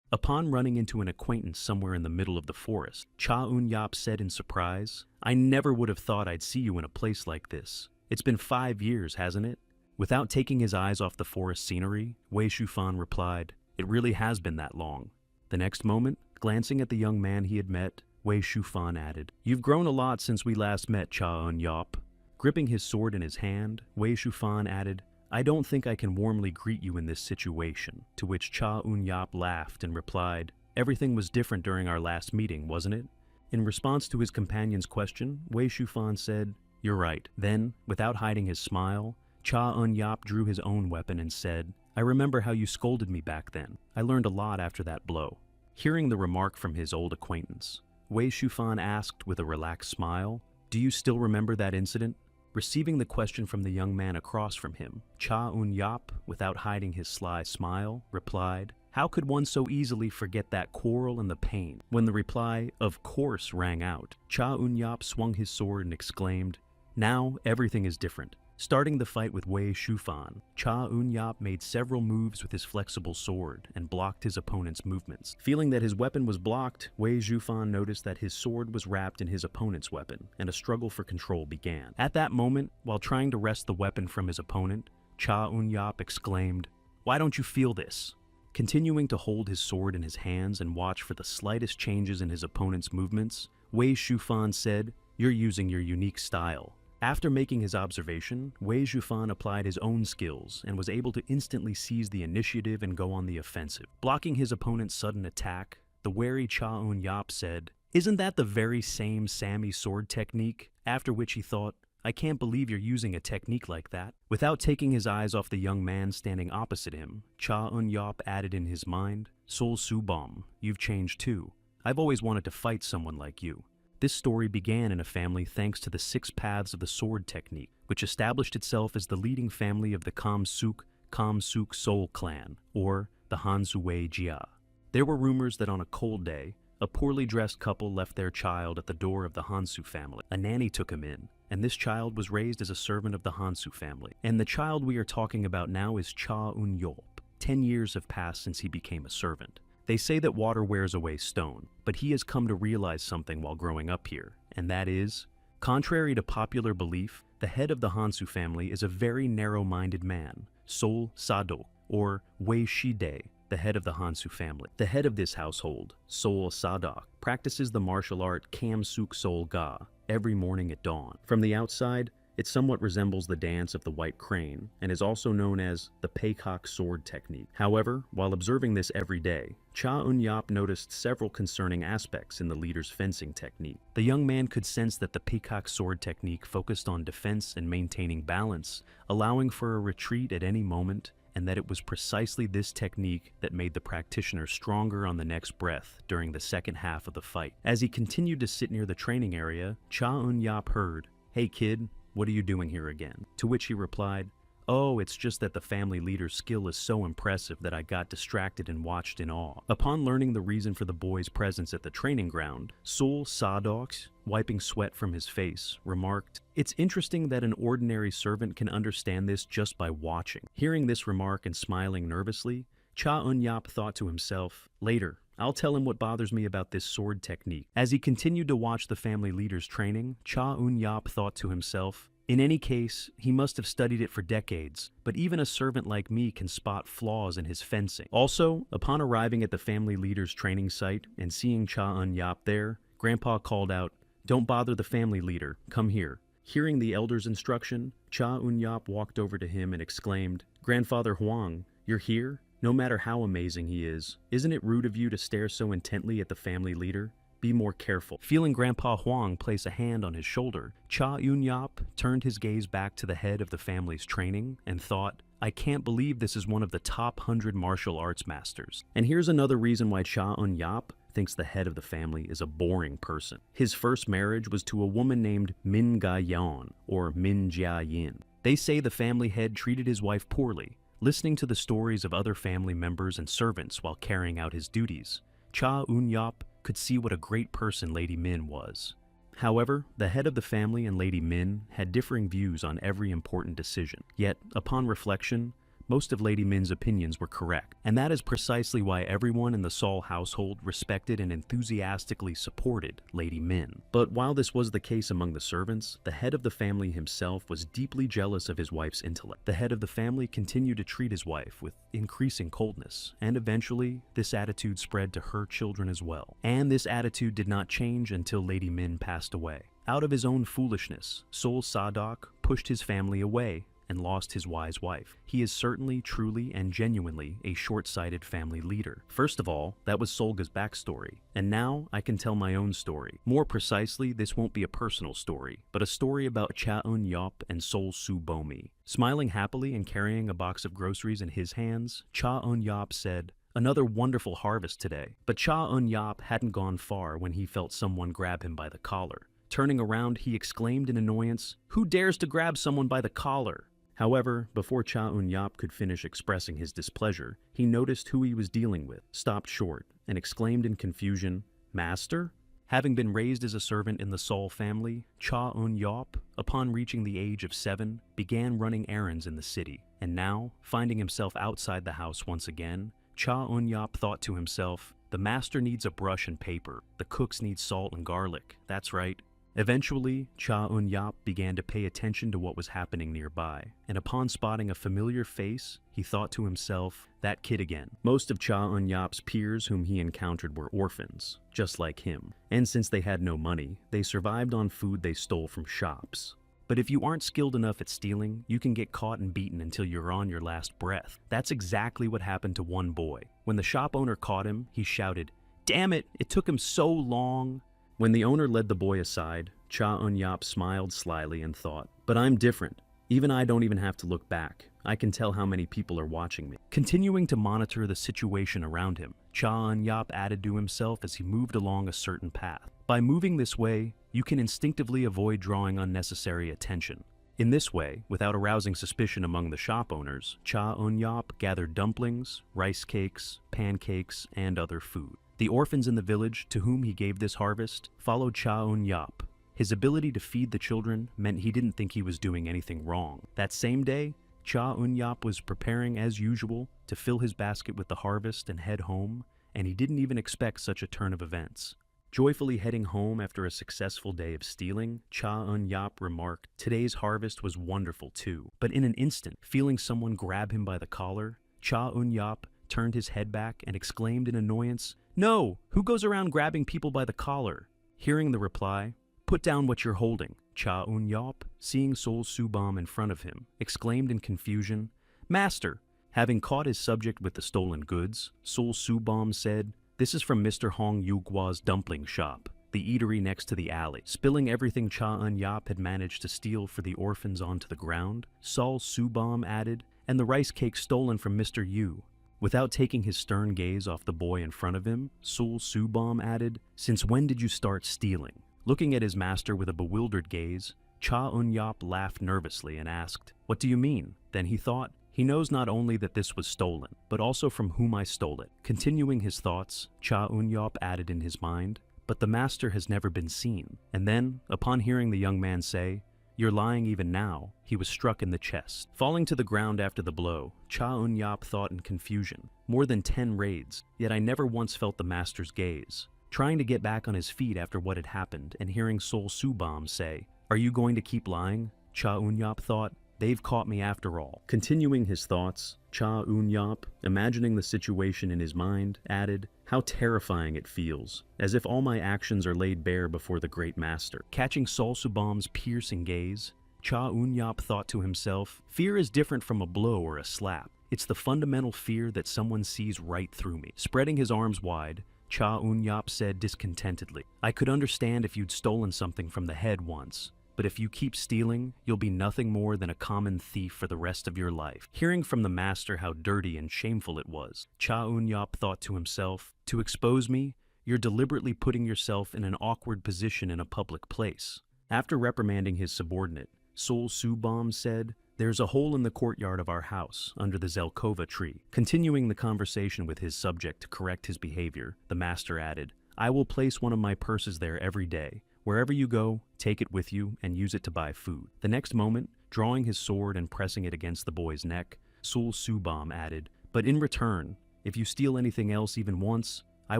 Upon running into an acquaintance somewhere in the middle of the forest, Cha Un-yap said in surprise, "I never would have thought I'd see you in a place like this. It's been 5 years, hasn't it?" Without taking his eyes off the forest scenery, Wei Shufan replied, "It really has been that long." The next moment, glancing at the young man he had met, Wei Shufan added, "You've grown a lot since we last met, Cha Un-yap." Gripping his sword in his hand, Wei Shufan added, "I don't think I can warmly greet you in this situation," to which Cha Un-yap laughed and replied, "Everything was different during our last meeting, wasn't it?" In response to his companion's question, Wei Shufan said, "You're right." Then, without hiding his smile, Cha Un-yap drew his own weapon and said, "I remember how you scolded me back then. I learned a lot after that blow." Hearing the remark from his old acquaintance, Wei Shufan asked with a relaxed smile, "Do you still remember that incident?" Receiving the question from the young man across from him, Cha Un-yap, without hiding his sly smile, replied, "How could one so easily forget that quarrel and the pain?" When the reply, "Of course," rang out, Cha Un-yap swung his sword and exclaimed, "Now everything is different." Starting the fight with Wei Shufan, Cha Un-yap made several moves with his flexible sword and blocked his opponent's movements. Feeling that his weapon was blocked, Wei Shufan noticed that his sword was wrapped in his opponent's weapon, and a struggle for control began. At that moment, while trying to wrest the weapon from his opponent, Cha Un-yap exclaimed, "Why don't you feel this?" Continuing to hold his sword in his hands and watch for the slightest changes in his opponent's movements, Wei Shufan said, "You're using your unique style." After making his observation, Wei Shufan applied his own skills and was able to instantly seize the initiative and go on the offensive. Blocking his opponent's sudden attack, the wary Cha Un-yap said, "Isn't that the very same Sammy sword technique?" After which he thought, "I can't believe you're using a technique like that." Without taking his eyes off the young man standing opposite him, Cha Un-yap added in his mind, "Sol Subom, you've changed too. I've always wanted to fight someone like you." This story began in a family thanks to the 6 paths of the sword technique, which established itself as the leading family of the Kam-suk Sol clan, or the Hanzue Jia. There were rumors that on a cold day, a poorly dressed couple left their child at the door of the Hansu family. A nanny took him in, and this child was raised as a servant of the Hansu family. And the child we are talking about now is Cha Un-yop. 10 years have passed since he became a servant. They say that water wears away stone, but he has come to realize something while growing up here, and that is, contrary to popular belief, the head of the Hansu family is a very narrow-minded man, Sol Sadok, or Wei Shide, the head of the Hansu family. The head of this household, Sol Sadok, practices the martial art Kam-suk Sol Ga every morning at dawn. From the outside, it somewhat resembles the dance of the white crane and is also known as the peacock sword technique. However, while observing this every day, Cha Un-yap noticed several concerning aspects in the leader's fencing technique. The young man could sense that the peacock sword technique focused on defense and maintaining balance, allowing for a retreat at any moment, and that it was precisely this technique that made the practitioner stronger on the next breath during the second half of the fight. As he continued to sit near the training area, Cha Un-yap heard, "Hey kid, what are you doing here again?" To which he replied, "Oh, it's just that the family leader's skill is so impressive that I got distracted and watched in awe." Upon learning the reason for the boy's presence at the training ground, Sol Sadok, wiping sweat from his face, remarked, "It's interesting that an ordinary servant can understand this just by watching." Hearing this remark and smiling nervously, Cha Un-yap thought to himself, "Later, I'll tell him what bothers me about this sword technique." As he continued to watch the family leader's training, Cha Un-yap thought to himself, "In any case, he must have studied it for decades, but even a servant like me can spot flaws in his fencing." Also, upon arriving at the family leader's training site and seeing Cha Un-yap there, Grandpa called out, "Don't bother the family leader, come here." Hearing the elder's instruction, Cha Un-yap walked over to him and exclaimed, "Grandfather Huang, you're here? No matter how amazing he is, isn't it rude of you to stare so intently at the family leader? Be more careful." Feeling Grandpa Huang place a hand on his shoulder, Cha Un-yap turned his gaze back to the head of the family's training and thought, "I can't believe this is one of the top 100 martial arts masters." And here's another reason why Cha Un-yap thinks the head of the family is a boring person. His first marriage was to a woman named Min Ga-yeon, or Min Jia-yin. They say the family head treated his wife poorly. Listening to the stories of other family members and servants while carrying out his duties, Cha Un-yap could see what a great person Lady Min was. However, the head of the family and Lady Min had differing views on every important decision. Yet, upon reflection, most of Lady Min's opinions were correct, and that is precisely why everyone in the Sol household respected and enthusiastically supported Lady Min. But while this was the case among the servants, the head of the family himself was deeply jealous of his wife's intellect. The head of the family continued to treat his wife with increasing coldness, and eventually this attitude spread to her children as well. And this attitude did not change until Lady Min passed away. Out of his own foolishness, Sol Sadok pushed his family away and lost his wise wife. He is certainly, truly, and genuinely a short-sighted family leader. First of all, that was Solga's backstory, and now I can tell my own story. More precisely, this won't be a personal story, but a story about Cha Eun-yop and Sol Su-bomi. Smiling happily and carrying a box of groceries in his hands, Cha Eun-yop said, "Another wonderful harvest today." But Cha Eun-yop hadn't gone far when he felt someone grab him by the collar. Turning around, he exclaimed in annoyance, "Who dares to grab someone by the collar?" However, before Cha Eun-yop could finish expressing his displeasure, he noticed who he was dealing with, stopped short, and exclaimed in confusion, "Master?" Having been raised as a servant in the Sol family, Cha Eun-yop, upon reaching the age of 7, began running errands in the city. And now, finding himself outside the house once again, Cha Eun-yop thought to himself, "The master needs a brush and paper. The cooks need salt and garlic. That's right." Eventually, Cha Eun-yop began to pay attention to what was happening nearby, and upon spotting a familiar face, he thought to himself, "That kid again." Most of Cha Eun-yop's peers whom he encountered were orphans, just like him, and since they had no money, they survived on food they stole from shops. But if you aren't skilled enough at stealing, you can get caught and beaten until you're on your last breath. That's exactly what happened to one boy. When the shop owner caught him, he shouted, "Damn it, it took him so long." When the owner led the boy aside, Cha Eun-yop smiled slyly and thought, "But I'm different. Even I don't even have to look back. I can tell how many people are watching me." Continuing to monitor the situation around him, Cha Eun-yop added to himself as he moved along a certain path. By moving this way, you can instinctively avoid drawing unnecessary attention. In this way, without arousing suspicion among the shop owners, Cha Eun-yop gathered dumplings, rice cakes, pancakes, and other food. The orphans in the village to whom he gave this harvest followed Cha Eun-yop. His ability to feed the children meant he didn't think he was doing anything wrong. That same day, Cha Eun-yop was preparing as usual to fill his basket with the harvest and head home, and he didn't even expect such a turn of events. Joyfully heading home after a successful day of stealing, Cha Eun-yop remarked, "Today's harvest was wonderful too." But in an instant, feeling someone grab him by the collar, Cha Eun-yop turned his head back and exclaimed in annoyance, "No! Who goes around grabbing people by the collar?" Hearing the reply, "Put down what you're holding," Cha Eun-yop, seeing Sol Su-bom in front of him, exclaimed in confusion, "Master!" Having caught his subject with the stolen goods, Sol Su-bom said, "This is from Mr. Hong Yu-gua's dumpling shop, the eatery next to the alley." Spilling everything Cha Eun-yop had managed to steal for the orphans onto the ground, Sol Su-bom added, "And the rice cake stolen from Mr. Yu." Without taking his stern gaze off the boy in front of him, Sol Su-bom added, "Since when did you start stealing?" Looking at his master with a bewildered gaze, Cha Eun-yop laughed nervously and asked, "What do you mean?" Then he thought, "He knows not only that this was stolen, but also from whom I stole it." Continuing his thoughts, Cha Eun-yop added in his mind, "But the master has never been seen." And then, upon hearing the young man say, "You're lying even now," he was struck in the chest. Falling to the ground after the blow, Cha Eun-yop thought in confusion, "More than 10 raids, yet I never once felt the master's gaze." Trying to get back on his feet after what had happened and hearing Sol Su-bom say, "Are you going to keep lying?" Cha Eun-yop thought, "They've caught me after all." Continuing his thoughts, Cha Eun-yop, imagining the situation in his mind, added, "How terrifying it feels, as if all my actions are laid bare before the great master." Catching Sol Su-bom's piercing gaze, Cha Eun-yop thought to himself, "Fear is different from a blow or a slap. It's the fundamental fear that someone sees right through me." Spreading his arms wide, Cha Eun-yop said discontentedly, "I could understand if you'd stolen something from the head once, but if you keep stealing, you'll be nothing more than a common thief for the rest of your life." Hearing from the master how dirty and shameful it was, Cha Eun-yop thought to himself, "To expose me, you're deliberately putting yourself in an awkward position in a public place." After reprimanding his subordinate, Sol Su-bom said, "There's a hole in the courtyard of our house, under the Zelkova tree." Continuing the conversation with his subject to correct his behavior, the master added, "I will place one of my purses there every day. Wherever you go, take it with you and use it to buy food." The next moment, drawing his sword and pressing it against the boy's neck, Sul Subam added, "But in return, if you steal anything else even once, I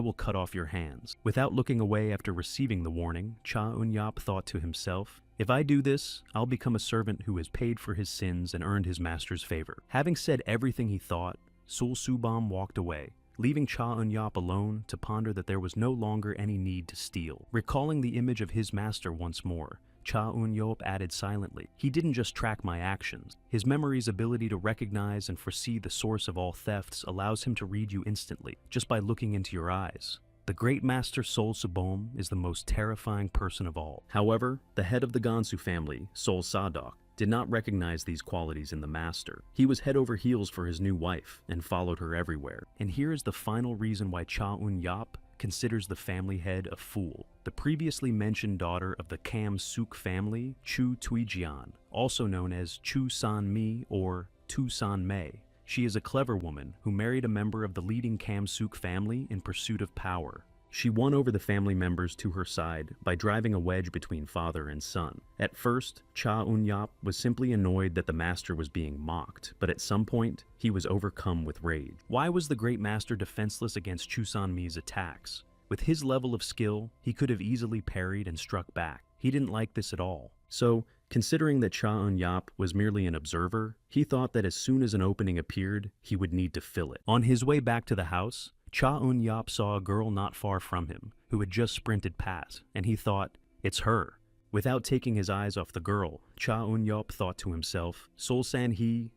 will cut off your hands." Without looking away after receiving the warning, Cha Unyap thought to himself, "If I do this, I'll become a servant who has paid for his sins and earned his master's favor." Having said everything he thought, Sul Subam walked away, leaving Cha Unyap alone to ponder that there was no longer any need to steal. Recalling the image of his master once more, Cha Unyop added silently, "He didn't just track my actions. His memory's ability to recognize and foresee the source of all thefts allows him to read you instantly, just by looking into your eyes. The great master Sol Subom is the most terrifying person of all." However, the head of the Gansu family, Sol Sadok, did not recognize these qualities in the master. He was head over heels for his new wife and followed her everywhere. And here is the final reason why Cha Unyap considers the family head a fool. The previously mentioned daughter of the Kam Suk family, Chu Tuijian, also known as Chu San Mi or Tu San Mei. She is a clever woman who married a member of the leading Kam Suk family in pursuit of power. She won over the family members to her side by driving a wedge between father and son. At first, Cha Unyap was simply annoyed that the master was being mocked, but at some point, he was overcome with rage. Why was the great master defenseless against Chu San Mi's attacks? With his level of skill, he could have easily parried and struck back. He didn't like this at all. So, considering that Cha Unyap was merely an observer, he thought that as soon as an opening appeared, he would need to fill it. On his way back to the house, Cha Unyap saw a girl not far from him, who had just sprinted past, and he thought, "It's her." Without taking his eyes off the girl, Cha Unyap thought to himself, Sol San He,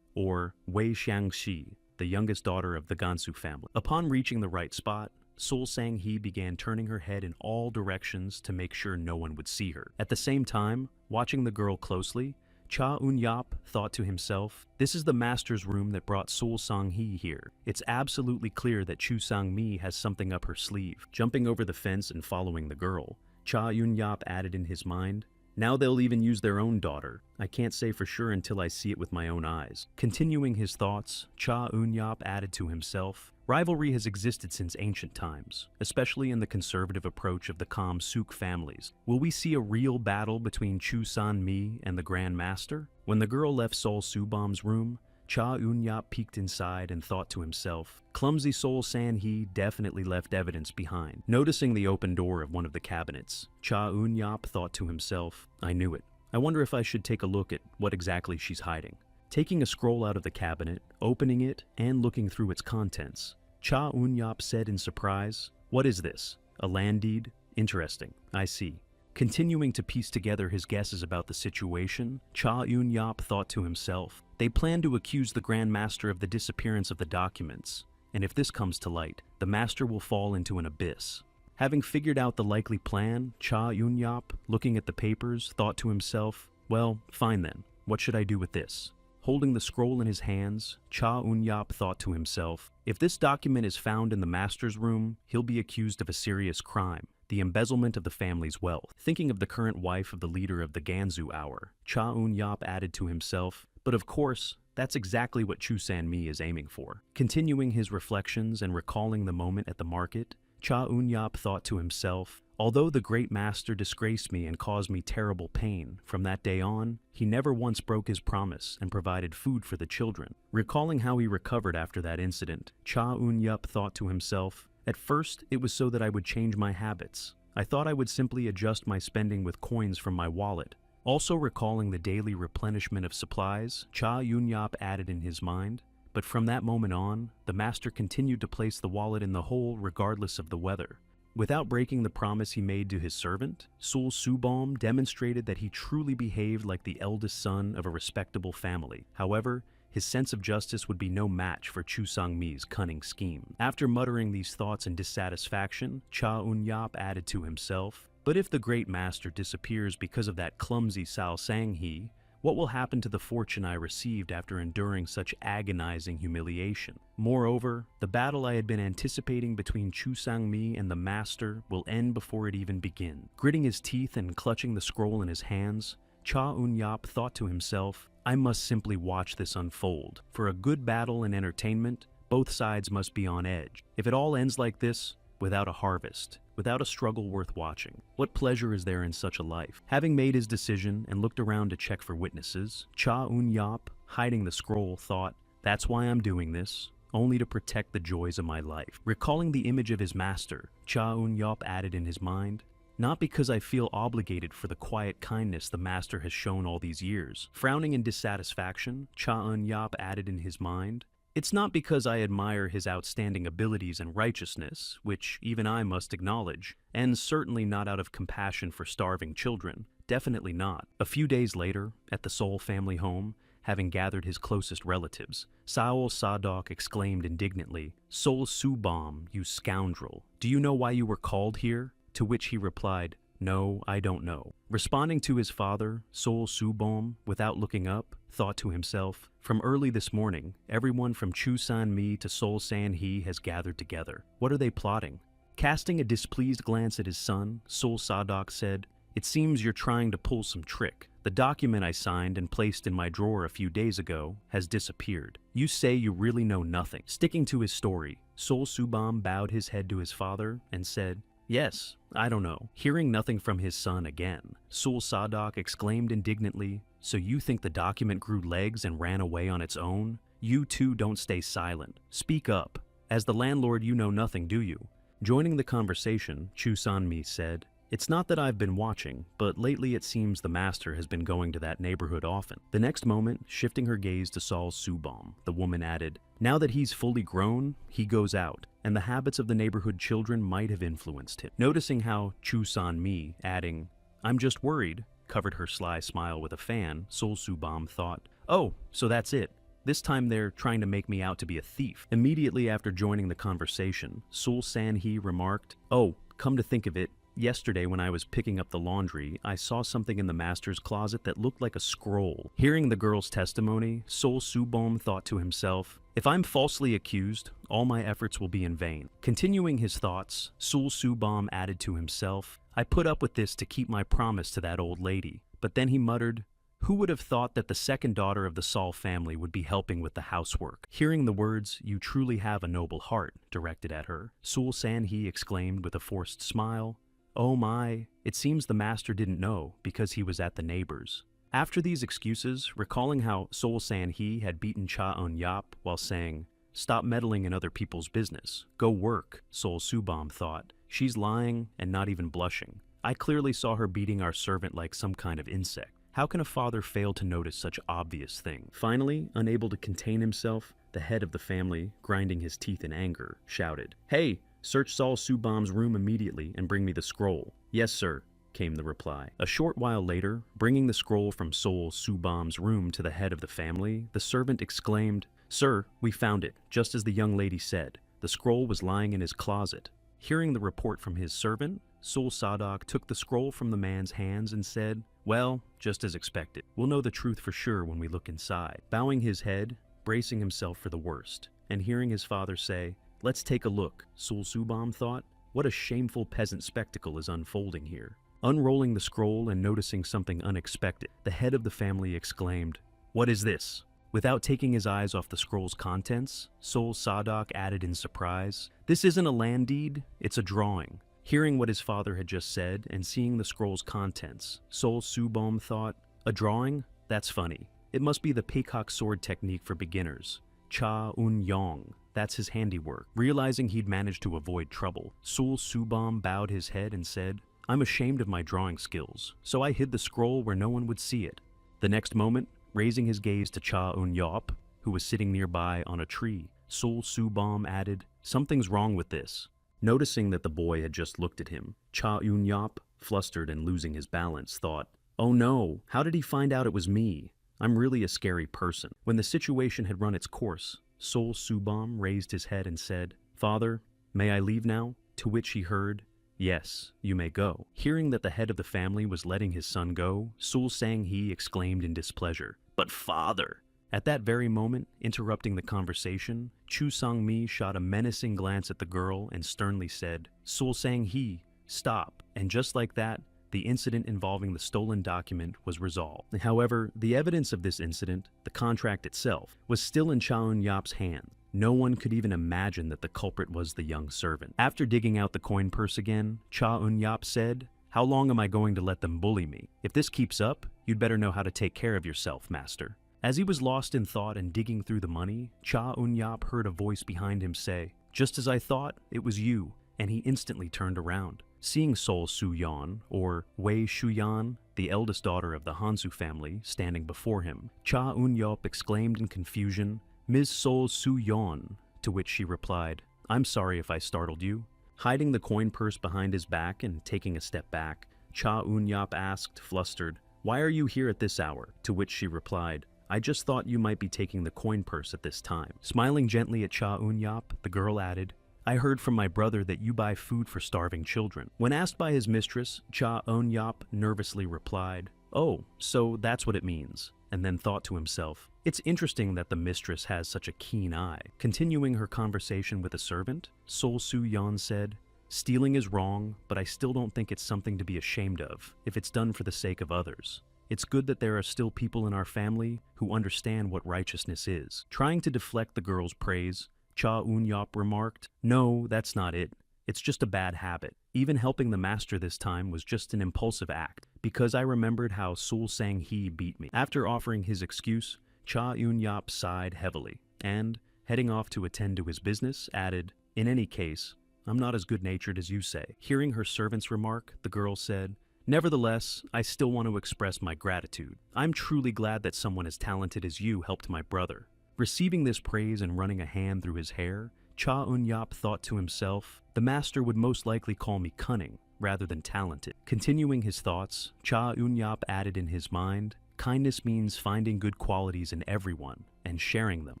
or Wei Xiangxi, the youngest daughter of the Gansu family. Upon reaching the right spot, Sol Sang He began turning her head in all directions to make sure no one would see her. At the same time, watching the girl closely, Cha Unyap thought to himself, "This is the master's room that brought Sol Sang He here. It's absolutely clear that Chu Sang Mi has something up her sleeve." Jumping over the fence and following the girl, Cha Unyap added in his mind, "Now they'll even use their own daughter. I can't say for sure until I see it with my own eyes." Continuing his thoughts, Cha Unyap added to himself, "Rivalry has existed since ancient times, especially in the conservative approach of the Kam Suk families. Will we see a real battle between Chu San Mi and the Grand Master?" When the girl left Sol Subam's room, Cha Unyap peeked inside and thought to himself, "Clumsy Sol San He definitely left evidence behind." Noticing the open door of one of the cabinets, Cha Unyap thought to himself, "I knew it. I wonder if I should take a look at what exactly she's hiding." Taking a scroll out of the cabinet, opening it, and looking through its contents, Cha Unyap said in surprise, "What is this? A land deed? Interesting. I see." Continuing to piece together his guesses about the situation, Cha Unyap thought to himself, "They plan to accuse the Grand Master of the disappearance of the documents, and if this comes to light, the Master will fall into an abyss." Having figured out the likely plan, Cha Unyap, looking at the papers, thought to himself, "Well, fine then. What should I do with this?" Holding the scroll in his hands, Cha Unyap thought to himself, "If this document is found in the master's room, he'll be accused of a serious crime, the embezzlement of the family's wealth." Thinking of the current wife of the leader of the Gansu Hour, Cha Unyap added to himself, "But of course, that's exactly what Chu San Mi is aiming for." Continuing his reflections and recalling the moment at the market, Cha Unyap thought to himself, "Although the great master disgraced me and caused me terrible pain, from that day on, he never once broke his promise and provided food for the children." Recalling how he recovered after that incident, Cha Unyap thought to himself, "At first, it was so that I would change my habits. I thought I would simply adjust my spending with coins from my wallet." Also recalling the daily replenishment of supplies, Cha Unyap added in his mind, "But from that moment on, the master continued to place the wallet in the hole regardless of the weather." Without breaking the promise he made to his servant, Sul Subom demonstrated that he truly behaved like the eldest son of a respectable family. However, his sense of justice would be no match for Chu Sang Mi's cunning scheme. After muttering these thoughts in dissatisfaction, Cha Unyap added to himself, "But if the great master disappears because of that clumsy Sao Sang He, what will happen to the fortune I received after enduring such agonizing humiliation? Moreover, the battle I had been anticipating between Chu Sang Mi and the master will end before it even begins." Gritting his teeth and clutching the scroll in his hands, Cha Unyap thought to himself, "I must simply watch this unfold. For a good battle and entertainment, both sides must be on edge. If it all ends like this, without a harvest, without a struggle worth watching, what pleasure is there in such a life?" Having made his decision and looked around to check for witnesses, Cha Unyap hiding the scroll, thought, "That's why I'm doing this, only to protect the joys of my life." Recalling the image of his master, Cha Eun-yup added in his mind, "Not because I feel obligated for the quiet kindness the master has shown all these years." Frowning in dissatisfaction, Cha Eun-yup added in his mind, "It's not because I admire his outstanding abilities and righteousness, which even I must acknowledge, and certainly not out of compassion for starving children. Definitely not." A few days later, at the Seoul family home, having gathered his closest relatives, Saul Sadok exclaimed indignantly, "Seoul Subom, you scoundrel! Do you know why you were called here?" To which he replied, "No, I don't know." Responding to his father, Seoul Subom, without looking up, thought to himself, "From early this morning, everyone from Chusan-mi to Seoul San-hee has gathered together. What are they plotting?" Casting a displeased glance at his son, Seoul Sadok said, "It seems you're trying to pull some trick. The document I signed and placed in my drawer a few days ago has disappeared. You say you really know nothing." Sticking to his story, Seoul Subom bowed his head to his father and said, "Yes, I don't know." Hearing nothing from his son again, Seoul Sadok exclaimed indignantly, "So you think the document grew legs and ran away on its own? You too don't stay silent. Speak up. As the landlord you know nothing, do you?" Joining the conversation, Chu San-mi said, "It's not that I've been watching, but lately it seems the master has been going to that neighborhood often." The next moment, shifting her gaze to Saul Subom, the woman added, "Now that he's fully grown, he goes out, and the habits of the neighborhood children might have influenced him." Noticing how Chu San-mi, adding, "I'm just worried," covered her sly smile with a fan, Seoul Subom thought, "Oh, so that's it. This time they're trying to make me out to be a thief." Immediately after joining the conversation, Seoul San-hee remarked, "Oh, come to think of it, yesterday when I was picking up the laundry, I saw something in the master's closet that looked like a scroll." Hearing the girl's testimony, Seoul Subom thought to himself, "If I'm falsely accused, all my efforts will be in vain." Continuing his thoughts, Seoul Subom added to himself, "I put up with this to keep my promise to that old lady." But then he muttered, "Who would have thought that the second daughter of the Saul family would be helping with the housework?" Hearing the words, "You truly have a noble heart," directed at her, Seoul San-hee exclaimed with a forced smile, "Oh my, it seems the master didn't know because he was at the neighbor's." After these excuses, recalling how Seoul San-hee had beaten Cha Eun-yup while saying, "Stop meddling in other people's business, go work," Seoul Subom thought, "She's lying and not even blushing. I clearly saw her beating our servant like some kind of insect. How can a father fail to notice such obvious thing?" Finally, unable to contain himself, the head of the family, grinding his teeth in anger, shouted, "Hey! Search Saul Subom's room immediately and bring me the scroll." "Yes, sir," came the reply. A short while later, bringing the scroll from Seoul Subom's room to the head of the family, the servant exclaimed, "Sir, we found it, just as the young lady said. The scroll was lying in his closet." Hearing the report from his servant, Seoul Sadok took the scroll from the man's hands and said, "Well, just as expected. We'll know the truth for sure when we look inside." Bowing his head, bracing himself for the worst, and hearing his father say, "Let's take a look," Seoul Subom thought, "What a shameful peasant spectacle is unfolding here." Unrolling the scroll and noticing something unexpected, the head of the family exclaimed, "What is this?" Without taking his eyes off the scroll's contents, Seoul Sadok added in surprise, "This isn't a land deed, it's a drawing." Hearing what his father had just said and seeing the scroll's contents, Seoul Subom thought, "A drawing? That's funny. It must be the peacock sword technique for beginners. Cha Un-yong. That's his handiwork." Realizing he'd managed to avoid trouble, Seoul Subom bowed his head and said, "I'm ashamed of my drawing skills, so I hid the scroll where no one would see it." The next moment, raising his gaze to Cha Eun-yup, who was sitting nearby on a tree, Seoul Subom added, "Something's wrong with this." Noticing that the boy had just looked at him, Cha Eun-yup, flustered and losing his balance, thought, "Oh no, how did he find out it was me? I'm really a scary person." When the situation had run its course, Seoul Subom raised his head and said, "Father, may I leave now?" To which he heard, "Yes, you may go." Hearing that the head of the family was letting his son go, Seoul Sang-hee exclaimed in displeasure, "But father!" At that very moment, interrupting the conversation, Chu Sang-mi shot a menacing glance at the girl and sternly said, "Seoul Sang-hee, stop." And just like that, the incident involving the stolen document was resolved. However, the evidence of this incident, the contract itself, was still in Cha Eun-yup's hand. No one could even imagine that the culprit was the young servant. After digging out the coin purse again, Cha Eun-yup said, "How long am I going to let them bully me? If this keeps up, you'd better know how to take care of yourself, master." As he was lost in thought and digging through the money, Cha Eun-yap heard a voice behind him say, "Just as I thought, it was you," and he instantly turned around. Seeing Sol Soo-yeon, or Wei Shu-yeon, the eldest daughter of the Hansu family, standing before him, Cha Eun-yup exclaimed in confusion, "Ms. Sol Soo-yeon," to which she replied, "I'm sorry if I startled you." Hiding the coin purse behind his back and taking a step back, Cha Eun-yup asked, flustered, "Why are you here at this hour?" To which she replied, "I just thought you might be taking the coin purse at this time." Smiling gently at Cha Eun-yup, the girl added, "I heard from my brother that you buy food for starving children." When asked by his mistress, Cha Eun-yup nervously replied, "Oh, so that's what it means," and then thought to himself, "It's interesting that the mistress has such a keen eye." Continuing her conversation with a servant, Sol Soo-yeon said, "Stealing is wrong, but I still don't think it's something to be ashamed of, if it's done for the sake of others. It's good that there are still people in our family who understand what righteousness is." Trying to deflect the girl's praise, Cha Eun-yup remarked, "No, that's not it. It's just a bad habit. Even helping the master this time was just an impulsive act, because I remembered how Sul Sang-hee beat me." After offering his excuse, Cha Eun-yup sighed heavily, and, heading off to attend to his business, added, "In any case, I'm not as good-natured as you say." Hearing her servant's remark, the girl said, "Nevertheless, I still want to express my gratitude. I'm truly glad that someone as talented as you helped my brother." Receiving this praise and running a hand through his hair, Cha Eun-yup thought to himself, "The master would most likely call me cunning, rather than talented." Continuing his thoughts, Cha Eun-yup added in his mind, "Kindness means finding good qualities in everyone and sharing them.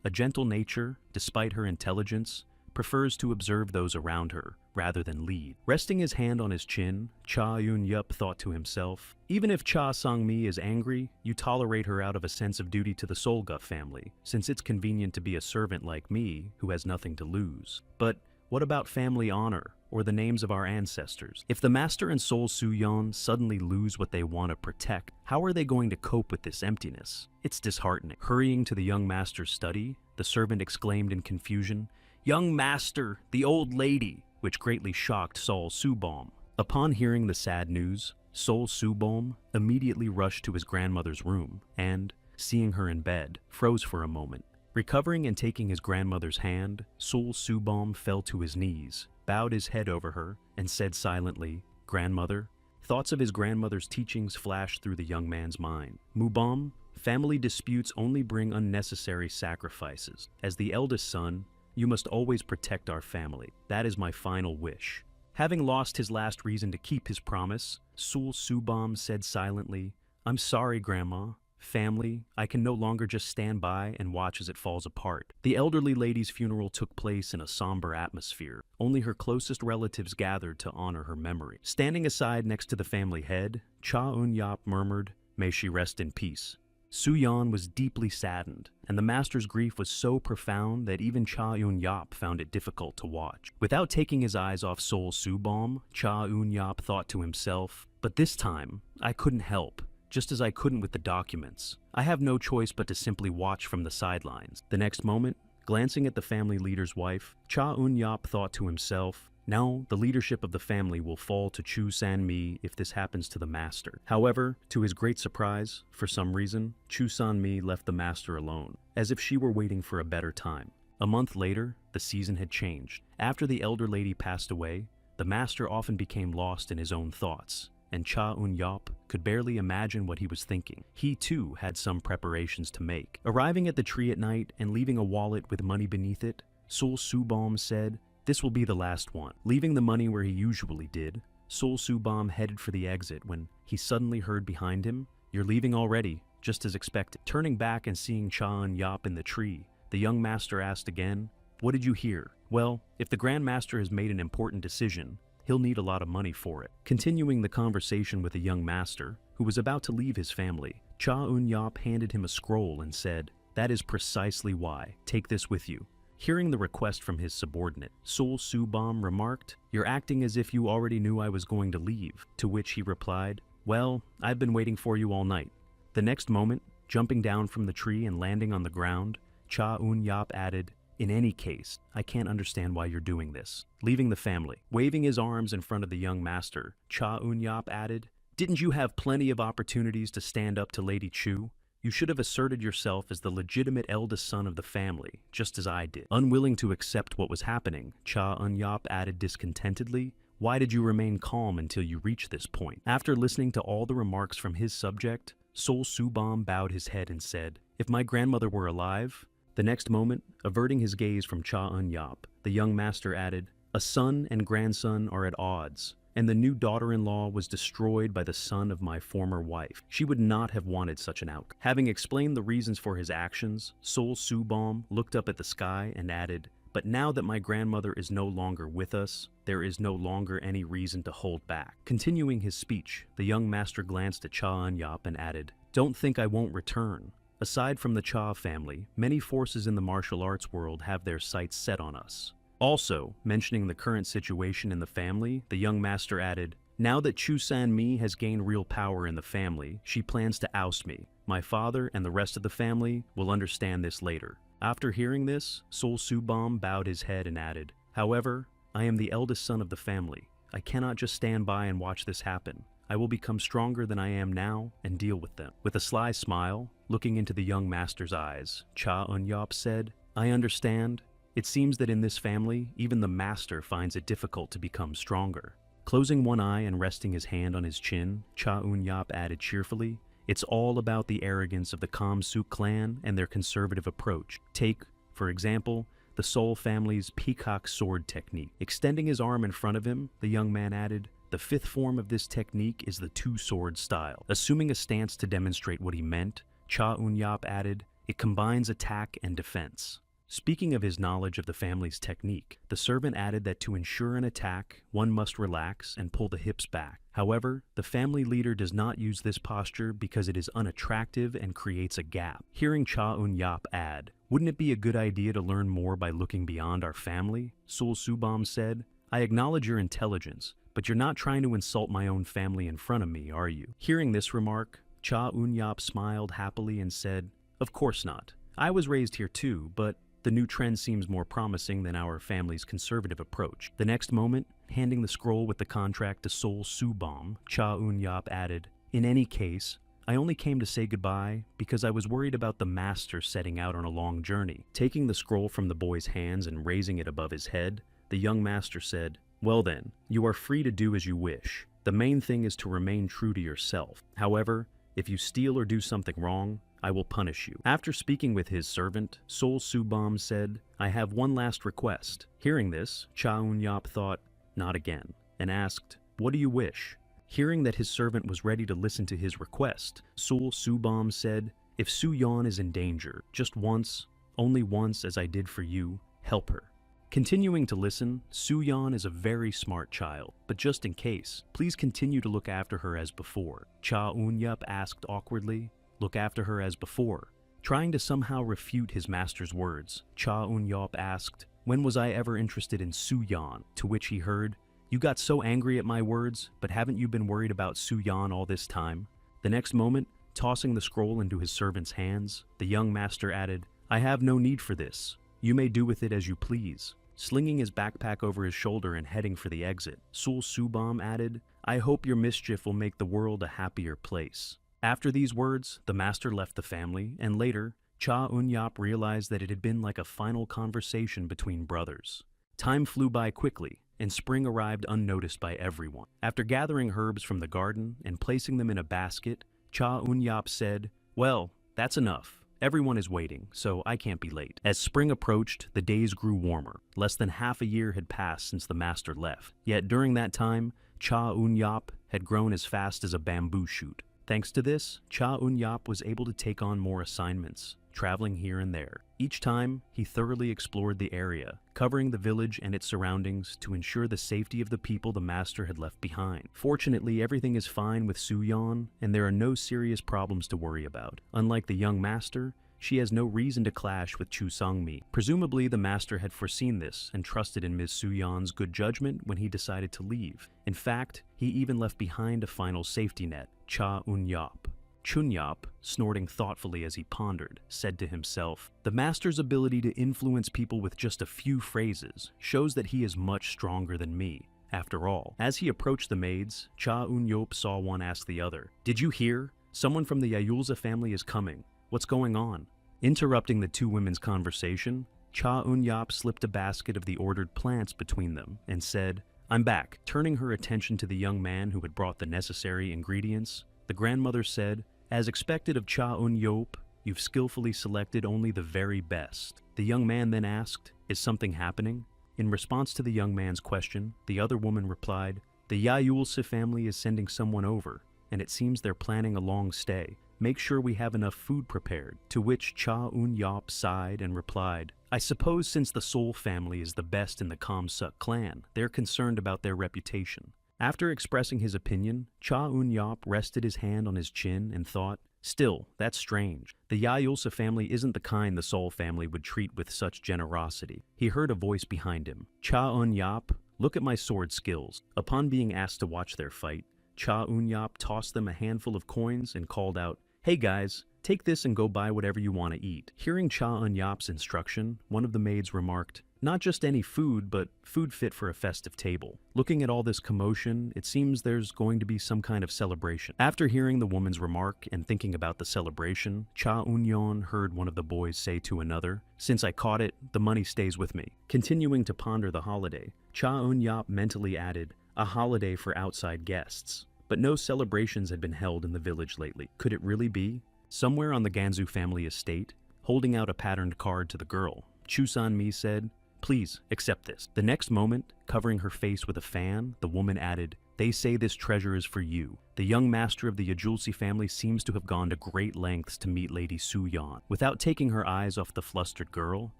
A gentle nature, despite her intelligence, prefers to observe those around her, rather than lead." Resting his hand on his chin, Cha Eun-yup thought to himself, "Even if Cha Sang-mi is angry, you tolerate her out of a sense of duty to the Solga family, since it's convenient to be a servant like me who has nothing to lose. But what about family honor, or the names of our ancestors? If the master and Sol Soo-yeon suddenly lose what they want to protect, how are they going to cope with this emptiness? It's disheartening." Hurrying to the young master's study, the servant exclaimed in confusion, "Young master, the old lady," which greatly shocked Sol Soo-bom. Upon hearing the sad news, Sol Soo-bom immediately rushed to his grandmother's room and, seeing her in bed, froze for a moment. Recovering and taking his grandmother's hand, Sol Soo-bom fell to his knees, bowed his head over her, and said silently, "Grandmother." Thoughts of his grandmother's teachings flashed through the young man's mind. "Mubom, family disputes only bring unnecessary sacrifices. As the eldest son, you must always protect our family. That is my final wish." Having lost his last reason to keep his promise, Sol Soo-bom said silently, "I'm sorry, Grandma. Family, I can no longer just stand by and watch as it falls apart." The elderly lady's funeral took place in a somber atmosphere. Only her closest relatives gathered to honor her memory. Standing aside next to the family head, Cha Eun-yup murmured, "May she rest in peace." Soo-yeon was deeply saddened, and the master's grief was so profound that even Cha Eun-yup found it difficult to watch. Without taking his eyes off Sol Soo-bom, Cha Eun-yup thought to himself, "But this time, I couldn't help, just as I couldn't with the documents. I have no choice but to simply watch from the sidelines." The next moment, glancing at the family leader's wife, Cha Eun-yup thought to himself, "Now, the leadership of the family will fall to Chu San-mi if this happens to the master." However, to his great surprise, for some reason, Chu San-mi left the master alone, as if she were waiting for a better time. A month later, the season had changed. After the elder lady passed away, the master often became lost in his own thoughts, and Cha Eun-yup could barely imagine what he was thinking. He, too, had some preparations to make. Arriving at the tree at night and leaving a wallet with money beneath it, Sol Soo-bom said, "This will be the last one." Leaving the money where he usually did, Sol Soo-bom headed for the exit when he suddenly heard behind him, "You're leaving already, just as expected." Turning back and seeing Cha Eun-yup in the tree, the young master asked again, "What did you hear?" "Well, if the Grand Master has made an important decision, he'll need a lot of money for it." Continuing the conversation with the young master, who was about to leave his family, Cha Eun-yup handed him a scroll and said, "That is precisely why. Take this with you." Hearing the request from his subordinate, Sol Soo-bom remarked, "You're acting as if you already knew I was going to leave," to which he replied, "Well, I've been waiting for you all night." The next moment, jumping down from the tree and landing on the ground, Cha Eun-yup added, "In any case, I can't understand why you're doing this." Leaving the family, waving his arms in front of the young master, Cha Eun-yup added, "Didn't you have plenty of opportunities to stand up to Lady Chu? You should have asserted yourself as the legitimate eldest son of the family, just as I did. Unwilling to accept what was happening, Cha Eun-yop added discontentedly, why did you remain calm until you reached this point? After listening to all the remarks from his subject, Sol Subam bowed his head and said, if my grandmother were alive. The next moment, averting his gaze from Cha Eun-yop, the young master added, a son and grandson are at odds, and the new daughter-in-law was destroyed by the son of my former wife. She would not have wanted such an outcome. Having explained the reasons for his actions, Sol Subam looked up at the sky and added, but now that my grandmother is no longer with us, there is no longer any reason to hold back. Continuing his speech, the young master glanced at Cha Eun-yop and added, don't think I won't return. Aside from the Cha family, many forces in the martial arts world have their sights set on us. Also, mentioning the current situation in the family, the young master added, now that Chu San-mi has gained real power in the family, she plans to oust me. My father and the rest of the family will understand this later. After hearing this, Sol Subam bowed his head and added, however, I am the eldest son of the family. I cannot just stand by and watch this happen. I will become stronger than I am now and deal with them. With a sly smile, looking into the young master's eyes, Cha Eun-yop said, I understand. It seems that in this family, even the master finds it difficult to become stronger. Closing one eye and resting his hand on his chin, Cha Eun-yop added cheerfully, it's all about the arrogance of the Kam-suk clan and their conservative approach. Take, for example, the Sol family's peacock sword technique. Extending his arm in front of him, the young man added, the fifth form of this technique is the two-sword style. Assuming a stance to demonstrate what he meant, Cha Eun-yop added, it combines attack and defense. Speaking of his knowledge of the family's technique, the servant added that to ensure an attack, one must relax and pull the hips back. However, the family leader does not use this posture because it is unattractive and creates a gap. Hearing Cha Eun-yop add, wouldn't it be a good idea to learn more by looking beyond our family? Sol Subam said, I acknowledge your intelligence, but you're not trying to insult my own family in front of me, are you? Hearing this remark, Cha Eun-yop smiled happily and said, of course not. I was raised here too, but the new trend seems more promising than our family's conservative approach. The next moment, handing the scroll with the contract to Sol Subam, Cha Eun-yop added, in any case, I only came to say goodbye because I was worried about the master setting out on a long journey. Taking the scroll from the boy's hands and raising it above his head, the young master said, well then, you are free to do as you wish. The main thing is to remain true to yourself. However, if you steal or do something wrong, I will punish you. After speaking with his servant, Sol Subam said, I have one last request. Hearing this, Cha Eun-yop thought, not again, and asked, what do you wish? Hearing that his servant was ready to listen to his request, Sol Subam said, if Su-yeon is in danger, just once, only once as I did for you, help her. Continuing to listen, Su-yeon is a very smart child, but just in case, please continue to look after her as before. Cha Eun-yop asked awkwardly, look after her as before. Trying to somehow refute his master's words, Cha Eun-yop asked, when was I ever interested in Su-yeon? To which he heard, you got so angry at my words, but haven't you been worried about Su-yeon all this time? The next moment, tossing the scroll into his servant's hands, the young master added, I have no need for this. You may do with it as you please. Slinging his backpack over his shoulder and heading for the exit, Sol Subam added, I hope your mischief will make the world a happier place. After these words, the master left the family, and later, Cha Eun-yop realized that it had been like a final conversation between brothers. Time flew by quickly, and spring arrived unnoticed by everyone. After gathering herbs from the garden and placing them in a basket, Cha Eun-yop said, well, that's enough. Everyone is waiting, so I can't be late. As spring approached, the days grew warmer. Less than half a year had passed since the master left. Yet during that time, Cha Eun-yop had grown as fast as a bamboo shoot. Thanks to this, Cha Eun-yop was able to take on more assignments, traveling here and there. Each time, he thoroughly explored the area, covering the village and its surroundings to ensure the safety of the people the master had left behind. Fortunately, everything is fine with Su-yeon, and there are no serious problems to worry about. Unlike the young master, she has no reason to clash with Chu Sang-mi. Presumably, the master had foreseen this and trusted in Ms. Su-yeon's good judgment when he decided to leave. In fact, he even left behind a final safety net, Cha Eun-yop. Chun-yop, snorting thoughtfully as he pondered, said to himself, the master's ability to influence people with just a few phrases shows that he is much stronger than me. After all, as he approached the maids, Cha Eun-yop saw one ask the other, did you hear? Someone from the Yayulza family is coming. What's going on? Interrupting the two women's conversation, Cha Eun-yap slipped a basket of the ordered plants between them and said, "I'm back." Turning her attention to the young man who had brought the necessary ingredients, the grandmother said, "As expected of Cha Eun-yop, you've skillfully selected only the very best." The young man then asked, "Is something happening?" In response to the young man's question, the other woman replied, "The Yayulsa family is sending someone over, and it seems they're planning a long stay. Make sure we have enough food prepared." To which Cha Eun-yop sighed and replied, "I suppose since the Seoul family is the best in the Kamsuk clan, they're concerned about their reputation." After expressing his opinion, Cha Eun-yop rested his hand on his chin and thought, "Still, that's strange. The Yayulsa family isn't the kind the Seoul family would treat with such generosity." He heard a voice behind him. "Cha Eun-yop, look at my sword skills." Upon being asked to watch their fight, Cha Eun-yop tossed them a handful of coins and called out, "Hey guys, take this and go buy whatever you want to eat." Hearing Cha Eun-yop's instruction, one of the maids remarked, "Not just any food, but food fit for a festive table." Looking at all this commotion, it seems there's going to be some kind of celebration. After hearing the woman's remark and thinking about the celebration, Cha Eun-yeon heard one of the boys say to another, "Since I caught it, the money stays with me." Continuing to ponder the holiday, Cha Eun-yop mentally added, "A holiday for outside guests." But no celebrations had been held in the village lately. Could it really be? Somewhere on the Gansu family estate, holding out a patterned card to the girl, Chusan-mi said, "Please, accept this." The next moment, covering her face with a fan, the woman added, "They say this treasure is for you." The young master of the Yajulsi family seems to have gone to great lengths to meet Lady Su-yeon. Without taking her eyes off the flustered girl,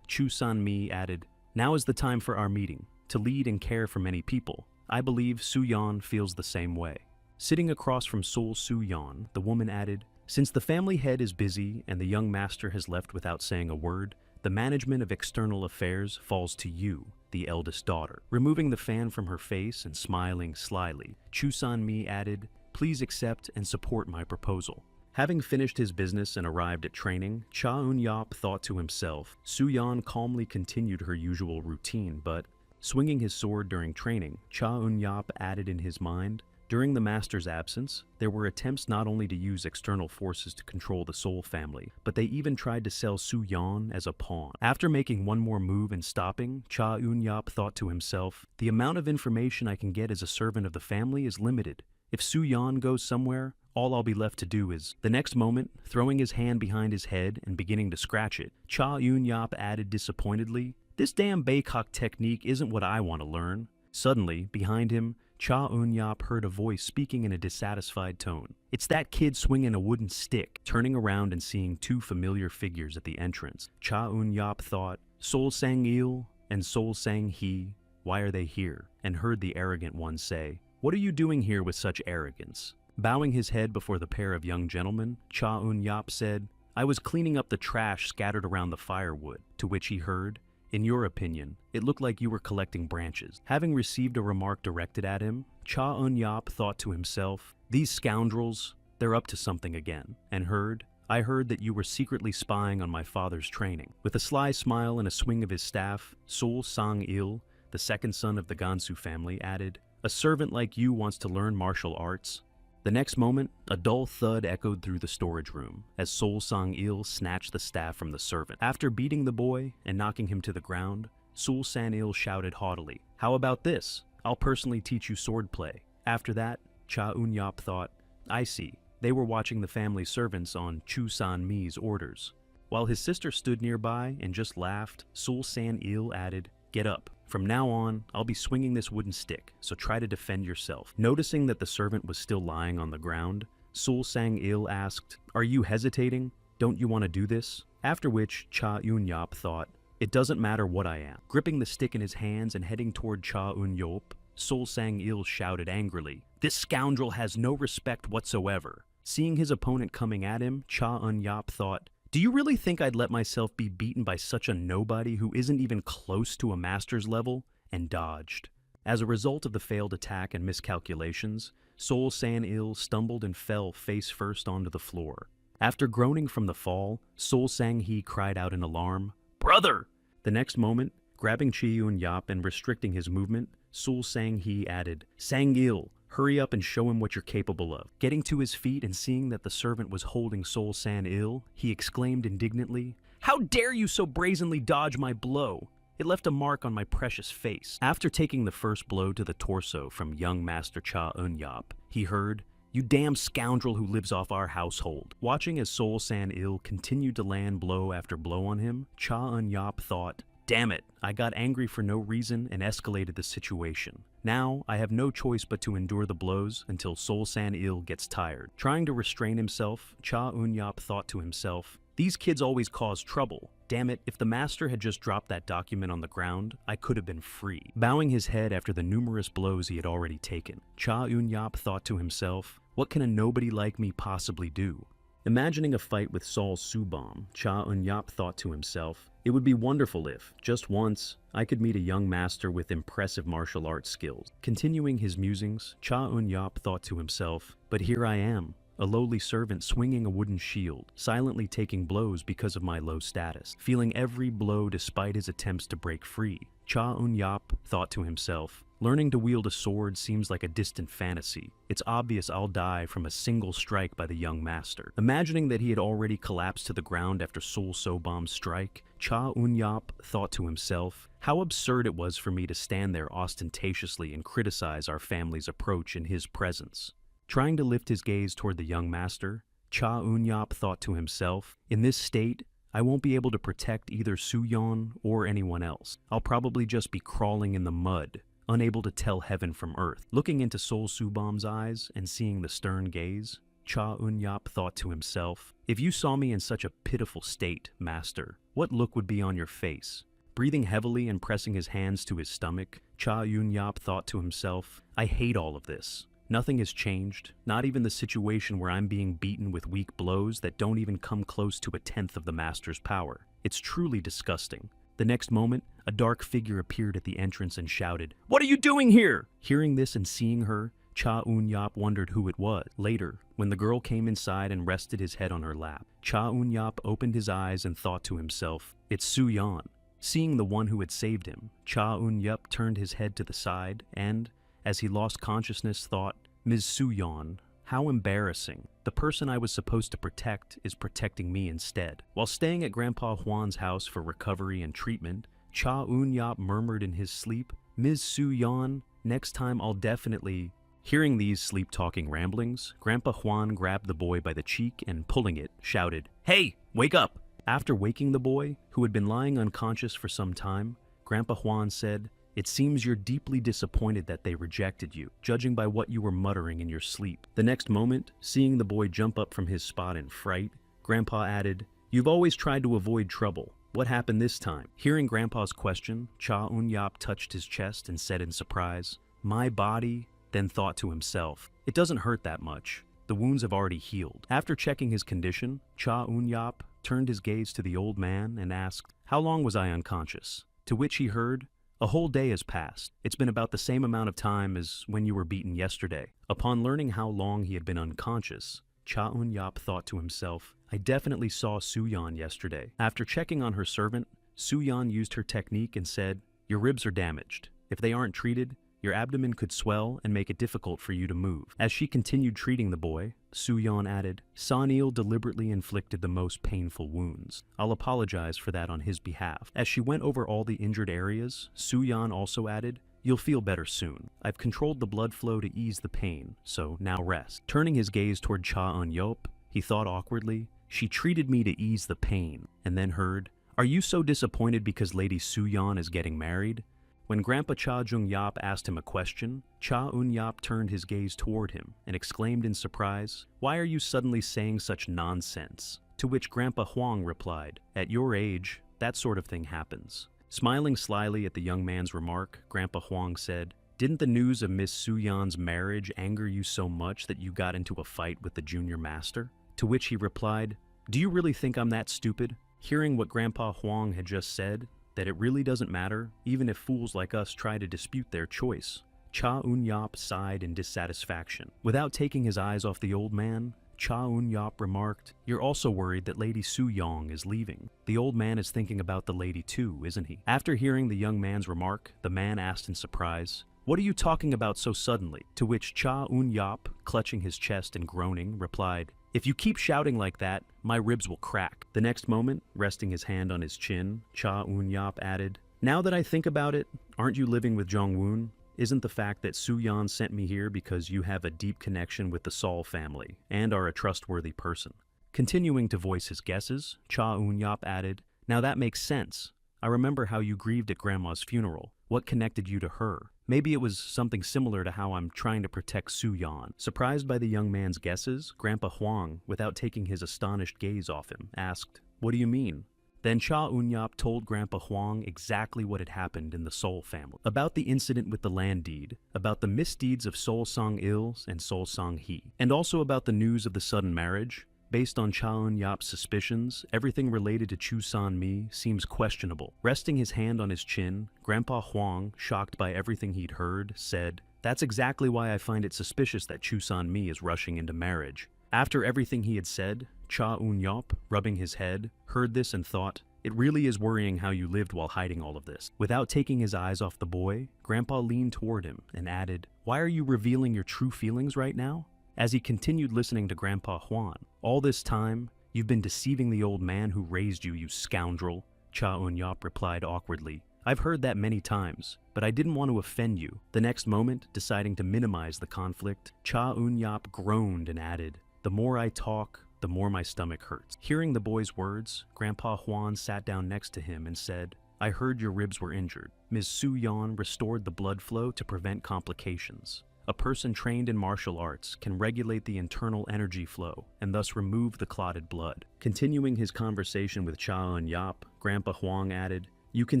Chusan-mi added, "Now is the time for our meeting, to lead and care for many people. I believe Su-yeon feels the same way." Sitting across from Seoul Su-yeon, the woman added, "Since the family head is busy and the young master has left without saying a word, the management of external affairs falls to you, the eldest daughter." Removing the fan from her face and smiling slyly, Chusan-mi added, "Please accept and support my proposal." Having finished his business and arrived at training, Cha Eun-yop thought to himself. Su-yeon calmly continued her usual routine, but, swinging his sword during training, Cha Eun-yop added in his mind, during the master's absence, there were attempts not only to use external forces to control the Seoul family, but they even tried to sell Su-yeon as a pawn. After making one more move and stopping, Cha Eun-yop thought to himself, "The amount of information I can get as a servant of the family is limited. If Su-yeon goes somewhere, all I'll be left to do is..." The next moment, throwing his hand behind his head and beginning to scratch it, Cha Eun-yop added disappointedly, "This damn Baekok technique isn't what I want to learn." Suddenly, behind him, Cha Eun-yop heard a voice speaking in a dissatisfied tone. "It's that kid swinging a wooden stick." Turning around and seeing two familiar figures at the entrance, Cha Eun-yop thought, "Sol Sang-il and Sol Sang-hee, why are they here?" and heard the arrogant one say, "What are you doing here with such arrogance?" Bowing his head before the pair of young gentlemen, Cha Eun-yop said, "I was cleaning up the trash scattered around the firewood," to which he heard, "In your opinion, it looked like you were collecting branches." Having received a remark directed at him, Cha Eun-yop thought to himself, "These scoundrels, they're up to something again," and heard, "I heard that you were secretly spying on my father's training." With a sly smile and a swing of his staff, Sol Sang-il, the second son of the Gansu family, added, "A servant like you wants to learn martial arts?" The next moment, a dull thud echoed through the storage room as Sol Sang-il snatched the staff from the servant. After beating the boy and knocking him to the ground, Sol Sang-il shouted haughtily, "How about this? I'll personally teach you swordplay." After that, Cha Eun-yop thought, "I see. They were watching the family servants on Chusan-mi's orders." While his sister stood nearby and just laughed, Sol Sang-il added, "Get up. From now on, I'll be swinging this wooden stick, so try to defend yourself." Noticing that the servant was still lying on the ground, Sol Sang-il asked, "Are you hesitating? Don't you want to do this?" After which, Cha Eun-yop thought, "It doesn't matter what I am." Gripping the stick in his hands and heading toward Cha Eun-yop, Sol Sang-il shouted angrily, "This scoundrel has no respect whatsoever." Seeing his opponent coming at him, Cha Eun-yop thought, "Do you really think I'd let myself be beaten by such a nobody who isn't even close to a master's level?" and dodged. As a result of the failed attack and miscalculations, Sol Sang-il stumbled and fell face first onto the floor. After groaning from the fall, Sol Sang-hee cried out in alarm, "Brother!" The next moment, grabbing Cha Eun-yop and restricting his movement, Sol Sang-hee added, "Sang-il, Hurry up and show him what you're capable of. Getting to his feet and seeing that the servant was holding Sol-san ill, he exclaimed indignantly, "How dare you so brazenly dodge my blow?" It left a mark on my precious face. After taking the first blow to the torso from young Master Cha Eun-yap, he heard, "You damn scoundrel who lives off our household." Watching as Sol-san ill continued to land blow after blow on him, Cha Eun-yap thought, "Damn it, I got angry for no reason and escalated the situation. Now, I have no choice but to endure the blows until Sol-san ill gets tired." Trying to restrain himself, Cha Eun-yap thought to himself, "These kids always cause trouble. Damn it, if the master had just dropped that document on the ground, I could have been free." Bowing his head after the numerous blows he had already taken, Cha Eun-yap thought to himself, "What can a nobody like me possibly do?" Imagining a fight with Sol Subam, Cha Eun-yap thought to himself, "It would be wonderful if, just once, I could meet a young master with impressive martial arts skills." Continuing his musings, Cha Eun-yap thought to himself, "But here I am, a lowly servant swinging a wooden shield, silently taking blows because of my low status, feeling every blow despite his attempts to break free." Cha Eun-yap thought to himself, "Learning to wield a sword seems like a distant fantasy. It's obvious I'll die from a single strike by the young master." Imagining that he had already collapsed to the ground after Sol Sobam's strike, Cha Eun-yap thought to himself, "How absurd it was for me to stand there ostentatiously and criticize our family's approach in his presence." Trying to lift his gaze toward the young master, Cha Eun-yap thought to himself, "In this state, I won't be able to protect either Suyeon or anyone else. I'll probably just be crawling in the mud, unable to tell heaven from earth." Looking into Sol Subam's eyes and seeing the stern gaze, Cha Eun-yap thought to himself, "If you saw me in such a pitiful state, master, what look would be on your face?" Breathing heavily and pressing his hands to his stomach, Cha Eun-yap thought to himself, "I hate all of this. Nothing has changed, not even the situation where I'm being beaten with weak blows that don't even come close to a tenth of the master's power. It's truly disgusting." The next moment, a dark figure appeared at the entrance and shouted, "What are you doing here?" Hearing this and seeing her, Cha Eun-yap wondered who it was. Later, when the girl came inside and rested his head on her lap, Cha Eun-yap opened his eyes and thought to himself, "It's Suyeon." Seeing the one who had saved him, Cha Eun-yap turned his head to the side and, as he lost consciousness, thought, "Ms. Suyeon, how embarrassing. The person I was supposed to protect is protecting me instead." While staying at Grandpa Juan's house for recovery and treatment, Cha Eun-yap murmured in his sleep, "Ms. Suyeon, next time I'll definitely..." Hearing these sleep-talking ramblings, Grandpa Juan grabbed the boy by the cheek and, pulling it, shouted, "Hey, wake up!" After waking the boy, who had been lying unconscious for some time, Grandpa Juan said, "It seems you're deeply disappointed that they rejected you, judging by what you were muttering in your sleep." The next moment, seeing the boy jump up from his spot in fright, Grandpa added, "You've always tried to avoid trouble. What happened this time?" Hearing Grandpa's question, Cha Eun-yap touched his chest and said in surprise, "My body," then thought to himself, "It doesn't hurt that much. The wounds have already healed." After checking his condition, Cha Eun-yap turned his gaze to the old man and asked, "How long was I unconscious?" To which he heard, "A whole day has passed. It's been about the same amount of time as when you were beaten yesterday." Upon learning how long he had been unconscious, Cha Eun-yap thought to himself, "I definitely saw Suyeon yesterday." After checking on her servant, Suyeon used her technique and said, "Your ribs are damaged. If they aren't treated, your abdomen could swell and make it difficult for you to move." As she continued treating the boy, Suyeon added, "Sanil deliberately inflicted the most painful wounds. I'll apologize for that on his behalf." As she went over all the injured areas, Suyeon also added, "You'll feel better soon. I've controlled the blood flow to ease the pain, so now rest." Turning his gaze toward Cha Eun-yop, he thought awkwardly, "She treated me to ease the pain," and then heard, "Are you so disappointed because Lady Suyeon is getting married?" When Grandpa Cha Jung-yap asked him a question, Cha Eun-yap turned his gaze toward him and exclaimed in surprise, "Why are you suddenly saying such nonsense?" To which Grandpa Huang replied, "At your age, that sort of thing happens." Smiling slyly at the young man's remark, Grandpa Huang said, "Didn't the news of Miss Suyeon's marriage anger you so much that you got into a fight with the junior master?" To which he replied, "Do you really think I'm that stupid?" Hearing what Grandpa Huang had just said, that it really doesn't matter, even if fools like us try to dispute their choice, Cha Eun-yap sighed in dissatisfaction. Without taking his eyes off the old man, Cha Eun-yap remarked, "You're also worried that Lady Suyeon is leaving. The old man is thinking about the lady too, isn't he?" After hearing the young man's remark, the man asked in surprise, "What are you talking about so suddenly?" To which Cha Un-yop, clutching his chest and groaning, replied, "If you keep shouting like that, my ribs will crack." The next moment, resting his hand on his chin, Cha Un-yop added, "Now that I think about it, aren't you living with Jong-woon? Isn't the fact that Su-yeon sent me here because you have a deep connection with the Sol family and are a trustworthy person?" Continuing to voice his guesses, Cha Un-yop added, "Now that makes sense. I remember how you grieved at Grandma's funeral. What connected you to her? Maybe it was something similar to how I'm trying to protect Su-yeon." Surprised by the young man's guesses, Grandpa Huang, without taking his astonished gaze off him, asked, "What do you mean?" Then Cha Un-yop told Grandpa Huang exactly what had happened in the Sol family. About the incident with the land deed, about the misdeeds of Sol Sang-il and Sol Sang-hee, and also about the news of the sudden marriage. Based on Cha Un-yop's suspicions, everything related to Chu San-mi seems questionable. Resting his hand on his chin, Grandpa Huang, shocked by everything he'd heard, said, "That's exactly why I find it suspicious that Chu San-mi is rushing into marriage." After everything he had said, Cha Un-yop, rubbing his head, heard this and thought, "It really is worrying how you lived while hiding all of this." Without taking his eyes off the boy, Grandpa leaned toward him and added, "Why are you revealing your true feelings right now?" As he continued listening to Grandpa Huan, "All this time, you've been deceiving the old man who raised you, you scoundrel," Cha Un-yop replied awkwardly. "I've heard that many times, but I didn't want to offend you." The next moment, deciding to minimize the conflict, Cha Un-yop groaned and added, "The more I talk, the more my stomach hurts." Hearing the boy's words, Grandpa Huan sat down next to him and said, "I heard your ribs were injured. Ms. Su-yeon restored the blood flow to prevent complications. A person trained in martial arts can regulate the internal energy flow and thus remove the clotted blood." Continuing his conversation with Cha Un-yop, Grandpa Huang added, "You can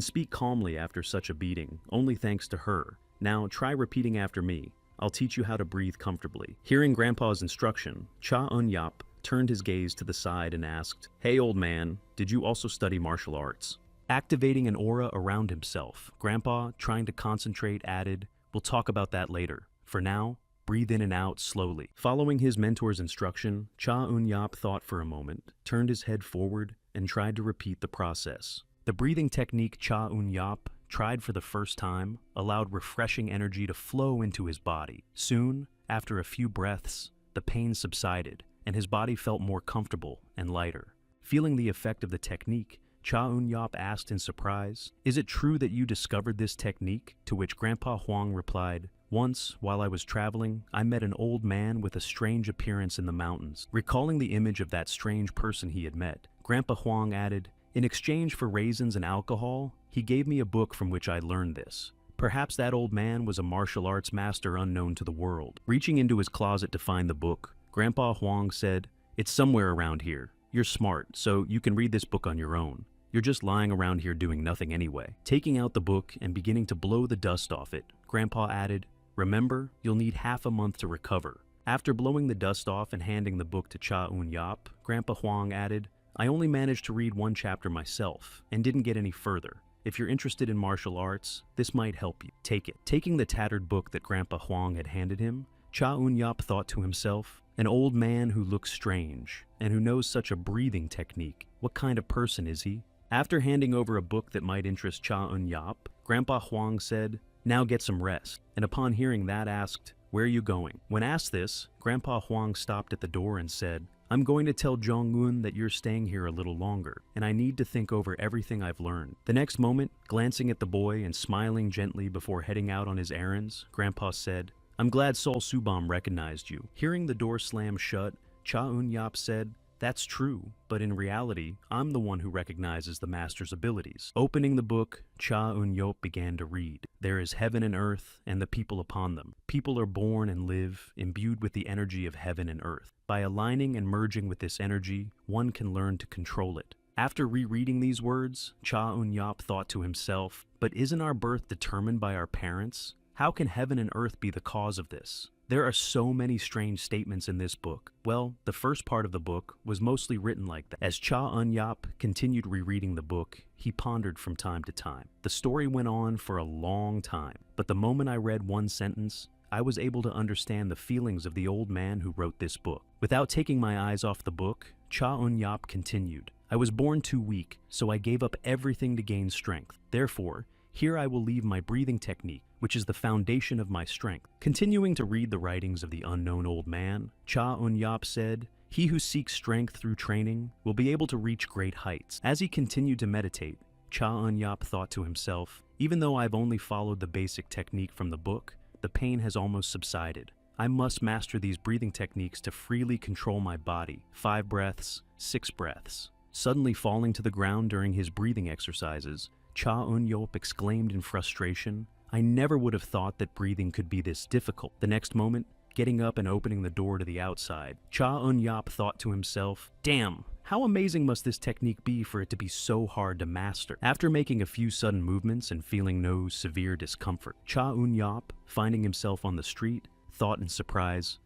speak calmly after such a beating, only thanks to her. Now try repeating after me. I'll teach you how to breathe comfortably." Hearing Grandpa's instruction, Cha Un-yop turned his gaze to the side and asked, "Hey old man, did you also study martial arts?" Activating an aura around himself, Grandpa, trying to concentrate, added, "We'll talk about that later. For now, breathe in and out slowly." Following his mentor's instruction, Cha Un-yop thought for a moment, turned his head forward, and tried to repeat the process. The breathing technique Cha Un-yop tried for the first time allowed refreshing energy to flow into his body. Soon, after a few breaths, the pain subsided, and his body felt more comfortable and lighter. Feeling the effect of the technique, Cha Un-yop asked in surprise, "Is it true that you discovered this technique?" To which Grandpa Huang replied, "Once, while I was traveling, I met an old man with a strange appearance in the mountains." Recalling the image of that strange person he had met, Grandpa Huang added, "In exchange for raisins and alcohol, he gave me a book from which I learned this. Perhaps that old man was a martial arts master unknown to the world." Reaching into his closet to find the book, Grandpa Huang said, "It's somewhere around here. You're smart, so you can read this book on your own. You're just lying around here doing nothing anyway." Taking out the book and beginning to blow the dust off it, Grandpa added, "Remember, you'll need half a month to recover." After blowing the dust off and handing the book to Cha Un-yop, Grandpa Huang added, "I only managed to read one chapter myself and didn't get any further. If you're interested in martial arts, this might help you. Take it." Taking the tattered book that Grandpa Huang had handed him, Cha Un-yop thought to himself, "An old man who looks strange and who knows such a breathing technique. What kind of person is he?" After handing over a book that might interest Cha Un-yop, Grandpa Huang said, "Now get some rest," and upon hearing that asked, "Where are you going?" When asked this, Grandpa Huang stopped at the door and said, "I'm going to tell Jong-un that you're staying here a little longer, and I need to think over everything I've learned." The next moment, glancing at the boy and smiling gently before heading out on his errands, Grandpa said, "I'm glad Sol Subam recognized you." Hearing the door slam shut, Cha Un-yop said, "That's true, but in reality, I'm the one who recognizes the master's abilities." Opening the book, Cha Un-yop began to read. "There is heaven and earth, and the people upon them. People are born and live, imbued with the energy of heaven and earth. By aligning and merging with this energy, one can learn to control it." After rereading these words, Cha Un-yop thought to himself, "But isn't our birth determined by our parents? How can heaven and earth be the cause of this? There are so many strange statements in this book." Well, the first part of the book was mostly written like that. As Cha Un-yop continued rereading the book, he pondered from time to time. The story went on for a long time, but the moment I read one sentence, I was able to understand the feelings of the old man who wrote this book. Without taking my eyes off the book, Cha Un-yop continued, "I was born too weak, so I gave up everything to gain strength. Therefore, here I will leave my breathing technique, which is the foundation of my strength. Continuing to read the writings of the unknown old man, Cha Eun-yap said, "He who seeks strength through training will be able to reach great heights." As he continued to meditate, Cha Eun-yap thought to himself, "Even though I've only followed the basic technique from the book, the pain has almost subsided. I must master these breathing techniques to freely control my body. 5 breaths, 6 breaths." Suddenly falling to the ground during his breathing exercises, Cha Eun-yap exclaimed in frustration, "I never would have thought that breathing could be this difficult." The next moment, getting up and opening the door to the outside, Cha Eun-yap thought to himself, "Damn, how amazing must this technique be for it to be so hard to master?" After making a few sudden movements and feeling no severe discomfort, Cha Eun-yap, finding himself on the street, thought in surprise,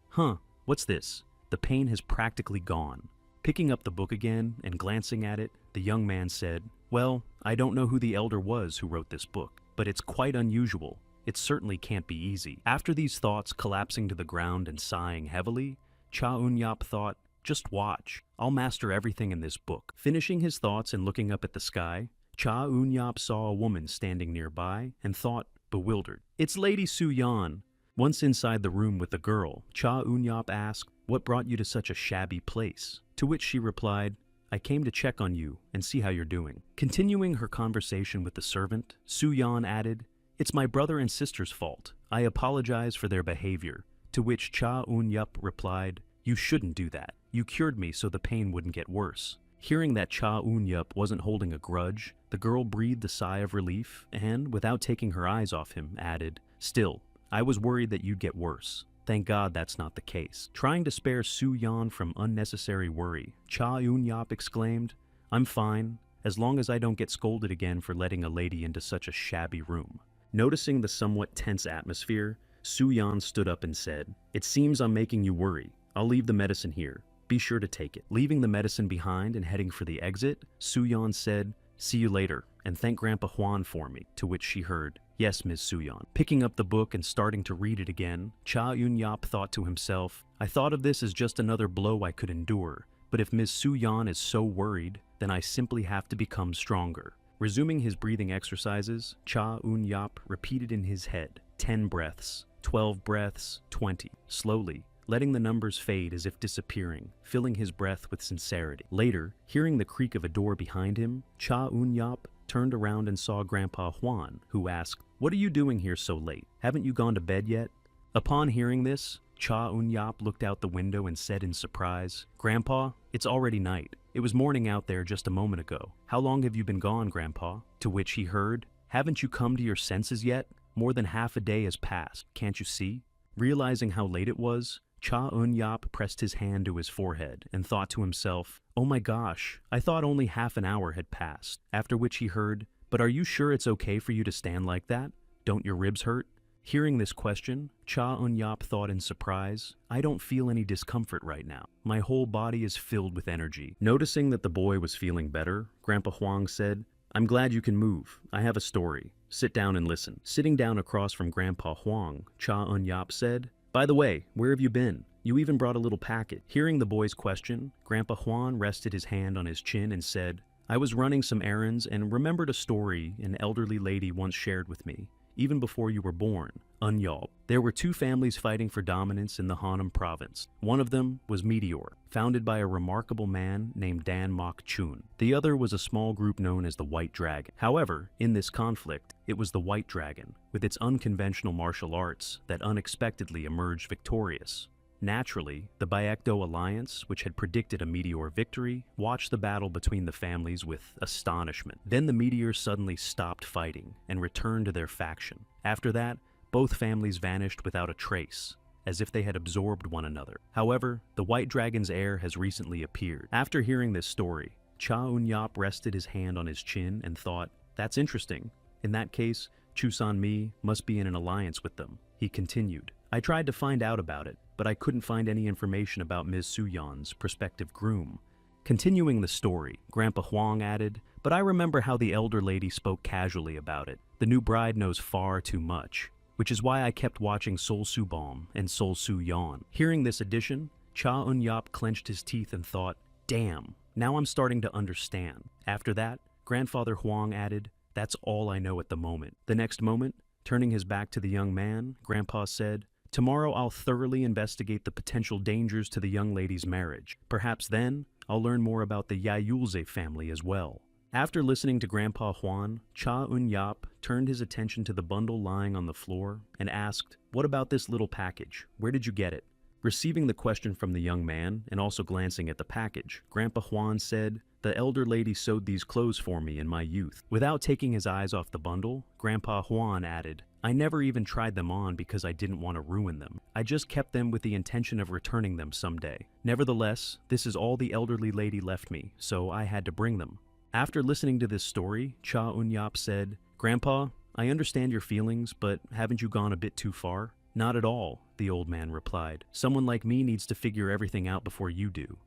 "What's this? The pain has practically gone." Picking up the book again and glancing at it, the young man said, "Well, I don't know who the elder was who wrote this book, but it's quite unusual. It certainly can't be easy." After these thoughts collapsing to the ground and sighing heavily, Cha Eun-yap thought, "Just watch. I'll master everything in this book." Finishing his thoughts and looking up at the sky, Cha Eun-yap saw a woman standing nearby and thought, bewildered, "It's Lady Su-yeon." Once inside the room with the girl, Cha Eun-yap asked, "What brought you to such a shabby place?" To which she replied, "I came to check on you and see how you're doing." Continuing her conversation with the servant, Su-yeon added, "It's my brother and sister's fault. I apologize for their behavior." To which Cha Eun-yap replied, "You shouldn't do that. You cured me so the pain wouldn't get worse." Hearing that Cha Eun-yap wasn't holding a grudge, the girl breathed a sigh of relief and, without taking her eyes off him, added, "Still, I was worried that you'd get worse. Thank God that's not the case." Trying to spare Su-yeon from unnecessary worry, Cha Eun-yap exclaimed, "I'm fine, as long as I don't get scolded again for letting a lady into such a shabby room." Noticing the somewhat tense atmosphere, Su-yeon stood up and said, "It seems I'm making you worry. I'll leave the medicine here. Be sure to take it." Leaving the medicine behind and heading for the exit, Su-yeon said, "See you later, and thank Grandpa Hwan for me." To which she heard, "Yes, Ms. Su-yeon." Picking up the book and starting to read it again, Cha Eun-yap thought to himself, "I thought of this as just another blow I could endure, but if Ms. Su-yeon is so worried, then I simply have to become stronger." Resuming his breathing exercises, Cha Eun-yap repeated in his head, 10 breaths, 12 breaths, 20, slowly, letting the numbers fade as if disappearing, filling his breath with sincerity. Later, hearing the creak of a door behind him, Cha Eun-yap turned around and saw Grandpa Hwan, who asked, "What are you doing here so late? Haven't you gone to bed yet?" Upon hearing this, Cha Eun-yap looked out the window and said in surprise, "Grandpa, it's already night. It was morning out there just a moment ago. How long have you been gone, Grandpa?" To which he heard, "Haven't you come to your senses yet? More than half a day has passed, can't you see?" Realizing how late it was, Cha Eun-yap pressed his hand to his forehead and thought to himself, "Oh my gosh, I thought only half an hour had passed." After which he heard, "But are you sure it's okay for you to stand like that? Don't your ribs hurt?" Hearing this question, Cha Eun-yap thought in surprise, "I don't feel any discomfort right now. My whole body is filled with energy." Noticing that the boy was feeling better, Grandpa Huang said, "I'm glad you can move. I have a story. Sit down and listen." Sitting down across from Grandpa Huang, Cha Eun-yap said, "By the way, where have you been? You even brought a little packet." Hearing the boy's question, Grandpa Huang rested his hand on his chin and said, "I was running some errands and remembered a story an elderly lady once shared with me, even before you were born, Eun-yop. There were 2 families fighting for dominance in the Harem province. One of them was Meteor, founded by a remarkable man named Dan Mok-chun. The other was a small group known as the White Dragon. However, in this conflict, it was the White Dragon, with its unconventional martial arts, that unexpectedly emerged victorious. Naturally, the Baekdo Alliance, which had predicted a Meteor victory, watched the battle between the families with astonishment. Then the Meteors suddenly stopped fighting and returned to their faction. After that, both families vanished without a trace, as if they had absorbed one another. However, the White Dragon's heir has recently appeared. After hearing this story, Cha Eun-yap rested his hand on his chin and thought, "That's interesting. In that case, Chusan-mi must be in an alliance with them." He continued, "I tried to find out about it, but I couldn't find any information about Ms. Su-yeon's prospective groom." Continuing the story, Grandpa Huang added, "But I remember how the elder lady spoke casually about it. The new bride knows far too much, which is why I kept watching Sol Su-bom and Sol Su-yeon." Hearing this addition, Cha Eun-yap clenched his teeth and thought, "Damn, now I'm starting to understand." After that, Grandfather Huang added, "That's all I know at the moment." The next moment, Turning his back to the young man, Grandpa said, "Tomorrow I'll thoroughly investigate the potential dangers to the young lady's marriage. Perhaps then, I'll learn more about the Yayulze family as well." After listening to Grandpa Juan, Cha Un-yap turned his attention to the bundle lying on the floor and asked, "What about this little package? Where did you get it?" Receiving the question from the young man and also glancing at the package, Grandpa Juan said, "The elder lady sewed these clothes for me in my youth." Without taking his eyes off the bundle, Grandpa Juan added, "I never even tried them on because I didn't want to ruin them. I just kept them with the intention of returning them someday. Nevertheless, this is all the elderly lady left me, so I had to bring them." After listening to this story, Cha Un-yap said, "Grandpa, I understand your feelings, but haven't you gone a bit too far?" "Not at all," the old man replied. "Someone like me needs to figure everything out before you do."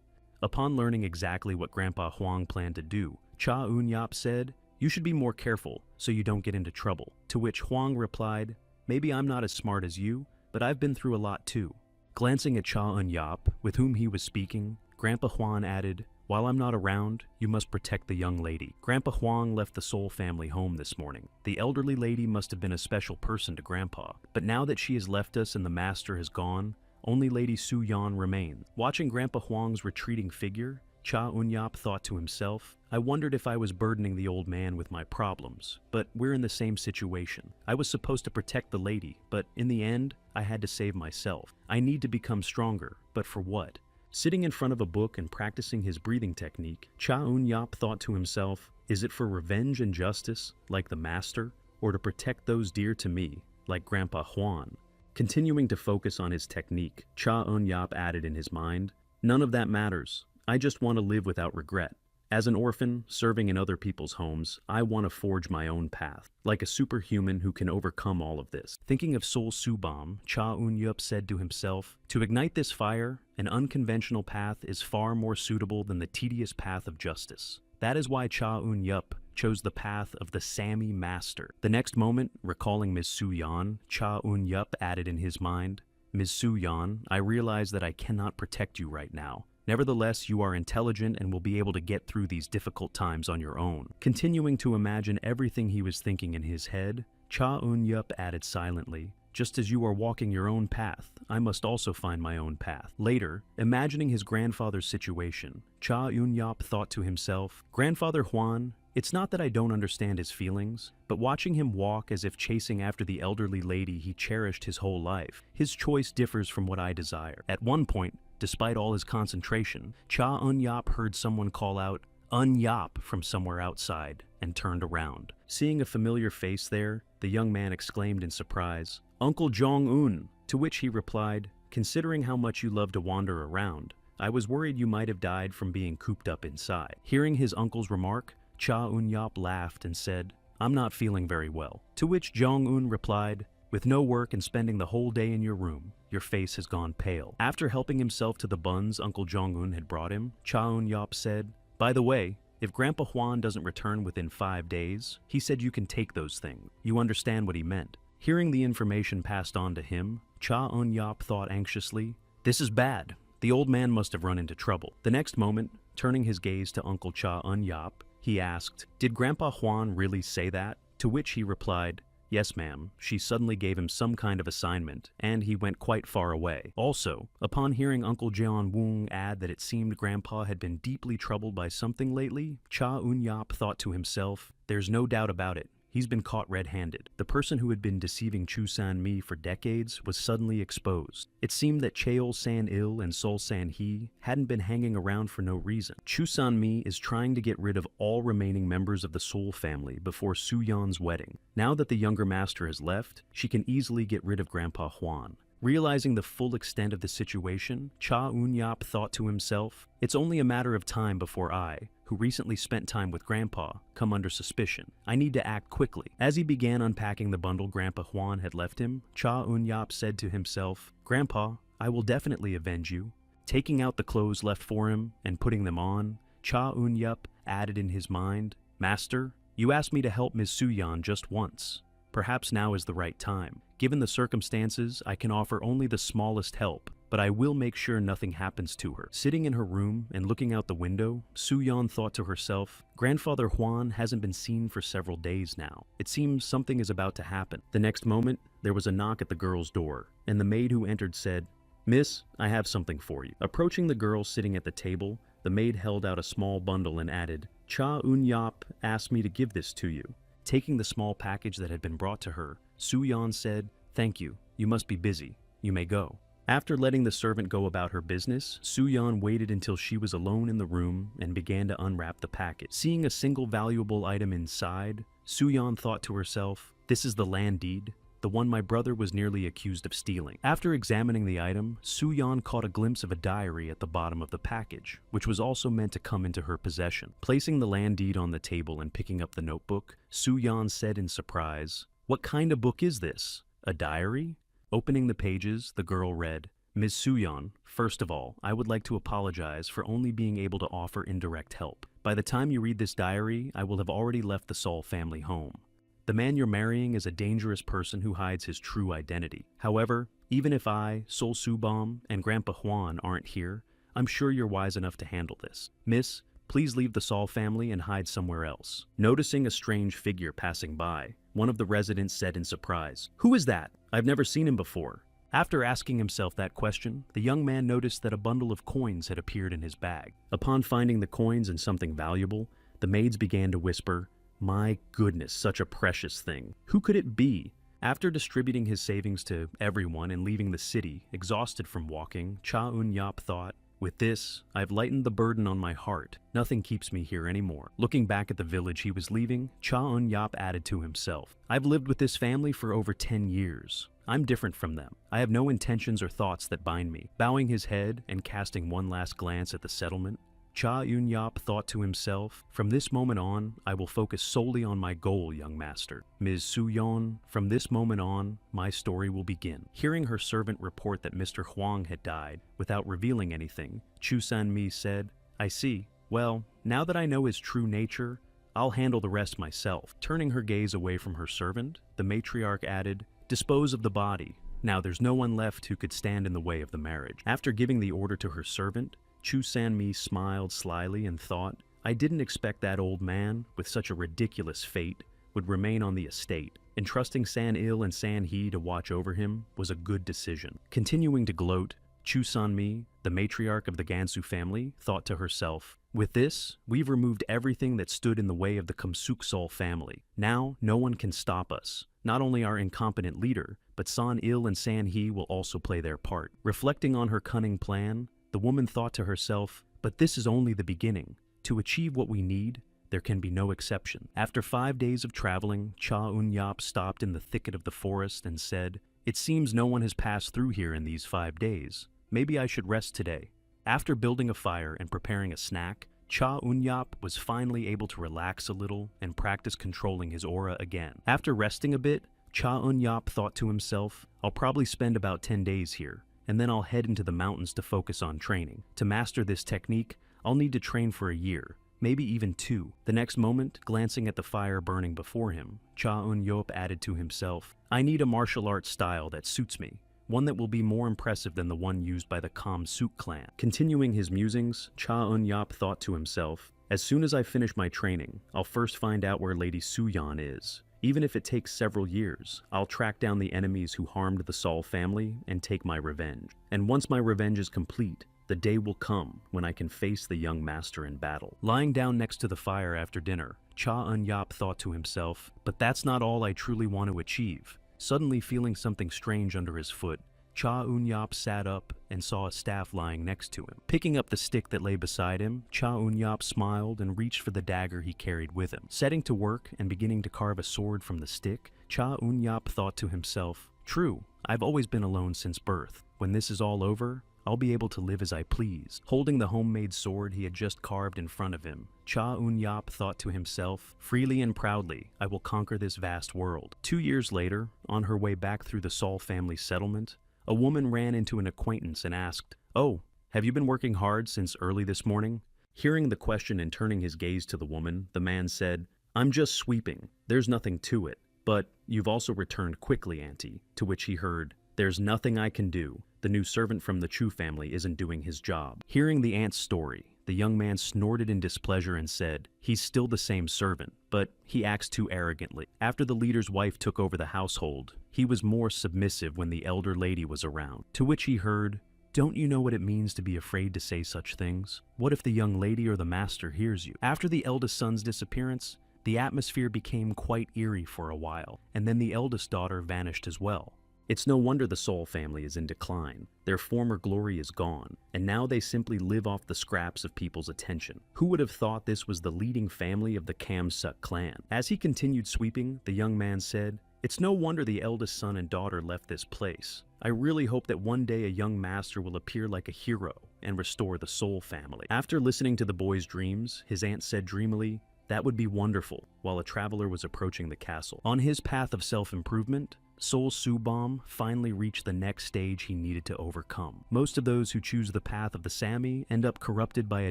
Upon learning exactly what Grandpa Huang planned to do, Cha Un-yap said, "You should be more careful so you don't get into trouble." To which Huang replied, "Maybe I'm not as smart as you, but I've been through a lot too." Glancing at Cha Un-yap, with whom he was speaking, Grandpa Huang added, "While I'm not around, you must protect the young lady." Grandpa Huang left the Soul family home this morning. The elderly lady must have been a special person to Grandpa, but now that she has left us and the master has gone, only Lady Su Yan remains. Watching Grandpa Huang's retreating figure, Cha Un-yap thought to himself, "I wondered if I was burdening the old man with my problems, but we're in the same situation. I was supposed to protect the lady, but in the end, I had to save myself. I need to become stronger, but for what?" Sitting in front of a book and practicing his breathing technique, Cha Un-yap thought to himself, "Is it for revenge and justice, like the master, or to protect those dear to me, like Grandpa Huan?" Continuing to focus on his technique, Cha Un-yap added in his mind, "None of that matters. I just want to live without regret. As an orphan, serving in other people's homes, I want to forge my own path, like a superhuman who can overcome all of this." Thinking of Soul Subam, Cha Un-yup said to himself, "To ignite this fire, an unconventional path is far more suitable than the tedious path of justice." That is why Cha Un-yup chose the path of the Sammy Master. The next moment, recalling Ms. Su Yan, Cha Un-yup added in his mind, "Ms. Su Yan, I realize that I cannot protect you right now. Nevertheless, you are intelligent and will be able to get through these difficult times on your own." Continuing to imagine everything he was thinking in his head, Cha Un-yup added silently, "Just as you are walking your own path, I must also find my own path." Later, imagining his grandfather's situation, Cha Un-yup thought to himself, "Grandfather Huan, it's not that I don't understand his feelings, but watching him walk as if chasing after the elderly lady he cherished his whole life, his choice differs from what I desire." At one point, despite all his concentration, Cha Un-yap heard someone call out, "Un-yap," from somewhere outside, and turned around. Seeing a familiar face there, the young man exclaimed in surprise, "Uncle Jong-un," to which he replied, "Considering how much you love to wander around, I was worried you might have died from being cooped up inside." Hearing his uncle's remark, Cha Un-yap laughed and said, "I'm not feeling very well." To which Jong-un replied, "With no work and spending the whole day in your room, your face has gone pale." After helping himself to the buns Uncle Jong-un had brought him, Cha Un-yap said, "By the way, if Grandpa Huan doesn't return within 5 days, he said you can take those things. You understand what he meant." Hearing the information passed on to him, Cha Un-yap thought anxiously, "This is bad. The old man must have run into trouble." The next moment, turning his gaze to Uncle Cha Un-yap, he asked, "Did Grandpa Huan really say that?" To which he replied, "Yes, ma'am. She suddenly gave him some kind of assignment, and he went quite far away." Also, upon hearing Uncle Jeon Woong add that it seemed Grandpa had been deeply troubled by something lately, Cha Un-yap thought to himself, "There's no doubt about it. He's been caught red-handed." The person who had been deceiving Chu San-mi for decades was suddenly exposed. It seemed that Cheol San-il and Sol San-hee hadn't been hanging around for no reason. Chu San-mi is trying to get rid of all remaining members of the Sol family before Su-yeon's wedding. Now that the younger master has left, she can easily get rid of Grandpa Huan. Realizing the full extent of the situation, Cha Un-yap thought to himself, "It's only a matter of time before I, who recently spent time with Grandpa, come under suspicion. I need to act quickly." As he began unpacking the bundle Grandpa Huan had left him, Cha Un-yap said to himself, "Grandpa, I will definitely avenge you." Taking out the clothes left for him and putting them on, Cha Un-yup added in his mind, "Master, you asked me to help Ms. Su-yeon just once. Perhaps now is the right time. Given the circumstances, I can offer only the smallest help, but I will make sure nothing happens to her. Sitting in her room and looking out the window, Su-yeon thought to herself, Grandfather Hwan hasn't been seen for several days now. It seems something is about to happen. The next moment, there was a knock at the girl's door, and the maid who entered said, Miss, I have something for you. Approaching the girl sitting at the table, the maid held out a small bundle and added, Cha Eun-yap asked me to give this to you. Taking the small package that had been brought to her, Su-yeon said, Thank you. You must be busy. You may go. After letting the servant go about her business, Su-yeon waited until she was alone in the room and began to unwrap the package. Seeing a single valuable item inside, Su-yeon thought to herself, This is the land deed, the one my brother was nearly accused of stealing. After examining the item, Su-yeon caught a glimpse of a diary at the bottom of the package, which was also meant to come into her possession. Placing the land deed on the table and picking up the notebook, Su-yeon said in surprise, What kind of book is this? A diary? Opening the pages, the girl read, Ms. Su-yeon, first of all, I would like to apologize for only being able to offer indirect help. By the time you read this diary, I will have already left the Sol family home. The man you're marrying is a dangerous person who hides his true identity. However, even if I, Sol Subam, and Grandpa Hwan aren't here, I'm sure you're wise enough to handle this. Miss, please leave the Sol family and hide somewhere else. Noticing a strange figure passing by, one of the residents said in surprise, Who is that? I've never seen him before. After asking himself that question, the young man noticed that a bundle of coins had appeared in his bag. Upon finding the coins and something valuable, the maids began to whisper, My goodness, such a precious thing. Who could it be? After distributing his savings to everyone and leaving the city, exhausted from walking, Cha Eun-yap thought, With this, I've lightened the burden on my heart. Nothing keeps me here anymore. Looking back at the village he was leaving, Cha Eun-yap added to himself, I've lived with this family for over 10 years. I'm different from them. I have no intentions or thoughts that bind me. Bowing his head and casting one last glance at the settlement, Cha Eun-yap thought to himself, From this moment on, I will focus solely on my goal, young master. Ms. Su-yeon, from this moment on, my story will begin. Hearing her servant report that Mr. Huang had died, without revealing anything, Chu San-mi said, I see. Well, now that I know his true nature, I'll handle the rest myself. Turning her gaze away from her servant, the matriarch added, Dispose of the body. Now there's no one left who could stand in the way of the marriage. After giving the order to her servant, Chu San-mi smiled slyly and thought, I didn't expect that old man, with such a ridiculous fate, would remain on the estate. Entrusting San-il and San-hee to watch over him was a good decision. Continuing to gloat, Chu San-mi, the matriarch of the Gansu family, thought to herself, With this, we've removed everything that stood in the way of the Kumsuk-sol family. Now, no one can stop us. Not only our incompetent leader, but San-il and San-hee will also play their part. Reflecting on her cunning plan, the woman thought to herself, But this is only the beginning. To achieve what we need, there can be no exception. After 5 days of traveling, Cha Eun-yap stopped in the thicket of the forest and said, It seems no one has passed through here in these 5 days. Maybe I should rest today. After building a fire and preparing a snack, Cha Eun-yap was finally able to relax a little and practice controlling his aura again. After resting a bit, Cha Eun-yap thought to himself, I'll probably spend about 10 days here, and then I'll head into the mountains to focus on training. To master this technique, I'll need to train for a year, maybe even 2. The next moment, glancing at the fire burning before him, Cha Eun-yap added to himself, I need a martial arts style that suits me, one that will be more impressive than the one used by the Kam-suk clan. Continuing his musings, Cha Eun-yap thought to himself, As soon as I finish my training, I'll first find out where Lady Su-yeon is. Even if it takes several years, I'll track down the enemies who harmed the Sol family and take my revenge. And once my revenge is complete, the day will come when I can face the young master in battle. Lying down next to the fire after dinner, Cha Eun-yap thought to himself, But that's not all I truly want to achieve. Suddenly feeling something strange under his foot, Cha Eun-yap sat up and saw a staff lying next to him. Picking up the stick that lay beside him, Cha Eun-yap smiled and reached for the dagger he carried with him. Setting to work and beginning to carve a sword from the stick, Cha Eun-yap thought to himself, True, I've always been alone since birth. When this is all over, I'll be able to live as I please. Holding the homemade sword he had just carved in front of him, Cha Eun-yap thought to himself, Freely and proudly, I will conquer this vast world. 2 years later, on her way back through the Sol family settlement, a woman ran into an acquaintance and asked, Oh, have you been working hard since early this morning? Hearing the question and turning his gaze to the woman, the man said, I'm just sweeping. There's nothing to it. But you've also returned quickly, auntie. To which he heard, "There's nothing I can do. The new servant from the Chu family isn't doing his job." Hearing the aunt's story, the young man snorted in displeasure and said, "He's still the same servant, but he acts too arrogantly." After the leader's wife took over the household, he was more submissive when the elder lady was around, to which he heard, "Don't you know what it means to be afraid to say such things? What if the young lady or the master hears you?" After the eldest son's disappearance, the atmosphere became quite eerie for a while, and then the eldest daughter vanished as well. It's no wonder the Sol family is in decline. Their former glory is gone, and now they simply live off the scraps of people's attention. Who would have thought this was the leading family of the Kamsuk clan? As he continued sweeping, the young man said, "It's no wonder the eldest son and daughter left this place. I really hope that one day a young master will appear like a hero and restore the Sol family." After listening to the boy's dreams, his aunt said dreamily, "That would be wonderful," while a traveler was approaching the castle. On his path of self-improvement, Sol Subam finally reached the next stage he needed to overcome. Most of those who choose the path of the Sami end up corrupted by a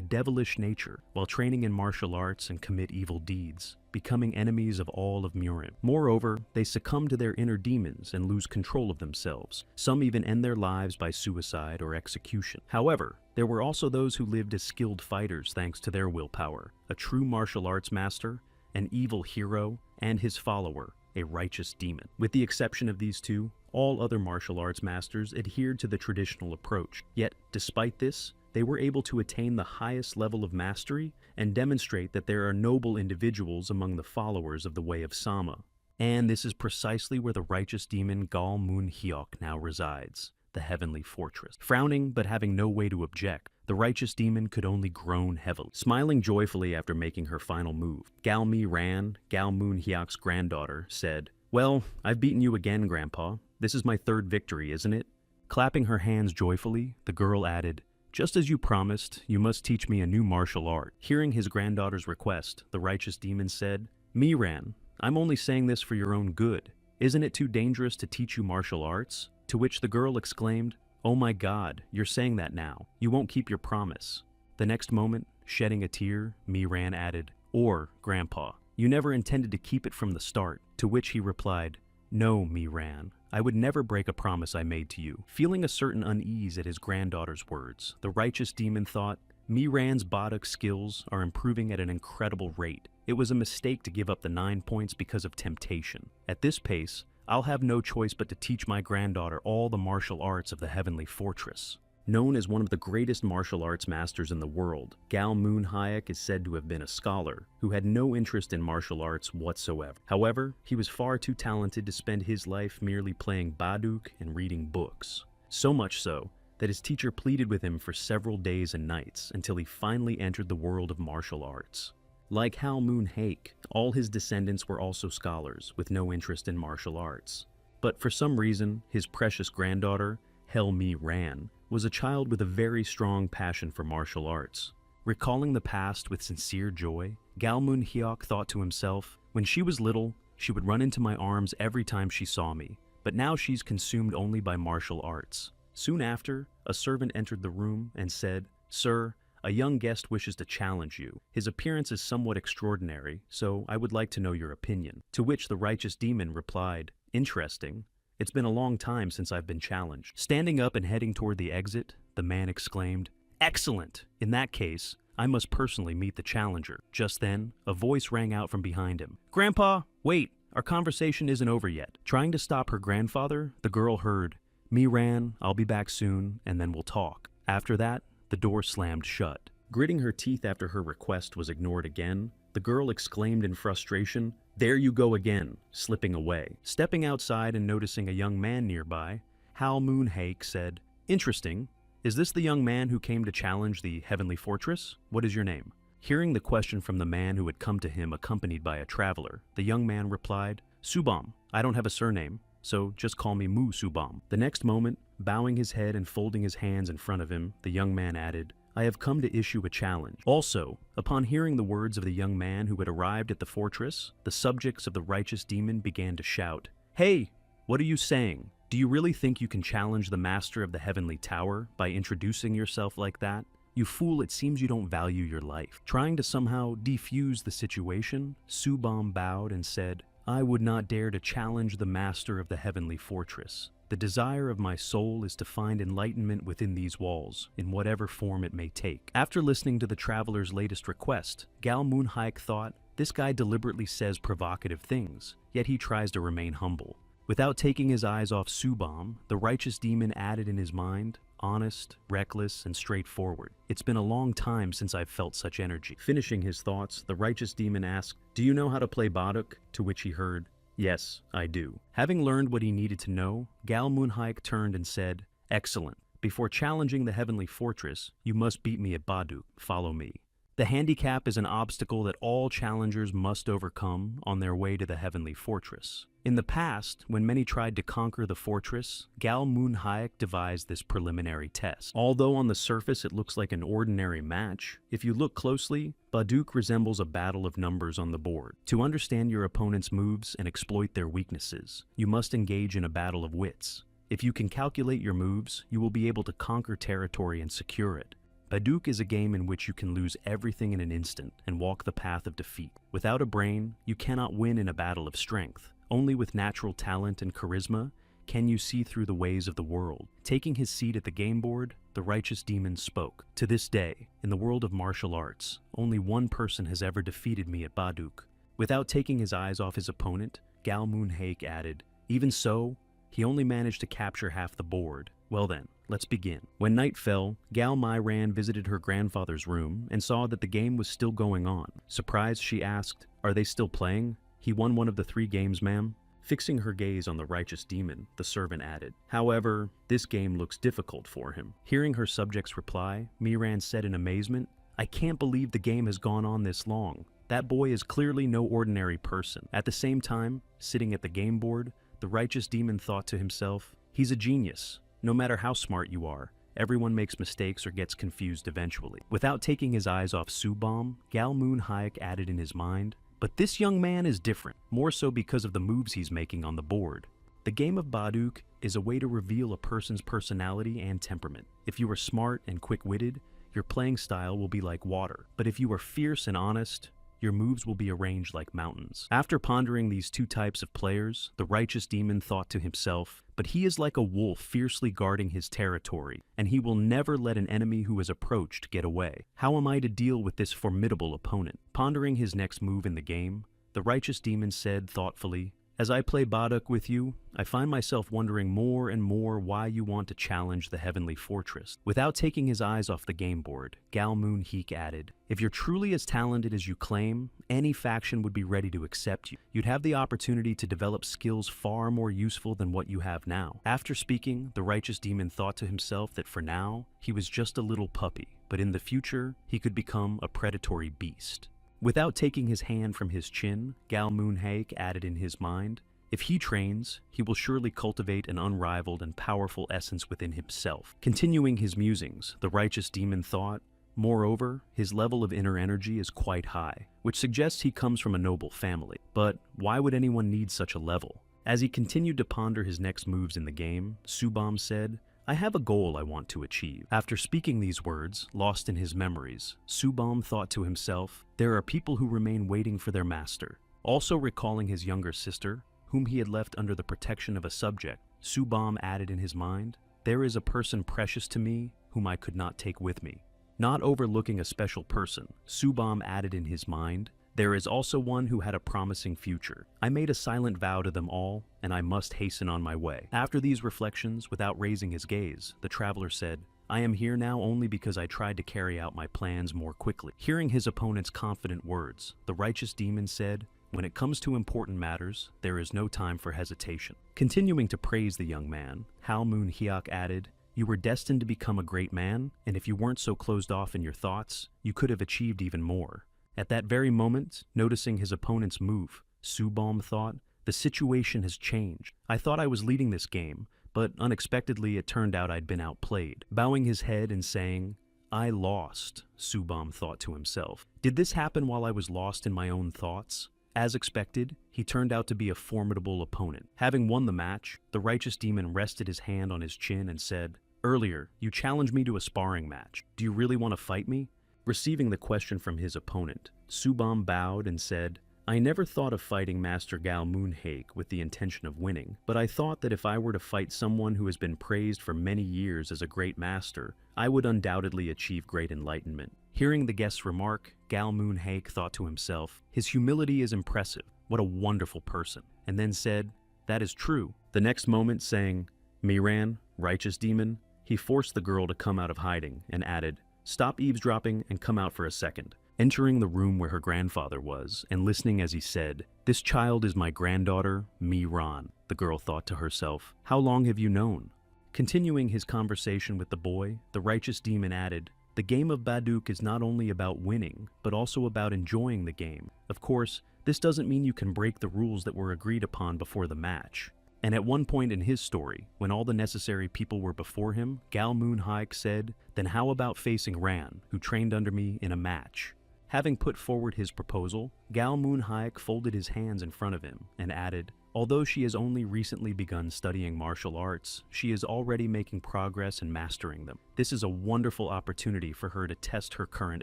devilish nature while training in martial arts and commit evil deeds, becoming enemies of all of Murin. Moreover, they succumb to their inner demons and lose control of themselves. Some even end their lives by suicide or execution. However, there were also those who lived as skilled fighters thanks to their willpower, a true martial arts master, an evil hero, and his follower, a righteous demon. With the exception of these two, all other martial arts masters adhered to the traditional approach. Yet, despite this, they were able to attain the highest level of mastery and demonstrate that there are noble individuals among the followers of the Way of Sama. And this is precisely where the righteous demon Gal Mun Hyok now resides, the heavenly fortress. Frowning but having no way to object, the righteous demon could only groan heavily. Smiling joyfully after making her final move, Galmi Ran, Gal Mun Hyok's granddaughter, said, "Well, I've beaten you again, Grandpa. This is my third victory, isn't it?" Clapping her hands joyfully, the girl added, "Just as you promised, you must teach me a new martial art." Hearing his granddaughter's request, the righteous demon said, "Miran, I'm only saying this for your own good. Isn't it too dangerous to teach you martial arts?" To which the girl exclaimed, "Oh my God, you're saying that now. You won't keep your promise." The next moment, shedding a tear, Miran added, "Or, Grandpa, you never intended to keep it from the start." To which he replied, "No, Miran, I would never break a promise I made to you." Feeling a certain unease at his granddaughter's words, the righteous demon thought, Miran's Baduk skills are improving at an incredible rate. It was a mistake to give up the 9 points because of temptation. At this pace, I'll have no choice but to teach my granddaughter all the martial arts of the Heavenly Fortress. Known as one of the greatest martial arts masters in the world, Gal Mun Hyok is said to have been a scholar who had no interest in martial arts whatsoever. However, he was far too talented to spend his life merely playing Baduk and reading books. So much so that his teacher pleaded with him for several days and nights until he finally entered the world of martial arts. Like Gal Mun Hyok, all his descendants were also scholars with no interest in martial arts. But for some reason, his precious granddaughter, Helmi Ran, was a child with a very strong passion for martial arts. Recalling the past with sincere joy, Gal Mun Hyok thought to himself, "When she was little, she would run into my arms every time she saw me, but now she's consumed only by martial arts." Soon after, a servant entered the room and said, "Sir, a young guest wishes to challenge you. His appearance is somewhat extraordinary, so I would like to know your opinion." To which the righteous demon replied, "Interesting. It's been a long time since I've been challenged." Standing up and heading toward the exit, the man exclaimed, "Excellent! In that case, I must personally meet the challenger." Just then, a voice rang out from behind him. "Grandpa, wait! Our conversation isn't over yet." Trying to stop her grandfather, the girl heard, "Miran, I'll be back soon, and then we'll talk." After that, the door slammed shut. Gritting her teeth after her request was ignored again, the girl exclaimed in frustration, "There you go again," slipping away. Stepping outside and noticing a young man nearby, Gal Mun Hyok said, "Interesting. Is this the young man who came to challenge the Heavenly Fortress? What is your name?" Hearing the question from the man who had come to him accompanied by a traveler, the young man replied, "Subam. I don't have a surname, so just call me Mu Subam." The next moment, bowing his head and folding his hands in front of him, the young man added, "I have come to issue a challenge." Also, upon hearing the words of the young man who had arrived at the fortress, the subjects of the righteous demon began to shout, "Hey, what are you saying? Do you really think you can challenge the master of the Heavenly Tower by introducing yourself like that? You fool, it seems you don't value your life." Trying to somehow defuse the situation, Subam bowed and said, "I would not dare to challenge the master of the Heavenly Fortress. The desire of my soul is to find enlightenment within these walls, in whatever form it may take. After listening to the traveler's latest request, Gal Moonhike thought, this guy deliberately says provocative things, yet he tries to remain humble. Without taking his eyes off Subam, the righteous demon added in his mind, honest, reckless, and straightforward. It's been a long time since I've felt such energy. Finishing his thoughts, the righteous demon asked, do you know how to play Baduk? To which he heard, yes, I do. Having learned what he needed to know, Gal Moonhike turned and said, excellent. Before challenging the heavenly fortress, you must beat me at Baduk. Follow me. The handicap is an obstacle that all challengers must overcome on their way to the heavenly fortress. In the past, when many tried to conquer the fortress, Gal Moonhike devised this preliminary test. Although on the surface it looks like an ordinary match, if you look closely, Baduk resembles a battle of numbers on the board. To understand your opponent's moves and exploit their weaknesses, you must engage in a battle of wits. If you can calculate your moves, you will be able to conquer territory and secure it. Baduk is a game in which you can lose everything in an instant and walk the path of defeat. Without a brain, you cannot win in a battle of strength. Only with natural talent and charisma can you see through the ways of the world. Taking his seat at the game board, the righteous demon spoke. To this day, in the world of martial arts, only one person has ever defeated me at Baduk. Without taking his eyes off his opponent, Gal Moonhake added, even so, he only managed to capture half the board. Well then, let's begin. When night fell, Gal Myran visited her grandfather's room and saw that the game was still going on. Surprised, she asked, are they still playing? He won one of the 3 games, ma'am. Fixing her gaze on the righteous demon, the servant added, however, this game looks difficult for him. Hearing her subject's reply, Myran said in amazement, I can't believe the game has gone on this long. That boy is clearly no ordinary person. At the same time, sitting at the game board, the righteous demon thought to himself, he's a genius. No matter how smart you are, everyone makes mistakes or gets confused eventually. Without taking his eyes off Subam, Gal Moonhike added in his mind, but this young man is different, more so because of the moves he's making on the board. The game of Baduk is a way to reveal a person's personality and temperament. If you are smart and quick-witted, your playing style will be like water. But if you are fierce and honest, your moves will be arranged like mountains. After pondering these 2 types of players, the righteous demon thought to himself, but he is like a wolf fiercely guarding his territory, and he will never let an enemy who is approached get away. How am I to deal with this formidable opponent? Pondering his next move in the game, the righteous demon said thoughtfully, as I play Baduk with you, I find myself wondering more and more why you want to challenge the heavenly fortress. Without taking his eyes off the game board, Gal Moonhike added, if you're truly as talented as you claim, any faction would be ready to accept you. You'd have the opportunity to develop skills far more useful than what you have now. After speaking, the righteous demon thought to himself that for now, he was just a little puppy, but in the future, he could become a predatory beast. Without taking his hand from his chin, Gal Moonhake added in his mind, if he trains, he will surely cultivate an unrivaled and powerful essence within himself. Continuing his musings, the righteous demon thought, moreover, his level of inner energy is quite high, which suggests he comes from a noble family. But why would anyone need such a level? As he continued to ponder his next moves in the game, Subam said, I have a goal I want to achieve. After speaking these words, lost in his memories, Subam thought to himself, there are people who remain waiting for their master. Also recalling his younger sister, whom he had left under the protection of a subject, Subam added in his mind, there is a person precious to me whom I could not take with me. Not overlooking a special person, Subam added in his mind, there is also one who had a promising future. I made a silent vow to them all, and I must hasten on my way. After these reflections, without raising his gaze, the traveler said, I am here now only because I tried to carry out my plans more quickly. Hearing his opponent's confident words, the righteous demon said, when it comes to important matters, there is no time for hesitation. Continuing to praise the young man, Hal Moon Hyuk added, you were destined to become a great man, and if you weren't so closed off in your thoughts, you could have achieved even more. At that very moment, noticing his opponent's move, Subam thought, the situation has changed. I thought I was leading this game, but unexpectedly it turned out I'd been outplayed. Bowing his head and saying, I lost, Subam thought to himself. Did this happen while I was lost in my own thoughts? As expected, he turned out to be a formidable opponent. Having won the match, the righteous demon rested his hand on his chin and said, earlier, you challenged me to a sparring match. Do you really want to fight me? Receiving the question from his opponent, Subam bowed and said, I never thought of fighting Master Gal Moonhake with the intention of winning, but I thought that if I were to fight someone who has been praised for many years as a great master, I would undoubtedly achieve great enlightenment. Hearing the guest's remark, Gal Moonhake thought to himself, his humility is impressive, what a wonderful person, and then said, that is true. The next moment saying, Miran, righteous demon, he forced the girl to come out of hiding and added, stop eavesdropping and come out for a second. Entering the room where her grandfather was and listening as he said, this child is my granddaughter, Miran, the girl thought to herself. How long have you known? Continuing his conversation with the boy, the righteous demon added, the game of Baduk is not only about winning, but also about enjoying the game. Of course, this doesn't mean you can break the rules that were agreed upon before the match. And at one point in his story, when all the necessary people were before him, Gal Moonhike said, then how about facing Ran, who trained under me in a match? Having put forward his proposal, Gal Moonhike folded his hands in front of him and added, although she has only recently begun studying martial arts, she is already making progress and mastering them. This is a wonderful opportunity for her to test her current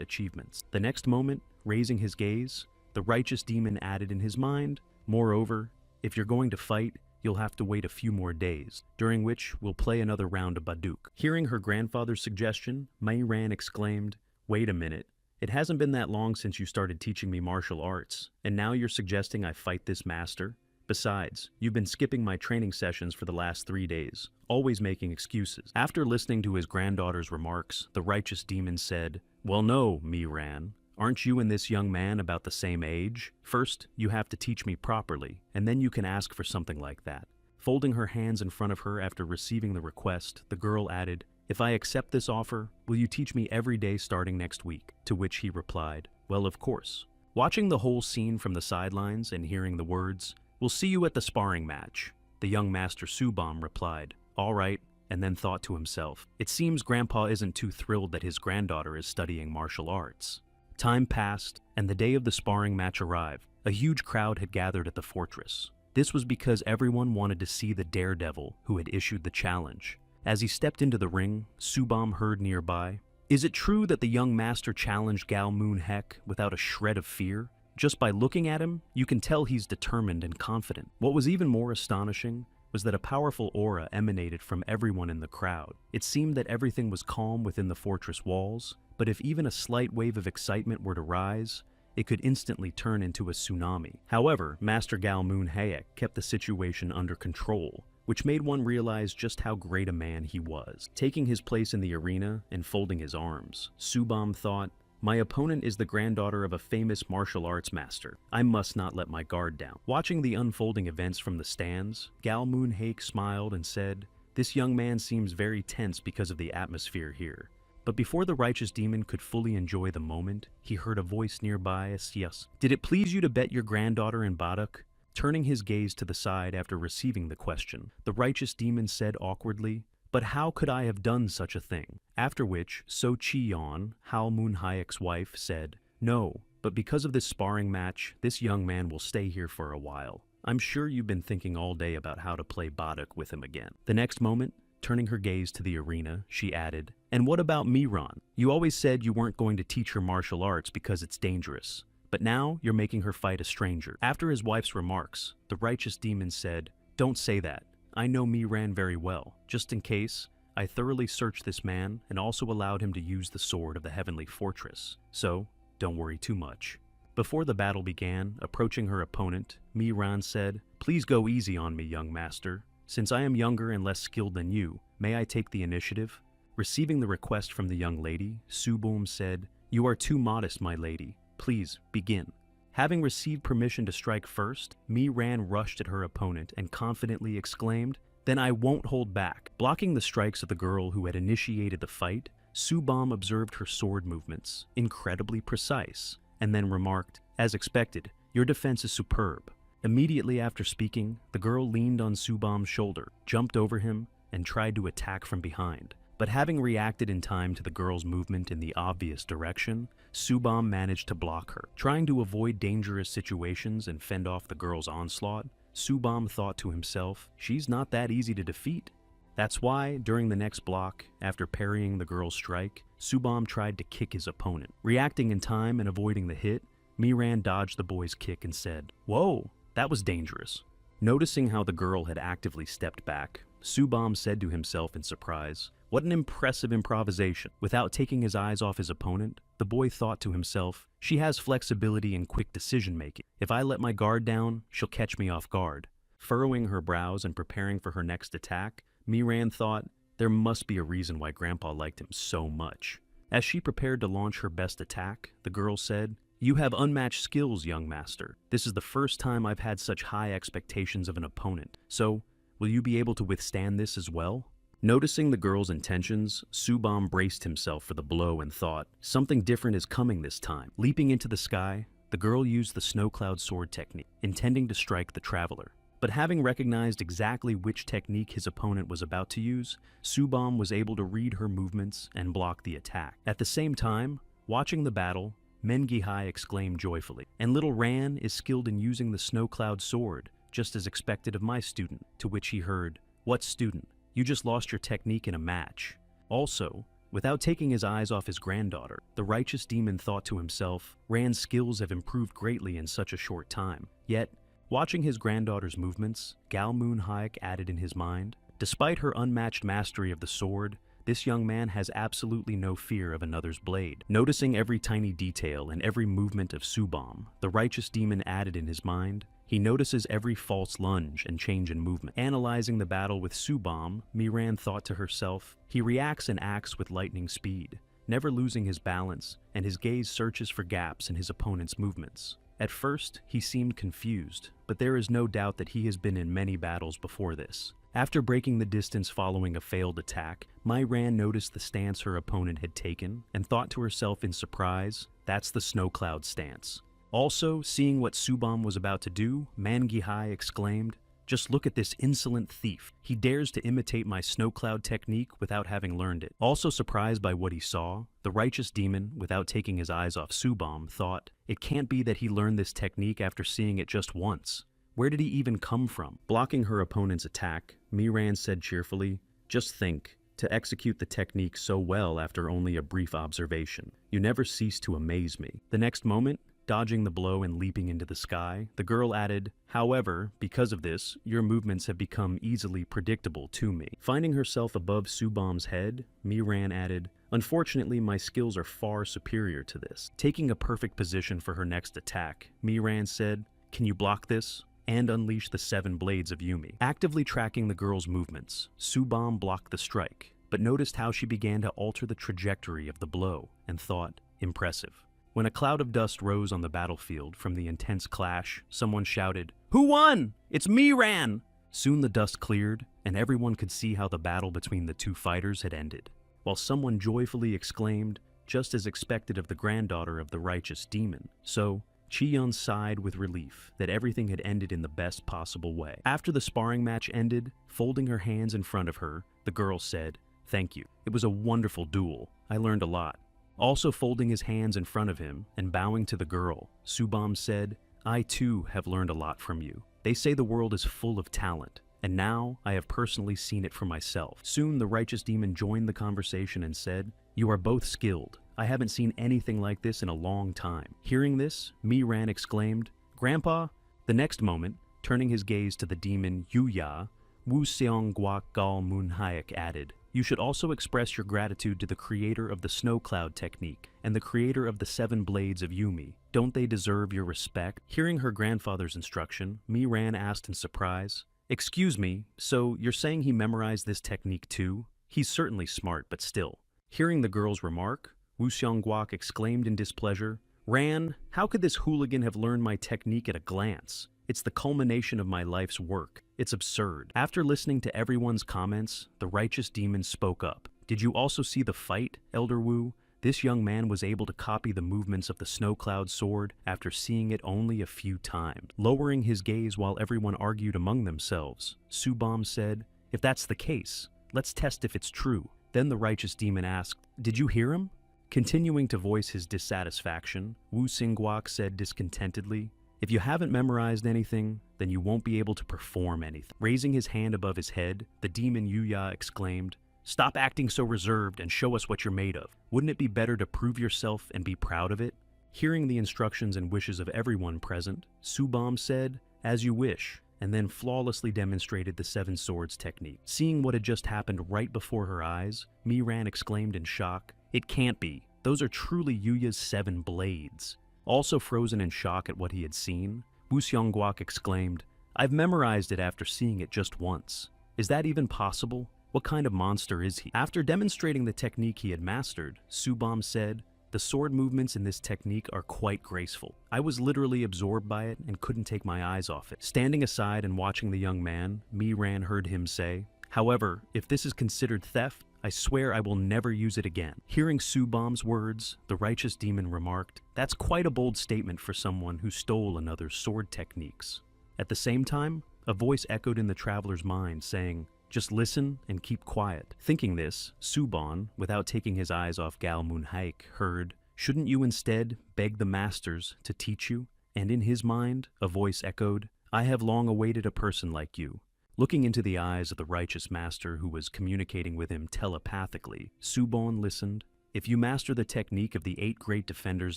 achievements. The next moment, raising his gaze, the righteous demon added in his mind, moreover, if you're going to fight, you'll have to wait a few more days, during which we'll play another round of Baduk. Hearing her grandfather's suggestion, Mai Ran exclaimed, wait a minute. It hasn't been that long since you started teaching me martial arts, and now you're suggesting I fight this master? Besides, you've been skipping my training sessions for the last 3 days, always making excuses. After listening to his granddaughter's remarks, the righteous demon said, well no, Miran. Aren't you and this young man about the same age? First, you have to teach me properly, and then you can ask for something like that. Folding her hands in front of her after receiving the request, the girl added, if I accept this offer, will you teach me every day starting next week? To which he replied, well, of course. Watching the whole scene from the sidelines and hearing the words, we'll see you at the sparring match, the young master Subam replied, all right, and then thought to himself, it seems Grandpa isn't too thrilled that his granddaughter is studying martial arts. Time passed, and the day of the sparring match arrived. A huge crowd had gathered at the fortress. This was because everyone wanted to see the daredevil who had issued the challenge. As he stepped into the ring, Subam heard nearby, is it true that the young master challenged Gal Moonhake without a shred of fear? Just by looking at him, you can tell he's determined and confident. What was even more astonishing was that a powerful aura emanated from everyone in the crowd. It seemed that everything was calm within the fortress walls, but if even a slight wave of excitement were to rise, it could instantly turn into a tsunami. However, Master Gal Moonhake kept the situation under control, which made one realize just how great a man he was. Taking his place in the arena and folding his arms, Subam thought, my opponent is the granddaughter of a famous martial arts master. I must not let my guard down. Watching the unfolding events from the stands, Gal Moonhake smiled and said, this young man seems very tense because of the atmosphere here. But before the righteous demon could fully enjoy the moment, he heard a voice nearby ask, yes, did it please you to bet your granddaughter in Baduk? Turning his gaze to the side after receiving the question, the righteous demon said awkwardly, but how could I have done such a thing? After which, So Chi-yeon, Hal Moonhake's wife, said, no, but because of this sparring match, this young man will stay here for a while. I'm sure you've been thinking all day about how to play Baduk with him again. The next moment, turning her gaze to the arena, she added, and what about Miran? You always said you weren't going to teach her martial arts because it's dangerous. But now you're making her fight a stranger. After his wife's remarks, the righteous demon said, don't say that. I know Miran very well. Just in case, I thoroughly searched this man and also allowed him to use the sword of the heavenly fortress. So, don't worry too much. Before the battle began, approaching her opponent, Miran said, please go easy on me, young master. Since I am younger and less skilled than you, may I take the initiative? Receiving the request from the young lady, Subam said, you are too modest, my lady. Please, begin. Having received permission to strike first, Miran rushed at her opponent and confidently exclaimed, then I won't hold back. Blocking the strikes of the girl who had initiated the fight, Subam observed her sword movements, incredibly precise, and then remarked, as expected, your defense is superb. Immediately after speaking, the girl leaned on Subam's shoulder, jumped over him, and tried to attack from behind. But having reacted in time to the girl's movement in the obvious direction, Subam managed to block her. Trying to avoid dangerous situations and fend off the girl's onslaught, Subam thought to himself, she's not that easy to defeat. That's why, during the next block, after parrying the girl's strike, Subam tried to kick his opponent. Reacting in time and avoiding the hit, Miran dodged the boy's kick and said, "Whoa, that was dangerous." Noticing how the girl had actively stepped back, Subam said to himself in surprise, "What an impressive improvisation." Without taking his eyes off his opponent, the boy thought to himself, "She has flexibility and quick decision-making. If I let my guard down, she'll catch me off guard." Furrowing her brows and preparing for her next attack, Miran thought, there must be a reason why Grandpa liked him so much. As she prepared to launch her best attack, the girl said, "You have unmatched skills, young master. This is the first time I've had such high expectations of an opponent, so will you be able to withstand this as well?" Noticing the girl's intentions, Subam braced himself for the blow and thought, something different is coming this time. Leaping into the sky, the girl used the snow cloud sword technique, intending to strike the traveler. But having recognized exactly which technique his opponent was about to use, Subam was able to read her movements and block the attack. At the same time, watching the battle, Mengihai exclaimed joyfully, "And little Ran is skilled in using the snow cloud sword, just as expected of my student," to which he heard, "What student? You just lost your technique in a match." Also, without taking his eyes off his granddaughter, the righteous demon thought to himself, Ran's skills have improved greatly in such a short time. Yet, watching his granddaughter's movements, Galmoon Hayek added in his mind, despite her unmatched mastery of the sword, this young man has absolutely no fear of another's blade. Noticing every tiny detail and every movement of Subam, the righteous demon added in his mind, he notices every false lunge and change in movement. Analyzing the battle with Subam, Miran thought to herself, he reacts and acts with lightning speed, never losing his balance, and his gaze searches for gaps in his opponent's movements. At first, he seemed confused, but there is no doubt that he has been in many battles before this. After breaking the distance following a failed attack, Miran noticed the stance her opponent had taken and thought to herself in surprise, that's the snow cloud stance. Also, seeing what Subam was about to do, Mangihai exclaimed, "Just look at this insolent thief. He dares to imitate my snow cloud technique without having learned it." Also surprised by what he saw, the righteous demon, without taking his eyes off Subam, thought, it can't be that he learned this technique after seeing it just once. Where did he even come from? Blocking her opponent's attack, Miran said cheerfully, "Just think, to execute the technique so well after only a brief observation. You never cease to amaze me." The next moment, dodging the blow and leaping into the sky, the girl added, "However, because of this, your movements have become easily predictable to me." Finding herself above Subam's head, Miran added, "Unfortunately, my skills are far superior to this." Taking a perfect position for her next attack, Miran said, "Can you block this?" and unleash the 7 blades of Yumi. Actively tracking the girl's movements, Subam blocked the strike, but noticed how she began to alter the trajectory of the blow and thought, impressive. When a cloud of dust rose on the battlefield from the intense clash, someone shouted, "Who won? It's Miran!" Soon the dust cleared, and everyone could see how the battle between the two fighters had ended, while someone joyfully exclaimed, just as expected of the granddaughter of the righteous demon. So, Chi-yun sighed with relief that everything had ended in the best possible way. After the sparring match ended, folding her hands in front of her, the girl said, "Thank you. It was a wonderful duel. I learned a lot." Also folding his hands in front of him and bowing to the girl, Subam said, "I too have learned a lot from you. They say the world is full of talent, and now I have personally seen it for myself." Soon the righteous demon joined the conversation and said, "You are both skilled. I haven't seen anything like this in a long time." Hearing this, Miran exclaimed, "Grandpa?" The next moment, turning his gaze to the demon Yuya, Wu Seong Guak Gal Moon Hayek added, "You should also express your gratitude to the creator of the snow cloud technique and the creator of the 7 blades of Yumi. Don't they deserve your respect?" Hearing her grandfather's instruction, Miran asked in surprise, "Excuse me, so you're saying he memorized this technique too? He's certainly smart, but still." Hearing the girl's remark, Wu Xiongguak exclaimed in displeasure, "Ran, how could this hooligan have learned my technique at a glance? It's the culmination of my life's work. It's absurd." After listening to everyone's comments, the righteous demon spoke up. "Did you also see the fight, Elder Wu? This young man was able to copy the movements of the snow cloud sword after seeing it only a few times." Lowering his gaze while everyone argued among themselves, Subam said, "If that's the case, let's test if it's true." Then the righteous demon asked, "Did you hear him?" Continuing to voice his dissatisfaction, Wu Xingguak said discontentedly, "If you haven't memorized anything, then you won't be able to perform anything." Raising his hand above his head, the demon Yuya exclaimed, "Stop acting so reserved and show us what you're made of. Wouldn't it be better to prove yourself and be proud of it?" Hearing the instructions and wishes of everyone present, Subam said, "As you wish," and then flawlessly demonstrated the seven swords technique. Seeing what had just happened right before her eyes, Miran exclaimed in shock, "It can't be. Those are truly Yuya's seven blades." Also frozen in shock at what he had seen, Wu Xiongguok exclaimed, "I've memorized it after seeing it just once. Is that even possible? What kind of monster is he?" After demonstrating the technique he had mastered, Subam said, "The sword movements in this technique are quite graceful. I was literally absorbed by it and couldn't take my eyes off it." Standing aside and watching the young man, Miran heard him say, "However, if this is considered theft, I swear I will never use it again." Hearing Subam's words, the righteous demon remarked, "That's quite a bold statement for someone who stole another's sword techniques." At the same time, a voice echoed in the traveler's mind saying, "Just listen and keep quiet." Thinking this, Subon, without taking his eyes off Gal Moonhaik, heard, "Shouldn't you instead beg the masters to teach you?" And in his mind, a voice echoed, "I have long awaited a person like you." Looking into the eyes of the righteous master who was communicating with him telepathically, Subon listened. "If you master the technique of the 8 great defenders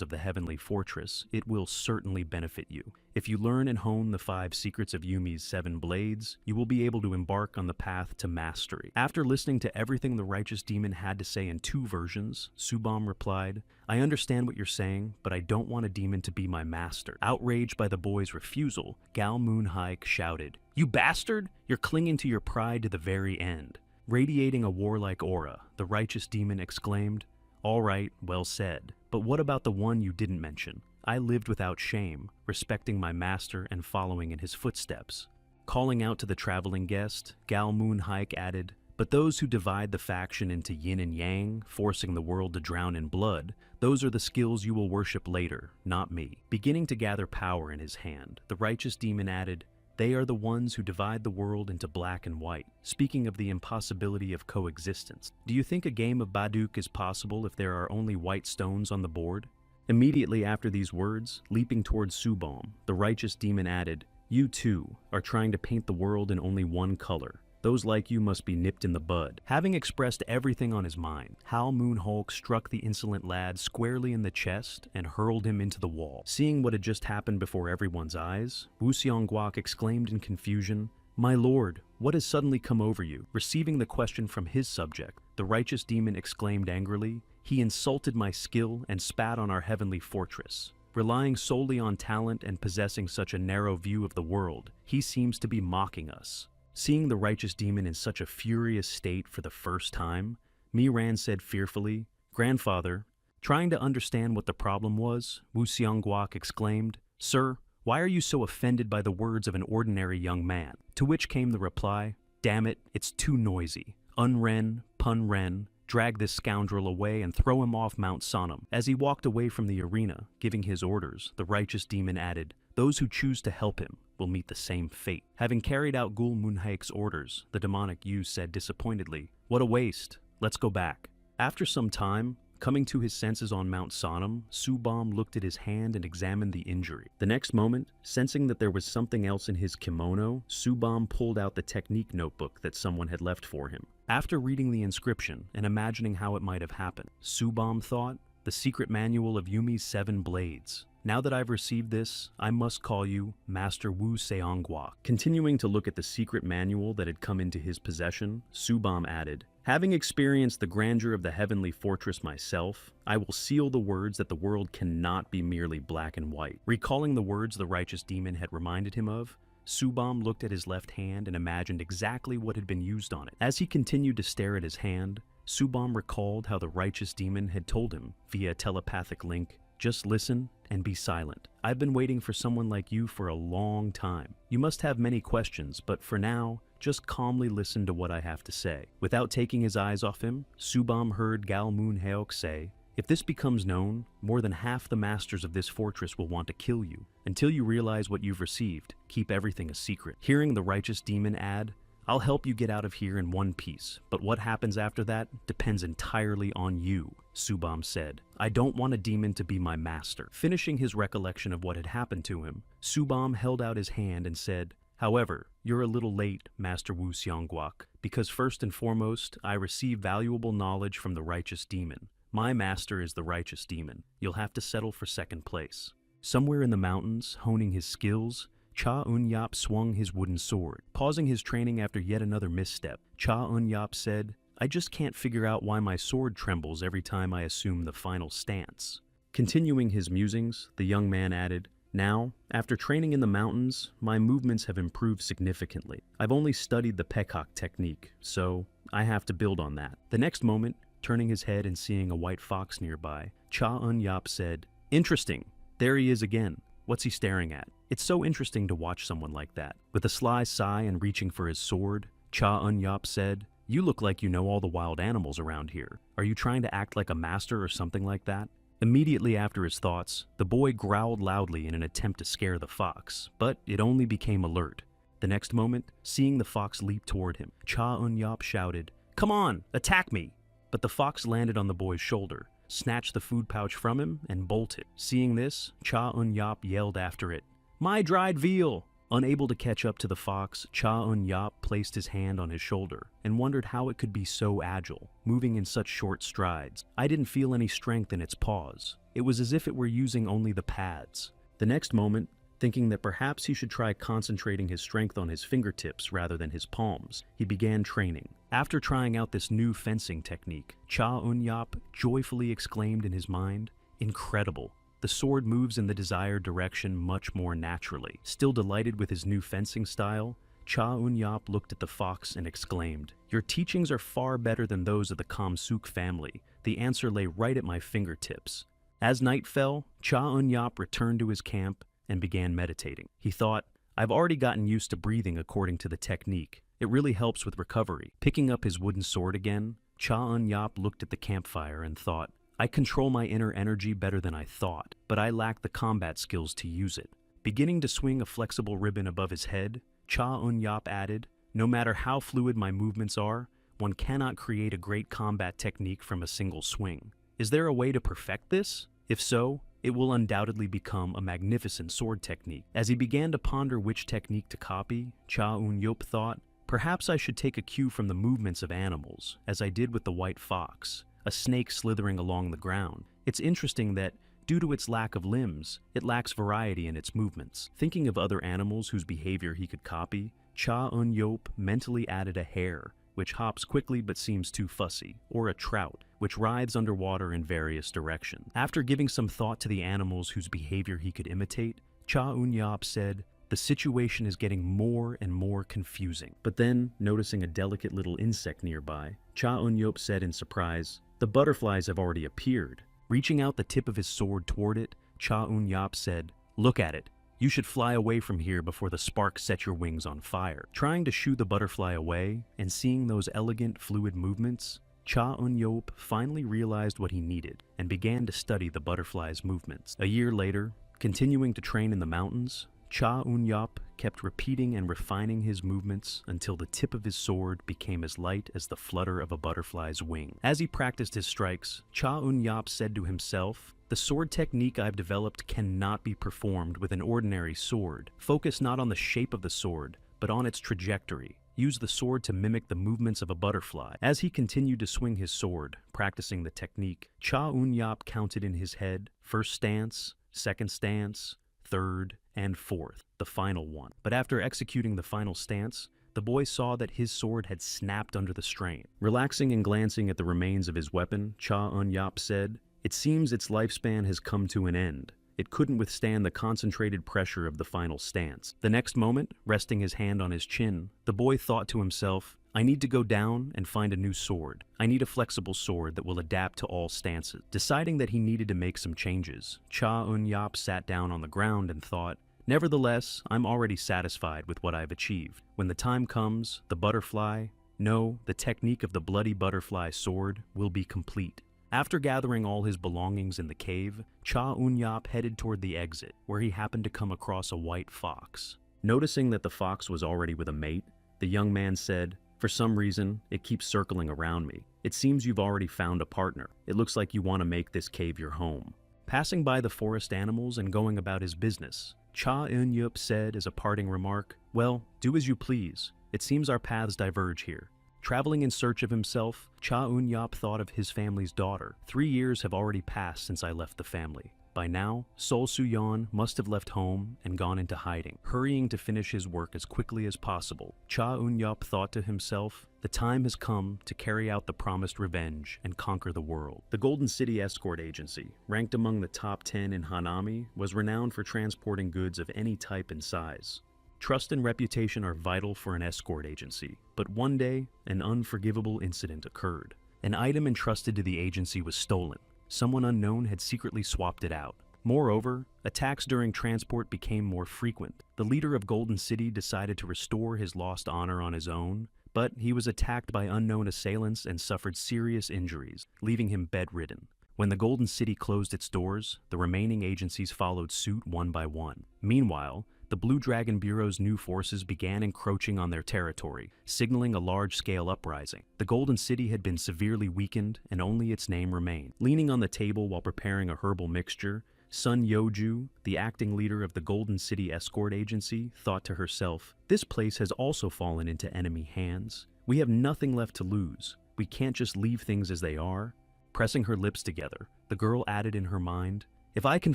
of the heavenly fortress, it will certainly benefit you. If you learn and hone the 5 secrets of Yumi's 7 blades, you will be able to embark on the path to mastery." After listening to everything the righteous demon had to say in 2 versions, Subam replied, "I understand what you're saying, but I don't want a demon to be my master." Outraged by the boy's refusal, Gal Moonhaik shouted, "You bastard! You're clinging to your pride to the very end." Radiating a warlike aura, the righteous demon exclaimed, "All right, well said. But what about the one you didn't mention? I lived without shame, respecting my master and following in his footsteps." Calling out to the traveling guest, Gal Moonhaik added, "But those who divide the faction into yin and yang, forcing the world to drown in blood, those are the skills you will worship later, not me." Beginning to gather power in his hand, the righteous demon added, "They are the ones who divide the world into black and white." Speaking of the impossibility of coexistence, do you think a game of Baduk is possible if there are only white stones on the board? Immediately after these words, leaping towards Subom, the righteous demon added, "You too are trying to paint the world in only one color. Those like you must be nipped in the bud." Having expressed everything on his mind, Hal Moonhulk struck the insolent lad squarely in the chest and hurled him into the wall. Seeing what had just happened before everyone's eyes, Wu Xiongguok exclaimed in confusion, "My lord, what has suddenly come over you?" Receiving the question from his subject, the righteous demon exclaimed angrily, "He insulted my skill and spat on our heavenly fortress. Relying solely on talent and possessing such a narrow view of the world, he seems to be mocking us." Seeing the righteous demon in such a furious state for the first time, Miran said fearfully, "Grandfather." Trying to understand what the problem was, Wu Xiongguok exclaimed, "Sir, why are you so offended by the words of an ordinary young man?" To which came the reply, "Damn it, it's too noisy. Unren, Punren, drag this scoundrel away and throw him off Mount Sonam." As he walked away from the arena, giving his orders, the righteous demon added, "Those who choose to help him will meet the same fate." Having carried out Gul Moonhaik's orders, the demonic youth said disappointedly, "What a waste. Let's go back." After some time, coming to his senses on Mount Sonam, Subam looked at his hand and examined the injury. The next moment, sensing that there was something else in his kimono, Subam pulled out the technique notebook that someone had left for him. After reading the inscription and imagining how it might have happened, Subam thought, "The secret manual of Yumi's 7 blades. Now that I've received this, I must call you Master Wu Seonggwa." Continuing to look at the secret manual that had come into his possession, Subam added, "Having experienced the grandeur of the heavenly fortress myself, I will seal the words that the world cannot be merely black and white." Recalling the words the righteous demon had reminded him of, Subam looked at his left hand and imagined exactly what had been used on it. As he continued to stare at his hand, Subam recalled how the righteous demon had told him, via telepathic link, "Just listen and be silent. I've been waiting for someone like you for a long time. You must have many questions, but for now, just calmly listen to what I have to say." Without taking his eyes off him, Subam heard Gal Moonhaok say, "If this becomes known, more than half the masters of this fortress will want to kill you. Until you realize what you've received, keep everything a secret." Hearing the righteous demon add, "I'll help you get out of here in one piece, but what happens after that depends entirely on you," Subam said. "I don't want a demon to be my master." Finishing his recollection of what had happened to him, Subam held out his hand and said, "However, you're a little late, Master Wu Xiongguok, because first and foremost, I receive valuable knowledge from the righteous demon. My master is the righteous demon. You'll have to settle for second place. Somewhere in the mountains, honing his skills, Cha Eun-yap swung his wooden sword. Pausing his training after yet another misstep, Cha Eun-yap said, I just can't figure out why my sword trembles every time I assume the final stance. Continuing his musings, the young man added, Now, after training in the mountains, my movements have improved significantly. I've only studied the peacock technique, so I have to build on that. The next moment, turning his head and seeing a white fox nearby, Cha Eun-yap said, Interesting. There he is again. What's he staring at? It's so interesting to watch someone like that. With a sly sigh and reaching for his sword, Cha Eun-yap said, You look like you know all the wild animals around here. Are you trying to act like a master or something like that? Immediately after his thoughts, the boy growled loudly in an attempt to scare the fox, but it only became alert. The next moment, seeing the fox leap toward him, Cha Eun-yap shouted, Come on, attack me! But the fox landed on the boy's shoulder, snatched the food pouch from him, and bolted. Seeing this, Cha Eun-yap yelled after it, My dried veal! Unable to catch up to the fox, Cha Eun-yap placed his hand on his shoulder and wondered how it could be so agile, moving in such short strides. I didn't feel any strength in its paws. It was as if it were using only the pads. The next moment, thinking that perhaps he should try concentrating his strength on his fingertips rather than his palms, he began training. After trying out this new fencing technique, Cha Eun-yap joyfully exclaimed in his mind, Incredible! The sword moves in the desired direction much more naturally. Still delighted with his new fencing style, Cha Eun-yap looked at the fox and exclaimed, Your teachings are far better than those of the Kam-suk family. The answer lay right at my fingertips. As night fell, Cha Eun-yap returned to his camp and began meditating. He thought, I've already gotten used to breathing according to the technique. It really helps with recovery. Picking up his wooden sword again, Cha Eun-yap looked at the campfire and thought, I control my inner energy better than I thought, but I lack the combat skills to use it. Beginning to swing a flexible ribbon above his head, Cha Eun-yap added, No matter how fluid my movements are, one cannot create a great combat technique from a single swing. Is there a way to perfect this? If so, it will undoubtedly become a magnificent sword technique. As he began to ponder which technique to copy, Cha Eun-yap thought, Perhaps I should take a cue from the movements of animals, as I did with the white fox, a snake slithering along the ground. It's interesting that, due to its lack of limbs, it lacks variety in its movements. Thinking of other animals whose behavior he could copy, Cha Eun-yap mentally added a hare, which hops quickly but seems too fussy, or a trout, which writhes underwater in various directions. After giving some thought to the animals whose behavior he could imitate, Cha Eun-yap said, The situation is getting more and more confusing. But then, noticing a delicate little insect nearby, Cha Eun-yap said in surprise, The butterflies have already appeared. Reaching out the tip of his sword toward it, Cha Eun-yap said, Look at it. You should fly away from here before the sparks set your wings on fire. Trying to shoo the butterfly away, and seeing those elegant, fluid movements, Cha Eun-yap finally realized what he needed, and began to study the butterfly's movements. A year later, continuing to train in the mountains, Cha Eun-yap kept repeating and refining his movements until the tip of his sword became as light as the flutter of a butterfly's wing. As he practiced his strikes, Cha Eun-yap said to himself, The sword technique I've developed cannot be performed with an ordinary sword. Focus not on the shape of the sword, but on its trajectory. Use the sword to mimic the movements of a butterfly. As he continued to swing his sword, practicing the technique, Cha Eun-yap counted in his head, first stance, second stance, third, and fourth, the final one. But after executing the final stance, the boy saw that his sword had snapped under the strain. Relaxing and glancing at the remains of his weapon, Cha Eun-yap said, It seems its lifespan has come to an end. It couldn't withstand the concentrated pressure of the final stance. The next moment, resting his hand on his chin, the boy thought to himself, I need to go down and find a new sword. I need a flexible sword that will adapt to all stances. Deciding that he needed to make some changes, Cha Eun-yap sat down on the ground and thought, Nevertheless, I'm already satisfied with what I've achieved. When the time comes, the butterfly, no, the technique of the bloody butterfly sword will be complete. After gathering all his belongings in the cave, Cha Eun-yap headed toward the exit, where he happened to come across a white fox. Noticing that the fox was already with a mate, the young man said, For some reason, it keeps circling around me. It seems you've already found a partner. It looks like you want to make this cave your home. Passing by the forest animals and going about his business, Cha Eun-yap said as a parting remark, Well, do as you please. It seems our paths diverge here. Traveling in search of himself, Cha Eun-yap thought of his family's daughter. 3 years have already passed since I left the family. By now, Sol Soo-yeon must have left home and gone into hiding. Hurrying to finish his work as quickly as possible, Cha Eun-yap thought to himself, the time has come to carry out the promised revenge and conquer the world. The Golden City Escort Agency, ranked among the top 10 in Hanami, was renowned for transporting goods of any type and size. Trust and reputation are vital for an escort agency, but one day, an unforgivable incident occurred. An item entrusted to the agency was stolen. Someone unknown had secretly swapped it out. Moreover, attacks during transport became more frequent. The leader of Golden City decided to restore his lost honor on his own, but he was attacked by unknown assailants and suffered serious injuries, leaving him bedridden. When the Golden City closed its doors, the remaining agencies followed suit one by one. Meanwhile, the Blue Dragon Bureau's new forces began encroaching on their territory, signaling a large-scale uprising. The Golden City had been severely weakened, and only its name remained. Leaning on the table while preparing a herbal mixture, Sun Yeoju, the acting leader of the Golden City Escort Agency, thought to herself, this place has also fallen into enemy hands. We have nothing left to lose. We can't just leave things as they are. Pressing her lips together, the girl added in her mind, if I can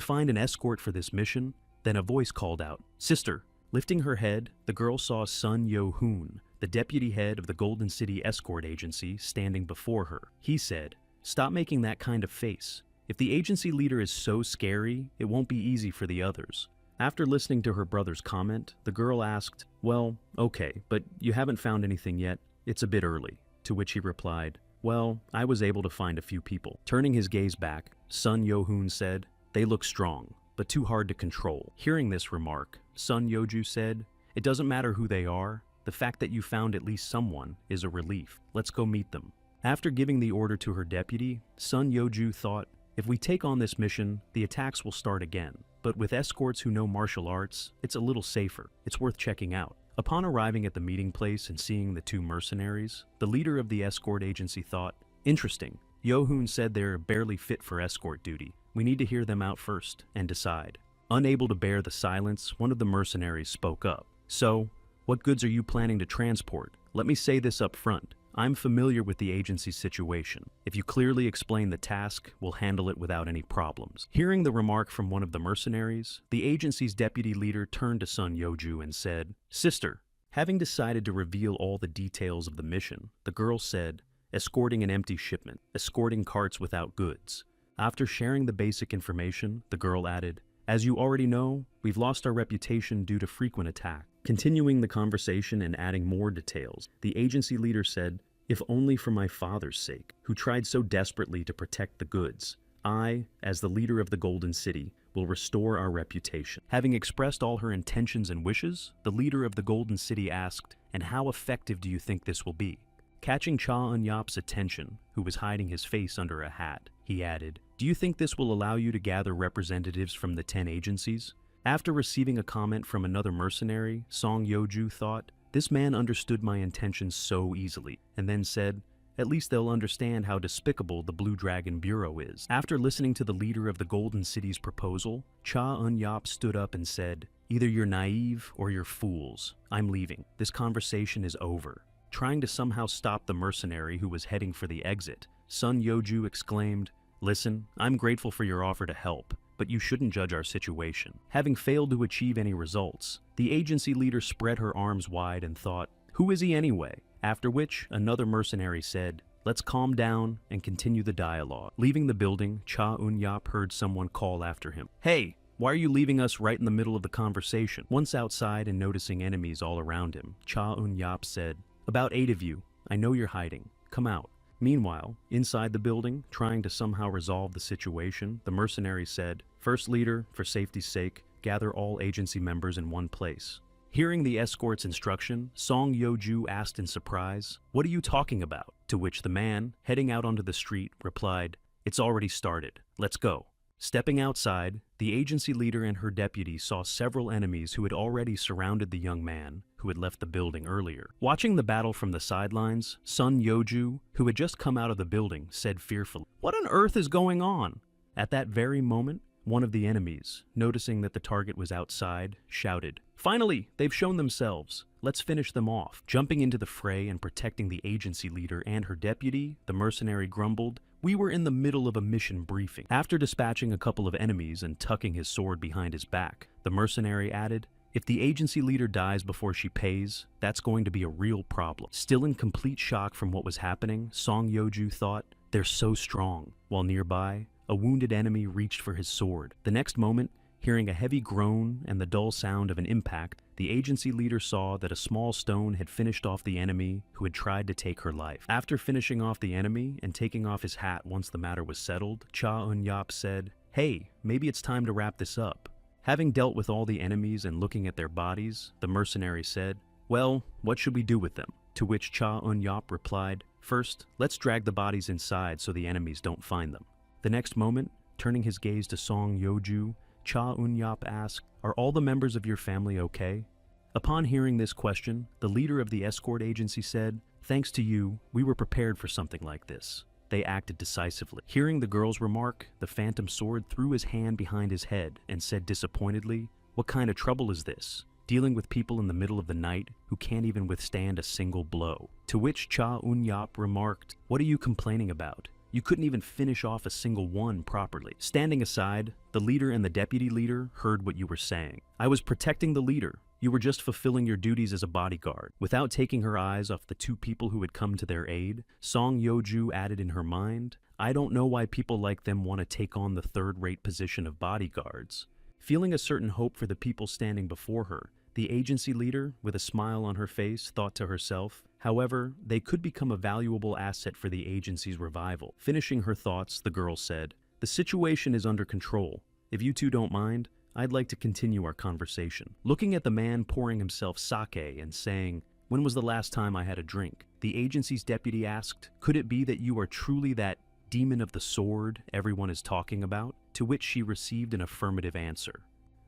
find an escort for this mission, then a voice called out, Sister! Lifting her head, the girl saw Sun Yo-hoon, the deputy head of the Golden City Escort Agency, standing before her. He said, stop making that kind of face. If the agency leader is so scary, it won't be easy for the others. After listening to her brother's comment, the girl asked, well, okay, but you haven't found anything yet. It's a bit early. To which he replied, well, I was able to find a few people. Turning his gaze back, Sun Yo-hoon said, they look strong, but too hard to control. Hearing this remark, Sun Yeoju said, it doesn't matter who they are, the fact that you found at least someone is a relief. Let's go meet them. After giving the order to her deputy, Sun Yeoju thought, if we take on this mission, the attacks will start again. But with escorts who know martial arts, it's a little safer. It's worth checking out. Upon arriving at the meeting place and seeing the two mercenaries, the leader of the escort agency thought, interesting. Yo-hoon said they're barely fit for escort duty. We need to hear them out first and decide. Unable to bear the silence, one of the mercenaries spoke up. So, what goods are you planning to transport? Let me say this up front. I'm familiar with the agency's situation. If you clearly explain the task, we'll handle it without any problems. Hearing the remark from one of the mercenaries, the agency's deputy leader turned to Sun Yeoju and said, Sister, having decided to reveal all the details of the mission, the girl said, escorting an empty shipment, escorting carts without goods. After sharing the basic information, the girl added, as you already know, we've lost our reputation due to frequent attack. Continuing the conversation and adding more details, the agency leader said, if only for my father's sake, who tried so desperately to protect the goods, I, as the leader of the Golden City, will restore our reputation. Having expressed all her intentions and wishes, the leader of the Golden City asked, and how effective do you think this will be? Catching Cha Eun-yap's attention, who was hiding his face under a hat, he added, do you think this will allow you to gather representatives from the 10 agencies? After receiving a comment from another mercenary, Song Yeoju thought, this man understood my intentions so easily, and then said, at least they'll understand how despicable the Blue Dragon Bureau is. After listening to the leader of the Golden City's proposal, Cha Eun-yap stood up and said, either you're naive or you're fools. I'm leaving. This conversation is over. Trying to somehow stop the mercenary who was heading for the exit, Sun Yeoju exclaimed, listen, I'm grateful for your offer to help, but you shouldn't judge our situation. Having failed to achieve any results, the agency leader spread her arms wide and thought, who is he anyway? After which, another mercenary said, let's calm down and continue the dialogue. Leaving the building, Cha Eun-yap heard someone call after him, hey, why are you leaving us right in the middle of the conversation? Once outside and noticing enemies all around him, Cha Eun-yap said, about 8 of you. I know you're hiding. Come out. Meanwhile, inside the building, trying to somehow resolve the situation, the mercenary said, First Leader, for safety's sake, gather all agency members in one place. Hearing the escort's instruction, Song Yeoju asked in surprise, what are you talking about? To which the man, heading out onto the street, replied, it's already started. Let's go. Stepping outside, the agency leader and her deputy saw several enemies who had already surrounded the young man, who had left the building earlier. Watching the battle from the sidelines, Sun Yeoju, who had just come out of the building, said fearfully, what on earth is going on? At that very moment, one of the enemies, noticing that the target was outside, shouted, finally, they've shown themselves. let's finish them off. Jumping into the fray and protecting the agency leader and her deputy, the mercenary grumbled, we were in the middle of a mission briefing. After dispatching a couple of enemies and tucking his sword behind his back, the mercenary added, if the agency leader dies before she pays, that's going to be a real problem. Still in complete shock from what was happening, Song Yeoju thought, they're so strong. While nearby, a wounded enemy reached for his sword. The next moment, hearing a heavy groan and the dull sound of an impact, the agency leader saw that a small stone had finished off the enemy who had tried to take her life. After finishing off the enemy and taking off his hat once the matter was settled, Cha Eun-yap said, hey, maybe it's time to wrap this up. Having dealt with all the enemies and looking at their bodies, the mercenary said, well, what should we do with them? To which Cha Eun-yap replied, first, let's drag the bodies inside so the enemies don't find them. The next moment, turning his gaze to Song Yeoju, Cha Eun-yap asked, are all the members of your family okay? Upon hearing this question, the leader of the escort agency said, thanks to you, we were prepared for something like this. They acted decisively. Hearing the girl's remark, the Phantom Sword threw his hand behind his head and said disappointedly, what kind of trouble is this? Dealing with people in the middle of the night who can't even withstand a single blow. To which Cha Eun-yap remarked, what are you complaining about? You couldn't even finish off a single one properly. Standing aside, the leader and the deputy leader heard what you were saying. I was protecting the leader. You were just fulfilling your duties as a bodyguard. Without taking her eyes off the two people who had come to their aid, Song Yeoju added in her mind, I don't know why people like them want to take on the third-rate position of bodyguards. Feeling a certain hope for the people standing before her, the agency leader, with a smile on her face, thought to herself, however, they could become a valuable asset for the agency's revival. Finishing her thoughts, the girl said, the situation is under control. If you two don't mind, I'd like to continue our conversation. Looking at the man pouring himself sake and saying, when was the last time I had a drink? The agency's deputy asked, could it be that you are truly that demon of the sword everyone is talking about? To which she received an affirmative answer.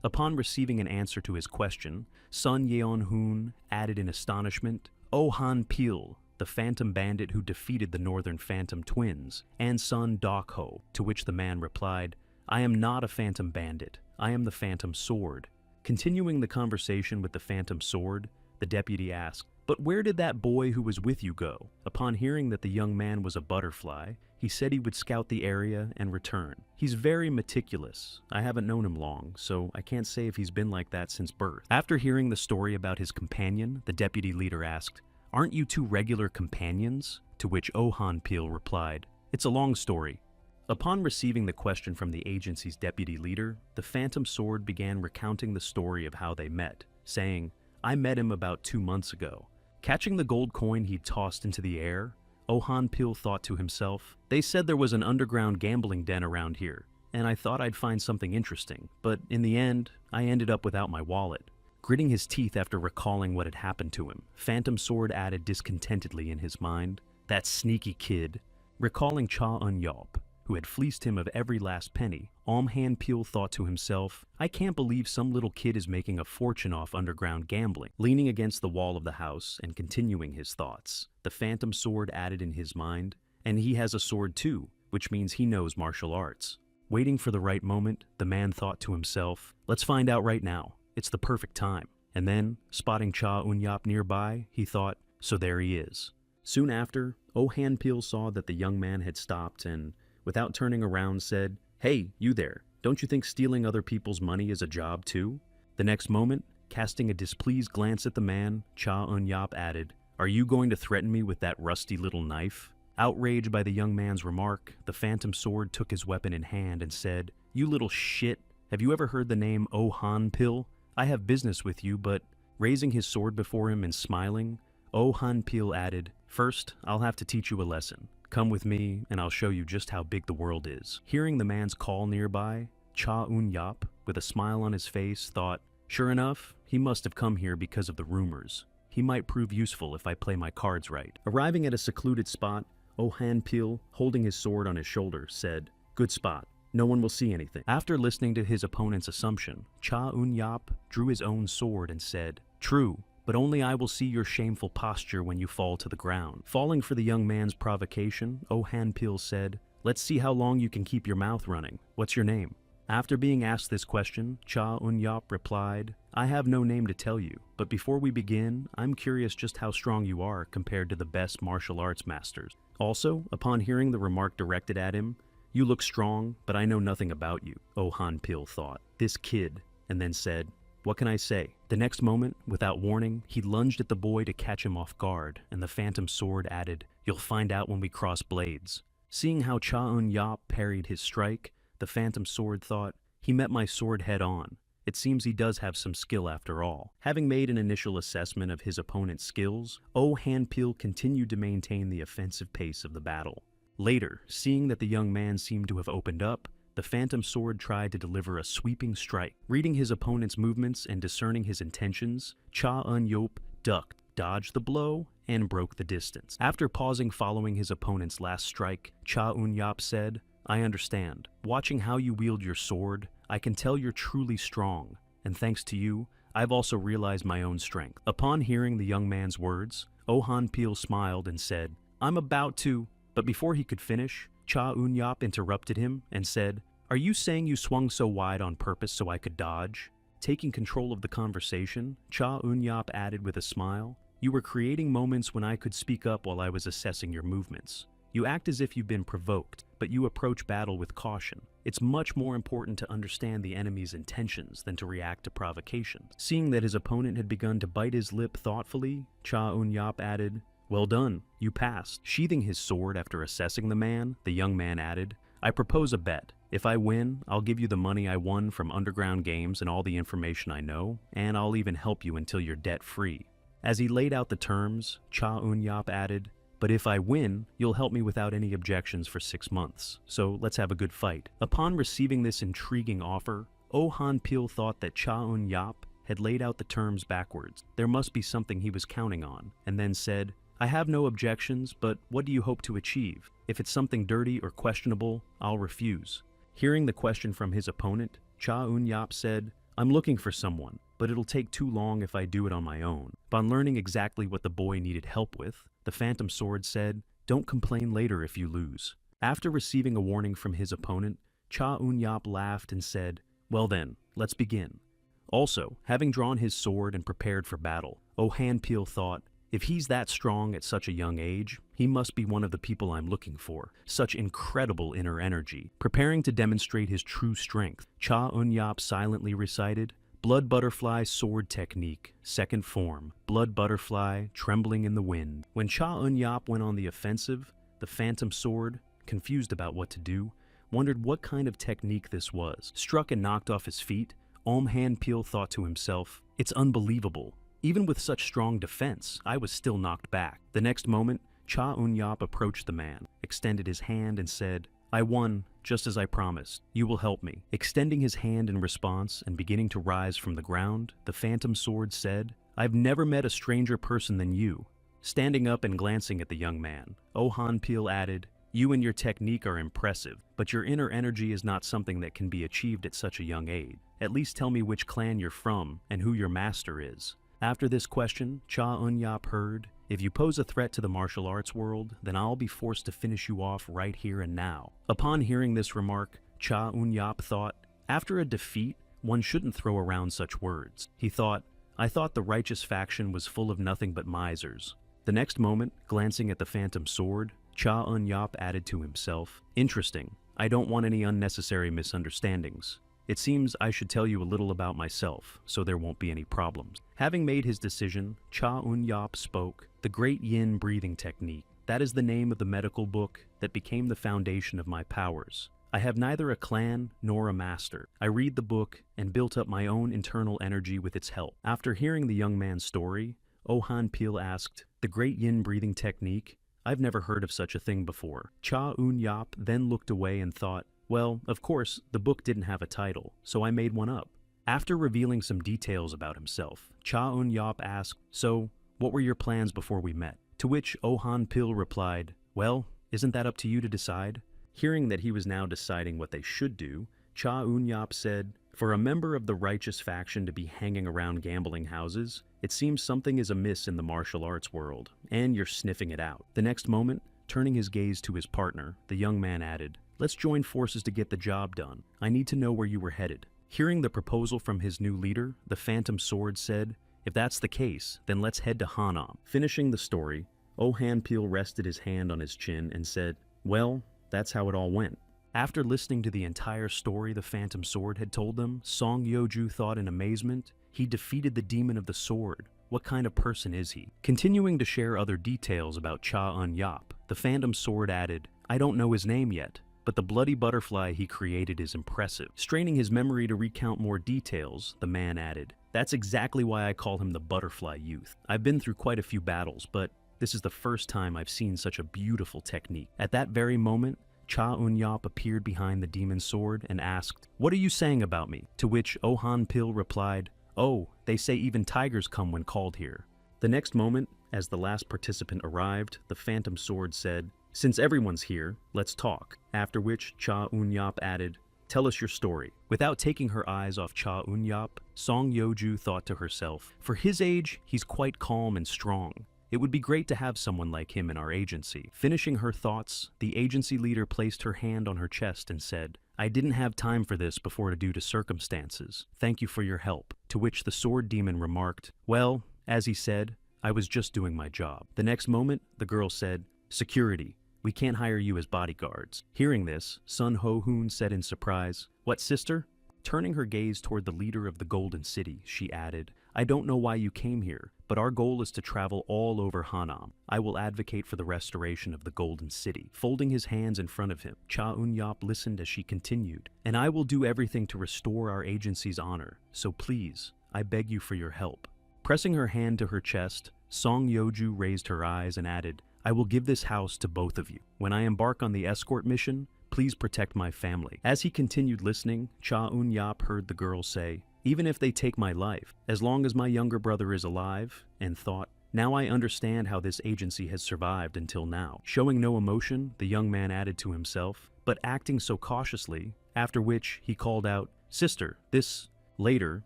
Upon receiving an answer to his question, Sun Yeon-hoon added in astonishment, Oh Han-pil, the phantom bandit who defeated the Northern Phantom twins, and Sun Dok-ho, to which the man replied, I am not a phantom bandit. I am the Phantom Sword. Continuing the conversation with the Phantom Sword, the deputy asked, but where did that boy who was with you go? Upon hearing that the young man was a butterfly, he said he would scout the area and return. He's very meticulous. I haven't known him long, so I can't say if he's been like that since birth. After hearing the story about his companion, the deputy leader asked, aren't you two regular companions? To which Oh Han-pil replied, it's a long story. Upon receiving the question from the agency's deputy leader, the Phantom Sword began recounting the story of how they met, saying, I met him about 2 months ago. Catching the gold coin he'd tossed into the air, Oh Han-pil thought to himself, they said there was an underground gambling den around here, and I thought I'd find something interesting, but in the end, I ended up without my wallet. Gritting his teeth after recalling what had happened to him, Phantom Sword added discontentedly in his mind, that sneaky kid. Recalling Cha Eun-yap, who had fleeced him of every last penny, Han-pil thought to himself, I can't believe some little kid is making a fortune off underground gambling. Leaning against the wall of the house and continuing his thoughts, the Phantom Sword added in his mind, and he has a sword too, which means he knows martial arts. Waiting for the right moment, the man thought to himself, let's find out right now. It's the perfect time. And then, spotting Cha Eun-yap nearby, he thought, so there he is. Soon after, Oh Han-pil saw that the young man had stopped and, without turning around, said, hey, you there, don't you think stealing other people's money is a job too? The next moment, casting a displeased glance at the man, Cha Eun-yap added, are you going to threaten me with that rusty little knife? Outraged by the young man's remark, the Phantom Sword took his weapon in hand and said, you little shit, have you ever heard the name Oh Han-pil? I have business with you, but, raising his sword before him and smiling, Oh Han-pil added, first, I'll have to teach you a lesson. Come with me, and I'll show you just how big the world is. Hearing the man's call nearby, Cha Eun-yap, with a smile on his face, thought, sure enough, he must have come here because of the rumors. He might prove useful if I play my cards right. Arriving at a secluded spot, Oh Han-pil, holding his sword on his shoulder, said, good spot. No one will see anything. After listening to his opponent's assumption, Cha Eun-yap drew his own sword and said, true, but only I will see your shameful posture when you fall to the ground. Falling for the young man's provocation, Oh Han-pil said, let's see how long you can keep your mouth running. What's your name? After being asked this question, Cha Eun-yop replied, I have no name to tell you, but before we begin, I'm curious just how strong you are compared to the best martial arts masters. Also, upon hearing the remark directed at him, you look strong, but I know nothing about you, Oh Han-pil thought. This kid, and then said, what can I say? The next moment, without warning, he lunged at the boy to catch him off guard, and the phantom sword added, you'll find out when we cross blades. Seeing how Cha Eun-yop parried his strike, the phantom sword thought, he met my sword head on. It seems he does have some skill after all. Having made an initial assessment of his opponent's skills, Oh Han-pil continued to maintain the offensive pace of the battle. Later, seeing that the young man seemed to have opened up, the phantom sword tried to deliver a sweeping strike. Reading his opponent's movements and discerning his intentions, Cha Eun-yop ducked, dodged the blow, and broke the distance. After pausing following his opponent's last strike, Cha Eun-yop said, I understand. Watching how you wield your sword, I can tell you're truly strong, and thanks to you, I've also realized my own strength. Upon hearing the young man's words, Oh Han-pil smiled and said, I'm about to, but before he could finish, Cha Eun-yop interrupted him and said, are you saying you swung so wide on purpose so I could dodge? Taking control of the conversation, Cha Eun-yop added with a smile, you were creating moments when I could speak up while I was assessing your movements. You act as if you've been provoked, but you approach battle with caution. It's much more important to understand the enemy's intentions than to react to provocations. Seeing that his opponent had begun to bite his lip thoughtfully, Cha Eun-yop added, well done, you passed. Sheathing his sword after assessing the man, the young man added, I propose a bet. If I win, I'll give you the money I won from underground games and all the information I know, and I'll even help you until you're debt-free. As he laid out the terms, Cha Eun-yop added, but if I win, you'll help me without any objections for 6 months, so let's have a good fight. Upon receiving this intriguing offer, Oh Han-pil thought that Cha Eun-yop had laid out the terms backwards. There must be something he was counting on, and then said, I have no objections, but what do you hope to achieve? If it's something dirty or questionable, I'll refuse. Hearing the question from his opponent, Cha Eun-yop said, I'm looking for someone, but it'll take too long if I do it on my own. Upon learning exactly what the boy needed help with, the phantom sword said, don't complain later if you lose. After receiving a warning from his opponent, Cha Eun-yop laughed and said, well then, let's begin. Also, having drawn his sword and prepared for battle, Oh Han-pil thought, if he's that strong at such a young age, he must be one of the people I'm looking for. Such incredible inner energy. Preparing to demonstrate his true strength, Cha Eun-yop silently recited, Blood Butterfly Sword Technique, Second Form, Blood Butterfly, Trembling in the Wind. When Cha Eun-yop went on the offensive, the phantom sword, confused about what to do, wondered what kind of technique this was. Struck and knocked off his feet, Oh Han-pil thought to himself, it's unbelievable. Even with such strong defense, I was still knocked back. The next moment, Cha Eun-yop approached the man, extended his hand and said, I won, just as I promised. You will help me. Extending his hand in response and beginning to rise from the ground, the phantom sword said, I've never met a stranger person than you. Standing up and glancing at the young man, Oh Han-pil added, you and your technique are impressive, but your inner energy is not something that can be achieved at such a young age. At least tell me which clan you're from and who your master is. After this question, Cha Eun-yop heard, if you pose a threat to the martial arts world, then I'll be forced to finish you off right here and now. Upon hearing this remark, Cha Eun-yop thought, after a defeat, one shouldn't throw around such words. He thought, I thought the righteous faction was full of nothing but misers. The next moment, glancing at the phantom sword, Cha Eun-yop added to himself, interesting, I don't want any unnecessary misunderstandings. It seems I should tell you a little about myself, so there won't be any problems. Having made his decision, Cha Eun-yop spoke, the Great Yin Breathing Technique. That is the name of the medical book that became the foundation of my powers. I have neither a clan nor a master. I read the book and built up my own internal energy with its help. After hearing the young man's story, Oh Han-pil asked, the Great Yin Breathing Technique? I've never heard of such a thing before. Cha Eun-yop then looked away and thought, well, of course, the book didn't have a title, so I made one up. After revealing some details about himself, Cha Eun-yop asked, so, what were your plans before we met? To which Oh Han-pil replied, well, isn't that up to you to decide? Hearing that he was now deciding what they should do, Cha Eun-yop said, for a member of the righteous faction to be hanging around gambling houses, it seems something is amiss in the martial arts world, and you're sniffing it out. The next moment, turning his gaze to his partner, the young man added, Let's join forces to get the job done. I need to know where you were headed." Hearing the proposal from his new leader, the Phantom Sword said, "If that's the case, then let's head to Hanam." Finishing the story, Hanpil rested his hand on his chin and said, "Well, that's how it all went." After listening to the entire story the Phantom Sword had told them, Song Yeoju thought in amazement, "He defeated the demon of the sword. What kind of person is he?" Continuing to share other details about Cha Eun-yap, the Phantom Sword added, "I don't know his name yet, but the bloody butterfly he created is impressive." Straining his memory to recount more details, the man added, "That's exactly why I call him the Butterfly Youth. I've been through quite a few battles, but this is the first time I've seen such a beautiful technique." At that very moment, Cha Eun-yap appeared behind the demon sword and asked, "What are you saying about me?" To which Han-pil replied, "Oh, they say even tigers come when called here." The next moment, as the last participant arrived, the Phantom Sword said, "Since everyone's here, let's talk." After which Cha Eun-yap added, "Tell us your story." Without taking her eyes off Cha Eun-yap, Song Yeoju thought to herself, "For his age, he's quite calm and strong. It would be great to have someone like him in our agency." Finishing her thoughts, the agency leader placed her hand on her chest and said, "I didn't have time for this before due to circumstances. Thank you for your help." To which the sword demon remarked, "Well, as he said, I was just doing my job." The next moment, the girl said, "Security. We can't hire you as bodyguards." Hearing this, Sun Ho-hoon said in surprise, "What, sister?" Turning her gaze toward the leader of the Golden City, she added, "I don't know why you came here, but our goal is to travel all over Hanam. I will advocate for the restoration of the Golden City." Folding his hands in front of him, Cha Eun-yap listened as she continued, "And I will do everything to restore our agency's honor, so please, I beg you for your help." Pressing her hand to her chest, Song Yeoju raised her eyes and added, "I will give this house to both of you. When I embark on the escort mission, please protect my family." As he continued listening, Cha Eun-yap heard the girl say, "Even if they take my life, as long as my younger brother is alive," and thought, "Now I understand how this agency has survived until now." Showing no emotion, the young man added to himself, "But acting so cautiously," after which he called out, "Sister, this..." Later,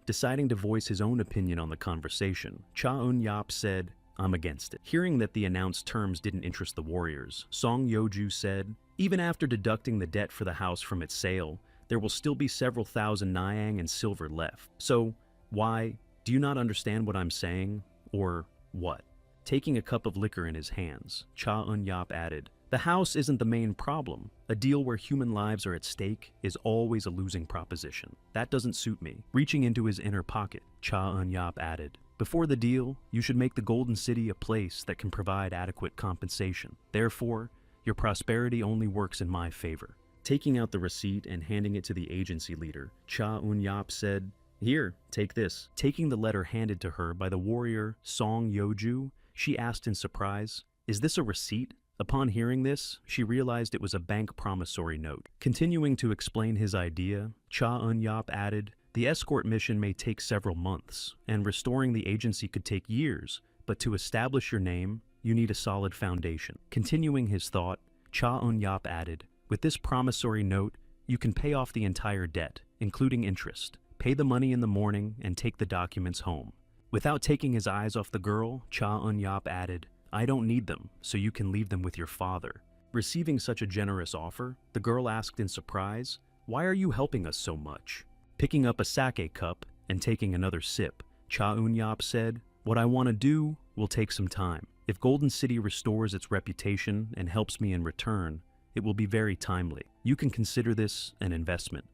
deciding to voice his own opinion on the conversation, Cha Eun-yap said, "I'm against it." Hearing that the announced terms didn't interest the warriors, Song Yeoju said, "Even after deducting the debt for the house from its sale, there will still be several thousand Nyang and silver left. So, why, do you not understand what I'm saying? Or what?" Taking a cup of liquor in his hands, Cha Eun-yap added, "The house isn't the main problem. A deal where human lives are at stake is always a losing proposition. That doesn't suit me." Reaching into his inner pocket, Cha Eun-yap added, "Before the deal, you should make the Golden City a place that can provide adequate compensation. Therefore, your prosperity only works in my favor." Taking out the receipt and handing it to the agency leader, Cha Eun-yap said, "Here, take this." Taking the letter handed to her by the warrior Song Yeoju, she asked in surprise, "Is this a receipt?" Upon hearing this, she realized it was a bank promissory note. Continuing to explain his idea, Cha Eun-yap added, "The escort mission may take several months, and restoring the agency could take years, but to establish your name, you need a solid foundation." Continuing his thought, Cha Eun-yap added, "With this promissory note, you can pay off the entire debt, including interest. Pay the money in the morning and take the documents home." Without taking his eyes off the girl, Cha Eun-yap added, "I don't need them, so you can leave them with your father." Receiving such a generous offer, the girl asked in surprise, "Why are you helping us so much?" Picking up a sake cup and taking another sip, Cha Eun-yap said, "What I want to do will take some time. If Golden City restores its reputation and helps me in return, it will be very timely. You can consider this an investment."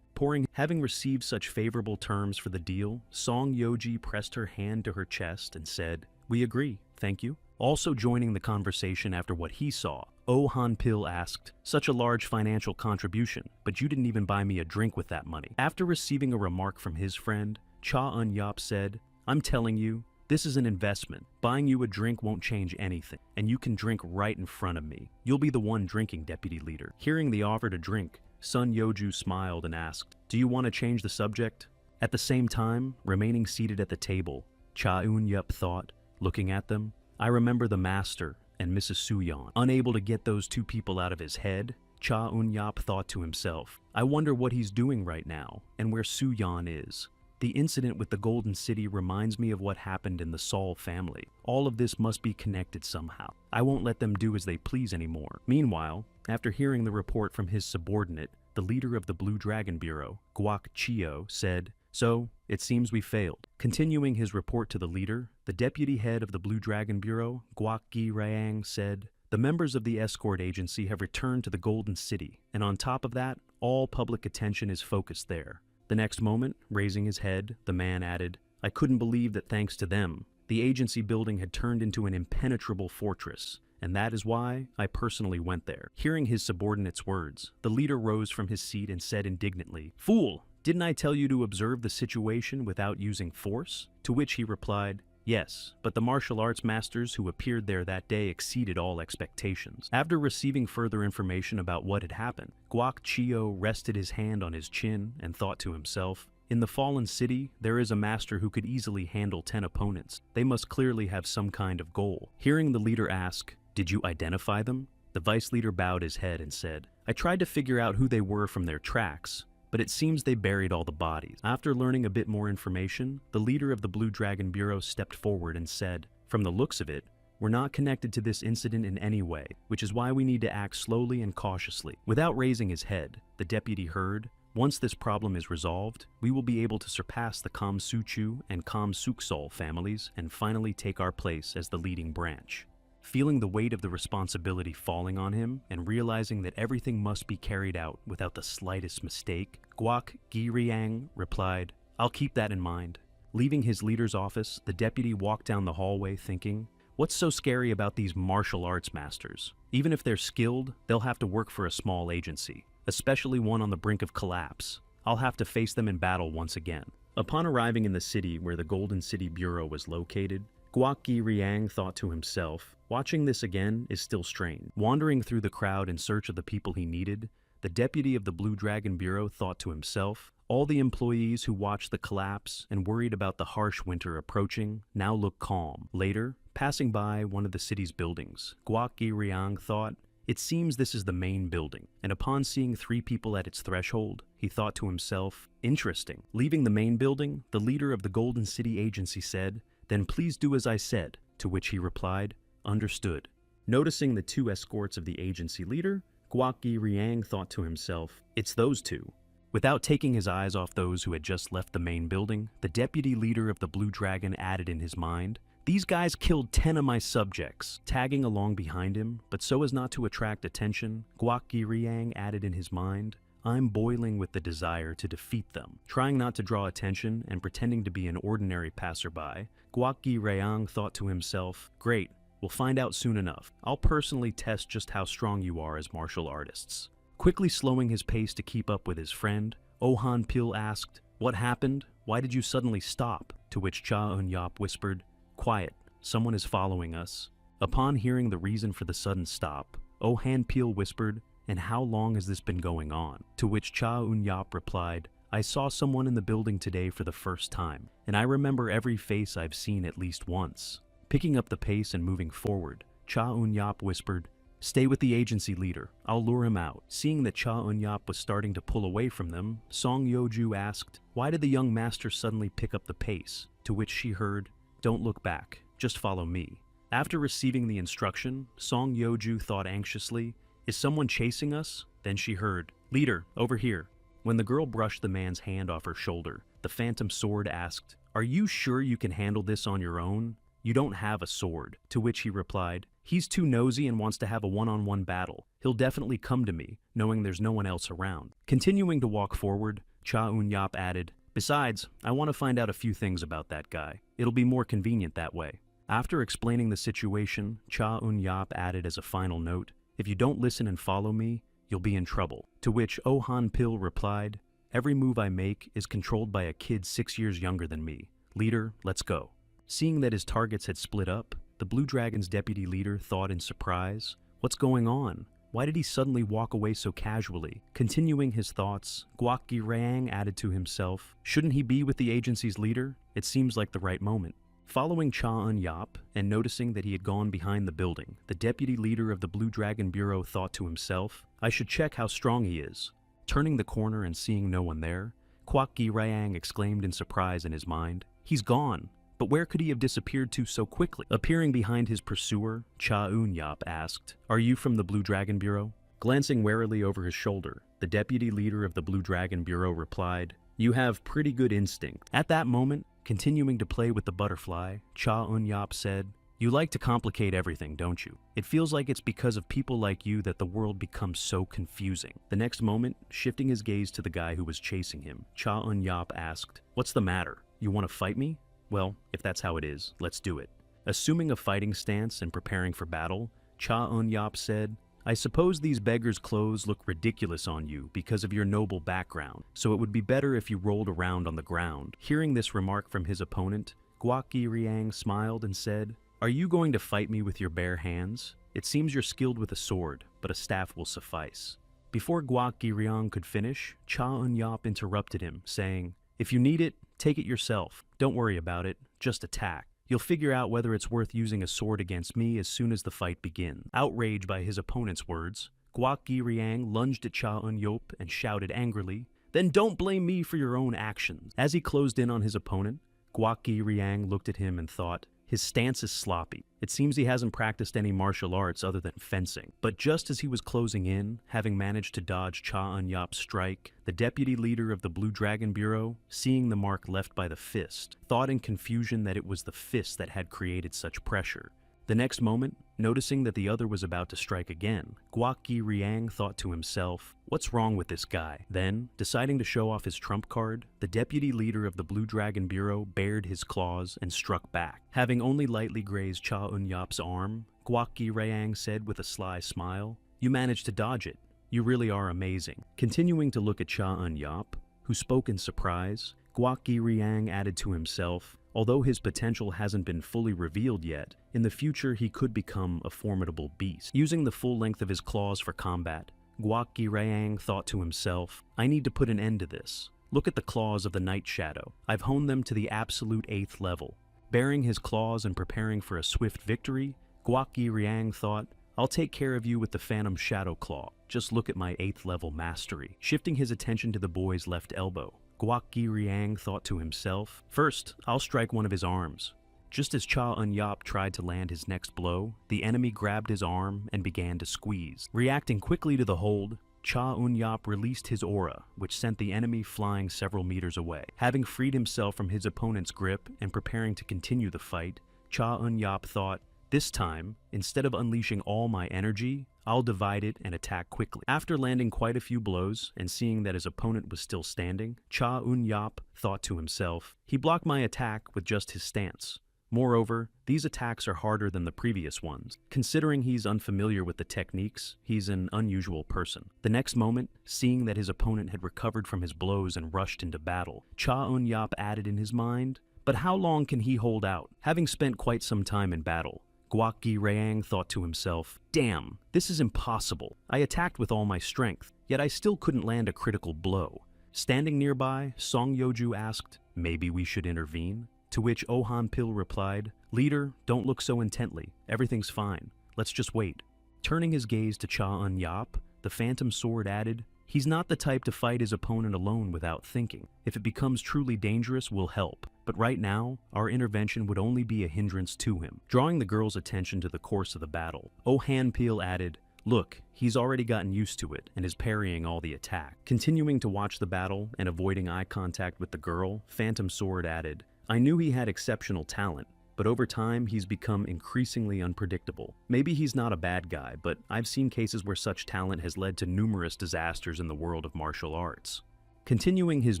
Having received such favorable terms for the deal, Song Yeoju pressed her hand to her chest and said, "We agree, thank you." Also joining the conversation after what he saw, Han-pil asked, "Such a large financial contribution, but you didn't even buy me a drink with that money." After receiving a remark from his friend, Cha Eun-yap said, "I'm telling you, this is an investment. Buying you a drink won't change anything, and you can drink right in front of me. You'll be the one drinking, deputy leader." Hearing the offer to drink, Sun Yeoju smiled and asked, "Do you want to change the subject?" At the same time, remaining seated at the table, Cha Eun-yap thought, looking at them, "I remember the master and Mrs. Suyeon." Unable to get those two people out of his head, Cha Eun-yap thought to himself, "I wonder what he's doing right now and where Suyeon is. The incident with the Golden City reminds me of what happened in the Sol family. All of this must be connected somehow. I won't let them do as they please anymore." Meanwhile, After hearing the report from his subordinate, the leader of the Blue Dragon Bureau, Guak Chio, said, "So, it seems we failed." Continuing his report to the leader, the deputy head of the Blue Dragon Bureau, Guak Gi Rayang, said, "The members of the escort agency have returned to the Golden City, and on top of that, all public attention is focused there." The next moment, raising his head, the man added, "I couldn't believe that thanks to them, the agency building had turned into an impenetrable fortress, and that is why I personally went there." Hearing his subordinate's words, the leader rose from his seat and said indignantly, "Fool! Didn't I tell you to observe the situation without using force?" To which he replied, "Yes, but the martial arts masters who appeared there that day exceeded all expectations." After receiving further information about what had happened, Guak Chio rested his hand on his chin and thought to himself, "In the fallen city, there is a master who could easily handle 10 opponents. They must clearly have some kind of goal." Hearing the leader ask, "Did you identify them?" the vice leader bowed his head and said, "I tried to figure out who they were from their tracks, but it seems they buried all the bodies." After learning a bit more information, the leader of the Blue Dragon Bureau stepped forward and said, "From the looks of it, we're not connected to this incident in any way, which is why we need to act slowly and cautiously." Without raising his head, the deputy heard, "Once this problem is resolved, we will be able to surpass the Kam Suchu and Kam Suksol families and finally take our place as the leading branch." Feeling the weight of the responsibility falling on him and realizing that everything must be carried out without the slightest mistake, Guak Giriang replied, "I'll keep that in mind." Leaving his leader's office, the deputy walked down the hallway thinking, "What's so scary about these martial arts masters? Even if they're skilled, they'll have to work for a small agency, especially one on the brink of collapse. I'll have to face them in battle once again." Upon arriving in the city where the Golden City Bureau was located, Guak Gi Riang thought to himself, "Watching this again is still strange." Wandering through the crowd in search of the people he needed, the deputy of the Blue Dragon Bureau thought to himself, "All the employees who watched the collapse and worried about the harsh winter approaching now look calm." Later, passing by one of the city's buildings, Guak Gi Riang thought, "It seems this is the main building," and upon seeing 3 people at its threshold, he thought to himself, "Interesting." Leaving the main building, the leader of the Golden City Agency said, "Then please do as I said," to which he replied, "Understood." Noticing the 2 escorts of the agency leader, Guak Gi Riang thought to himself, "It's those 2." Without taking his eyes off those who had just left the main building, the deputy leader of the Blue Dragon added in his mind, "These guys killed 10 of my subjects." Tagging along behind him, but so as not to attract attention, Guak Gi Riang added in his mind, "I'm boiling with the desire to defeat them." Trying not to draw attention and pretending to be an ordinary passerby, Guak Gi Riang thought to himself, "Great, we'll find out soon enough. I'll personally test just how strong you are as martial artists." Quickly slowing his pace to keep up with his friend, Ohan Pil asked, "What happened? Why did you suddenly stop?" To which Cha Eun-yop whispered, "Quiet, someone is following us." Upon hearing the reason for the sudden stop, Ohan Pil whispered, "And how long has this been going on?" To which Cha Eun-yop replied, "I saw someone in the building today for the first time, and I remember every face I've seen at least once." Picking up the pace and moving forward, Cha Eun-yop whispered, "Stay with the agency leader, I'll lure him out." Seeing that Cha Eun-yop was starting to pull away from them, Song Yeoju asked, "Why did the young master suddenly pick up the pace?" To which she heard, "Don't look back, just follow me." After receiving the instruction, Song Yeoju thought anxiously, "Is someone chasing us?" Then she heard, "Leader, over here." When the girl brushed the man's hand off her shoulder, the phantom sword asked, "Are you sure you can handle this on your own? You don't have a sword." To which he replied, "He's too nosy and wants to have a one-on-one battle. He'll definitely come to me, knowing there's no one else around." Continuing to walk forward, Cha Eun-yop added, "Besides, I want to find out a few things about that guy. It'll be more convenient that way." After explaining the situation, Cha Eun-yop added as a final note, "If you don't listen and follow me, you'll be in trouble." To which Ohan Pil replied, "Every move I make is controlled by a kid 6 years younger than me. Leader, let's go." Seeing that his targets had split up, the Blue Dragon's deputy leader thought in surprise, "What's going on? Why did he suddenly walk away so casually?" Continuing his thoughts, Guak Gi Riang added to himself, "Shouldn't he be with the agency's leader? It seems like the right moment." Following Cha Eun-yop and noticing that he had gone behind the building, the deputy leader of the Blue Dragon Bureau thought to himself, "I should check how strong he is." Turning the corner and seeing no one there, Guak Gi Riang exclaimed in surprise in his mind, "He's gone! But where could he have disappeared to so quickly?" Appearing behind his pursuer, Cha Eun-yop asked, "Are you from the Blue Dragon Bureau?" Glancing warily over his shoulder, the deputy leader of the Blue Dragon Bureau replied, "You have pretty good instinct." At that moment, continuing to play with the butterfly, Cha Eun-yap said, "You like to complicate everything, don't you? It feels like it's because of people like you that the world becomes so confusing." The next moment, shifting his gaze to the guy who was chasing him, Cha Eun-yap asked, "What's the matter? You want to fight me? Well, if that's how it is, let's do it." Assuming a fighting stance and preparing for battle, Cha Eun-yap said, "I suppose these beggars' clothes look ridiculous on you because of your noble background, so it would be better if you rolled around on the ground." Hearing this remark from his opponent, Guak Gi-riang smiled and said, "Are you going to fight me with your bare hands? It seems you're skilled with a sword, but a staff will suffice." Before Guak Gi-riang could finish, Cha Eun-yap interrupted him, saying, "If you need it, take it yourself. Don't worry about it, just attack. You'll figure out whether it's worth using a sword against me as soon as the fight begins." Outraged by his opponent's words, Guak Gi-riang lunged at Cha Eun-yop and shouted angrily, "Then don't blame me for your own actions." As he closed in on his opponent, Guak Gi-riang looked at him and thought, "His stance is sloppy. It seems he hasn't practiced any martial arts other than fencing." But just as he was closing in, having managed to dodge Cha Eun-yop's strike, the deputy leader of the Blue Dragon Bureau, seeing the mark left by the fist, thought in confusion that it was the fist that had created such pressure. The next moment, noticing that the other was about to strike again, Guak Gi-riang thought to himself, "What's wrong with this guy?" Then, deciding to show off his trump card, the deputy leader of the Blue Dragon Bureau bared his claws and struck back. Having only lightly grazed Cha Eun-yop's arm, Guak Gi-riang said with a sly smile, "You managed to dodge it. You really are amazing." Continuing to look at Cha Eun-yop, who spoke in surprise, Guak Gi-riang added to himself, "Although his potential hasn't been fully revealed yet, in the future he could become a formidable beast." Using the full length of his claws for combat, Guak Gi-riang thought to himself, "I need to put an end to this. Look at the claws of the Night Shadow. I've honed them to the absolute 8th level." Baring his claws and preparing for a swift victory, Guak Gi-riang thought, "I'll take care of you with the Phantom Shadow Claw. Just look at my 8th level mastery." Shifting his attention to the boy's left elbow, Guak Gi-riang thought to himself, "First, I'll strike one of his arms." Just as Cha Eun-yop tried to land his next blow, the enemy grabbed his arm and began to squeeze. Reacting quickly to the hold, Cha Eun-yop released his aura, which sent the enemy flying several meters away. Having freed himself from his opponent's grip and preparing to continue the fight, Cha Eun-yop thought, "This time, instead of unleashing all my energy, I'll divide it and attack quickly." After landing quite a few blows and seeing that his opponent was still standing, Cha Eun-yop thought to himself, "He blocked my attack with just his stance. Moreover, these attacks are harder than the previous ones. Considering he's unfamiliar with the techniques, he's an unusual person." The next moment, seeing that his opponent had recovered from his blows and rushed into battle, Cha Eun-yop added in his mind, "But how long can he hold out?" Having spent quite some time in battle, Guak Gi-riang thought to himself, "Damn, this is impossible. I attacked with all my strength, yet I still couldn't land a critical blow." Standing nearby, Song Yeoju asked, "Maybe we should intervene?" To which Oh Han-pil replied, "Leader, don't look so intently. Everything's fine. Let's just wait." Turning his gaze to Cha Eun-yop, the Phantom Sword added, "He's not the type to fight his opponent alone without thinking. If it becomes truly dangerous, we'll help. But right now, our intervention would only be a hindrance to him." Drawing the girl's attention to the course of the battle, Oh Han-pil added, "Look, he's already gotten used to it and is parrying all the attack." Continuing to watch the battle and avoiding eye contact with the girl, Phantom Sword added, "I knew he had exceptional talent, but over time he's become increasingly unpredictable. Maybe he's not a bad guy, but I've seen cases where such talent has led to numerous disasters in the world of martial arts." Continuing his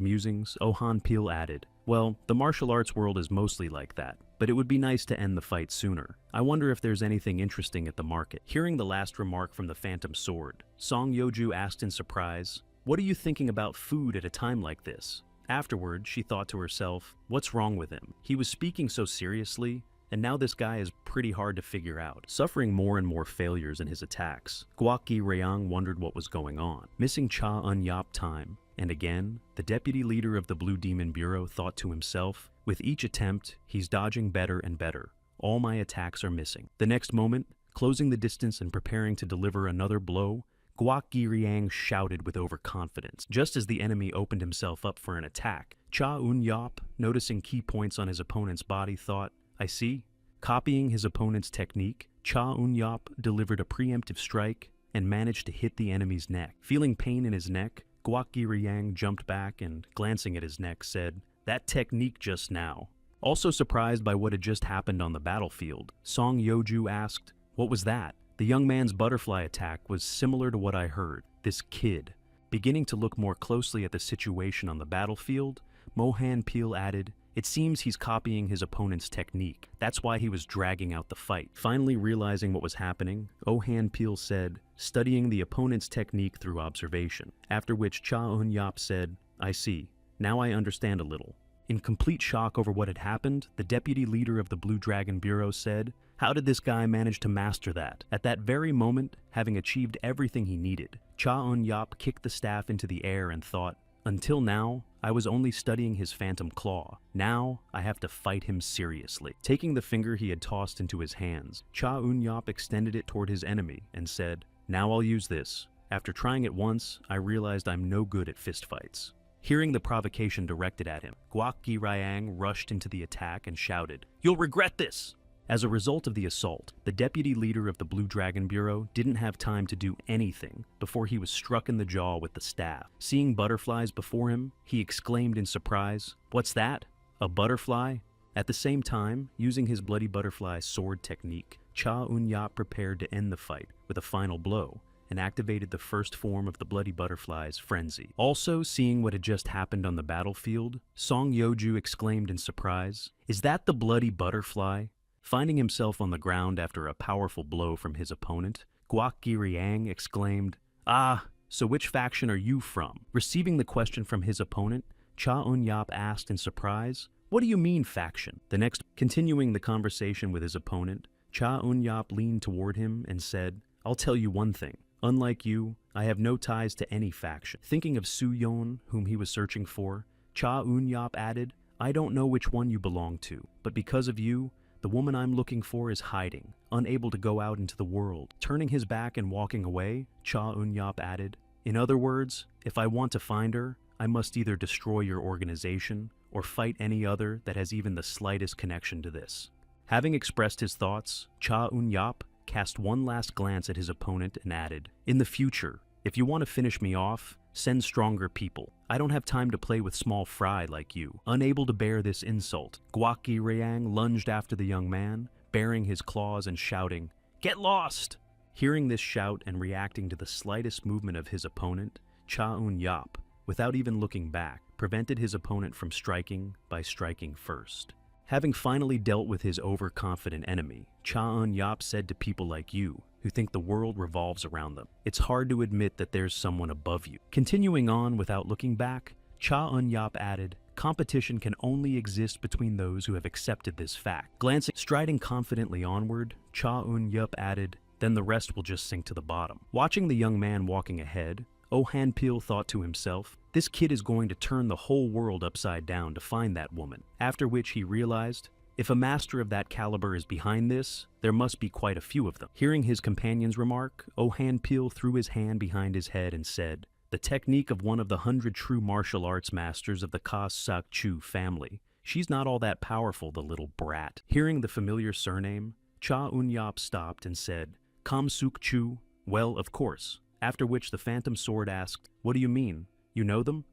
musings, Oh Han-pil added, "Well, the martial arts world is mostly like that, but it would be nice to end the fight sooner. I wonder if there's anything interesting at the market." Hearing the last remark from the Phantom Sword, Song Yeoju asked in surprise, "What are you thinking about food at a time like this?" Afterward, she thought to herself, "What's wrong with him? He was speaking so seriously, and now this guy is pretty hard to figure out." Suffering more and more failures in his attacks, Guak Gi-riang wondered what was going on. Missing Cha Eun-yop time, and again, the deputy leader of the Blue Demon Bureau thought to himself, "With each attempt, he's dodging better and better. All my attacks are missing." The next moment, closing the distance and preparing to deliver another blow, Guak Gi-riang shouted with overconfidence. Just as the enemy opened himself up for an attack, Cha Eun-yop, noticing key points on his opponent's body, thought, "I see." Copying his opponent's technique, Cha Eun-yop delivered a preemptive strike, and managed to hit the enemy's neck. Feeling pain in his neck, Yang jumped back and, glancing at his neck, said, "That technique just now." Also surprised by what had just happened on the battlefield, Song Yoju asked, "What was that?" The young man's butterfly attack was similar to what I heard. This kid. Beginning to look more closely at the situation on the battlefield, Mohan Peel added, "It seems he's copying his opponent's technique. That's why he was dragging out the fight." Finally realizing what was happening, Ohan Peel said, "Studying the opponent's technique through observation." After which Cha Eun-yap said, "I see. Now I understand a little." In complete shock over what had happened, the deputy leader of the Blue Dragon Bureau said, "How did this guy manage to master that?" At that very moment, having achieved everything he needed, Cha Eun-yap kicked the staff into the air and thought, "Until now, I was only studying his phantom claw. Now, I have to fight him seriously." Taking the finger he had tossed into his hands, Cha Eun-yap extended it toward his enemy and said, "Now I'll use this. After trying it once, I realized I'm no good at fistfights." Hearing the provocation directed at him, Ryang rushed into the attack and shouted, "You'll regret this!" As a result of the assault, the deputy leader of the Blue Dragon Bureau didn't have time to do anything before he was struck in the jaw with the staff. Seeing butterflies before him, he exclaimed in surprise, "What's that? A butterfly?" At the same time, using his bloody butterfly sword technique, Cha Eun-yap prepared to end the fight with a final blow and activated the first form of the bloody butterfly's frenzy. Also, seeing what had just happened on the battlefield, Song Yoju exclaimed in surprise, "Is that the bloody butterfly?" Finding himself on the ground after a powerful blow from his opponent, Ryang exclaimed, "Ah, so which faction are you from?" Receiving the question from his opponent, Cha Eun-yap asked in surprise, "What do you mean faction?" The next, continuing the conversation with his opponent, Cha Eun-yap leaned toward him and said, "I'll tell you one thing. Unlike you, I have no ties to any faction." Thinking of Su-yeon, whom he was searching for, Cha Eun-yap added, "I don't know which one you belong to, but because of you, the woman I'm looking for is hiding, unable to go out into the world." Turning his back and walking away, Cha Eun-yap added, "In other words, if I want to find her, I must either destroy your organization or fight any other that has even the slightest connection to this." Having expressed his thoughts, Cha Eun-yap cast one last glance at his opponent and added, "In the future, if you want to finish me off, send stronger people. I don't have time to play with small fry like you." Unable to bear this insult, Ryang lunged after the young man, baring his claws and shouting, "Get lost!" Hearing this shout and reacting to the slightest movement of his opponent, Cha Eun-yap, without even looking back, prevented his opponent from striking by striking first. Having finally dealt with his overconfident enemy, Cha Eun-yap said to people like you, who think the world revolves around them, "It's hard to admit that there's someone above you." Continuing on without looking back, Cha Eun-yap added, "Competition can only exist between those who have accepted this fact." Striding confidently onward, Cha Eun-yap added, "Then the rest will just sink to the bottom." Watching the young man walking ahead, Oh-han Pil thought to himself, "This kid is going to turn the whole world upside down to find that woman." After which he realized, if a master of that caliber is behind this, there must be quite a few of them. Hearing his companion's remark, Oh-han Pil threw his hand behind his head and said, "The technique of one of the 100 true martial arts masters of the Ka-sak-chu family. She's not all that powerful, the little brat." Hearing the familiar surname, Cha Eun-yap stopped and said, "Kam-suk-chu? Well, of course." After which the Phantom Sword asked, "What do you mean? You know them?"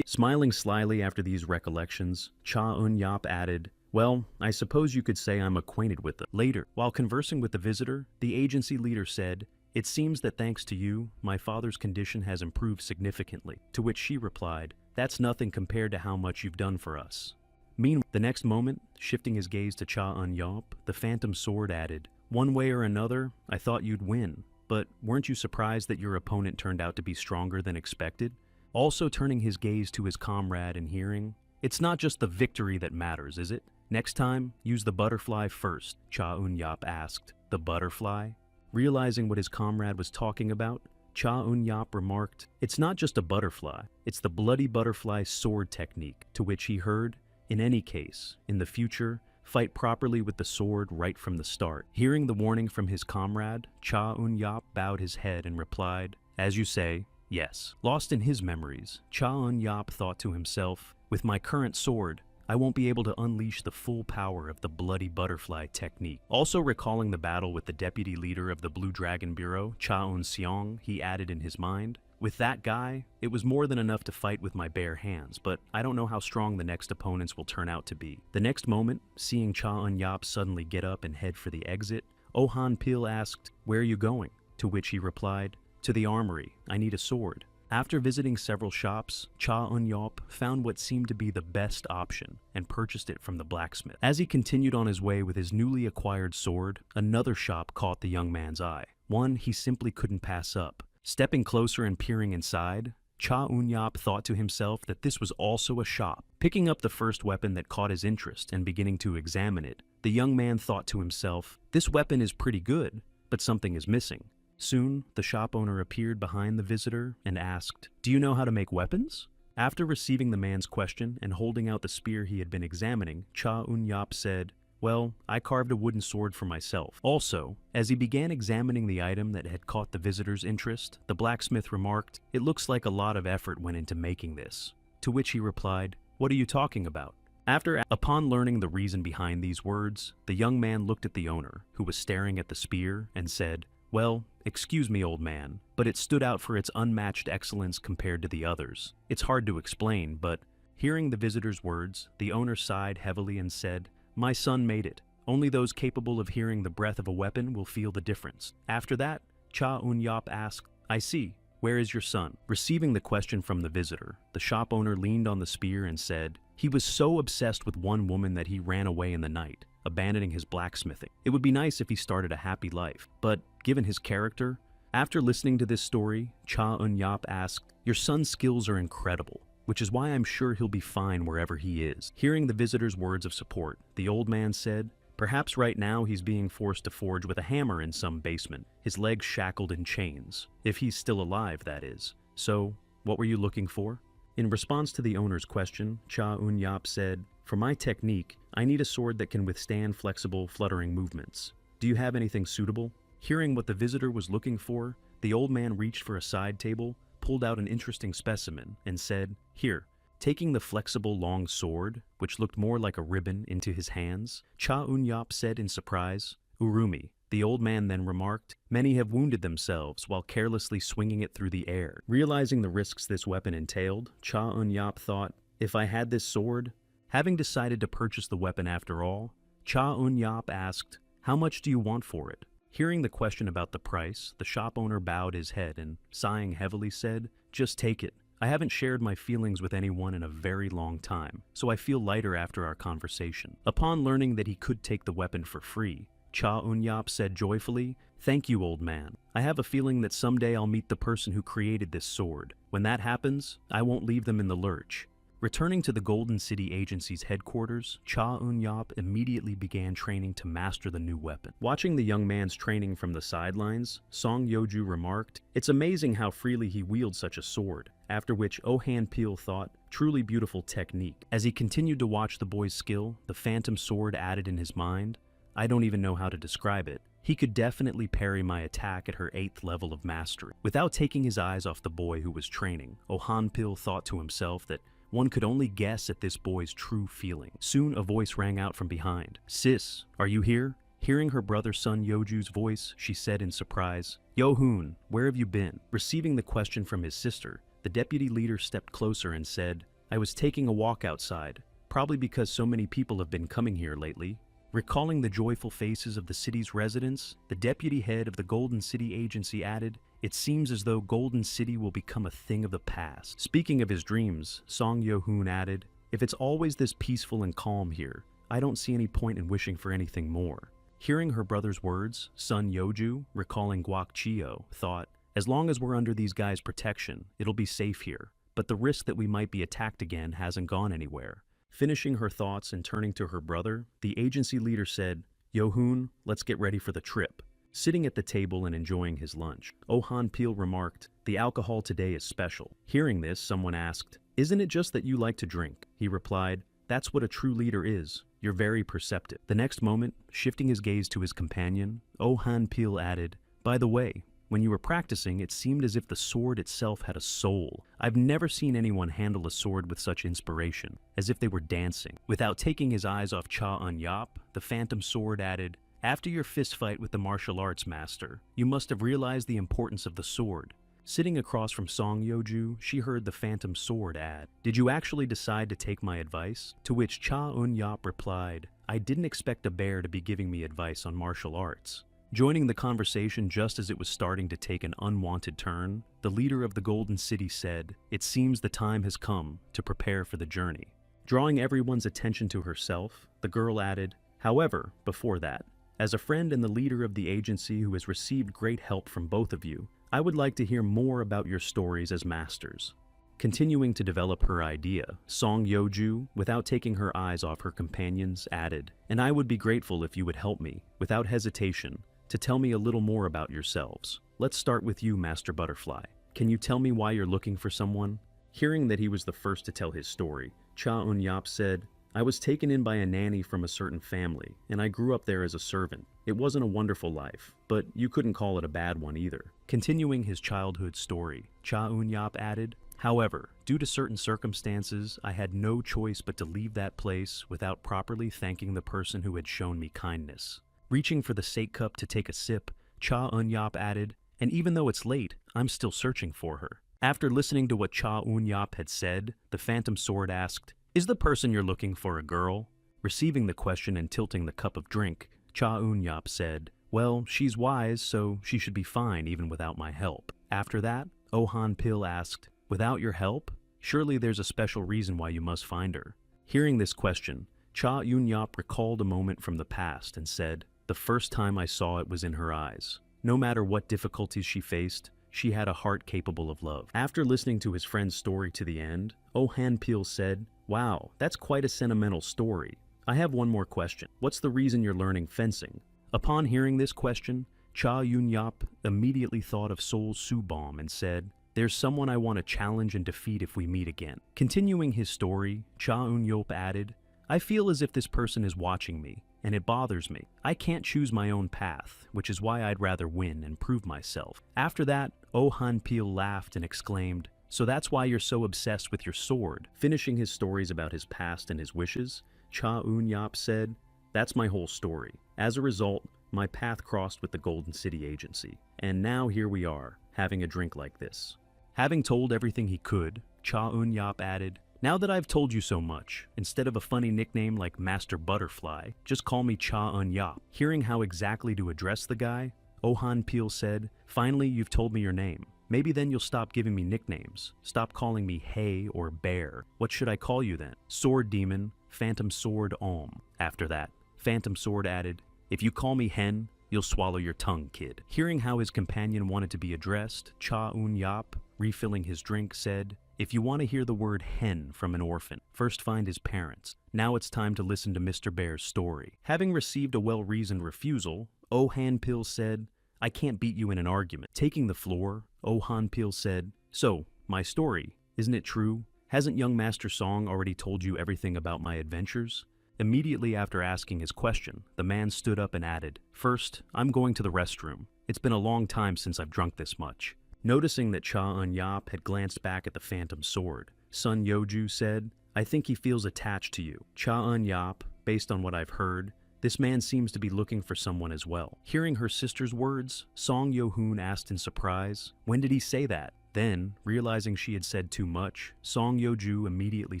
Smiling slyly after these recollections, Cha Eun-yap added, "Well, I suppose you could say I'm acquainted with them." Later, while conversing with the visitor, the agency leader said, "It seems that thanks to you, my father's condition has improved significantly." To which she replied, "That's nothing compared to how much you've done for us." Meanwhile, the next moment, shifting his gaze to Cha Eun-yap, the Phantom Sword added, "One way or another, I thought you'd win. But weren't you surprised that your opponent turned out to be stronger than expected?" Also turning his gaze to his comrade and hearing, "It's not just the victory that matters, is it? Next time, use the butterfly first," Cha Eun-yap asked. "The butterfly?" Realizing what his comrade was talking about, Cha Eun-yap remarked, "It's not just a butterfly, it's the bloody butterfly sword technique." To which he heard, "In any case, in the future, fight properly with the sword right from the start." Hearing the warning from his comrade, Cha Eun-yap bowed his head and replied, "As you say, yes." Lost in his memories, Cha Eun-yap thought to himself, "With my current sword, I won't be able to unleash the full power of the bloody butterfly technique. Also recalling the battle with the deputy leader of the Blue Dragon Bureau, Cha Eun-seong, he added in his mind, with that guy, it was more than enough to fight with my bare hands, but I don't know how strong the next opponents will turn out to be. The next moment, seeing Cha Eun-yap suddenly get up and head for the exit, Oh Han-pil asked, "Where are you going?" To which he replied, "To the armory. I need a sword." After visiting several shops, Cha Eun-yap found what seemed to be the best option and purchased it from the blacksmith. As he continued on his way with his newly acquired sword, another shop caught the young man's eye, one he simply couldn't pass up. Stepping closer and peering inside, Cha Eun-yap thought to himself that this was also a shop. Picking up the first weapon that caught his interest and beginning to examine it, the young man thought to himself, "This weapon is pretty good, but something is missing." Soon, the shop owner appeared behind the visitor and asked, "Do you know how to make weapons?" After receiving the man's question and holding out the spear he had been examining, Cha Eun-yap said, "Well, I carved a wooden sword for myself." Also, as he began examining the item that had caught the visitor's interest, the blacksmith remarked, "It looks like a lot of effort went into making this." To which he replied, "What are you talking about?" Upon learning the reason behind these words, the young man looked at the owner, who was staring at the spear, and said, "Well, excuse me, old man, but it stood out for its unmatched excellence compared to the others. It's hard to explain, but..." Hearing the visitor's words, the owner sighed heavily and said, "My son made it. Only those capable of hearing the breath of a weapon will feel the difference." After that, Cha Eun-yap asked, "I see. Where is your son?" Receiving the question from the visitor, the shop owner leaned on the spear and said, "He was so obsessed with one woman that he ran away in the night, abandoning his blacksmithing. It would be nice if he started a happy life, but given his character..." After listening to this story, Cha Eun-yap asked, "Your son's skills are incredible, which is why I'm sure he'll be fine wherever he is." Hearing the visitor's words of support, the old man said, "Perhaps right now he's being forced to forge with a hammer in some basement, his legs shackled in chains. If he's still alive, that is. So, what were you looking for?" In response to the owner's question, Cha Eun-yap said, "For my technique, I need a sword that can withstand flexible, fluttering movements. Do you have anything suitable?" Hearing what the visitor was looking for, the old man reached for a side table, pulled out an interesting specimen, and said, "Here." Taking the flexible long sword, which looked more like a ribbon, into his hands, Cha Eun-yap said in surprise, "Urumi." The old man then remarked, "Many have wounded themselves while carelessly swinging it through the air." Realizing the risks this weapon entailed, Cha Eun-yap thought, "If I had this sword..." Having decided to purchase the weapon after all, Cha Eun-yap asked, "How much do you want for it?" Hearing the question about the price, the shop owner bowed his head and, sighing heavily, said, "Just take it. I haven't shared my feelings with anyone in a very long time, so I feel lighter after our conversation." Upon learning that he could take the weapon for free, Cha Eun-yap said joyfully, "Thank you, old man. I have a feeling that someday I'll meet the person who created this sword. When that happens, I won't leave them in the lurch." Returning to the Golden City Agency's headquarters, Cha Eun-yap immediately began training to master the new weapon. Watching the young man's training from the sidelines, Song Yeoju remarked, "It's amazing how freely he wields such a sword," after which Oh Han-pil thought, "Truly beautiful technique." As he continued to watch the boy's skill, the phantom sword added in his mind, "I don't even know how to describe it. He could definitely parry my attack at her 8th level of mastery." Without taking his eyes off the boy who was training, Oh Han-pil thought to himself that one could only guess at this boy's true feeling. Soon a voice rang out from behind. "Sis, are you here?" Hearing her brother Sun Yeoju's voice, she said in surprise, "Yo-hoon, where have you been?" Receiving the question from his sister, the deputy leader stepped closer and said, "I was taking a walk outside, probably because so many people have been coming here lately." Recalling the joyful faces of the city's residents, the deputy head of the Golden City Agency added, "It seems as though Golden City will become a thing of the past." Speaking of his dreams, Song Yeohoon added, "If it's always this peaceful and calm here, I don't see any point in wishing for anything more." Hearing her brother's words, Sun Yeoju, recalling Guak Chio, thought, "As long as we're under these guys' protection, it'll be safe here, but the risk that we might be attacked again hasn't gone anywhere." Finishing her thoughts and turning to her brother, the agency leader said, "Yeohoon, let's get ready for the trip." Sitting at the table and enjoying his lunch, Oh Han-pil remarked, "The alcohol today is special." Hearing this, someone asked, "Isn't it just that you like to drink?" He replied, "That's what a true leader is. You're very perceptive." The next moment, shifting his gaze to his companion, Oh Han-pil added, "By the way, When you were practicing, it seemed as if the sword itself had a soul. I've never seen anyone handle a sword with such inspiration, as if they were dancing. Without taking his eyes off Cha Eun-yap, the phantom sword added, after your fistfight with the martial arts master, you must have realized the importance of the sword. Sitting across from Song Yeoju, she heard the phantom sword add, did you actually decide to take my advice? To which Cha Eun-yap replied, I didn't expect a bear to be giving me advice on martial arts. Joining the conversation just as it was starting to take an unwanted turn, the leader of the Golden City said, it seems the time has come to prepare for the journey. Drawing everyone's attention to herself, the girl added, however, before that, as a friend and the leader of the agency who has received great help from both of you, I would like to hear more about your stories as masters. Continuing to develop her idea, Song Yeoju, without taking her eyes off her companions, added, and I would be grateful if you would help me, without hesitation, to tell me a little more about yourselves. Let's start with you, Master Butterfly. Can you tell me why you're looking for someone? Hearing that he was the first to tell his story, Cha Eun-yap said, I was taken in by a nanny from a certain family, and I grew up there as a servant. It wasn't a wonderful life, but you couldn't call it a bad one either. Continuing his childhood story, Cha Eun-yap added, however, due to certain circumstances, I had no choice but to leave that place without properly thanking the person who had shown me kindness. Reaching for the sake cup to take a sip, Cha Eun-yap added, and even though it's late, I'm still searching for her. After listening to what Cha Eun-yap had said, the phantom sword asked, is the person you're looking for a girl? Receiving the question and tilting the cup of drink, Cha Eun-yap said, well, she's wise, so she should be fine even without my help. After that, Oh Han-pil asked, without your help? Surely there's a special reason why you must find her. Hearing this question, Cha Eun-yap recalled a moment from the past and said, the first time I saw it was in her eyes. No matter what difficulties she faced, she had a heart capable of love. After listening to his friend's story to the end, Oh Han-pil said, wow, that's quite a sentimental story. I have one more question. What's the reason you're learning fencing? Upon hearing this question, Cha Eun-yap immediately thought of Sol Subom and said, there's someone I want to challenge and defeat if we meet again. Continuing his story, Cha Eun-yap added, I feel as if this person is watching me, and it bothers me. I can't choose my own path, which is why I'd rather win and prove myself. After that, Oh Han-pil laughed and exclaimed, so that's why you're so obsessed with your sword. Finishing his stories about his past and his wishes, Cha Eun-yap said, that's my whole story. As a result, my path crossed with the Golden City Agency, and now here we are, having a drink like this. Having told everything he could, Cha Eun-yap added, now that I've told you so much, instead of a funny nickname like Master Butterfly, just call me Cha Eun-yap. Hearing how exactly to address the guy, Oh Han-pil said, finally you've told me your name. Maybe then you'll stop giving me nicknames. Stop calling me Hey or Bear. What should I call you then? Sword Demon, Phantom Sword Om. After that, Phantom Sword added, if you call me Hen, you'll swallow your tongue, kid. Hearing how his companion wanted to be addressed, Cha Eun-yap, refilling his drink, said, if you want to hear the word hen from an orphan, first find his parents. Now it's time to listen to Mr. Bear's story. Having received a well-reasoned refusal, Oh Han-pil said, I can't beat you in an argument. Taking the floor, Oh Han-pil said, so, my story, isn't it true? Hasn't young Master Song already told you everything about my adventures? Immediately after asking his question, the man stood up and added, first, I'm going to the restroom. It's been a long time since I've drunk this much. Noticing that Cha Eun-yap had glanced back at the phantom sword, Sun Yeoju said, I think he feels attached to you. Cha Eun-yap, based on what I've heard, this man seems to be looking for someone as well. Hearing her sister's words, Song Yo-hoon asked in surprise, when did he say that? Then, realizing she had said too much, Song Yeoju immediately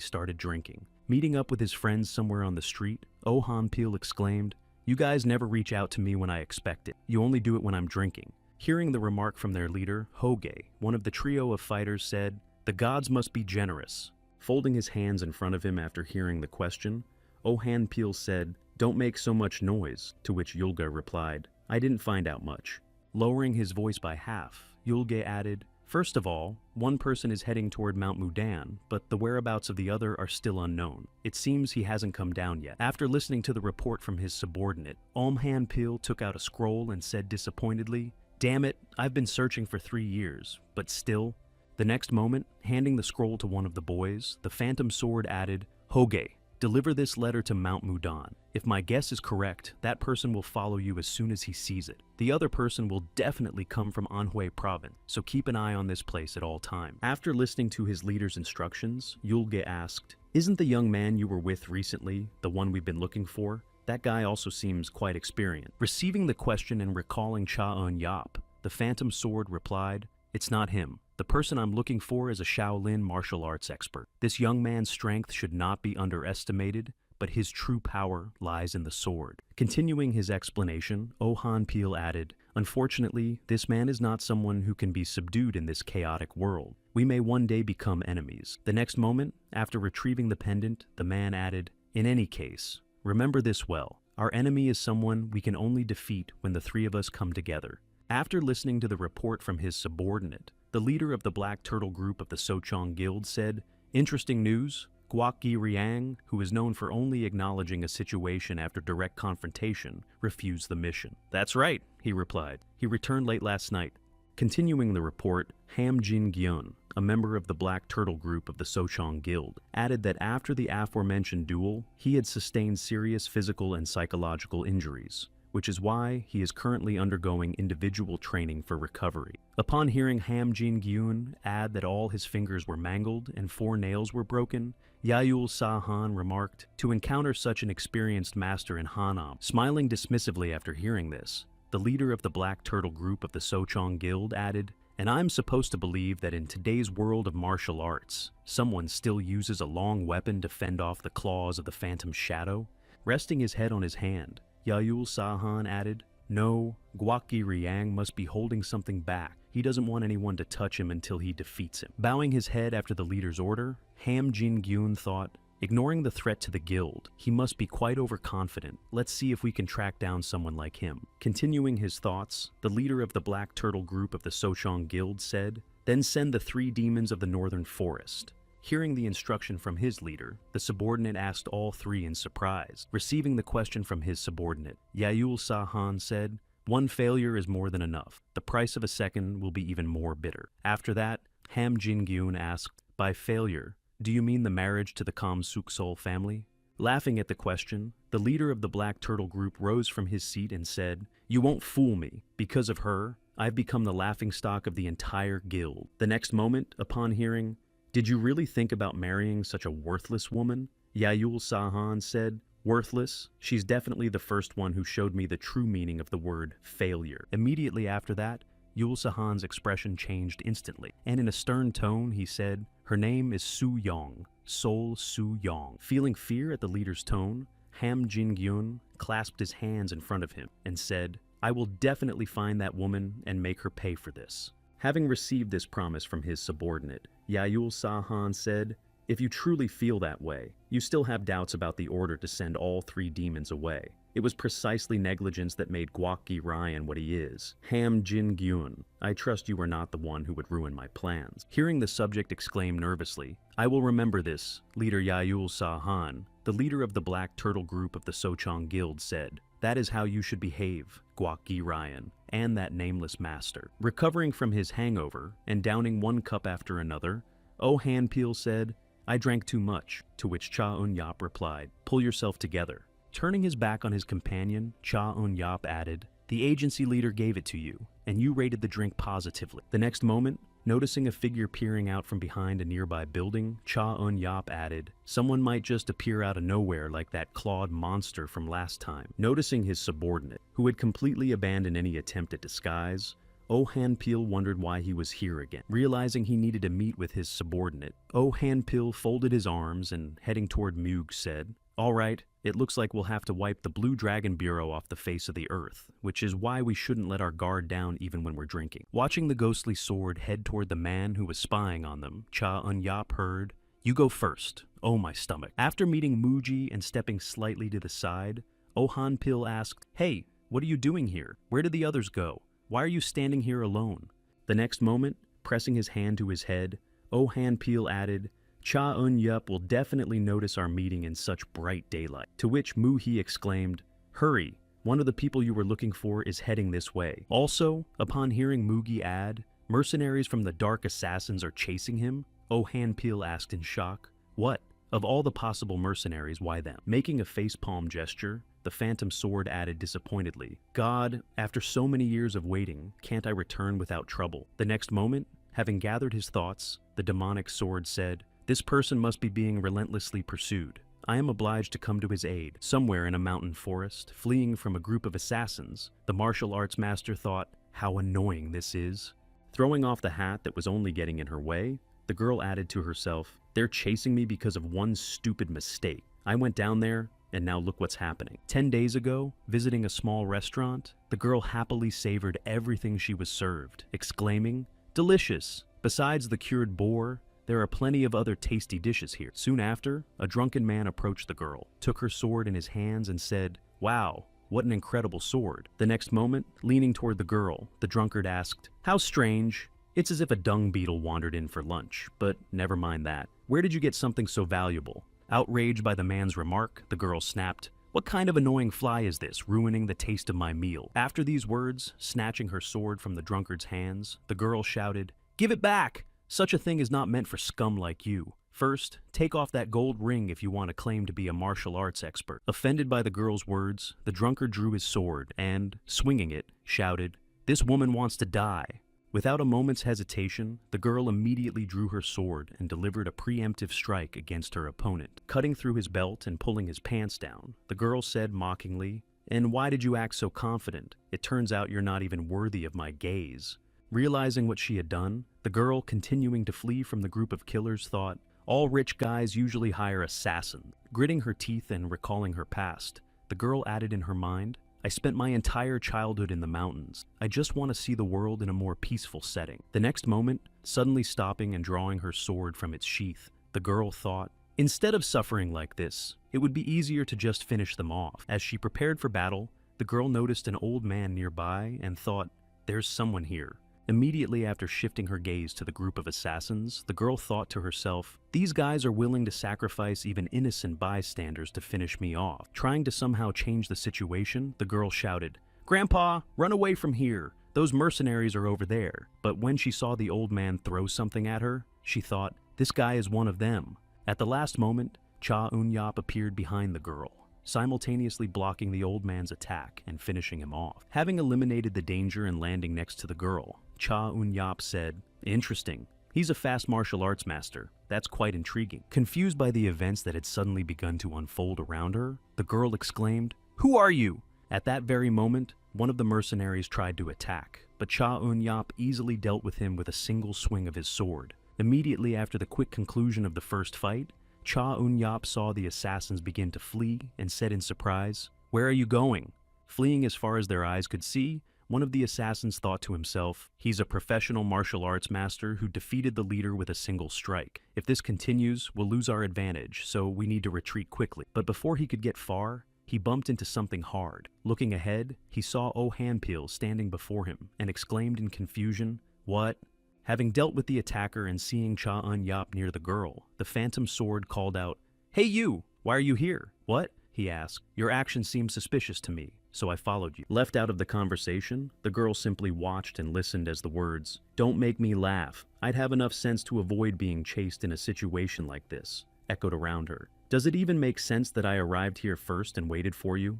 started drinking. Meeting up with his friends somewhere on the street, Oh Han-pil exclaimed, you guys never reach out to me when I expect it. You only do it when I'm drinking. Hearing the remark from their leader, Hoge, one of the trio of fighters said, the gods must be generous. Folding his hands in front of him after hearing the question, Oh Han-pil said, don't make so much noise, to which Yulga replied, I didn't find out much. Lowering his voice by half, Yulga added, first of all, one person is heading toward Mount Mudan, but the whereabouts of the other are still unknown. It seems he hasn't come down yet. After listening to the report from his subordinate, Oh Han-pil took out a scroll and said disappointedly, damn it, I've been searching for 3 years, but still. The next moment, handing the scroll to one of the boys, the phantom sword added, Hoge, Deliver this letter to Mount Mudan. If my guess is correct, that person will follow you as soon as he sees it. The other person will definitely come from Anhui province, so keep an eye on this place at all times. After listening to his leader's instructions, Yulge asked, "Isn't the young man you were with recently the one we've been looking for? That guy also seems quite experienced." Receiving the question and recalling Cha-Un Yap, the Phantom Sword replied, "It's not him. The person I'm looking for is a Shaolin martial arts expert. This young man's strength should not be underestimated, but his true power lies in the sword." Continuing his explanation, Oh Han Peel added, "Unfortunately, this man is not someone who can be subdued in this chaotic world. We may one day become enemies." The next moment, after retrieving the pendant, the man added, "In any case, remember this well. Our enemy is someone we can only defeat when the three of us come together." After listening to the report from his subordinate, the leader of the Black Turtle group of the Sochong Guild said, "Interesting news. Guokgi Riang, who is known for only acknowledging a situation after direct confrontation, refused the mission." "That's right," he replied. "He returned late last night." Continuing the report, Ham Jin Gyun, a member of the Black Turtle group of the Sochong Guild, added that after the aforementioned duel, he had sustained serious physical and psychological injuries, which is why he is currently undergoing individual training for recovery. Upon hearing Ham Jin Gyun add that all his fingers were mangled and 4 nails were broken, Yayul Sa-han remarked, "To encounter such an experienced master in Hanam." Smiling dismissively after hearing this, the leader of the Black Turtle group of the Sochong Guild added, "And I'm supposed to believe that in today's world of martial arts, someone still uses a long weapon to fend off the claws of the Phantom Shadow?" Resting his head on his hand, Yayul Sa-han added, "No, Guokgi Riang must be holding something back. He doesn't want anyone to touch him until he defeats him." Bowing his head after the leader's order, Ham Jin Gyun thought, ignoring the threat to the guild, he must be quite overconfident. Let's see if we can track down someone like him. Continuing his thoughts, the leader of the Black Turtle group of the Sochong Guild said, "Then send the 3 demons of the Northern Forest." Hearing the instruction from his leader, the subordinate asked all 3 in surprise. Receiving the question from his subordinate, Yayul Sa-han said, "One failure is more than enough. The price of a second will be even more bitter." After that, Ham Jin Gyun asked, "By failure, do you mean the marriage to the Kam Suk Sol family?" Laughing at the question, the leader of the Black Turtle group rose from his seat and said, "You won't fool me. Because of her, I've become the laughingstock of the entire guild." The next moment, upon hearing, "Did you really think about marrying such a worthless woman?" Yayul Sa-han said, "Worthless? She's definitely the first one who showed me the true meaning of the word failure." Immediately after that, Yul Sa-han's expression changed instantly, and in a stern tone he said, "Her name is Su Yong, Sol Su Yong." Feeling fear at the leader's tone, Ham Jin Gyun clasped his hands in front of him and said, "I will definitely find that woman and make her pay for this." Having received this promise from his subordinate, Yayul Sa-han said, "If you truly feel that way, you still have doubts about the order to send all 3 demons away. It was precisely negligence that made Guokgi Ryan what he is. Ham Jin Gyun, I trust you are not the one who would ruin my plans." Hearing the subject exclaim nervously, "I will remember this, Leader Yayul Sa-han," the leader of the Black Turtle group of the Sochong Guild said, "That is how you should behave, Guokgi Ryan, and that nameless master." Recovering from his hangover and downing 1 cup after another, Oh Han Peel said, "I drank too much," to which Cha-Un Yap replied, "Pull yourself together." Turning his back on his companion, Cha-Un Yap added, "The agency leader gave it to you, and you rated the drink positively." The next moment, noticing a figure peering out from behind a nearby building, Cha-Un Yap added, "Someone might just appear out of nowhere like that clawed monster from last time." Noticing his subordinate, who had completely abandoned any attempt at disguise, Oh Han Peel wondered why he was here again. Realizing he needed to meet with his subordinate, Oh Han Peel folded his arms and, heading toward Mug, said, "All right, it looks like we'll have to wipe the Blue Dragon Bureau off the face of the earth, which is why we shouldn't let our guard down even when we're drinking." Watching the ghostly sword head toward the man who was spying on them, Cha-Un Yap heard, "You go first. Oh, my stomach." After meeting Muji and stepping slightly to the side, Oh Han Pil asked, "Hey, what are you doing here? Where did the others go? Why are you standing here alone?" The next moment, pressing his hand to his head, Oh Han Peel added, "Cha-Un Yup will definitely notice our meeting in such bright daylight." To which Mu-hee exclaimed, "Hurry, one of the people you were looking for is heading this way." Also, upon hearing Mugi add, "Mercenaries from the Dark Assassins are chasing him," Oh Han Peel asked in shock, "What? Of all the possible mercenaries, why them? Making a facepalm gesture, the phantom sword added disappointedly, God, after so many years of waiting, can't I return without trouble? The next moment, having gathered his thoughts, the demonic sword said, this person must be being relentlessly pursued. I am obliged to come to his aid. Somewhere in a mountain forest, fleeing from a group of assassins, the martial arts master thought, how annoying this is. Throwing off the hat that was only getting in her way, the girl added to herself, they're chasing me because of one stupid mistake. I went down there, and now look what's happening. 10 days ago, visiting a small restaurant, the girl happily savored everything she was served, exclaiming, delicious! Besides the cured boar, there are plenty of other tasty dishes here. Soon after, a drunken man approached the girl, took her sword in his hands and said, wow, what an incredible sword. The next moment, leaning toward the girl, the drunkard asked, how strange. It's as if a dung beetle wandered in for lunch, but never mind that. Where did you get something so valuable? Outraged by the man's remark, the girl snapped, what kind of annoying fly is this, ruining the taste of my meal? After these words, snatching her sword from the drunkard's hands, the girl shouted, give it back! Such a thing is not meant for scum like you. First, take off that gold ring if you want to claim to be a martial arts expert. Offended by the girl's words, the drunkard drew his sword and, swinging it, shouted, this woman wants to die. Without a moment's hesitation, the girl immediately drew her sword and delivered a preemptive strike against her opponent. Cutting through his belt and pulling his pants down, the girl said mockingly, and why did you act so confident? It turns out you're not even worthy of my gaze. Realizing what she had done, the girl, continuing to flee from the group of killers, thought, all rich guys usually hire assassins. Gritting her teeth and recalling her past, the girl added in her mind, I spent my entire childhood in the mountains. I just want to see the world in a more peaceful setting. The next moment, suddenly stopping and drawing her sword from its sheath, the girl thought, instead of suffering like this, it would be easier to just finish them off. As she prepared for battle, the girl noticed an old man nearby and thought, there's someone here. Immediately after shifting her gaze to the group of assassins, the girl thought to herself, these guys are willing to sacrifice even innocent bystanders to finish me off. Trying to somehow change the situation, the girl shouted, Grandpa, run away from here. Those mercenaries are over there. But when she saw the old man throw something at her, she thought, this guy is one of them. At the last moment, Cha Eun-yap appeared behind the girl, simultaneously blocking the old man's attack and finishing him off. Having eliminated the danger and landing next to the girl, Cha Eun-yap said, interesting. He's a fast martial arts master. That's quite intriguing. Confused by the events that had suddenly begun to unfold around her, the girl exclaimed, who are you? At that very moment, one of the mercenaries tried to attack, but Cha Eun-yap easily dealt with him with a single swing of his sword. Immediately after the quick conclusion of the first fight, Cha Eun-yap saw the assassins begin to flee and said in surprise, where are you going? Fleeing as far as their eyes could see, one of the assassins thought to himself, he's a professional martial arts master who defeated the leader with a single strike. If this continues, we'll lose our advantage, so we need to retreat quickly. But before he could get far, he bumped into something hard. Looking ahead, he saw Oh Hanpil standing before him and exclaimed in confusion, what? Having dealt with the attacker and seeing Cha Eun-yap near the girl, the phantom sword called out, hey you, why are you here? What? He asked. Your actions seem suspicious to me, so I followed you. Left out of the conversation, the girl simply watched and listened as the words, don't make me laugh. I'd have enough sense to avoid being chased in a situation like this, echoed around her. Does it even make sense that I arrived here first and waited for you?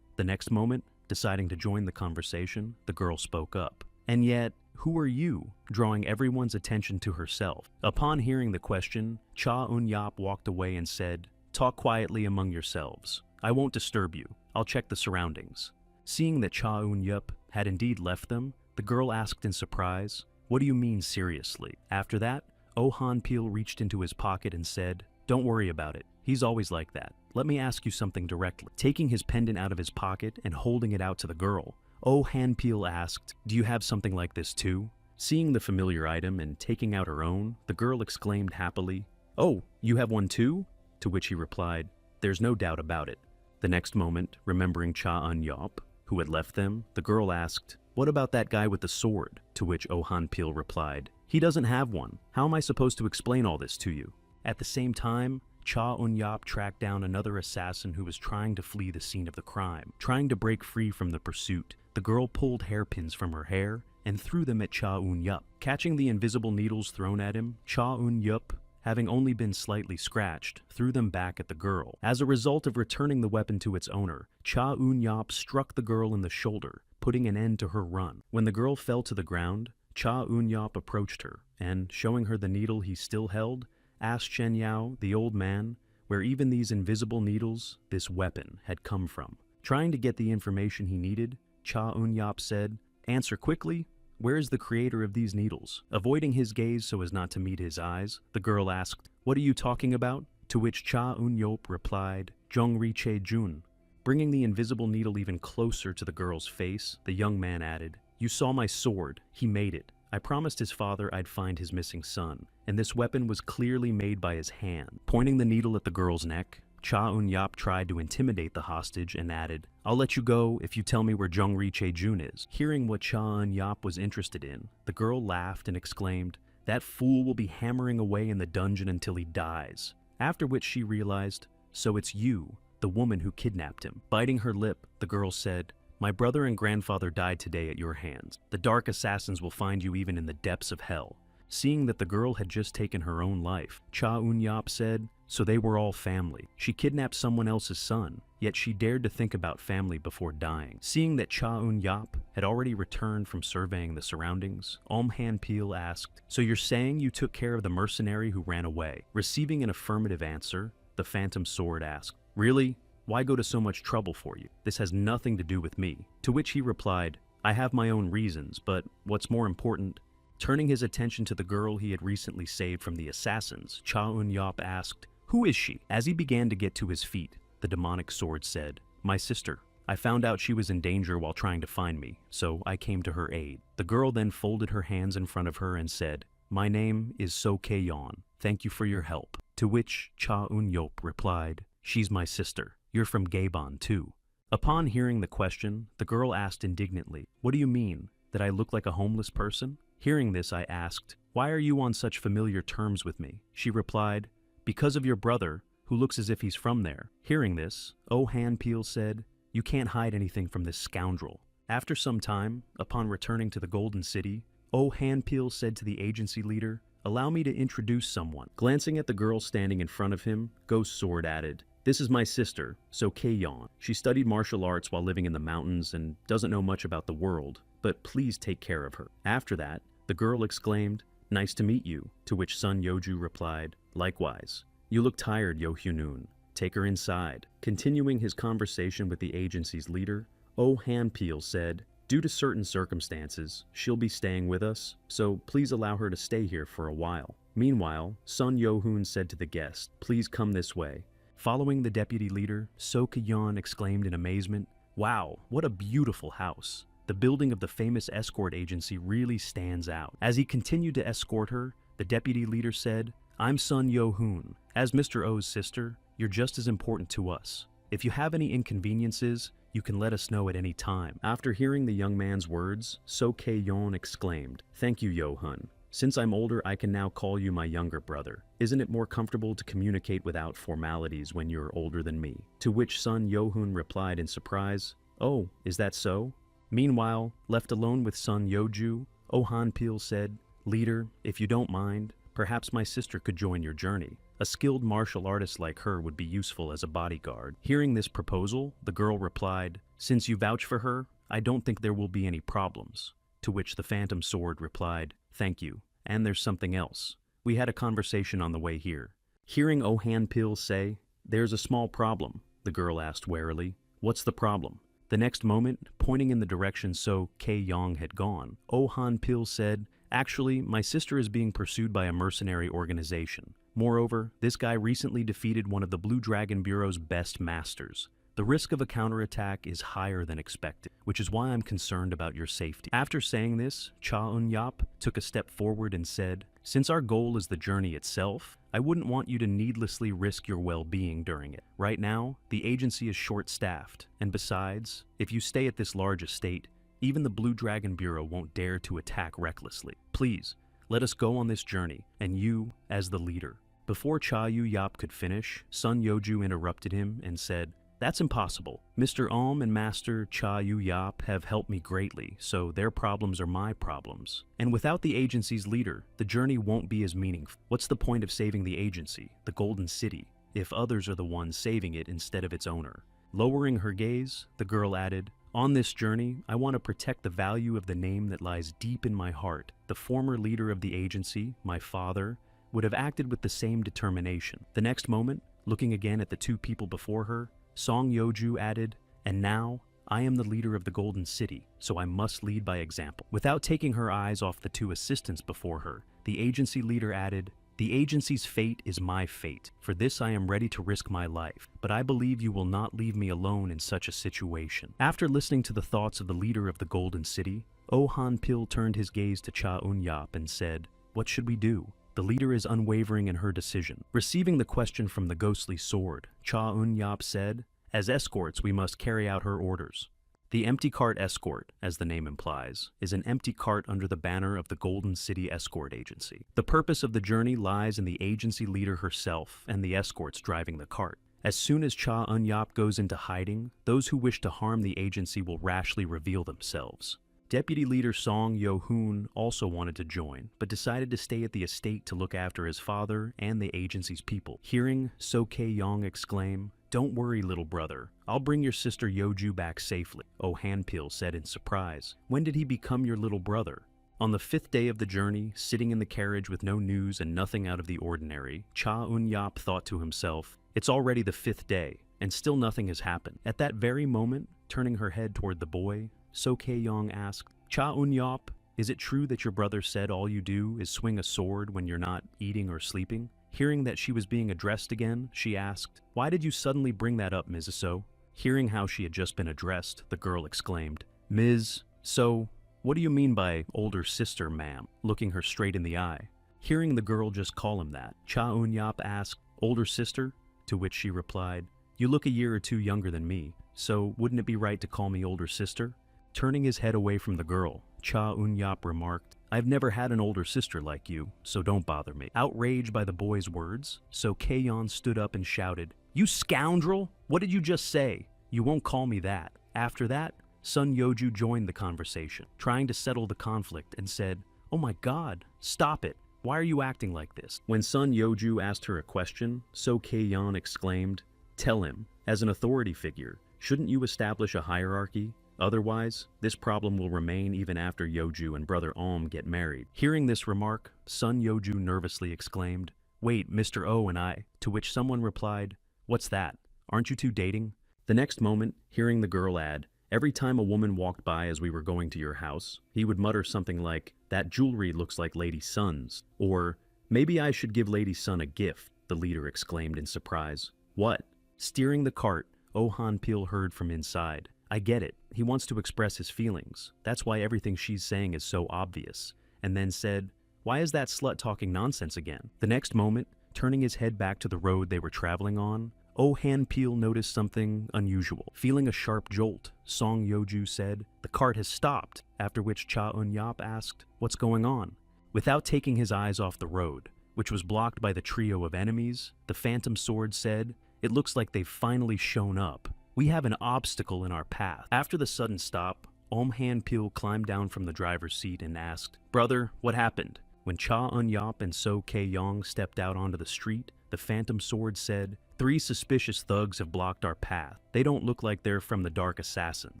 The next moment, deciding to join the conversation, the girl spoke up. And yet, who are you? Drawing everyone's attention to herself. Upon hearing the question, Cha Eun-yap walked away and said, talk quietly among yourselves. I won't disturb you. I'll check the surroundings. Seeing that Cha Eun-yap had indeed left them, the girl asked in surprise, what do you mean seriously? After that, Oh Hanpil reached into his pocket and said, don't worry about it. He's always like that. Let me ask you something directly. Taking his pendant out of his pocket and holding it out to the girl, Oh Hanpil asked, do you have something like this too? Seeing the familiar item and taking out her own, the girl exclaimed happily, oh, you have one too? To which he replied, there's no doubt about it. The next moment, remembering Cha Eun-yap, who had left them, the girl asked, what about that guy with the sword? To which Oh Hanpil replied, he doesn't have one. How am I supposed to explain all this to you? At the same time, Cha Eun-yap tracked down another assassin who was trying to flee the scene of the crime. Trying to break free from the pursuit, the girl pulled hairpins from her hair and threw them at Cha Eun-yap. Catching the invisible needles thrown at him, Cha Eun-yap having only been slightly scratched, threw them back at the girl. As a result of returning the weapon to its owner, Cha Eun-yop struck the girl in the shoulder, putting an end to her run. When the girl fell to the ground, Cha Eun-yop approached her, and, showing her the needle he still held, asked Shen Yao, the old man, where even these invisible needles, this weapon, had come from. Trying to get the information he needed, Cha Eun-yop said, "Answer quickly, where is the creator of these needles?" Avoiding his gaze so as not to meet his eyes, the girl asked, "What are you talking about?" To which Cha Eun-yop replied, "Jongri Che-jun." Bringing the invisible needle even closer to the girl's face, the young man added, "You saw my sword, he made it. I promised his father I'd find his missing son, and this weapon was clearly made by his hand." Pointing the needle at the girl's neck, Cha Eun-yop tried to intimidate the hostage and added, "I'll let you go if you tell me where Jongri Che-jun is." Hearing what Cha Eun-yop was interested in, the girl laughed and exclaimed, "That fool will be hammering away in the dungeon until he dies." After which she realized, "So it's you, the woman who kidnapped him." Biting her lip, the girl said, "My brother and grandfather died today at your hands. The dark assassins will find you even in the depths of hell." Seeing that the girl had just taken her own life, Cha Eun-yop said, "So they were all family. She kidnapped someone else's son, yet she dared to think about family before dying." Seeing that Cha Eun-yop had already returned from surveying the surroundings, Han-pil asked, "So you're saying you took care of the mercenary who ran away?" Receiving an affirmative answer, the Phantom Sword asked, "Really? Why go to so much trouble for you? This has nothing to do with me." To which he replied, "I have my own reasons, but what's more important?" Turning his attention to the girl he had recently saved from the assassins, Cha Eun-yop asked, "Who is she?" As he began to get to his feet, the demonic sword said, "My sister. I found out she was in danger while trying to find me, so I came to her aid." The girl then folded her hands in front of her and said, "My name is So Kei-yeon. Thank you for your help." To which Cha Eun-yop replied, "She's my sister. You're from Gaebon, too." Upon hearing the question, the girl asked indignantly, "What do you mean, that I look like a homeless person?" Hearing this, I asked, "Why are you on such familiar terms with me?" She replied, "Because of your brother, who looks as if he's from there." Hearing this, Han-pil said, "You can't hide anything from this scoundrel." After some time, upon returning to the Golden City, Han-pil said to the agency leader, "Allow me to introduce someone." Glancing at the girl standing in front of him, Ghost Sword added, "This is my sister, So Kei-yeon. She studied martial arts while living in the mountains and doesn't know much about the world, but please take care of her." After that, the girl exclaimed, "Nice to meet you," to which Sun Yeoju replied, "Likewise. You look tired, Yo Hyun-un. Take her inside." Continuing his conversation with the agency's leader, Han-pil said, "Due to certain circumstances, she'll be staying with us, so please allow her to stay here for a while." Meanwhile, Sun Yo-hoon said to the guest, "Please come this way." Following the deputy leader, So Kei-yeon exclaimed in amazement, "Wow, what a beautiful house. The building of the famous escort agency really stands out." As he continued to escort her, the deputy leader said, "I'm Sun Yo-hoon. As Mr. O's sister, you're just as important to us. If you have any inconveniences, you can let us know at any time." After hearing the young man's words, So Kei-yeon exclaimed, "Thank you, Yo-hun. Since I'm older, I can now call you my younger brother. Isn't it more comfortable to communicate without formalities when you're older than me?" To which Sun Yo-hoon replied in surprise, "Oh, is that so?" Meanwhile, left alone with Sun Yeoju, Han-pil said, "Leader, if you don't mind, perhaps my sister could join your journey. A skilled martial artist like her would be useful as a bodyguard." Hearing this proposal, the girl replied, "Since you vouch for her, I don't think there will be any problems." To which the Phantom Sword replied, "Thank you, and there's something else. We had a conversation on the way here." Hearing Han-pil say, "There's a small problem," the girl asked warily, "What's the problem?" The next moment, pointing in the direction So Kei-yeon had gone, Han-pil said, "Actually, my sister is being pursued by a mercenary organization. Moreover, this guy recently defeated one of the Blue Dragon Bureau's best masters. The risk of a counterattack is higher than expected, which is why I'm concerned about your safety." After saying this, Cha Eun-yop took a step forward and said, "Since our goal is the journey itself, I wouldn't want you to needlessly risk your well-being during it. Right now, the agency is short-staffed, and besides, if you stay at this large estate, even the Blue Dragon Bureau won't dare to attack recklessly. Please, let us go on this journey, and you as the leader." Before Cha Eun-yop could finish, Sun Yeoju interrupted him and said, That's impossible. Mr. Om and Master Cha Yu Yap have helped me greatly, so their problems are my problems. And without the agency's leader, the journey won't be as meaningful. What's the point of saving the agency, the Golden City, if others are the ones saving it instead of its owner? Lowering her gaze, the girl added, "On this journey, I want to protect the value of the name that lies deep in my heart. The former leader of the agency, my father, would have acted with the same determination." The next moment, looking again at the two people before her, Song Yeoju added, "And now, I am the leader of the Golden City, so I must lead by example." Without taking her eyes off the two assistants before her, the agency leader added, "The agency's fate is my fate. For this I am ready to risk my life, but I believe you will not leave me alone in such a situation." After listening to the thoughts of the leader of the Golden City, Oh Han Pil turned his gaze to Cha Un Yap and said, "What should we do?" The leader is unwavering in her decision. Receiving the question from the ghostly sword, Cha Un Yap said, "As escorts, we must carry out her orders." The empty cart escort, as the name implies, is an empty cart under the banner of the Golden City Escort Agency. The purpose of the journey lies in the agency leader herself and the escorts driving the cart. As soon as Cha Un Yap goes into hiding, those who wish to harm the agency will rashly reveal themselves. Deputy Leader Song Yo-hoon also wanted to join, but decided to stay at the estate to look after his father and the agency's people. Hearing So Kye-yong exclaim, "Don't worry, little brother. I'll bring your sister Yeoju back safely," Oh Han-pil said in surprise. "When did he become your little brother?" On the 5th day of the journey, sitting in the carriage with no news and nothing out of the ordinary, Cha Un-yap thought to himself, "It's already the 5th day, and still nothing has happened." At that very moment, turning her head toward the boy, So Kye-yong asked, "Cha Un-yap, is it true that your brother said all you do is swing a sword when you're not eating or sleeping?" Hearing that she was being addressed again, she asked, "Why did you suddenly bring that up, Ms. So?" Hearing how she had just been addressed, the girl exclaimed, "Ms. So, what do you mean by older sister, ma'am?" Looking her straight in the eye. Hearing the girl just call him that, Cha Un-yap asked, "Older sister?" To which she replied, "You look a year or two younger than me, so wouldn't it be right to call me older sister?" Turning his head away from the girl, Cha Un-yap remarked, "I've never had an older sister like you, so don't bother me." Outraged by the boy's words, So Kye-yeon stood up and shouted, "You scoundrel! What did you just say? You won't call me that." After that, Sun Yeoju joined the conversation, trying to settle the conflict, and said, "Oh my god, stop it. Why are you acting like this?" When Sun Yeoju asked her a question, So Kye-yeon exclaimed, "Tell him, as an authority figure, shouldn't you establish a hierarchy? Otherwise, this problem will remain even after Yeoju and brother Om get married." Hearing this remark, Sun Yeoju nervously exclaimed, "Wait, Mr. O and I," to which someone replied, "What's that? Aren't you two dating?" The next moment, hearing the girl add, "Every time a woman walked by as we were going to your house, he would mutter something like, 'That jewelry looks like Lady Sun's,' or, 'Maybe I should give Lady Sun a gift,'" the leader exclaimed in surprise. "What?" Steering the cart, Oh Han Pil heard from inside, "I get it. He wants to express his feelings. That's why everything she's saying is so obvious." And then said, "Why is that slut talking nonsense again?" The next moment, turning his head back to the road they were traveling on, Oh Han Pil noticed something unusual. Feeling a sharp jolt, Song Yeoju said, "The cart has stopped," after which Cha Un-yap asked, "What's going on?" Without taking his eyes off the road, which was blocked by the trio of enemies, the Phantom Sword said, "It looks like they've finally shown up. We have an obstacle in our path." After the sudden stop, Om Han Pil climbed down from the driver's seat and asked, "Brother, what happened?" When Cha Un-yap and So Kye-yong stepped out onto the street, the Phantom Sword said, "3 suspicious thugs have blocked our path. They don't look like they're from the Dark Assassin."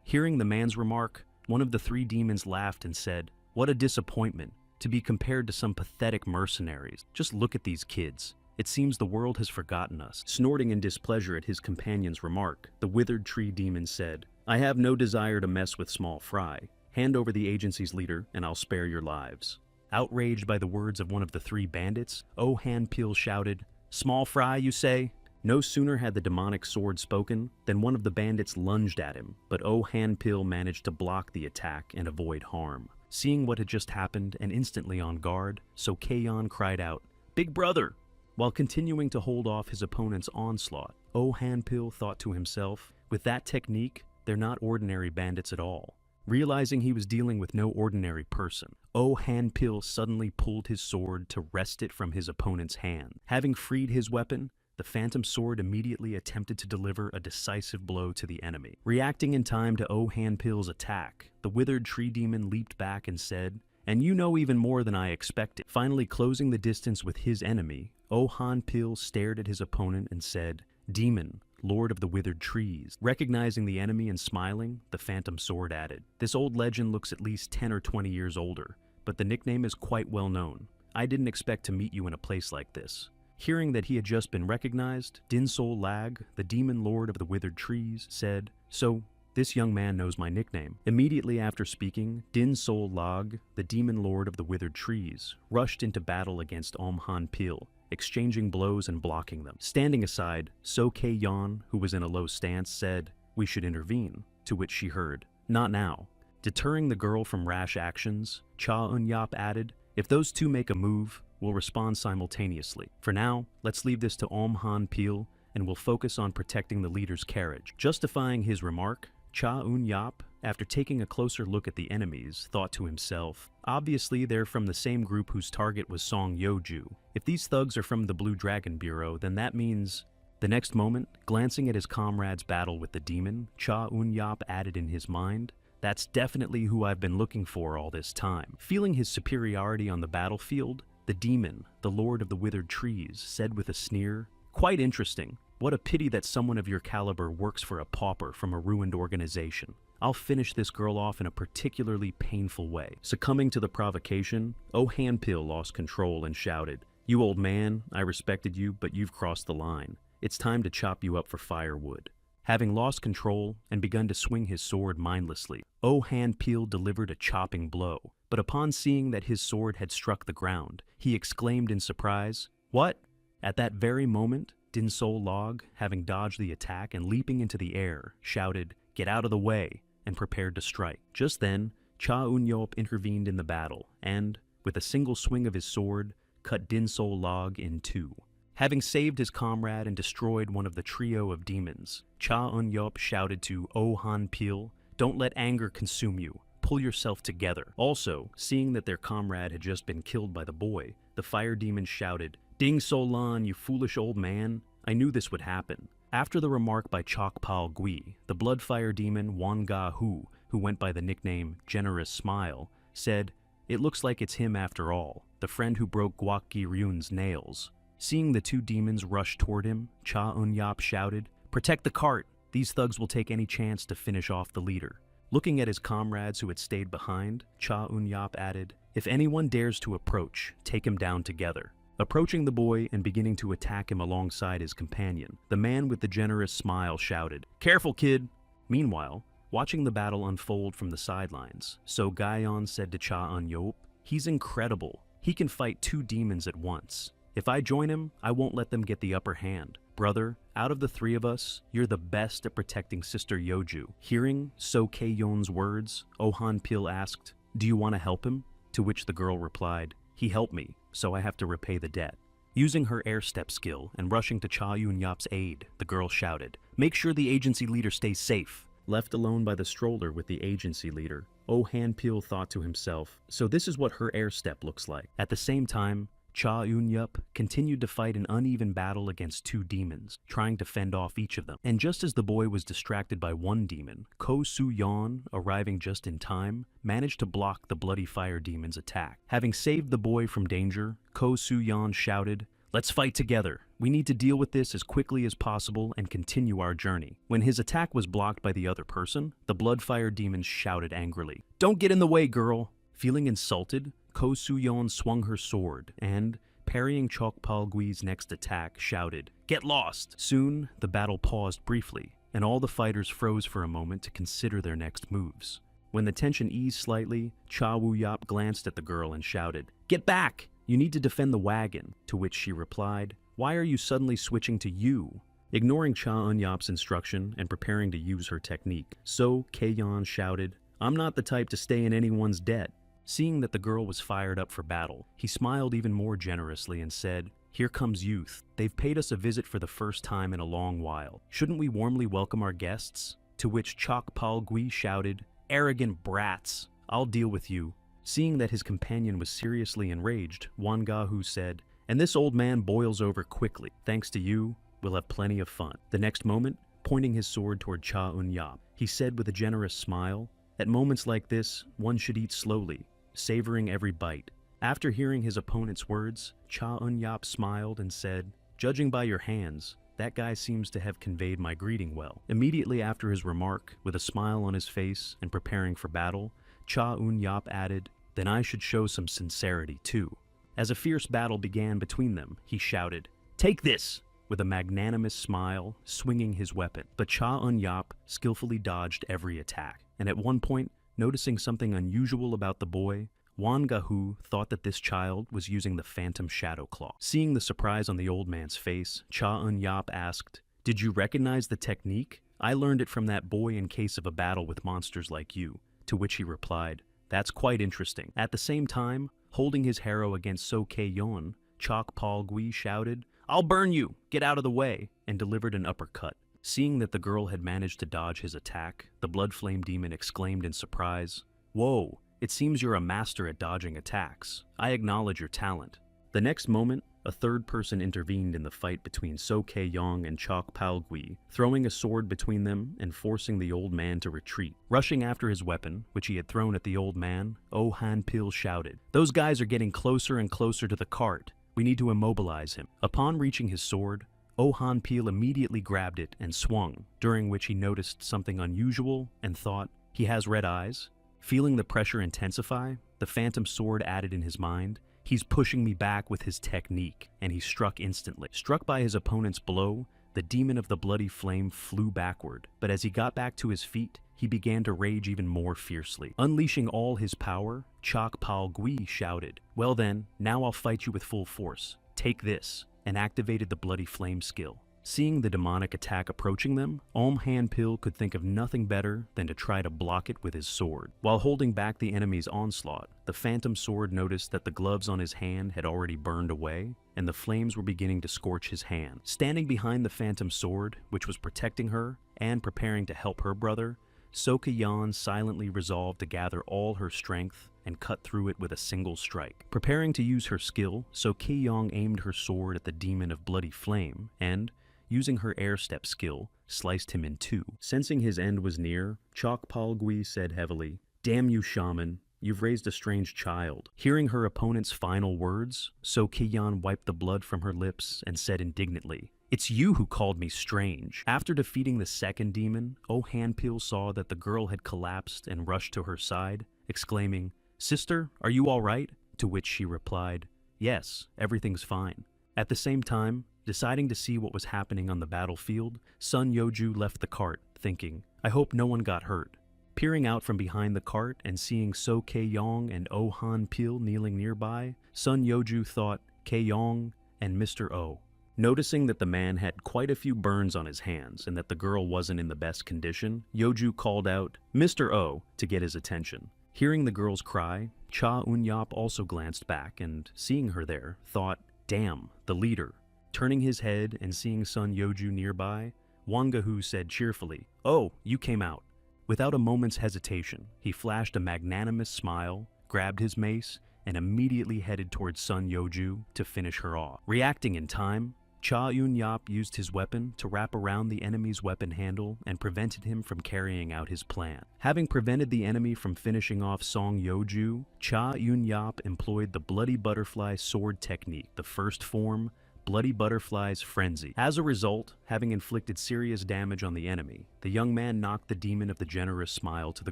Hearing the man's remark, one of the 3 demons laughed and said, "What a disappointment, to be compared to some pathetic mercenaries. Just look at these kids. It seems the world has forgotten us." Snorting in displeasure at his companion's remark, the withered tree demon said, "I have no desire to mess with small fry. Hand over the agency's leader, and I'll spare your lives." Outraged by the words of one of the 3 bandits, Oh Han Pil shouted, "Small fry, you say?" No sooner had the demonic sword spoken than one of the bandits lunged at him, but Oh Han Pil managed to block the attack and avoid harm. Seeing what had just happened and instantly on guard, So Kye-yeon cried out, "Big brother!" While continuing to hold off his opponent's onslaught, Oh Han Pil thought to himself, with that technique, they're not ordinary bandits at all. Realizing he was dealing with no ordinary person, Oh Han Pil suddenly pulled his sword to wrest it from his opponent's hand. Having freed his weapon, the phantom sword immediately attempted to deliver a decisive blow to the enemy. Reacting in time to Oh Han-pil's attack, the withered tree demon leaped back and said, "And you know even more than I expected." Finally closing the distance with his enemy, Oh Han-pil stared at his opponent and said, "Demon, Lord of the Withered Trees." Recognizing the enemy and smiling, the phantom sword added, "This old legend looks at least 10 or 20 years older, but the nickname is quite well known. I didn't expect to meet you in a place like this." Hearing that he had just been recognized, Din Sol Lag, the demon lord of the withered trees, said, "So, this young man knows my nickname." Immediately after speaking, Din Sol Lag, the demon lord of the withered trees, rushed into battle against Han-pil, exchanging blows and blocking them. Standing aside, So Kei-yon, who was in a low stance, said, "We should intervene," to which she heard, "Not now." Deterring the girl from rash actions, Cha Eun-yap added, "If those two make a move, we'll respond simultaneously. For now, let's leave this to Han-pil, and we'll focus on protecting the leader's carriage." Justifying his remark, Cha Eun-yap, after taking a closer look at the enemies, thought to himself, "Obviously they're from the same group whose target was Song Yeoju. If these thugs are from the Blue Dragon Bureau, then that means..." The next moment, glancing at his comrade's battle with the demon, Cha Eun-yap added in his mind, "That's definitely who I've been looking for all this time." Feeling his superiority on the battlefield, the demon, the Lord of the Withered Trees, said with a sneer, "Quite interesting. What a pity that someone of your caliber works for a pauper from a ruined organization. I'll finish this girl off in a particularly painful way." Succumbing to the provocation, Oh Han-pil lost control and shouted, "You old man, I respected you, but you've crossed the line. It's time to chop you up for firewood." Having lost control and begun to swing his sword mindlessly, Oh Han-pil delivered a chopping blow, but upon seeing that his sword had struck the ground, he exclaimed in surprise, "What?" At that very moment, Din Sol Lag, having dodged the attack and leaping into the air, shouted, "Get out of the way," and prepared to strike. Just then, Cha Eun-yap intervened in the battle and, with a single swing of his sword, cut Din Sol Lag in two. Having saved his comrade and destroyed one of the trio of demons, Cha Eun-yap shouted to Oh Han-pil, "Don't let anger consume you. Pull yourself together." Also, seeing that their comrade had just been killed by the boy, the fire demon shouted, "Ding Solan, you foolish old man. I knew this would happen." After the remark by Chokpal Gui, the blood fire demon Wanga Hu, who went by the nickname Generous Smile, said, "It looks like it's him after all, the friend who broke Guak Gi-ryun's nails." Seeing the two demons rush toward him, Cha Eun-yap shouted, "Protect the cart. These thugs will take any chance to finish off the leader." Looking at his comrades who had stayed behind, Cha Eun-yap added, "If anyone dares to approach, take him down together." Approaching the boy and beginning to attack him alongside his companion, the man with the generous smile shouted, "Careful, kid!" Meanwhile, watching the battle unfold from the sidelines, So Gaeon said to Cha Eun-yap, "He's incredible. He can fight two demons at once. If I join him, I won't let them get the upper hand. Brother, out of the three of us, you're the best at protecting Sister Yeoju." Hearing So Kei-yon's words, Oh Han-pil asked, "Do you want to help him?" To which the girl replied, "He helped me, so I have to repay the debt." Using her air step skill and rushing to Cha Eun-yap's aid, the girl shouted, "Make sure the agency leader stays safe." Left alone by the stroller with the agency leader, Oh Han-pil thought to himself, so this is what her air step looks like. At the same time, Cha Eun-yap continued to fight an uneven battle against two demons, trying to fend off each of them. And just as the boy was distracted by one demon, Ko Soo-yeon, arriving just in time, managed to block the bloody fire demon's attack. Having saved the boy from danger, Ko Soo-yeon shouted, "Let's fight together. We need to deal with this as quickly as possible and continue our journey." When his attack was blocked by the other person, the blood fire demon shouted angrily, "Don't get in the way, girl!" Feeling insulted, Ko Soo-yeon swung her sword and, parrying Chokpal Gui's next attack, shouted, "Get lost!" Soon, the battle paused briefly, and all the fighters froze for a moment to consider their next moves. When the tension eased slightly, Cha Woo-yap glanced at the girl and shouted, "Get back! You need to defend the wagon," to which she replied, "Why are you suddenly switching to you?" Ignoring Cha Eun-yap's instruction and preparing to use her technique, So Kei-yon shouted, "I'm not the type to stay in anyone's debt." Seeing that the girl was fired up for battle, he smiled even more generously and said, "Here comes youth. They've paid us a visit for the first time in a long while. Shouldn't we warmly welcome our guests?" To which Chokpal Gui shouted, "Arrogant brats! I'll deal with you." Seeing that his companion was seriously enraged, Wanga Hu said, "And this old man boils over quickly. Thanks to you, We'll have plenty of fun. The next moment, pointing his sword toward Cha Un-yap, he said with a generous smile, "At moments like this, one should eat slowly, savoring every bite." After hearing his opponent's words, Cha Un-yap smiled and said, "Judging by your hands, that guy seems to have conveyed my greeting well." Immediately after his remark, with a smile on his face and preparing for battle, Cha Un-yap added, "Then I should show some sincerity too." As a fierce battle began between them, he shouted, "Take this!" with a magnanimous smile, swinging his weapon. But Cha Un-yap skillfully dodged every attack, and at one point, noticing something unusual about the boy, Wan Gahu thought that this child was using the Phantom Shadow Claw. Seeing the surprise on the old man's face, Cha Un-yap asked, "Did you recognize the technique? I learned it from that boy in case of a battle with monsters like you." To which he replied, "That's quite interesting." At the same time, holding his harrow against So Kei-yon, Chok Pal-gui shouted, "I'll burn you! Get out of the way!" and delivered an uppercut. Seeing that the girl had managed to dodge his attack, the Blood Flame Demon exclaimed in surprise, "Whoa! It seems you're a master at dodging attacks. I acknowledge your talent." The next moment, a third person intervened in the fight between So Kei-yong and Chok Pal-gui, throwing a sword between them and forcing the old man to retreat. Rushing after his weapon, which he had thrown at the old man, Oh Han-pil shouted, "Those guys are getting closer and closer to the cart. We need to immobilize him." Upon reaching his sword, Oh Han-pil immediately grabbed it and swung, during which he noticed something unusual and thought, "He has red eyes?" Feeling the pressure intensify, the phantom sword added in his mind, "He's pushing me back with his technique," and he struck instantly. Struck by his opponent's blow, the demon of the bloody flame flew backward, but as he got back to his feet, he began to rage even more fiercely. Unleashing all his power, Chok Pal-gui shouted, "Well then, now I'll fight you with full force. Take this," and activated the bloody flame skill. Seeing the demonic attack approaching them, Han-pil could think of nothing better than to try to block it with his sword. While holding back the enemy's onslaught, the phantom sword noticed that the gloves on his hand had already burned away, and the flames were beginning to scorch his hand. Standing behind the phantom sword, which was protecting her and preparing to help her brother, So Kei-yon silently resolved to gather all her strength and cut through it with a single strike. Preparing to use her skill, So Kei-yon aimed her sword at the demon of bloody flame and, using her air step skill, sliced him in two. Sensing his end was near, Chok Pal-gui said heavily, "Damn you, shaman. You've raised a strange child." Hearing her opponent's final words, So Kei-yon wiped the blood from her lips and said indignantly, "It's you who called me strange." After defeating the second demon, Oh Han-pil saw that the girl had collapsed and rushed to her side, exclaiming, "Sister, are you all right?" To which she replied, "Yes, everything's fine." At the same time, deciding to see what was happening on the battlefield, Sun Yeoju left the cart, thinking, "I hope no one got hurt." Peering out from behind the cart and seeing So Kei-yong and Oh Han-pil kneeling nearby, Sun Yeoju thought Kei-yong and Mr. O. Noticing that the man had quite a few burns on his hands and that the girl wasn't in the best condition, Yeoju called out, "Mr. O," to get his attention. Hearing the girl's cry, Cha Un-yap also glanced back and, seeing her there, thought, "Damn, the leader." Turning his head and seeing Sun Yeoju nearby, Wangahu said cheerfully, "Oh, you came out." Without a moment's hesitation, he flashed a magnanimous smile, grabbed his mace, and immediately headed towards Sun Yeoju to finish her off. Reacting in time, Cha Un-yap used his weapon to wrap around the enemy's weapon handle and prevented him from carrying out his plan. Having prevented the enemy from finishing off Song Yeoju, Cha Un-yap employed the Bloody Butterfly sword technique, the first form, Bloody Butterfly's Frenzy. As a result, having inflicted serious damage on the enemy, the young man knocked the demon of the generous smile to the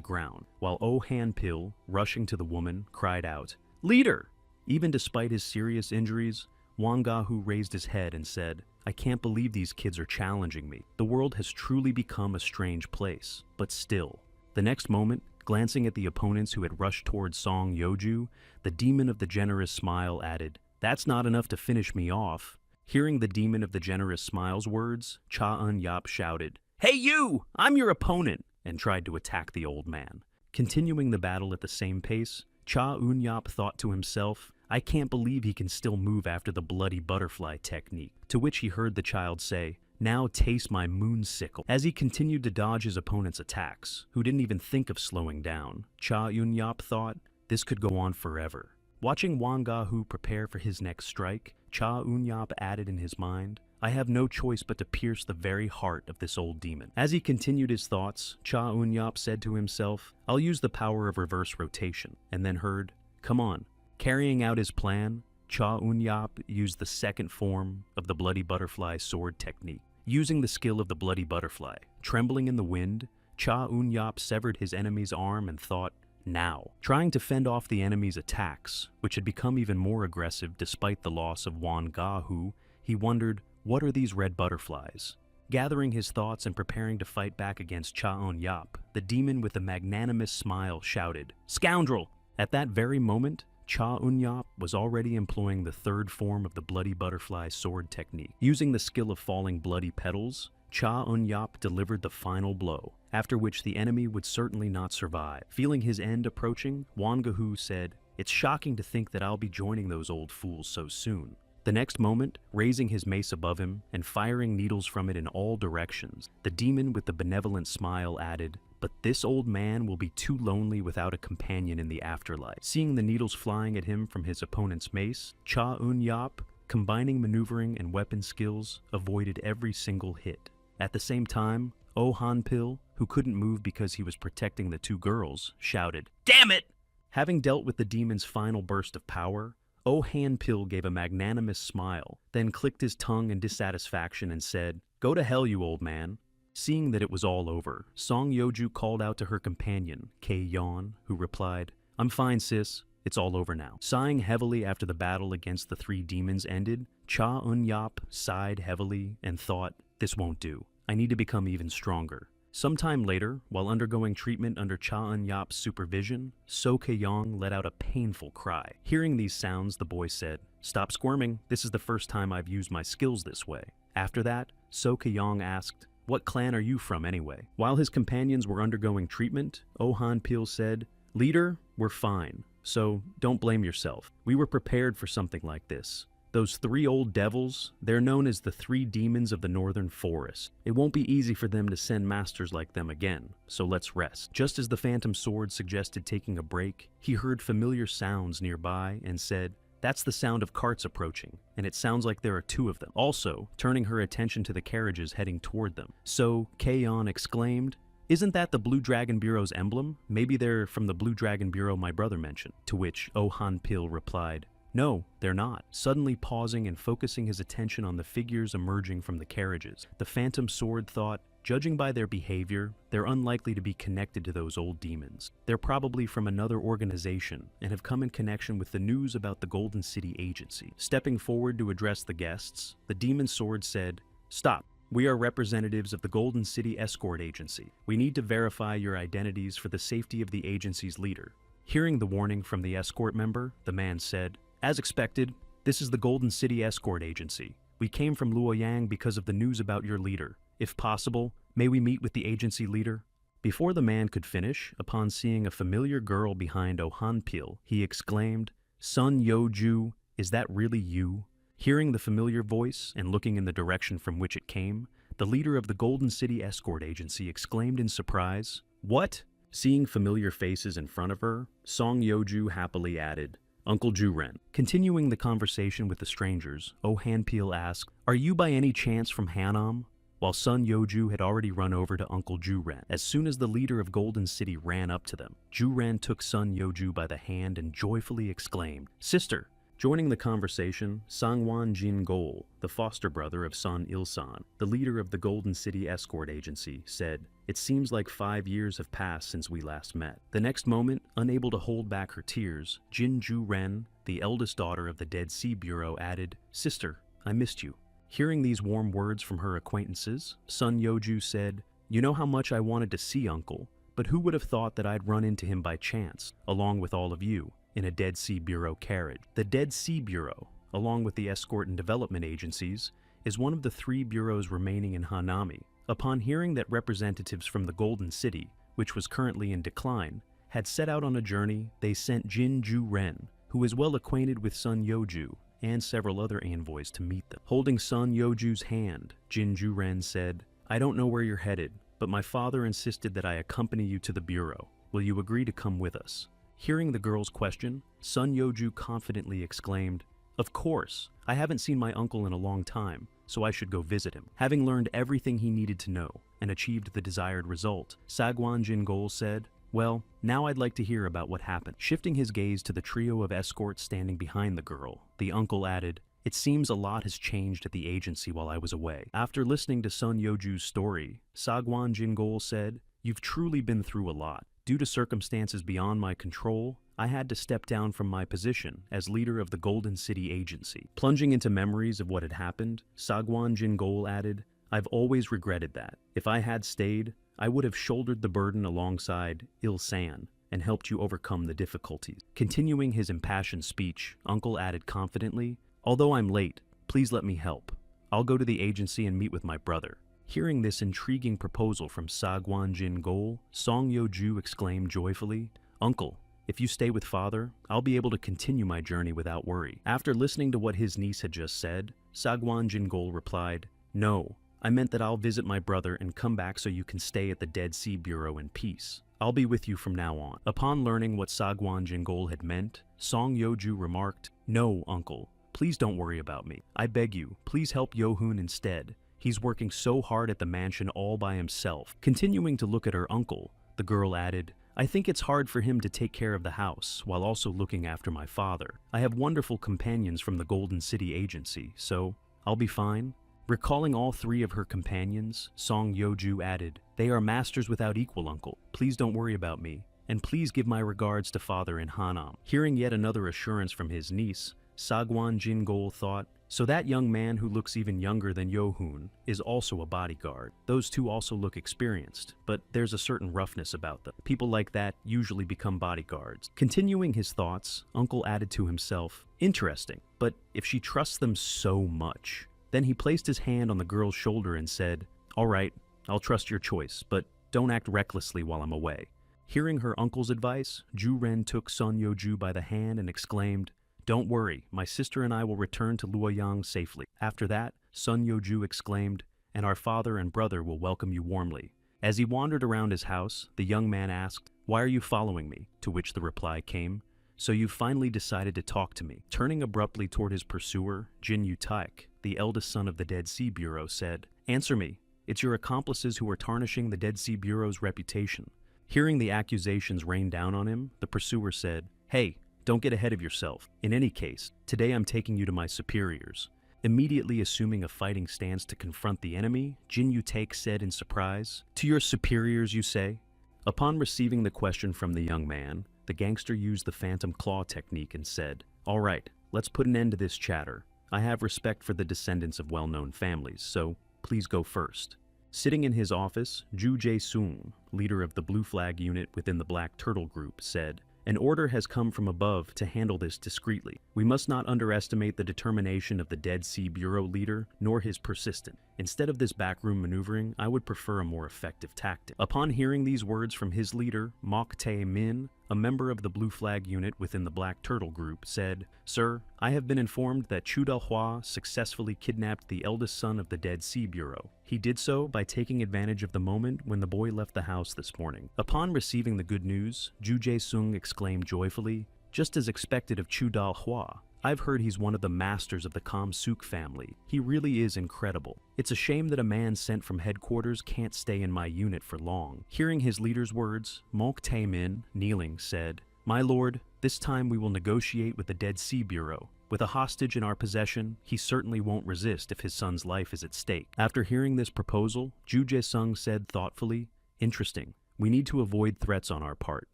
ground, while Oh Han-pil, rushing to the woman, cried out, "Leader!" Even despite his serious injuries, Wangahu raised his head and said, "I can't believe these kids are challenging me. The world has truly become a strange place, but still." The next moment, glancing at the opponents who had rushed towards Song Yeoju, the demon of the generous smile added, "That's not enough to finish me off." Hearing the demon of the generous smile's words, Cha Un-yap shouted, "Hey you! I'm your opponent!" and tried to attack the old man. Continuing the battle at the same pace, Cha Un-yap thought to himself, "I can't believe he can still move after the Bloody Butterfly technique." To which he heard the child say, "Now taste my moon sickle." As he continued to dodge his opponent's attacks, who didn't even think of slowing down, Cha Un-yap thought, this could go on forever. Watching Wangahu prepare for his next strike, Cha Un-yap added in his mind, I have no choice but to pierce the very heart of this old demon. As he continued his thoughts, Cha Eun-yap said to himself, I'll use the power of reverse rotation, and then heard, come on. Carrying out his plan, Cha Eun-yap used the second form of the Bloody Butterfly sword technique. Using the skill of the Bloody Butterfly, trembling in the wind, Cha Eun-yap severed his enemy's arm and thought, now. Trying to fend off the enemy's attacks, which had become even more aggressive despite the loss of Wan Ga-hu, he wondered, what are these red butterflies? Gathering his thoughts and preparing to fight back against Cha Eun-yap, the demon with a magnanimous smile shouted, scoundrel! At that very moment, Cha Eun-yap was already employing the third form of the Bloody Butterfly sword technique. Using the skill of falling bloody petals, Cha Eun-yap delivered the final blow, after which the enemy would certainly not survive. Feeling his end approaching, Wan Ga-hu said, it's shocking to think that I'll be joining those old fools so soon. The next moment, raising his mace above him and firing needles from it in all directions, the demon with the benevolent smile added, but this old man will be too lonely without a companion in the afterlife. Seeing the needles flying at him from his opponent's mace, Cha Eun-yap, combining maneuvering and weapon skills, avoided every single hit. At the same time, Oh Han-pil, who couldn't move because he was protecting the two girls, shouted, damn it! Having dealt with the demon's final burst of power, Oh Han-pil gave a magnanimous smile, then clicked his tongue in dissatisfaction and said, go to hell, you old man. Seeing that it was all over, Song Yeoju called out to her companion, Kei-yeon, who replied, I'm fine, sis. It's all over now. Sighing heavily after the battle against the three demons ended, Cha Eun-yap sighed heavily and thought, this won't do. I need to become even stronger. Sometime later, while undergoing treatment under Cha Eun-yap's supervision, So Kei-yong let out a painful cry. Hearing these sounds, the boy said, stop squirming. This is the first time I've used my skills this way. After that, So Kei-yong asked, what clan are you from anyway? While his companions were undergoing treatment, Oh Han-pil said, leader, we're fine, so don't blame yourself. We were prepared for something like this. Those three old devils, they're known as the three demons of the northern forest. It won't be easy for them to send masters like them again, so let's rest. Just as the Phantom Sword suggested taking a break, he heard familiar sounds nearby and said, that's the sound of carts approaching, and it sounds like there are two of them. Also, turning her attention to the carriages heading toward them. So, Kei-yeon exclaimed, isn't that the Blue Dragon Bureau's emblem? Maybe they're from the Blue Dragon Bureau my brother mentioned. To which Oh Han-pil replied, no, they're not. Suddenly pausing and focusing his attention on the figures emerging from the carriages, the Phantom Sword thought, judging by their behavior, they're unlikely to be connected to those old demons. They're probably from another organization and have come in connection with the news about the Golden City Agency. Stepping forward to address the guests, the Demon Sword said, stop. We are representatives of the Golden City Escort Agency. We need to verify your identities for the safety of the agency's leader. Hearing the warning from the escort member, the man said, as expected, this is the Golden City Escort Agency. We came from Luoyang because of the news about your leader. If possible, may we meet with the agency leader? Before the man could finish, upon seeing a familiar girl behind Oh Han-pil, he exclaimed, Sun Yeoju, is that really you? Hearing the familiar voice and looking in the direction from which it came, the leader of the Golden City Escort Agency exclaimed in surprise, what? Seeing familiar faces in front of her, Song Yeoju happily added, Uncle Ju-ren. Continuing the conversation with the strangers, Oh Han-pil asked, are you by any chance from Hanam? While Sun Yeoju had already run over to Uncle Ju-ren. As soon as the leader of Golden City ran up to them, Ju-ren took Sun Yeoju by the hand and joyfully exclaimed, sister! Joining the conversation, Sangwon Jin-gol, the foster brother of Sun Il-san, the leader of the Golden City Escort Agency, said, it seems like 5 years have passed since we last met. The next moment, unable to hold back her tears, Jin Ju-ren, the eldest daughter of the Dead Sea Bureau, added, sister, I missed you. Hearing these warm words from her acquaintances, Sun Yeoju said, you know how much I wanted to see Uncle, but who would have thought that I'd run into him by chance, along with all of you, in a Dead Sea Bureau carriage. The Dead Sea Bureau, along with the escort and development agencies, is one of the 3 bureaus remaining in Hanami. Upon hearing that representatives from the Golden City, which was currently in decline, had set out on a journey, they sent Jin Ju-ren, who is well acquainted with Sun Yeoju, and several other envoys to meet them. Holding Sun Yeoju's hand, Jin Ju-ren said, I don't know where you're headed, but my father insisted that I accompany you to the bureau. Will you agree to come with us? Hearing the girl's question, Sun Yeoju confidently exclaimed, of course, I haven't seen my uncle in a long time. so I should go visit him. Having learned everything he needed to know and achieved the desired result, Sagwan Jingol said, "Well, now I'd like to hear about what happened." Shifting his gaze to the trio of escorts standing behind the girl, the uncle added, "It seems a lot has changed at the agency while I was away." After listening to Sun Yoju's story, Sagwan Jingol said, "You've truly been through a lot. Due to circumstances beyond my control, I had to step down from my position as leader of the Golden City Agency." Plunging into memories of what had happened, Sagwan Jingol added, "I've always regretted that. If I had stayed, I would have shouldered the burden alongside Il-san and helped you overcome the difficulties." Continuing his impassioned speech, Uncle added confidently, "Although I'm late, please let me help. I'll go to the agency and meet with my brother." Hearing this intriguing proposal from Sagwan Jingol, Song Yoju exclaimed joyfully, "Uncle, if you stay with father, I'll be able to continue my journey without worry." After listening to what his niece had just said, Sagwan Jingol replied, "No, I meant that I'll visit my brother and come back so you can stay at the Dead Sea Bureau in peace. I'll be with you from now on." Upon learning what Sagwan Jingol had meant, Song Yoju remarked, "No, uncle, please don't worry about me. I beg you, please help Yohun instead. He's working so hard at the mansion all by himself." Continuing to look at her uncle, the girl added, "I think it's hard for him to take care of the house while also looking after my father. I have wonderful companions from the Golden City Agency, so I'll be fine." Recalling all three of her companions, Song Yoju added, "They are masters without equal, uncle. Please don't worry about me, and please give my regards to father in Hanam." Hearing yet another assurance from his niece, Sagwan Jingol thought, "So that young man who looks even younger than Yohun is also a bodyguard. Those two also look experienced, but there's a certain roughness about them. People like that usually become bodyguards." Continuing his thoughts, Uncle added to himself, "Interesting, but if she trusts them so much..." Then he placed his hand on the girl's shoulder and said, "All right, I'll trust your choice, but don't act recklessly while I'm away." Hearing her uncle's advice, Ju Ren took Sun Yoju by the hand and exclaimed, "Don't worry, my sister and I will return to Luoyang safely." After that, Sun Yoju exclaimed, "And our father and brother will welcome you warmly." As he wandered around his house, the young man asked, "Why are you following me?" To which the reply came, "So you finally decided to talk to me." Turning abruptly toward his pursuer, Jin Yu-taek, the eldest son of the Dead Sea Bureau, said, "Answer me. It's your accomplices who are tarnishing the Dead Sea Bureau's reputation." Hearing the accusations rain down on him, the pursuer said, "Hey, don't get ahead of yourself. In any case, today I'm taking you to my superiors." Immediately assuming a fighting stance to confront the enemy, Jin Yu-taek said in surprise, "To your superiors, you say?" Upon receiving the question from the young man, the gangster used the phantom claw technique and said, "All right, let's put an end to this chatter. I have respect for the descendants of well-known families, so please go first." Sitting in his office, Ju Jae-sung, leader of the Blue Flag unit within the Black Turtle Group, said, "An order has come from above to handle this discreetly. We must not underestimate the determination of the Dead Sea Bureau leader, nor his persistence. Instead of this backroom maneuvering, I would prefer a more effective tactic." Upon hearing these words from his leader, Mok Tae-min, a member of the Blue Flag unit within the Black Turtle Group, said, "Sir, I have been informed that Chu Dal-hwa successfully kidnapped the eldest son of the Dead Sea Bureau. He did so by taking advantage of the moment when the boy left the house this morning." Upon receiving the good news, Ju Jae-sung exclaimed joyfully, "Just as expected of Chu Dal-hwa. I've heard he's one of the masters of the Kam-suk family. He really is incredible. It's a shame that a man sent from headquarters can't stay in my unit for long." Hearing his leader's words, Mok Tae-min, kneeling, said, "My lord, this time we will negotiate with the Dead Sea Bureau. With a hostage in our possession, he certainly won't resist if his son's life is at stake." After hearing this proposal, Ju Jae-sung said thoughtfully, "Interesting. We need to avoid threats on our part.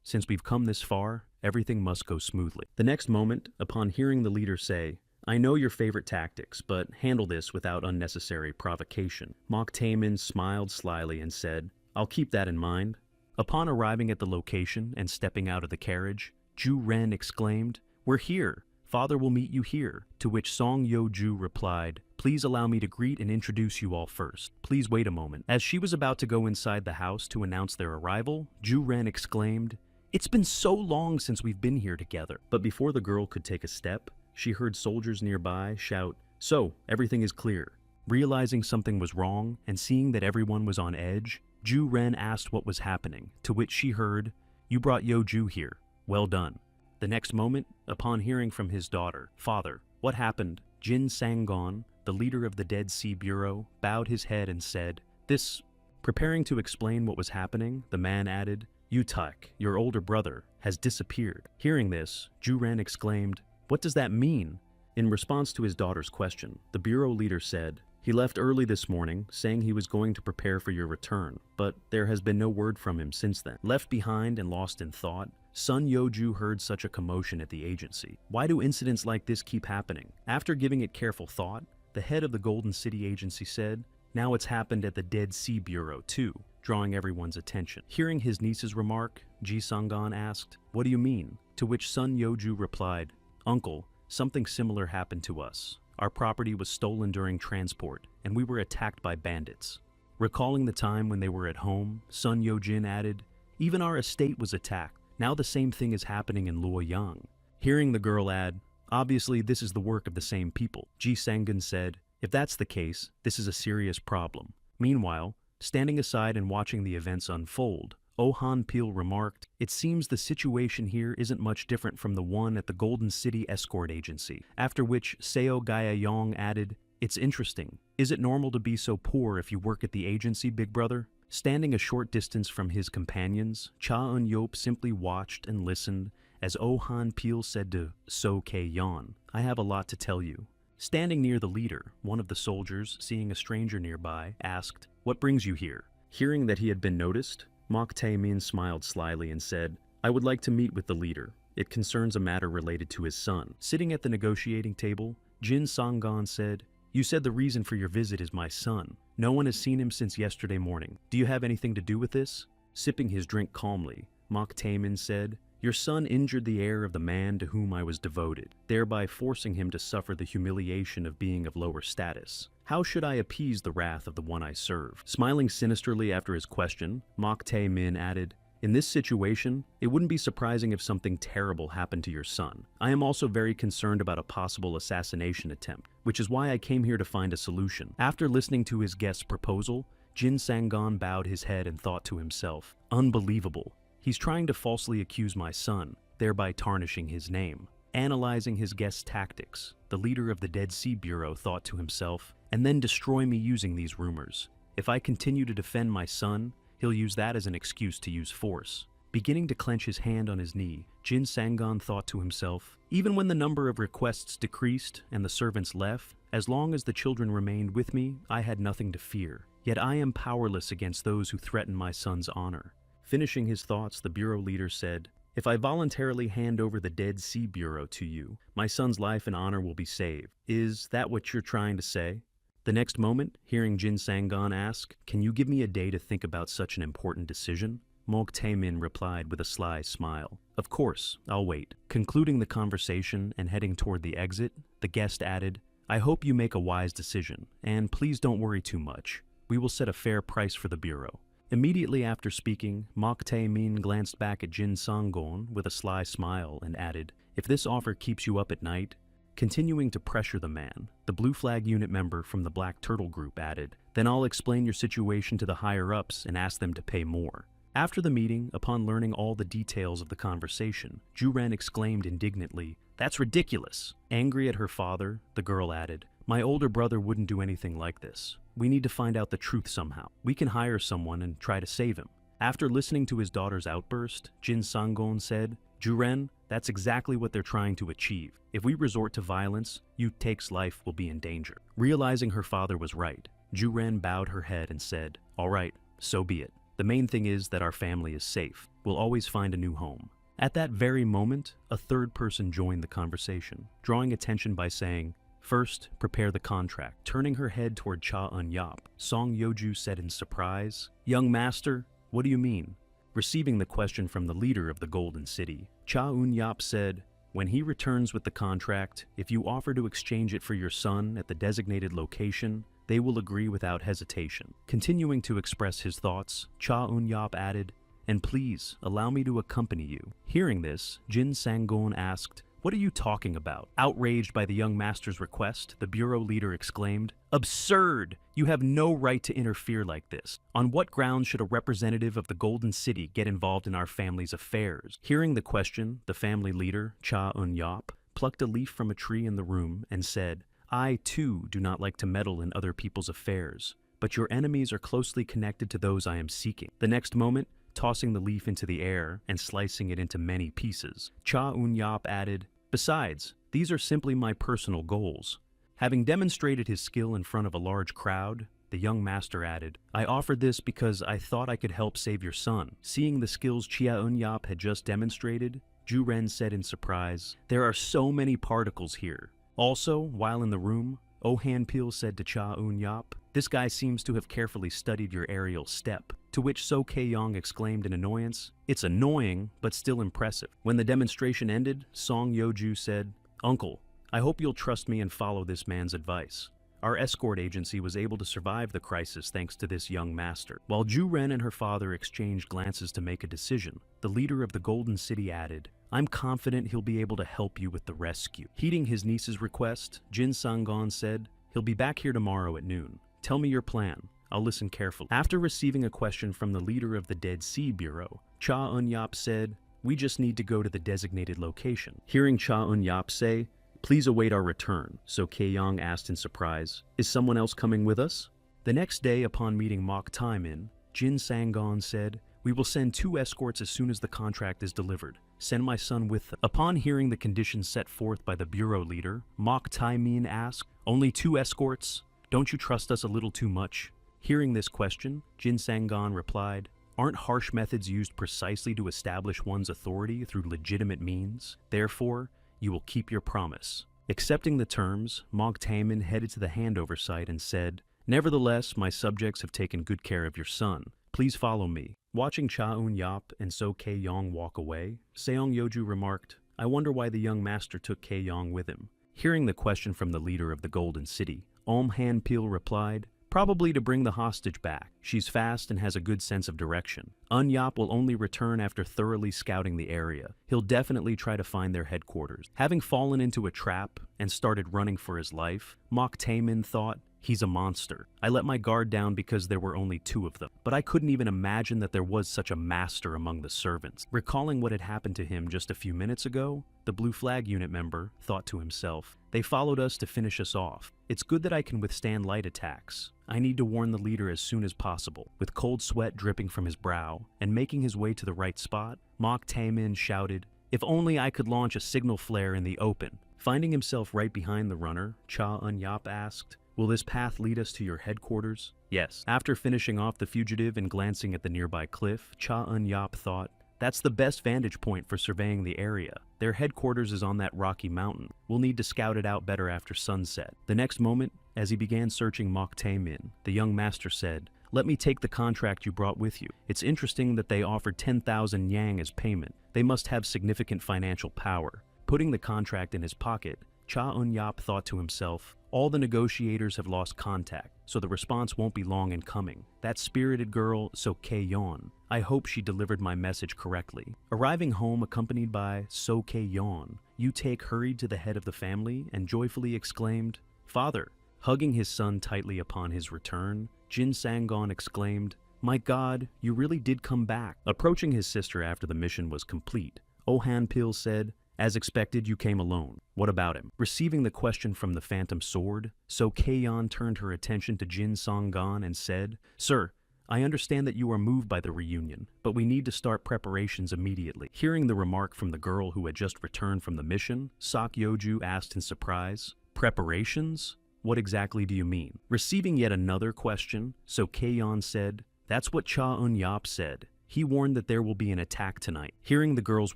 Since we've come this far, everything must go smoothly." The next moment, upon hearing the leader say, "I know your favorite tactics, but handle this without unnecessary provocation," Mok Tae-min smiled slyly and said, "I'll keep that in mind." Upon arriving at the location and stepping out of the carriage, Ju Ren exclaimed, "We're here. Father will meet you here." To which Song Yo-ju replied, "Please allow me to greet and introduce you all first. Please wait a moment." As she was about to go inside the house to announce their arrival, Ju Ren exclaimed, "It's been so long since we've been here together." But before the girl could take a step, she heard soldiers nearby shout, "So, everything is clear." Realizing something was wrong and seeing that everyone was on edge, Ju Ren asked what was happening, to which she heard, "You brought Yo-ju here. Well done." The next moment, upon hearing from his daughter, "Father, what happened?" Jin Sang-gon, the leader of the Dead Sea Bureau, bowed his head and said, "This..." Preparing to explain what was happening, the man added, "Utak, your older brother, has disappeared." Hearing this, Juren exclaimed, "What does that mean?" In response to his daughter's question, the bureau leader said, "He left early this morning, saying he was going to prepare for your return, but there has been no word from him since then." Left behind and lost in thought, Sun Yoju heard such a commotion at the agency. Why do incidents like this keep happening? After giving it careful thought, the head of the Golden City agency said, "Now it's happened at the Dead Sea Bureau too," drawing everyone's attention. Hearing his niece's remark, Ji Sangan asked, "What do you mean?" To which Sun Yoju replied, "Uncle, something similar happened to us. Our property was stolen during transport, and we were attacked by bandits." Recalling the time when they were at home, Sun Yojin added, "Even our estate was attacked. Now the same thing is happening in Luoyang." Hearing the girl add, "Obviously this is the work of the same people," Ji Sangan said, "If that's the case, this is a serious problem." Meanwhile, standing aside and watching the events unfold, Oh Han Peel remarked, "It seems the situation here isn't much different from the one at the Golden City Escort Agency," after which Seo Gaia-yong added, "It's interesting. Is it normal to be so poor if you work at the agency, big brother?" Standing a short distance from his companions, Cha Eun-yop simply watched and listened as Oh Han Peel said to So Kei-yeon, "I have a lot to tell you." Standing near the leader, one of the soldiers, seeing a stranger nearby, asked, "What brings you here?" Hearing that he had been noticed, Mok Tae-min smiled slyly and said, "I would like to meet with the leader. It concerns a matter related to his son." Sitting at the negotiating table, Jin Sanggon said, "You said the reason for your visit is my son. No one has seen him since yesterday morning. Do you have anything to do with this?" Sipping his drink calmly, Mok Tae-min said, "Your son injured the heir of the man to whom I was devoted, thereby forcing him to suffer the humiliation of being of lower status. How should I appease the wrath of the one I serve?" Smiling sinisterly after his question, Mok Tae-min added, "In this situation, it wouldn't be surprising if something terrible happened to your son. I am also very concerned about a possible assassination attempt, which is why I came here to find a solution." After listening to his guest's proposal, Jin Sanggon bowed his head and thought to himself, "Unbelievable. He's trying to falsely accuse my son, thereby tarnishing his name." Analyzing his guest's tactics, the leader of the Dead Sea Bureau thought to himself, "And then destroy me using these rumors. If I continue to defend my son, he'll use that as an excuse to use force." Beginning to clench his hand on his knee, Jin Sanggon thought to himself, "Even when the number of requests decreased and the servants left, as long as the children remained with me, I had nothing to fear. Yet I am powerless against those who threaten my son's honor." Finishing his thoughts, the bureau leader said, "If I voluntarily hand over the Dead Sea Bureau to you, my son's life and honor will be saved. Is that what you're trying to say?" The next moment, hearing Jin Sanggon ask, "Can you give me a day to think about such an important decision?" Mok Tae-min replied with a sly smile, "Of course, I'll wait." Concluding the conversation and heading toward the exit, the guest added, "I hope you make a wise decision, and please don't worry too much. We will set a fair price for the bureau." Immediately after speaking, Mok Tae-min glanced back at Jin Sanggon with a sly smile and added, "If this offer keeps you up at night..." Continuing to pressure the man, the Blue Flag unit member from the Black Turtle Group added, "Then I'll explain your situation to the higher-ups and ask them to pay more." After the meeting, upon learning all the details of the conversation, Juren exclaimed indignantly, "That's ridiculous!" Angry at her father, the girl added, "My older brother wouldn't do anything like this. We need to find out the truth somehow. We can hire someone and try to save him." After listening to his daughter's outburst, Jin Sanggon said, "Juren, that's exactly what they're trying to achieve. If we resort to violence, Yu Take's life will be in danger." Realizing her father was right, Juren bowed her head and said, "All right, so be it. The main thing is that our family is safe. We'll always find a new home." At that very moment, a third person joined the conversation, drawing attention by saying, "First, prepare the contract." Turning her head toward Cha Eun-yop, Song Yoju said in surprise, "Young master, what do you mean?" Receiving the question from the leader of the Golden City, Cha Eun-yop said, "When he returns with the contract, if you offer to exchange it for your son at the designated location, they will agree without hesitation." Continuing to express his thoughts, Cha Eun-yop added, "And please, allow me to accompany you." Hearing this, Jin Sanggon asked, "What are you talking about?" Outraged by the young master's request, the bureau leader exclaimed, "Absurd! You have no right to interfere like this. On what grounds should a representative of the Golden City get involved in our family's affairs?" Hearing the question, the family leader, Cha Eun-yop, plucked a leaf from a tree in the room and said, I, too, do not like to meddle in other people's affairs, but your enemies are closely connected to those I am seeking. The next moment, tossing the leaf into the air and slicing it into many pieces, Cha Eun-yap added, "Besides, these are simply my personal goals." Having demonstrated his skill in front of a large crowd, the young master added, "I offered this because I thought I could help save your son." Seeing the skills Chia Eun-yap had just demonstrated, Ju Ren said in surprise, "There are so many particles here." Also, while in the room, Oh Han-pil said to Cha Eun-yap, "This guy seems to have carefully studied your aerial step." To which So Tae-yong exclaimed in annoyance, "It's annoying, but still impressive." When the demonstration ended, Song Yeoju said, "Uncle, I hope you'll trust me and follow this man's advice. Our escort agency was able to survive the crisis thanks to this young master." While Ju Ren and her father exchanged glances to make a decision, the leader of the Golden City added, "I'm confident he'll be able to help you with the rescue." Heeding his niece's request, Jin Sang-gon said, "He'll be back here tomorrow at noon. Tell me your plan. I'll listen carefully." After receiving a question from the leader of the Dead Sea Bureau, Cha Eun-yap said, "We just need to go to the designated location." Hearing Cha Eun-yap say, "Please await our return," So Tae-yong asked in surprise, "Is someone else coming with us?" The next day, upon meeting Mok Tae-min, Jin Sang-gon said, "We will send 2 escorts as soon as the contract is delivered. Send my son with them." Upon hearing the conditions set forth by the bureau leader, Mok Tae-min asked, "Only 2 escorts? Don't you trust us a little too much?" Hearing this question, Jin Sang-gon replied, "Aren't harsh methods used precisely to establish one's authority through legitimate means? Therefore, you will keep your promise." Accepting the terms, Mok Tae-min headed to the handover site and said, "Nevertheless, my subjects have taken good care of your son. Please follow me." Watching Cha Eun-yap and So Tae-yong walk away, Seong Yeoju remarked, "I wonder why the young master took Tae-yong with him." Hearing the question from the leader of the Golden City, Han-pil replied, "Probably to bring the hostage back. She's fast and has a good sense of direction. Eun-yap will only return after thoroughly scouting the area. He'll definitely try to find their headquarters." Having fallen into a trap and started running for his life, Mok Tae-min thought, "He's a monster. I let my guard down because there were only 2 of them. But I couldn't even imagine that there was such a master among the servants." Recalling what had happened to him just a few minutes ago, the Blue Flag Unit member thought to himself, "They followed us to finish us off. It's good that I can withstand light attacks. I need to warn the leader as soon as possible." With cold sweat dripping from his brow and making his way to the right spot, Mok Tae-min shouted, "If only I could launch a signal flare in the open." Finding himself right behind the runner, Cha Eun-yap asked, "Will this path lead us to your headquarters?" "Yes." After finishing off the fugitive and glancing at the nearby cliff, Cha Eun-yap thought, "That's the best vantage point for surveying the area. Their headquarters is on that rocky mountain. We'll need to scout it out better after sunset." The next moment, as he began searching Mok Tae-min, the young master said, "Let me take the contract you brought with you. It's interesting that they offered 10,000 yang as payment. They must have significant financial power." Putting the contract in his pocket, Cha Eun-yap thought to himself, "All the negotiators have lost contact, so the response won't be long in coming. That spirited girl, So Tae-yeon, I hope she delivered my message correctly." Arriving home accompanied by So Tae-yeon, Yu Taek hurried to the head of the family and joyfully exclaimed, "Father." Hugging his son tightly upon his return, Jin Sang-gon exclaimed, "My God, you really did come back." Approaching his sister after the mission was complete, Oh Han-pil said, "As expected, you came alone. What about him?" Receiving the question from the Phantom Sword, So Kaeyeon turned her attention to Jin Sang-gon and said, "Sir, I understand that you are moved by the reunion, but we need to start preparations immediately." Hearing the remark from the girl who had just returned from the mission, Sak Yeoju asked in surprise, "Preparations? What exactly do you mean?" Receiving yet another question, So Kaeyeon said, "That's what Cha Eun-yap said. He warned that there will be an attack tonight." Hearing the girl's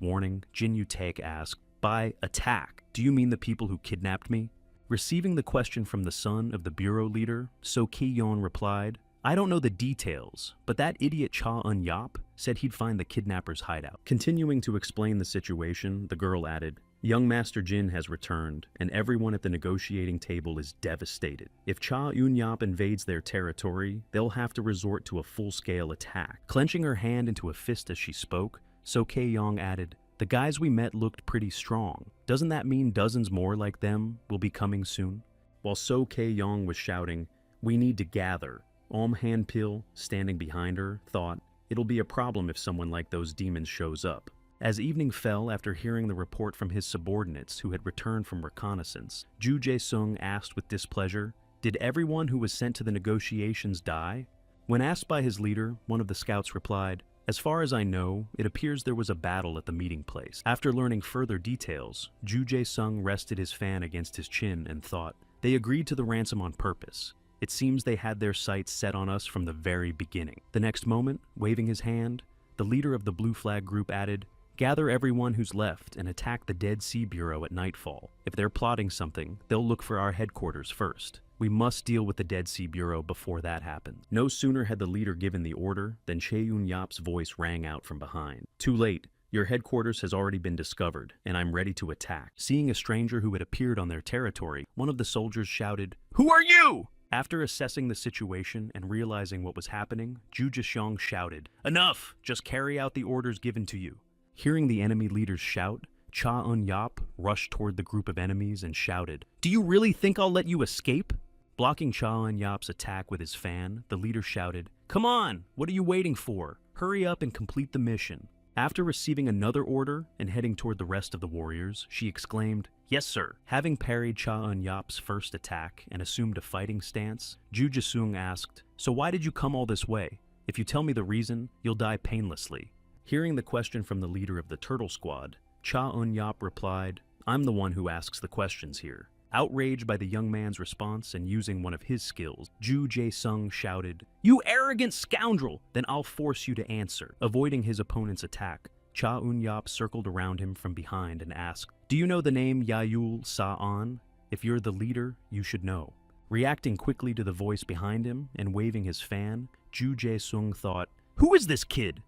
warning, Jin Yu-taek asked, "By attack, do you mean the people who kidnapped me?" Receiving the question from the son of the bureau leader, So Ki-yeon replied, "I don't know the details, but that idiot Cha Eun-yap said he'd find the kidnapper's hideout." Continuing to explain the situation, the girl added, "Young Master Jin has returned, and everyone at the negotiating table is devastated. If Cha Eun-yap invades their territory, they'll have to resort to a full-scale attack." Clenching her hand into a fist as she spoke, So Kae-yong added, "The guys we met looked pretty strong. Doesn't that mean dozens more like them will be coming soon?" While So Kae-yong was shouting, "We need to gather," Han-pil, standing behind her, thought, "It'll be a problem if someone like those demons shows up." As evening fell after hearing the report from his subordinates who had returned from reconnaissance, Ju Jae-sung asked with displeasure, "Did everyone who was sent to the negotiations die?" When asked by his leader, one of the scouts replied, "As far as I know, it appears there was a battle at the meeting place." After learning further details, Ju Jae-sung rested his fan against his chin and thought, "They agreed to the ransom on purpose. It seems they had their sights set on us from the very beginning." The next moment, waving his hand, the leader of the Blue Flag group added, "Gather everyone who's left and attack the Dead Sea Bureau at nightfall. If they're plotting something, they'll look for our headquarters first. We must deal with the Dead Sea Bureau before that happens." No sooner had the leader given the order than Cheun-Yap's voice rang out from behind. "Too late. Your headquarters has already been discovered, and I'm ready to attack." Seeing a stranger who had appeared on their territory, one of the soldiers shouted, "Who are you?" After assessing the situation and realizing what was happening, Ju Jae-sung shouted, "Enough! Just carry out the orders given to you." Hearing the enemy leader's shout, Cha Eun-yap rushed toward the group of enemies and shouted, "Do you really think I'll let you escape?" Blocking Cha Eun-yap's attack with his fan, the leader shouted, "Come on! What are you waiting for? Hurry up and complete the mission." After receiving another order and heading toward the rest of the warriors, she exclaimed, "Yes, sir." Having parried Cha Eun-yap's first attack and assumed a fighting stance, Ju Jae-sung asked, "So why did you come all this way? If you tell me the reason, you'll die painlessly." Hearing the question from the leader of the Turtle Squad, Cha Eun-yap replied, "I'm the one who asks the questions here." Outraged by the young man's response and using one of his skills, Ju Jae-sung shouted, "You arrogant scoundrel! Then I'll force you to answer." Avoiding his opponent's attack, Cha Eun-yap circled around him from behind and asked, "Do you know the name Yayul Sa-an? If you're the leader, you should know." Reacting quickly to the voice behind him and waving his fan, Ju Jae-sung thought, "Who is this kid?"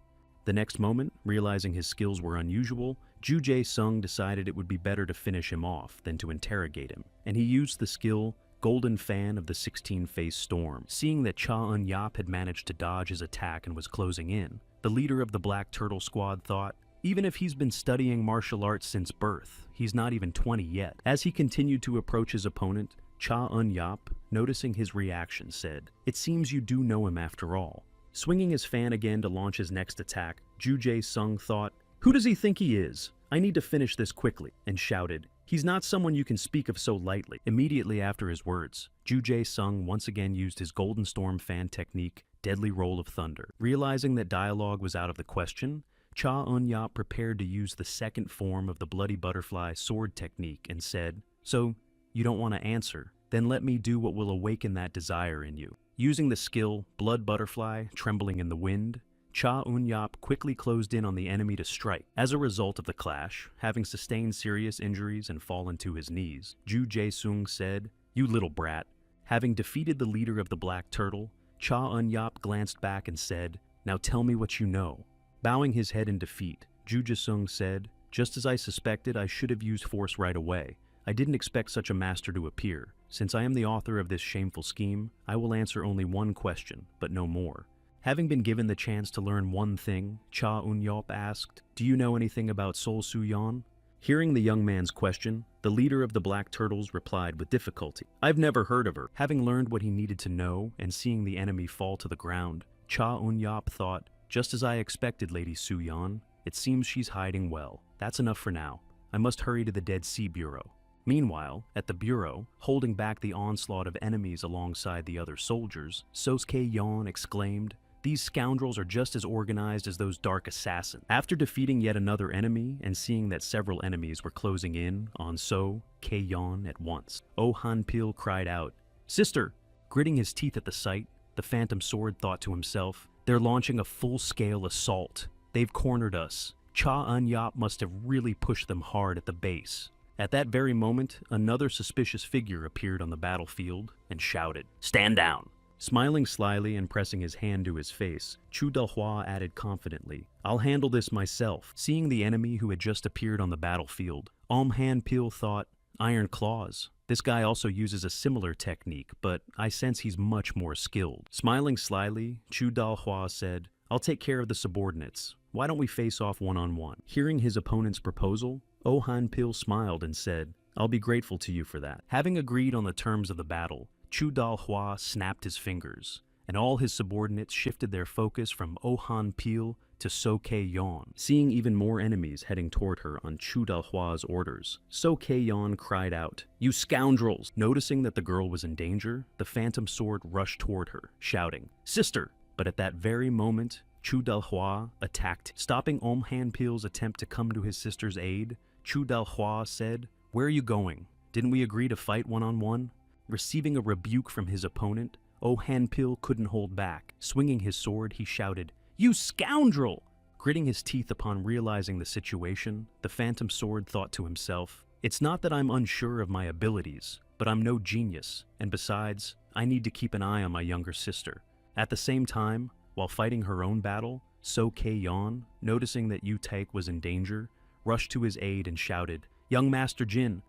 The next moment, realizing his skills were unusual, Ju Jae-sung decided it would be better to finish him off than to interrogate him, and he used the skill Golden Fan of the 16-Face Storm. Seeing that Cha Eun-yap had managed to dodge his attack and was closing in, the leader of the Black Turtle Squad thought, even if he's been studying martial arts since birth, he's not even 20 yet. As he continued to approach his opponent, Cha Eun-yap, noticing his reaction, said, "It seems you do know him after all." Swinging his fan again to launch his next attack, Ju Jae-sung thought, "Who does he think he is? I need to finish this quickly," and shouted, "He's not someone you can speak of so lightly." Immediately after his words, Ju Jae-sung once again used his Golden Storm fan technique, Deadly Roll of Thunder. Realizing that dialogue was out of the question, Cha Eun-yap prepared to use the second form of the Bloody Butterfly sword technique and said, "So, you don't want to answer? Then let me do what will awaken that desire in you." Using the skill Blood Butterfly, Trembling in the Wind, Cha Eun-yap quickly closed in on the enemy to strike. As a result of the clash, having sustained serious injuries and fallen to his knees, Ju Jae-sung said, "You little brat." Having defeated the leader of the Black Turtle, Cha Eun-yap glanced back and said, "Now tell me what you know." Bowing his head in defeat, Ju Jae-sung said, "Just as I suspected, I should have used force right away. I didn't expect such a master to appear. Since I am the author of this shameful scheme, I will answer only one question, but no more." Having been given the chance to learn one thing, Cha Eun-yap asked, "Do you know anything about Sol Soo-yeon?" Hearing the young man's question, the leader of the Black Turtles replied with difficulty, "I've never heard of her." Having learned what he needed to know and seeing the enemy fall to the ground, Cha Eun-yap thought, "Just as I expected, Lady Soo-yeon. It seems she's hiding well. That's enough for now. I must hurry to the Dead Sea Bureau." Meanwhile, at the Bureau, holding back the onslaught of enemies alongside the other soldiers, Sosuke-yeon exclaimed, "These scoundrels are just as organized as those dark assassins." After defeating yet another enemy and seeing that several enemies were closing in on So-K-yeon at once, Oh Han-pil cried out, "Sister!" Gritting his teeth at the sight, the Phantom Sword thought to himself, "They're launching a full-scale assault. They've cornered us. Cha Eun-yap must have really pushed them hard at the base." At that very moment, another suspicious figure appeared on the battlefield and shouted, "Stand down!" Smiling slyly and pressing his hand to his face, Chu Delhua added confidently, "I'll handle this myself." Seeing the enemy who had just appeared on the battlefield, Han-pil thought, "Iron Claws. This guy also uses a similar technique, but I sense he's much more skilled." Smiling slyly, Chu Dalhua said, "I'll take care of the subordinates. Why don't we face off one-on-one?" Hearing his opponent's proposal, Oh Han-pil smiled and said, "I'll be grateful to you for that." Having agreed on the terms of the battle, Chu Dalhua snapped his fingers. and all his subordinates shifted their focus from Oh Han Pil to So Kei-yon. Seeing even more enemies heading toward her on Chu Dalhua's orders, So Kei-yon cried out, "You scoundrels!" Noticing that the girl was in danger, the phantom sword rushed toward her, shouting, "Sister!" But at that very moment, Chu Dalhua attacked. Stopping Han Pil's attempt to come to his sister's aid, Chu Dalhua said, "Where are you going? Didn't we agree to fight one-on-one?" Receiving a rebuke from his opponent, Han Pil couldn't hold back. Swinging his sword, he shouted, "You scoundrel!" Gritting his teeth upon realizing the situation, the phantom sword thought to himself, "It's not that I'm unsure of my abilities, but I'm no genius, and besides, I need to keep an eye on my younger sister." At the same time, while fighting her own battle, So Kei-yon, noticing that Yu Taik was in danger, rushed to his aid and shouted, "Young Master Jin,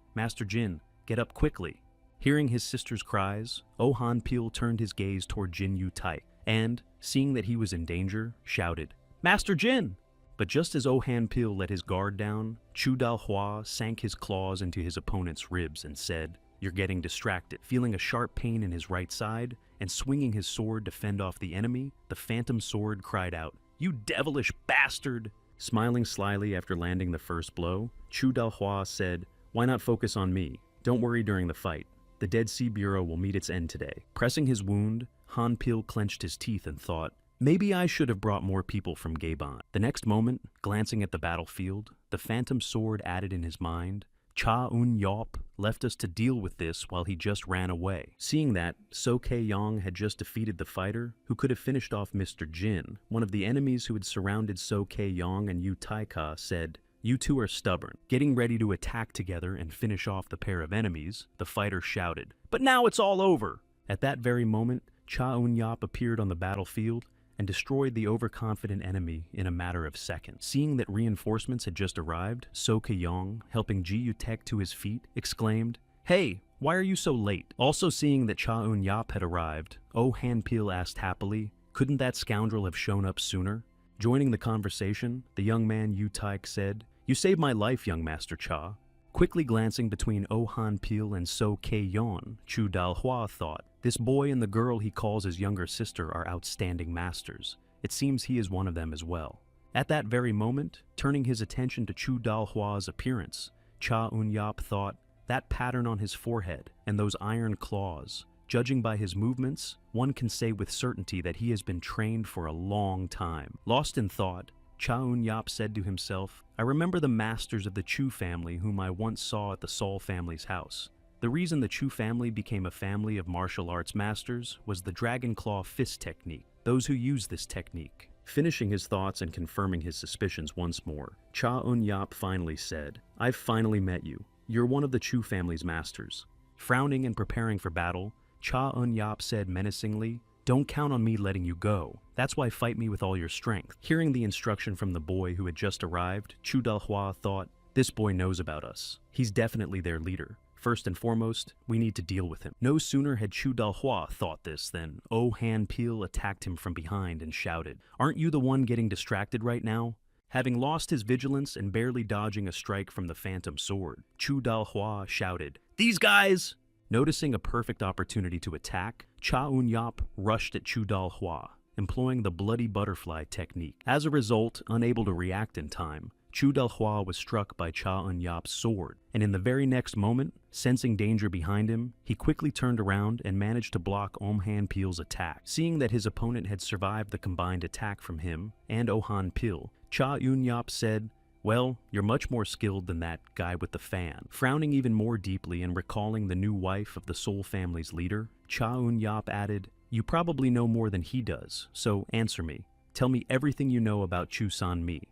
get up quickly." Hearing his sister's cries, Han Pil turned his gaze toward Jin Yu Taik, and, seeing that he was in danger, shouted, "Master Jin!" But just as Han Pil let his guard down, Chu Dalhua sank his claws into his opponent's ribs and said, "You're getting distracted." Feeling a sharp pain in his right side, and swinging his sword to fend off the enemy, the phantom sword cried out, "You devilish bastard!" Smiling slyly after landing the first blow, Chu Dalhua said, "Why not focus on me? Don't worry during the fight. The Dead Sea Bureau will meet its end today." Pressing his wound, Han Pil clenched his teeth and thought, "Maybe I should have brought more people from Gaebon." The next moment, glancing at the battlefield, the phantom sword added in his mind, "Cha Un Yop left us to deal with this while he just ran away." Seeing that, So Kei-yong had just defeated the fighter who could have finished off Mr. Jin, one of the enemies who had surrounded So Kei-yong and Yu Taika said, "You two are stubborn." Getting ready to attack together and finish off the pair of enemies, the fighter shouted, "But now it's all over!" At that very moment, Cha Un Yop appeared on the battlefield and destroyed the overconfident enemy in a matter of seconds. Seeing that reinforcements had just arrived, So Kei-yong, helping Ji Yu-taek to his feet, exclaimed, "Hey, why are you so late?" Also seeing that Cha Un Yop had arrived, Han Pil asked happily, "Couldn't that scoundrel have shown up sooner?" Joining the conversation, the young man Yu Taek said, "You saved my life, young Master Cha." Quickly glancing between Han Pil and So Kei-yon, Chu Dalhua thought, "This boy and the girl he calls his younger sister are outstanding masters. It seems he is one of them as well." At that very moment, turning his attention to Chu Dalhua's appearance, Cha Un Yop thought, "That pattern on his forehead and those iron claws, judging by his movements, one can say with certainty that he has been trained for a long time." Lost in thought, Cha Un Yop said to himself, "I remember the masters of the Chu family whom I once saw at the Sol family's house. The reason the Chu family became a family of martial arts masters was the Dragon Claw fist technique. Those who use this technique." Finishing his thoughts and confirming his suspicions once more, Cha Un Yop finally said, "I've finally met you. You're one of the Chu family's masters." Frowning and preparing for battle, Cha Un Yop said menacingly, "Don't count on me letting you go. That's why fight me with all your strength." Hearing the instruction from the boy who had just arrived, Chu Dalhua thought, "This boy knows about us. He's definitely their leader. First and foremost, we need to deal with him." No sooner had Chu Dalhua thought this than Han Pil attacked him from behind and shouted, "Aren't you the one getting distracted right now?" Having lost his vigilance and barely dodging a strike from the phantom sword, Chu Dalhua shouted, "These guys!" Noticing a perfect opportunity to attack, Cha Un Yop rushed at Chu Dalhua, employing the bloody butterfly technique. As a result, unable to react in time, Chu Dalhua was struck by Cha Un Yop's sword, and in the very next moment, sensing danger behind him, he quickly turned around and managed to block Han Pil's attack. Seeing that his opponent had survived the combined attack from him and Han Pil, Cha Un Yop said, "Well, you're much more skilled than that guy with the fan." Frowning even more deeply and recalling the new wife of the Sol family's leader, Cha Un Yop added, "You probably know more than he does, so answer me. Tell me everything you know about Chu San Mi."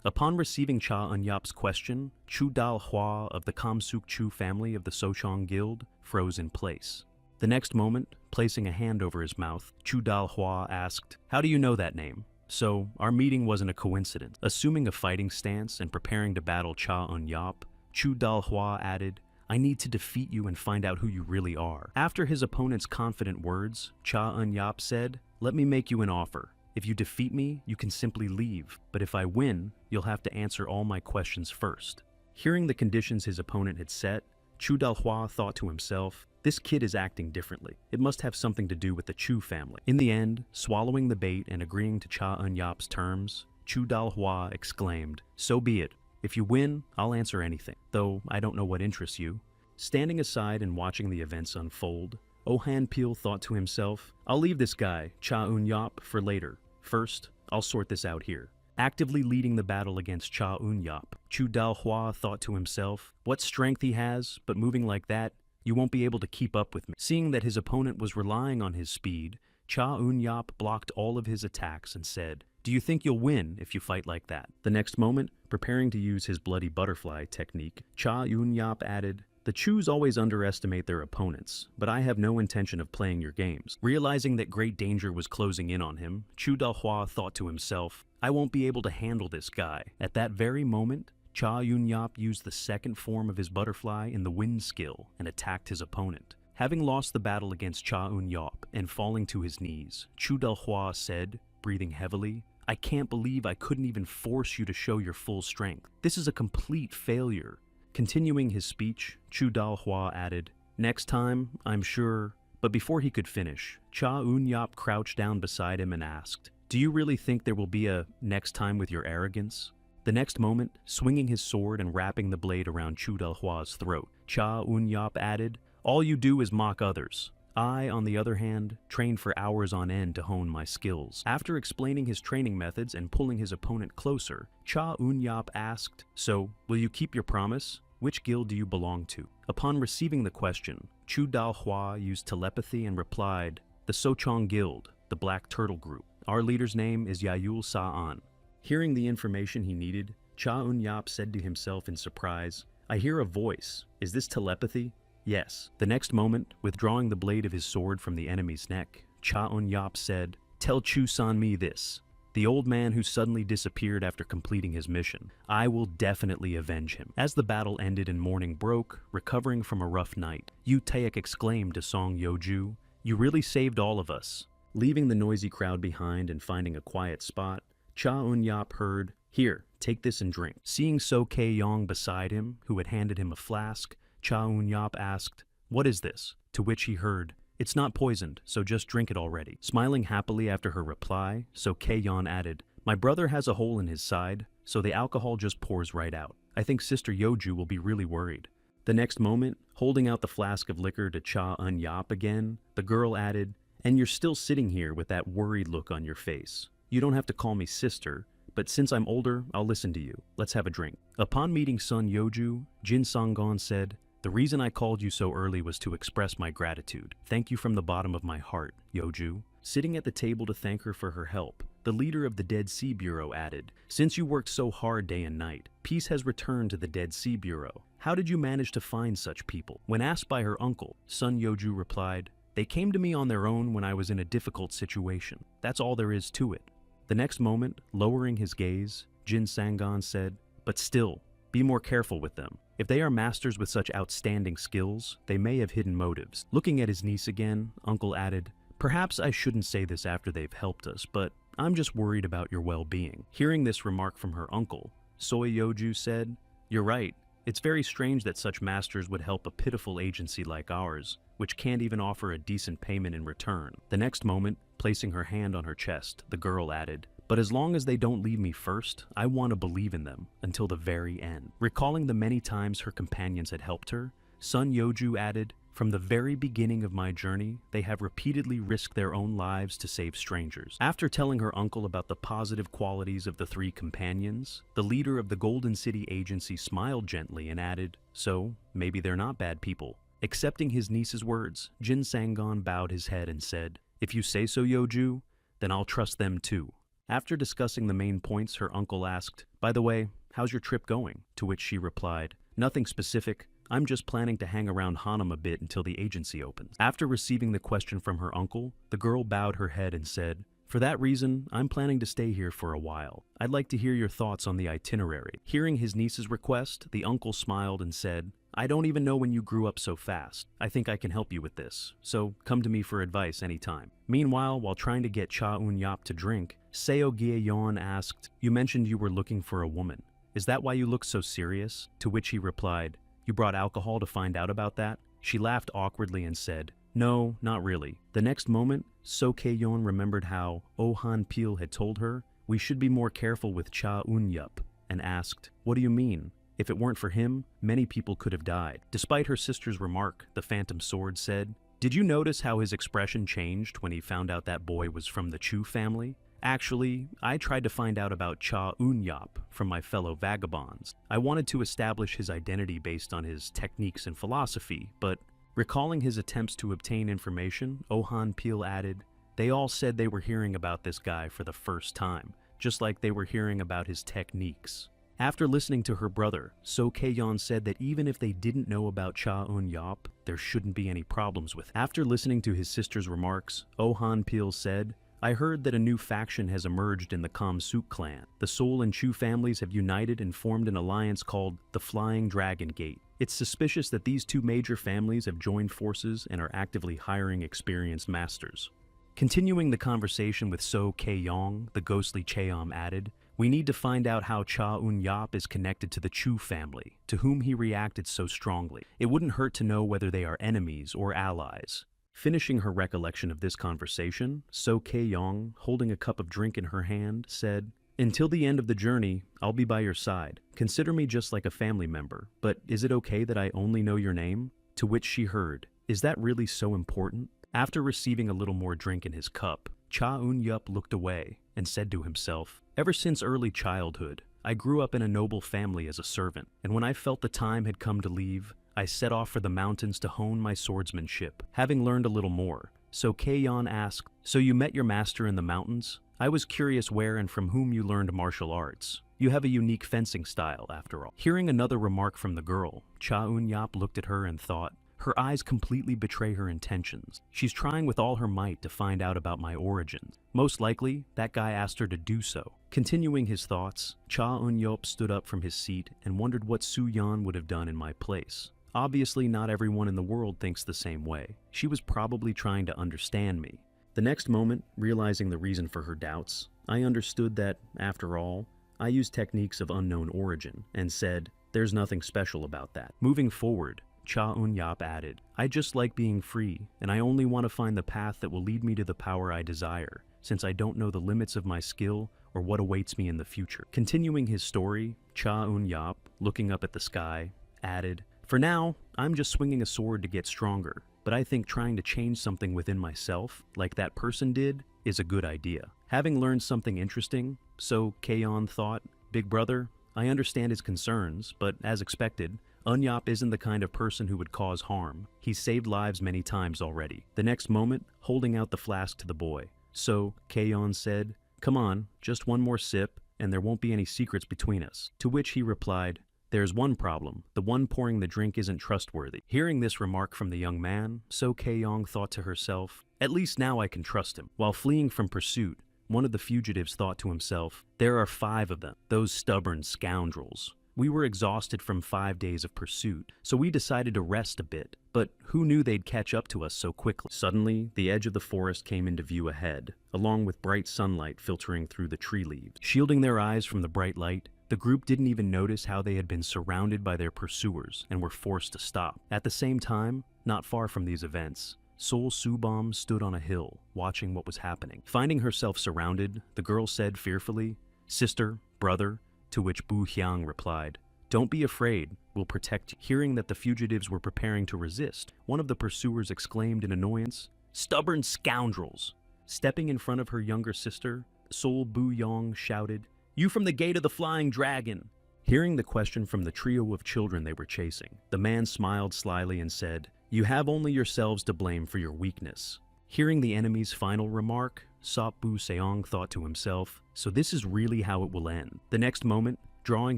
Upon receiving Cha Un Yop's question, Chu Dalhua of the Kamsuk Chu family of the Sochong Guild froze in place. The next moment, placing a hand over his mouth, Chu Dalhua asked, "How do you know that name?" So, our meeting wasn't a coincidence. Assuming a fighting stance and preparing to battle Cha Un Yop, Chu Dalhua added, "I need to defeat you and find out who you really are." After his opponent's confident words, Cha Un Yop said, "Let me make you an offer. If you defeat me, you can simply leave, but if I win, you'll have to answer all my questions first." Hearing the conditions his opponent had set, Chu Dalhua thought to himself, This kid is acting differently. It must have something to do with the Chu family. In the end, swallowing the bait and agreeing to Cha Eun-yap's terms, Chu Dalhua exclaimed, "So be it. If you win, I'll answer anything, though I don't know what interests you." Standing aside and watching the events unfold, Oh Han-pil thought to himself, "I'll leave this guy, Cha Eun-yap, for later. First, I'll sort this out here." Actively leading the battle against Cha Eun-yap, Chu Dalhua thought to himself, "What strength he has, but moving like that, you won't be able to keep up with me." Seeing that his opponent was relying on his speed, Cha Eun-yap blocked all of his attacks and said, "Do you think you'll win if you fight like that?" The next moment, preparing to use his bloody butterfly technique, Cha Eun-yap added, "The Chus always underestimate their opponents, but I have no intention of playing your games." Realizing that great danger was closing in on him, Chu Dalhua thought to himself, "I won't be able to handle this guy." At that very moment, Cha Eun-yap used the second form of his butterfly in the wind skill and attacked his opponent. Having lost the battle against Cha Eun-yap and falling to his knees, Chu Dalhua said, breathing heavily, "I can't believe I couldn't even force you to show your full strength. This is a complete failure." Continuing his speech, Chu Dalhua added, "Next time, I'm sure." But before he could finish, Cha Eun-yap crouched down beside him and asked, "Do you really think there will be a next time with your arrogance?" The next moment, swinging his sword and wrapping the blade around Chu Dalhua's throat, Cha Eun-yap added, "All you do is mock others. I, on the other hand, trained for hours on end to hone my skills." After explaining his training methods and pulling his opponent closer, Cha Eun-yap asked, "So, will you keep your promise? Which guild do you belong to?" Upon receiving the question, Chu Dalhua used telepathy and replied, "The Sochong Guild, the Black Turtle Group. Our leader's name is Yayul Sa'an." Hearing the information he needed, Cha Eun-yap said to himself in surprise, "I hear a voice. Is this telepathy?" "Yes." The next moment, withdrawing the blade of his sword from the enemy's neck, Cha Eun-yap said, "Tell Chu-san me this. The old man who suddenly disappeared after completing his mission. I will definitely avenge him." As the battle ended and morning broke, recovering from a rough night, Yu Taek exclaimed to Song Yeoju, "You really saved all of us." Leaving the noisy crowd behind and finding a quiet spot, Cha Eun-yap heard, "Here, take this and drink." Seeing So Kae-yong beside him, who had handed him a flask, Cha Eun-yap asked, "What is this?" To which he heard, "It's not poisoned, so just drink it already." Smiling happily after her reply, So Kae-yon added, "My brother has a hole in his side, so the alcohol just pours right out. I think Sister Yeoju will be really worried." The next moment, holding out the flask of liquor to Cha Eun-yap again, the girl added, "And you're still sitting here with that worried look on your face. You don't have to call me sister, but since I'm older, I'll listen to you. Let's have a drink." Upon meeting Sun Yeoju, Jin Sanggon said, "The reason I called you so early was to express my gratitude. Thank you from the bottom of my heart, Yeoju." Sitting at the table to thank her for her help, the leader of the Dead Sea Bureau added, "Since you worked so hard day and night, peace has returned to the Dead Sea Bureau. How did you manage to find such people?" When asked by her uncle, Sun Yeoju replied, "They came to me on their own when I was in a difficult situation. That's all there is to it." The next moment, lowering his gaze, Jin Sanggon said, "But still, be more careful with them. If they are masters with such outstanding skills, they may have hidden motives." Looking at his niece again, Uncle added, "Perhaps I shouldn't say this after they've helped us, but I'm just worried about your well-being." Hearing this remark from her uncle, Soy Yeoju said, "You're right. It's very strange that such masters would help a pitiful agency like ours, which can't even offer a decent payment in return." The next moment, placing her hand on her chest, the girl added, "But as long as they don't leave me first, I want to believe in them until the very end." Recalling the many times her companions had helped her, Sun Yeoju added, "From the very beginning of my journey, they have repeatedly risked their own lives to save strangers." After telling her uncle about the positive qualities of the three companions, the leader of the Golden City Agency smiled gently and added, "So, maybe they're not bad people." Accepting his niece's words, Jin Sanggon bowed his head and said, "If you say so, Yeoju, then I'll trust them too." After discussing the main points, her uncle asked, "By the way, how's your trip going?" To which she replied, "Nothing specific. I'm just planning to hang around Hanam a bit until the agency opens." After receiving the question from her uncle, the girl bowed her head and said, "For that reason, I'm planning to stay here for a while. I'd like to hear your thoughts on the itinerary." Hearing his niece's request, the uncle smiled and said, "I don't even know when you grew up so fast. I think I can help you with this, so come to me for advice anytime." Meanwhile, while trying to get Cha Eun-yap to drink, Seo Gye-yeon asked, "You mentioned you were looking for a woman. Is that why you look so serious?" To which he replied, "You brought alcohol to find out about that?" She laughed awkwardly and said, "No, not really." The next moment, So Kei-yeon remembered how Oh Han-pil had told her, "We should be more careful with Cha Eun-yup," and asked, "What do you mean? If it weren't for him, many people could have died." Despite her sister's remark, the Phantom Sword said, "Did you notice how his expression changed when he found out that boy was from the Chu family? Actually, I tried to find out about Cha Eun-yup from my fellow vagabonds. I wanted to establish his identity based on his techniques and philosophy, but..." Recalling his attempts to obtain information, Oh Han-pil added, "They all said they were hearing about this guy for the first time, just like they were hearing about his techniques." After listening to her brother, So Kei-yeon said that even if they didn't know about Cha Eun-yup, there shouldn't be any problems with it. After listening to his sister's remarks, Oh Han-pil said, "I heard that a new faction has emerged in the Kam-suk clan. The Seoul and Chu families have united and formed an alliance called the Flying Dragon Gate. It's suspicious that these two major families have joined forces and are actively hiring experienced masters." Continuing the conversation with So Kei-yong, the ghostly Cheom added, "We need to find out how Cha Eun-yup is connected to the Chu family, to whom he reacted so strongly. It wouldn't hurt to know whether they are enemies or allies." Finishing her recollection of this conversation, So Kei-yong, holding a cup of drink in her hand, said, "Until the end of the journey, I'll be by your side. Consider me just like a family member, but is it okay that I only know your name?" To which she heard, "Is that really so important?" After receiving a little more drink in his cup, Cha Eun-yup looked away and said to himself, "Ever since early childhood, I grew up in a noble family as a servant, and when I felt the time had come to leave, I set off for the mountains to hone my swordsmanship." Having learned a little more, So Kei-yeon asked, "So you met your master in the mountains? I was curious where and from whom you learned martial arts. You have a unique fencing style, after all." Hearing another remark from the girl, Cha Eun-yup looked at her and thought, "Her eyes completely betray her intentions. She's trying with all her might to find out about my origins. Most likely, that guy asked her to do so." Continuing his thoughts, Cha Eun-yup stood up from his seat and wondered what Su-yeon would have done in my place. Obviously, not everyone in the world thinks the same way. She was probably trying to understand me. The next moment, realizing the reason for her doubts, I understood that, after all, I used techniques of unknown origin, and said, "There's nothing special about that." Moving forward, Cha Eun-yup added, "I just like being free, and I only want to find the path that will lead me to the power I desire, since I don't know the limits of my skill or what awaits me in the future." Continuing his story, Cha Eun-yup, looking up at the sky, added, "For now, I'm just swinging a sword to get stronger, but I think trying to change something within myself, like that person did, is a good idea." Having learned something interesting, So Kei-yeon thought, "Big brother, I understand his concerns, but as expected, Eun-yup isn't the kind of person who would cause harm. He's saved lives many times already." The next moment, holding out the flask to the boy, So Kei-yeon said, "Come on, just one more sip, and there won't be any secrets between us." To which he replied, "There's one problem. The one pouring the drink isn't trustworthy." Hearing this remark from the young man, So Kei-yeon thought to herself, "At least now I can trust him." While fleeing from pursuit, one of the fugitives thought to himself, "There are 5 of them, those stubborn scoundrels. We were exhausted from 5 days of pursuit, so we decided to rest a bit, but who knew they'd catch up to us so quickly?" Suddenly, the edge of the forest came into view ahead, along with bright sunlight filtering through the tree leaves. Shielding their eyes from the bright light, the group didn't even notice how they had been surrounded by their pursuers and were forced to stop. At the same time, not far from these events, Sol Subam stood on a hill, watching what was happening. Finding herself surrounded, the girl said fearfully, "Sister, brother," to which Bu Hyang replied, "Don't be afraid, we'll protect you." Hearing that the fugitives were preparing to resist, one of the pursuers exclaimed in annoyance, "Stubborn scoundrels!" Stepping in front of her younger sister, Sol Bu Yong shouted, "You from the gate of the Flying Dragon!" Hearing the question from the trio of children they were chasing, the man smiled slyly and said, "You have only yourselves to blame for your weakness." Hearing the enemy's final remark, Sop Bu Seong thought to himself, "So this is really how it will end." The next moment, drawing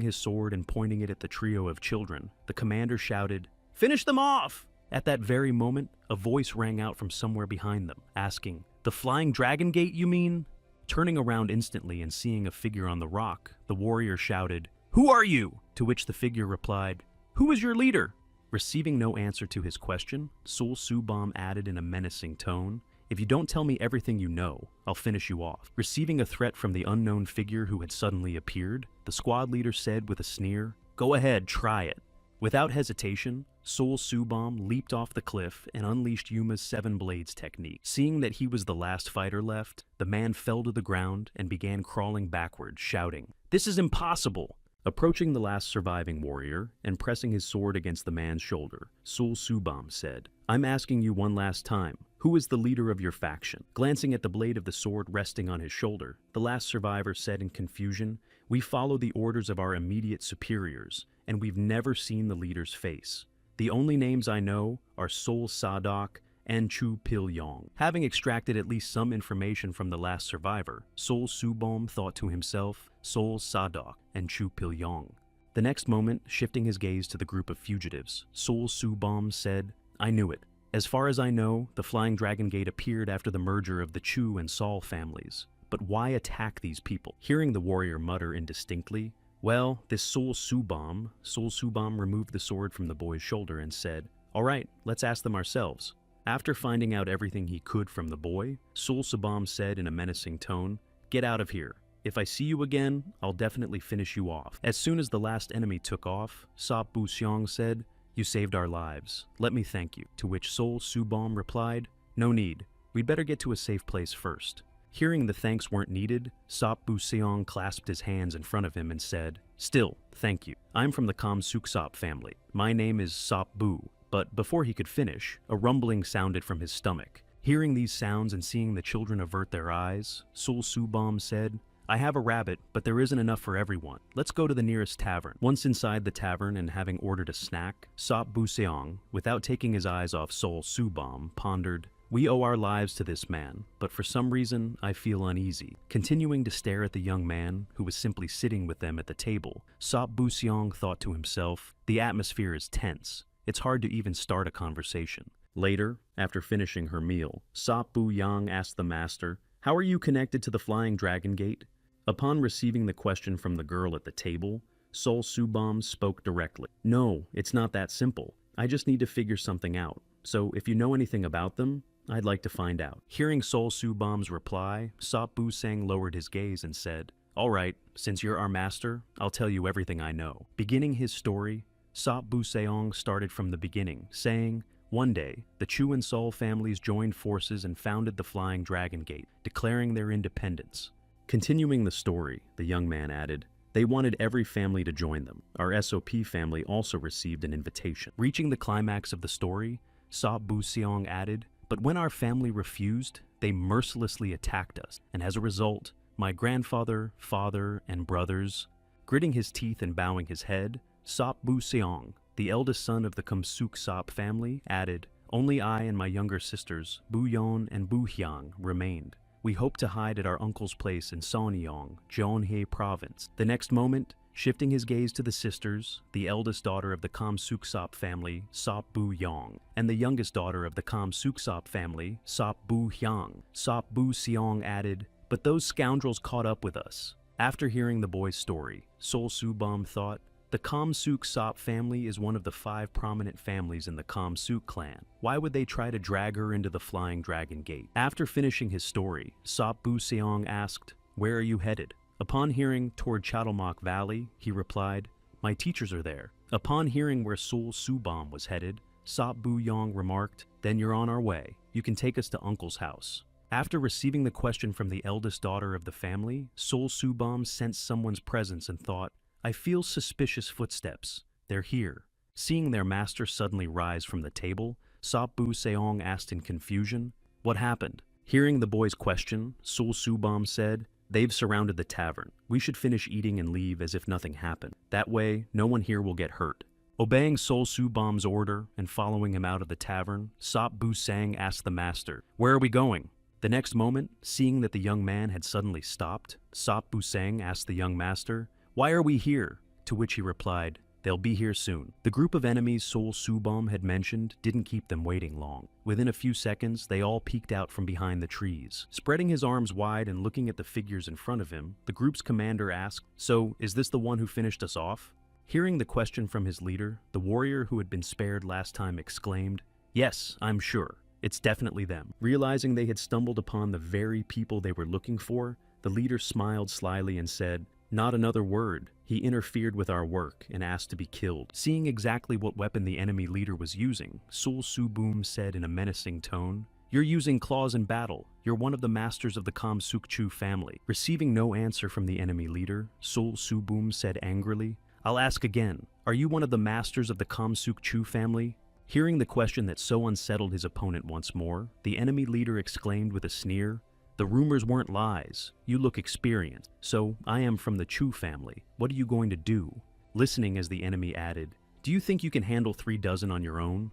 his sword and pointing it at the trio of children, the commander shouted, "Finish them off!" At that very moment, a voice rang out from somewhere behind them, asking, "The Flying Dragon Gate, you mean?" Turning around instantly and seeing a figure on the rock, the warrior shouted, "Who are you?" To which the figure replied, "Who is your leader?" Receiving no answer to his question, Sol Subam added in a menacing tone, "If you don't tell me everything you know, I'll finish you off." Receiving a threat from the unknown figure who had suddenly appeared, the squad leader said with a sneer, "Go ahead, try it." Without hesitation, Sol Subam leaped off the cliff and unleashed Yuma's Seven Blades technique. Seeing that he was the last fighter left, the man fell to the ground and began crawling backward, shouting, "This is impossible!" Approaching the last surviving warrior and pressing his sword against the man's shoulder, Sol Subam said, "I'm asking you one last time. Who is the leader of your faction?" Glancing at the blade of the sword resting on his shoulder, the last survivor said in confusion, "We follow the orders of our immediate superiors, and we've never seen the leader's face. The only names I know are Sol Sadok and Chu Pil-yong." Having extracted at least some information from the last survivor, Sol Subam thought to himself, Sol Sadok and Chu Pil-yong. The next moment, shifting his gaze to the group of fugitives, Sol Subam said, "I knew it. As far as I know, the Flying Dragon Gate appeared after the merger of the Chu and Sol families. But why attack these people?" Hearing the warrior mutter indistinctly, "Well, this Sol Subam removed the sword from the boy's shoulder and said, 'All right, let's ask them ourselves.' After finding out everything he could from the boy, Sol Subam said in a menacing tone, 'Get out of here. If I see you again, I'll definitely finish you off.' As soon as the last enemy took off, Sop Bu Xiong said, 'You saved our lives. Let me thank you.' To which Sol Subam replied, 'No need. We'd better get to a safe place first.' Hearing the thanks weren't needed, Sop Bu Seong clasped his hands in front of him and said, 'Still, thank you. I'm from the Kam Suk Sop family. My name is Sop Bu.' But before he could finish, a rumbling sounded from his stomach. Hearing these sounds and seeing the children avert their eyes, Sol Subam said, 'I have a rabbit, but there isn't enough for everyone. Let's go to the nearest tavern.' Once inside the tavern and having ordered a snack, Sop Bu Seong, without taking his eyes off Sol Subam, pondered, 'We owe our lives to this man, but for some reason I feel uneasy.' Continuing to stare at the young man, who was simply sitting with them at the table, Sop Bu Seong thought to himself, 'The atmosphere is tense. It's hard to even start a conversation.' Later, after finishing her meal, Sop Bu Yang asked the master, 'How are you connected to the Flying Dragon Gate?' Upon receiving the question from the girl at the table, Sol Subam spoke directly. 'No, it's not that simple. I just need to figure something out. So if you know anything about them, I'd like to find out.' Hearing Sol Subam's reply, Sop Bu Sang lowered his gaze and said, 'All right, since you're our master, I'll tell you everything I know.' Beginning his story, Sop Bu Seong started from the beginning, saying, 'One day, the Chu and Sol families joined forces and founded the Flying Dragon Gate, declaring their independence.' Continuing the story, the young man added, 'They wanted every family to join them. Our SOP family also received an invitation.' Reaching the climax of the story, Sop Bu Seong added, 'But when our family refused, they mercilessly attacked us, and as a result, my grandfather, father, and brothers—' Gritting his teeth and bowing his head, Sop Bu Seong, the eldest son of the Kumsuk Sop family, added, 'Only I and my younger sisters, Bu Yon and Bu Hyang, remained. We hope to hide at our uncle's place in Sonyong, Jeonhae Province.' The next moment, shifting his gaze to the sisters, the eldest daughter of the Kam Suk Sop family, Sop Bu Yong, and the youngest daughter of the Kam Suk Sop family, Sop Bu Hyang, Sop Bu Seong added, 'But those scoundrels caught up with us.' After hearing the boy's story, Sol Subam thought, 'The Kam Suk Sop family is one of the 5 prominent families in the Kam Suk clan. Why would they try to drag her into the Flying Dragon Gate?' After finishing his story, Sop Bu Seong asked, 'Where are you headed?' Upon hearing toward Chatelmak Valley, he replied, 'My teachers are there.' Upon hearing where Sol Subam was headed, Sop Bu Yong remarked, 'Then you're on our way. You can take us to Uncle's house.' After receiving the question from the eldest daughter of the family, Sol Subam sensed someone's presence and thought, 'I feel suspicious footsteps. They're here.' Seeing their master suddenly rise from the table, Sop Bu Seong asked in confusion, 'What happened?' Hearing the boy's question, Sol Subam said, 'They've surrounded the tavern. We should finish eating and leave as if nothing happened. That way, no one here will get hurt.' Obeying Sol Subam's order and following him out of the tavern, Sop Bu Sang asked the master, 'Where are we going?' The next moment, seeing that the young man had suddenly stopped, Sop Bu Sang asked the young master, 'Why are we here?' To which he replied, 'They'll be here soon.' The group of enemies Sol Subam had mentioned didn't keep them waiting long. Within a few seconds, they all peeked out from behind the trees. Spreading his arms wide and looking at the figures in front of him, the group's commander asked, 'So, is this the one who finished us off?' Hearing the question from his leader, the warrior who had been spared last time exclaimed, 'Yes, I'm sure. It's definitely them.' Realizing they had stumbled upon the very people they were looking for, the leader smiled slyly and said, Not another word. He interfered with our work and asked to be killed. Seeing exactly what weapon the enemy leader was using, Sul Subum said in a menacing tone, "You're using claws in battle. You're one of the masters of the Kamsukchu family." Receiving no answer from the enemy leader, Sul Subum said angrily, "I'll ask again. Are you one of the masters of the Kamsukchu family?" Hearing the question that so unsettled his opponent once more, the enemy leader exclaimed with a sneer, "The rumors weren't lies. You look experienced. So, I am from the Chu family. What are you going to do?" Listening as the enemy added, "Do you think you can handle 3 dozen on your own?"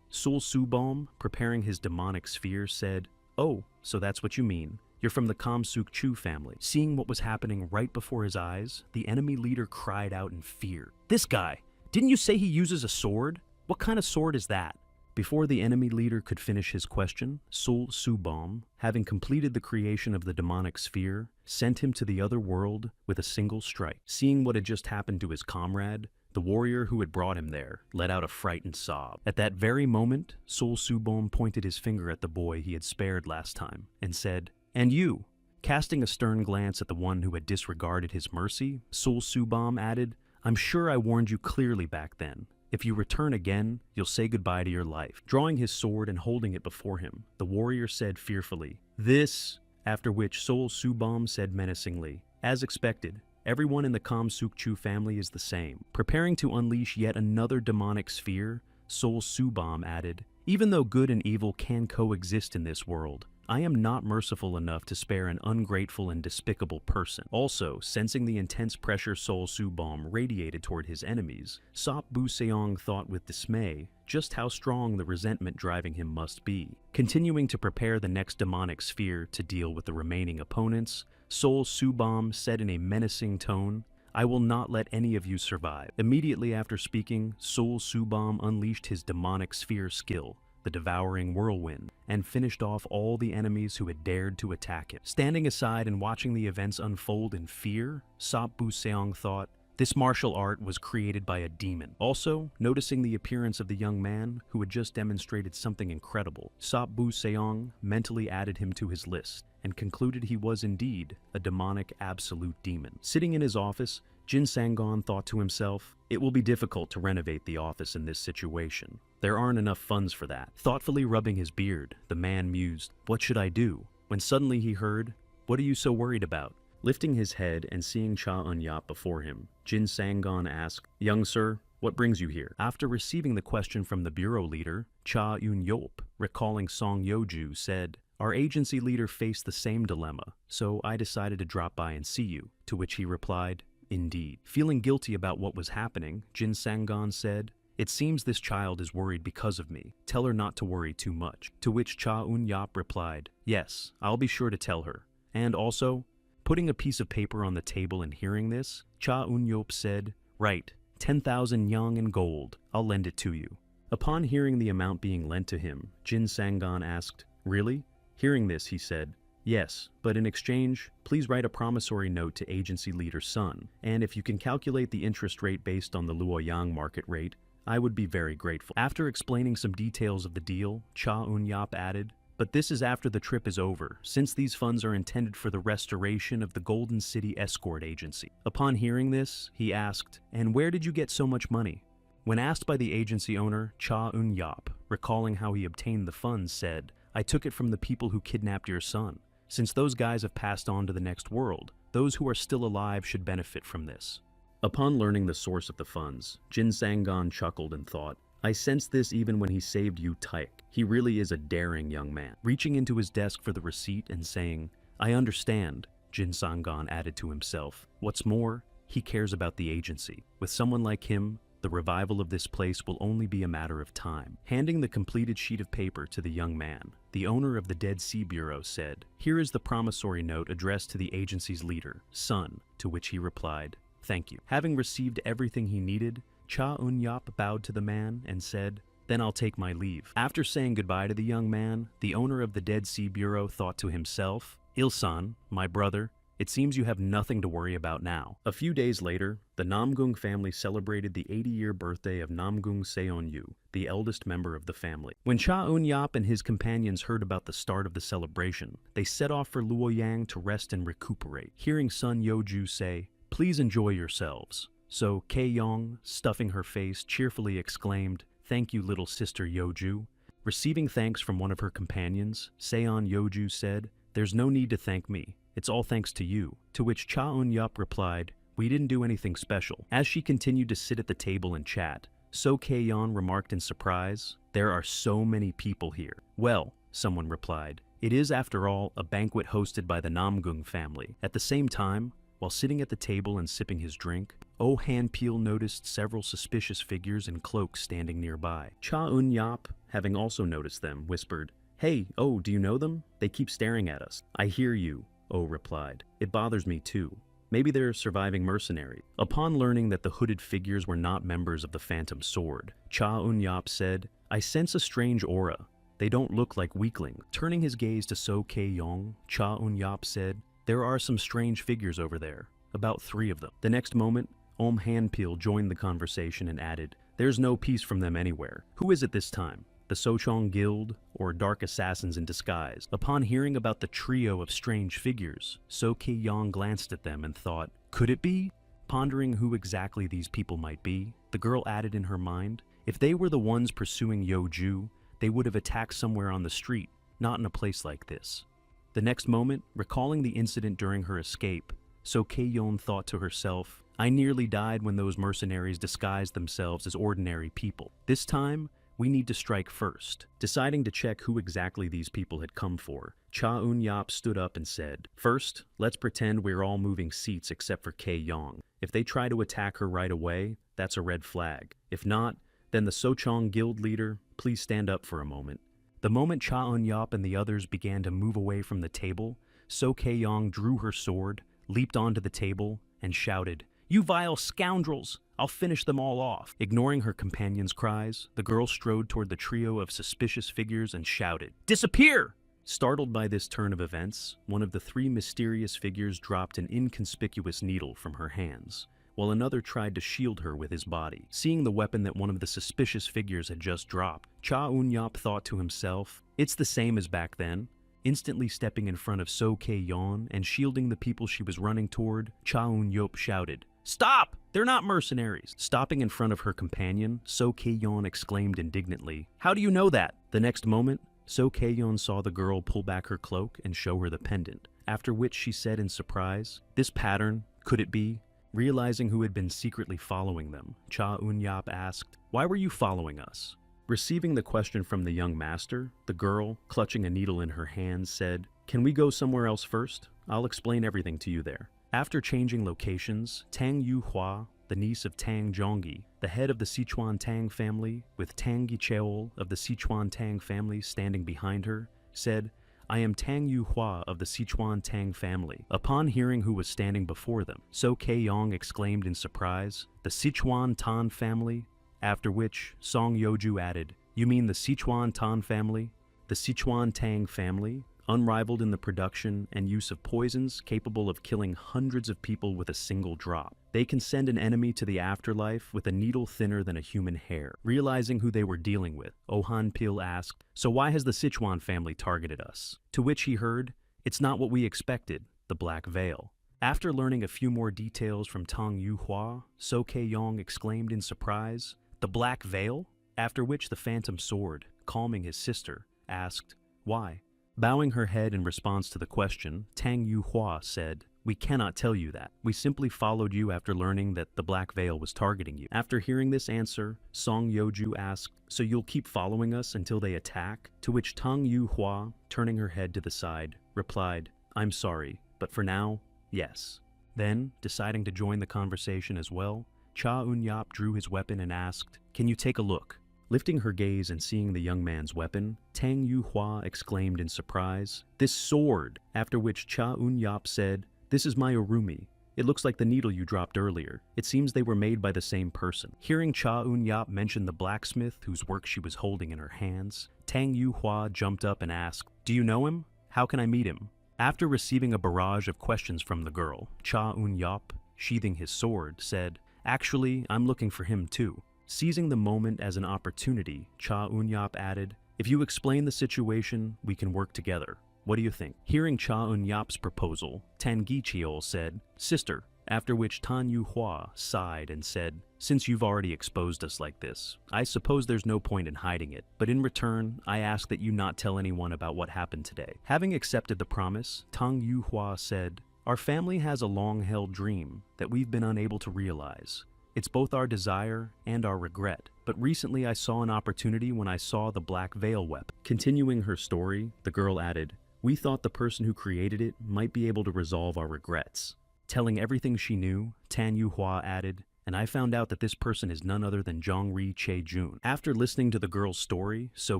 Sul Subom, preparing his demonic sphere, said, "Oh, so that's what you mean. You're from the Kamsukchu family." Seeing what was happening right before his eyes, the enemy leader cried out in fear, "This guy! Didn't you say he uses a sword? What kind of sword is that?" Before the enemy leader could finish his question, Sul Subom, having completed the creation of the demonic sphere, sent him to the other world with a single strike. Seeing what had just happened to his comrade, the warrior who had brought him there let out a frightened sob. At that very moment, Sul Subom pointed his finger at the boy he had spared last time and said, "And you?" Casting a stern glance at the one who had disregarded his mercy, Sul Subom added, "I'm sure I warned you clearly back then. If you return again, you'll say goodbye to your life." Drawing his sword and holding it before him, the warrior said fearfully, "This," after which Sul Subom said menacingly, "As expected, everyone in the Kamsukchu family is the same." Preparing to unleash yet another demonic sphere, Sul Subom added, "Even though good and evil can coexist in this world, I am not merciful enough to spare an ungrateful and despicable person." Also, sensing the intense pressure Sul Subom radiated toward his enemies, Sop Bu Seong thought with dismay just how strong the resentment driving him must be. Continuing to prepare the next demonic sphere to deal with the remaining opponents, Sul Subom said in a menacing tone, "I will not let any of you survive." Immediately after speaking, Sul Subom unleashed his demonic sphere skill, the devouring whirlwind, and finished off all the enemies who had dared to attack him. Standing aside and watching the events unfold in fear, Sop Bu Seong thought, this martial art was created by a demon. Also, noticing the appearance of the young man who had just demonstrated something incredible, Sop Bu Seong mentally added him to his list and concluded he was indeed a demonic absolute demon. Sitting in his office, Jin Sangon thought to himself, "It will be difficult to renovate the office in this situation. There aren't enough funds for that." Thoughtfully rubbing his beard, the man mused, "What should I do?" When suddenly he heard, "What are you so worried about?" Lifting his head and seeing Cha Eun-yap before him, Jin Sangon asked, "Young sir, what brings you here?" After receiving the question from the bureau leader, Cha Eun-yop, recalling Song Yeoju, said, "Our agency leader faced the same dilemma, so I decided to drop by and see you," to which he replied, "Indeed." Feeling guilty about what was happening, Jin Sangon said, "It seems this child is worried because of me. Tell her not to worry too much." To which Cha Eun-yap replied, "Yes, I'll be sure to tell her. And also," putting a piece of paper on the table and hearing this, Cha Eun-yop said, "Right, 10,000 yang in gold. I'll lend it to you." Upon hearing the amount being lent to him, Jin Sangon asked, "Really?" Hearing this, he said, "Yes, but in exchange, please write a promissory note to agency leader's son, and if you can calculate the interest rate based on the Luoyang market rate, I would be very grateful." After explaining some details of the deal, Cha Eun-yap added, "But this is after the trip is over, since these funds are intended for the restoration of the Golden City Escort Agency." Upon hearing this, he asked, "And where did you get so much money?" When asked by the agency owner, Cha Eun-yap, recalling how he obtained the funds, said, "I took it from the people who kidnapped your son. Since those guys have passed on to the next world, those who are still alive should benefit from this." Upon learning the source of the funds, Jin Sangon chuckled and thought, "I sensed this even when he saved Yu Taik. He really is a daring young man." Reaching into his desk for the receipt and saying, "I understand," Jin Sangon added to himself, "What's more, he cares about the agency. With someone like him, the revival of this place will only be a matter of time." Handing the completed sheet of paper to the young man, the owner of the Dead Sea Bureau said, "Here is the promissory note addressed to the agency's leader, son," to which he replied, "Thank you." Having received everything he needed, Cha Eun-yap bowed to the man and said, "Then I'll take my leave." After saying goodbye to the young man, the owner of the Dead Sea Bureau thought to himself, "Il-san, my brother, it seems you have nothing to worry about now." A few days later, the Namgung family celebrated the 80-year birthday of Namgung Seonyu, the eldest member of the family. When Cha Eun-yap and his companions heard about the start of the celebration, they set off for Luoyang to rest and recuperate. Hearing son Yeoju say, Please enjoy yourselves. So Kei-yong, stuffing her face, cheerfully exclaimed, "Thank you, little sister Yoju." Receiving thanks from one of her companions, Seon Yoju said, "There's no need to thank me. It's all thanks to you." To which Cha Eun-yup replied, "We didn't do anything special." As she continued to sit at the table and chat, So Kei-yon remarked in surprise, "There are so many people here." "Well," someone replied, "it is, after all, a banquet hosted by the Namgung family." At the same time, while sitting at the table and sipping his drink, Oh Han-pil noticed several suspicious figures in cloaks standing nearby. Cha Eun-yup, having also noticed them, whispered, "Hey, Oh, do you know them? They keep staring at us." "I hear you," Oh replied. "It bothers me too. Maybe they're surviving mercenaries." Upon learning that the hooded figures were not members of the Phantom Sword, Cha Eun-yup said, "I sense a strange aura. They don't look like weaklings." Turning his gaze to So Kei-yong, Cha Eun-yup said, "There are some strange figures over there, about 3 of them." The next moment, Om Han-pil joined the conversation and added, "There's no peace from them anywhere. Who is it this time? The Sochong Guild, or dark assassins in disguise?" Upon hearing about the trio of strange figures, So Kei-yong glanced at them and thought, "Could it be?" Pondering who exactly these people might be, the girl added in her mind, "If they were the ones pursuing Yoju, they would have attacked somewhere on the street, not in a place like this." The next moment, recalling the incident during her escape, So Kei-yon thought to herself, "I nearly died when those mercenaries disguised themselves as ordinary people. This time, we need to strike first." Deciding to check who exactly these people had come for, Cha Eun-yup stood up and said, "First, let's pretend we're all moving seats except for Kei-yong. If they try to attack her right away, that's a red flag. If not, then the Sochong Guild leader, please stand up for a moment." The moment Cha Eun-yup and the others began to move away from the table, So Kei-yong drew her sword, leaped onto the table, and shouted, "You vile scoundrels! I'll finish them all off." Ignoring her companion's cries, the girl strode toward the trio of suspicious figures and shouted, "Disappear!" Startled by this turn of events, one of the 3 mysterious figures dropped an inconspicuous needle from her hands, while another tried to shield her with his body. Seeing the weapon that one of the suspicious figures had just dropped, Cha Eun-yup thought to himself, "It's the same as back then." Instantly stepping in front of So Kei-yon and shielding the people she was running toward, Cha Eun-yup shouted, "Stop! They're not mercenaries!" Stopping in front of her companion, So Kei-yon exclaimed indignantly, "How do you know that?" The next moment, So Kei-yon saw the girl pull back her cloak and show her the pendant, after which she said in surprise, "This pattern, could it be?" Realizing who had been secretly following them, Cha Eun-yup asked, "Why were you following us?" Receiving the question from the young master, the girl, clutching a needle in her hands, said, "Can we go somewhere else first? I'll explain everything to you there." After changing locations, Tang Yu-hua, the niece of Tang Zhongyi, the head of the Sichuan Tang family, with Tang Gi-cheol of the Sichuan Tang family standing behind her, said, "I am Tang Yu-hua of the Sichuan Tang family." Upon hearing who was standing before them, So Kei-yong exclaimed in surprise, "The Sichuan Tan family?" After which, Song Yoju added, "You mean the Sichuan Tan family? The Sichuan Tang family, unrivaled in the production and use of poisons capable of killing hundreds of people with a single drop. They can send an enemy to the afterlife with a needle thinner than a human hair." Realizing who they were dealing with, Oh Han-pil asked, "So why has the Sichuan family targeted us?" To which he heard, "It's not what we expected, the Black Veil." After learning a few more details from Tang Yu-hua, So Kei-yong exclaimed in surprise, "The Black Veil?" After which the Phantom Sword, calming his sister, asked, "Why?" Bowing her head in response to the question, Tang Yu-hua said, "We cannot tell you that. We simply followed you after learning that the Black Veil was targeting you." After hearing this answer, Song Yoju asked, "So you'll keep following us until they attack?" To which Tang Yu-hua, turning her head to the side, replied, "I'm sorry, but for now, yes." Then, deciding to join the conversation as well, Cha Eun-yup drew his weapon and asked, "Can you take a look?" Lifting her gaze and seeing the young man's weapon, Tang Yu-hua exclaimed in surprise, "This sword!" After which Cha Eun-yup said, "This is my urumi. It looks like the needle you dropped earlier. It seems they were made by the same person." Hearing Cha Eun-yup mention the blacksmith whose work she was holding in her hands, Tang Yu-hua jumped up and asked, "Do you know him? How can I meet him?" After receiving a barrage of questions from the girl, Cha Eun-yup, sheathing his sword, said, "Actually, I'm looking for him too." Seizing the moment as an opportunity, Cha Eun-yup added, "If you explain the situation, we can work together. What do you think?" Hearing Cha Eun-yup's proposal, Tang Gi-cheol said, "Sister, After which Tan Yu Hua sighed and said, "Since you've already exposed us like this, I suppose there's no point in hiding it, but in return, I ask that you not tell anyone about what happened today." Having accepted the promise, Tang Yu Hua said, "Our family has a long-held dream that we've been unable to realize. It's both our desire and our regret, but recently I saw an opportunity when I saw the Black Veil weapon." Continuing her story, the girl added, "We thought the person who created it might be able to resolve our regrets." Telling everything she knew, Tan Yu Hua added, "And I found out that this person is none other than Zhongri Che-jun." After listening to the girl's story, So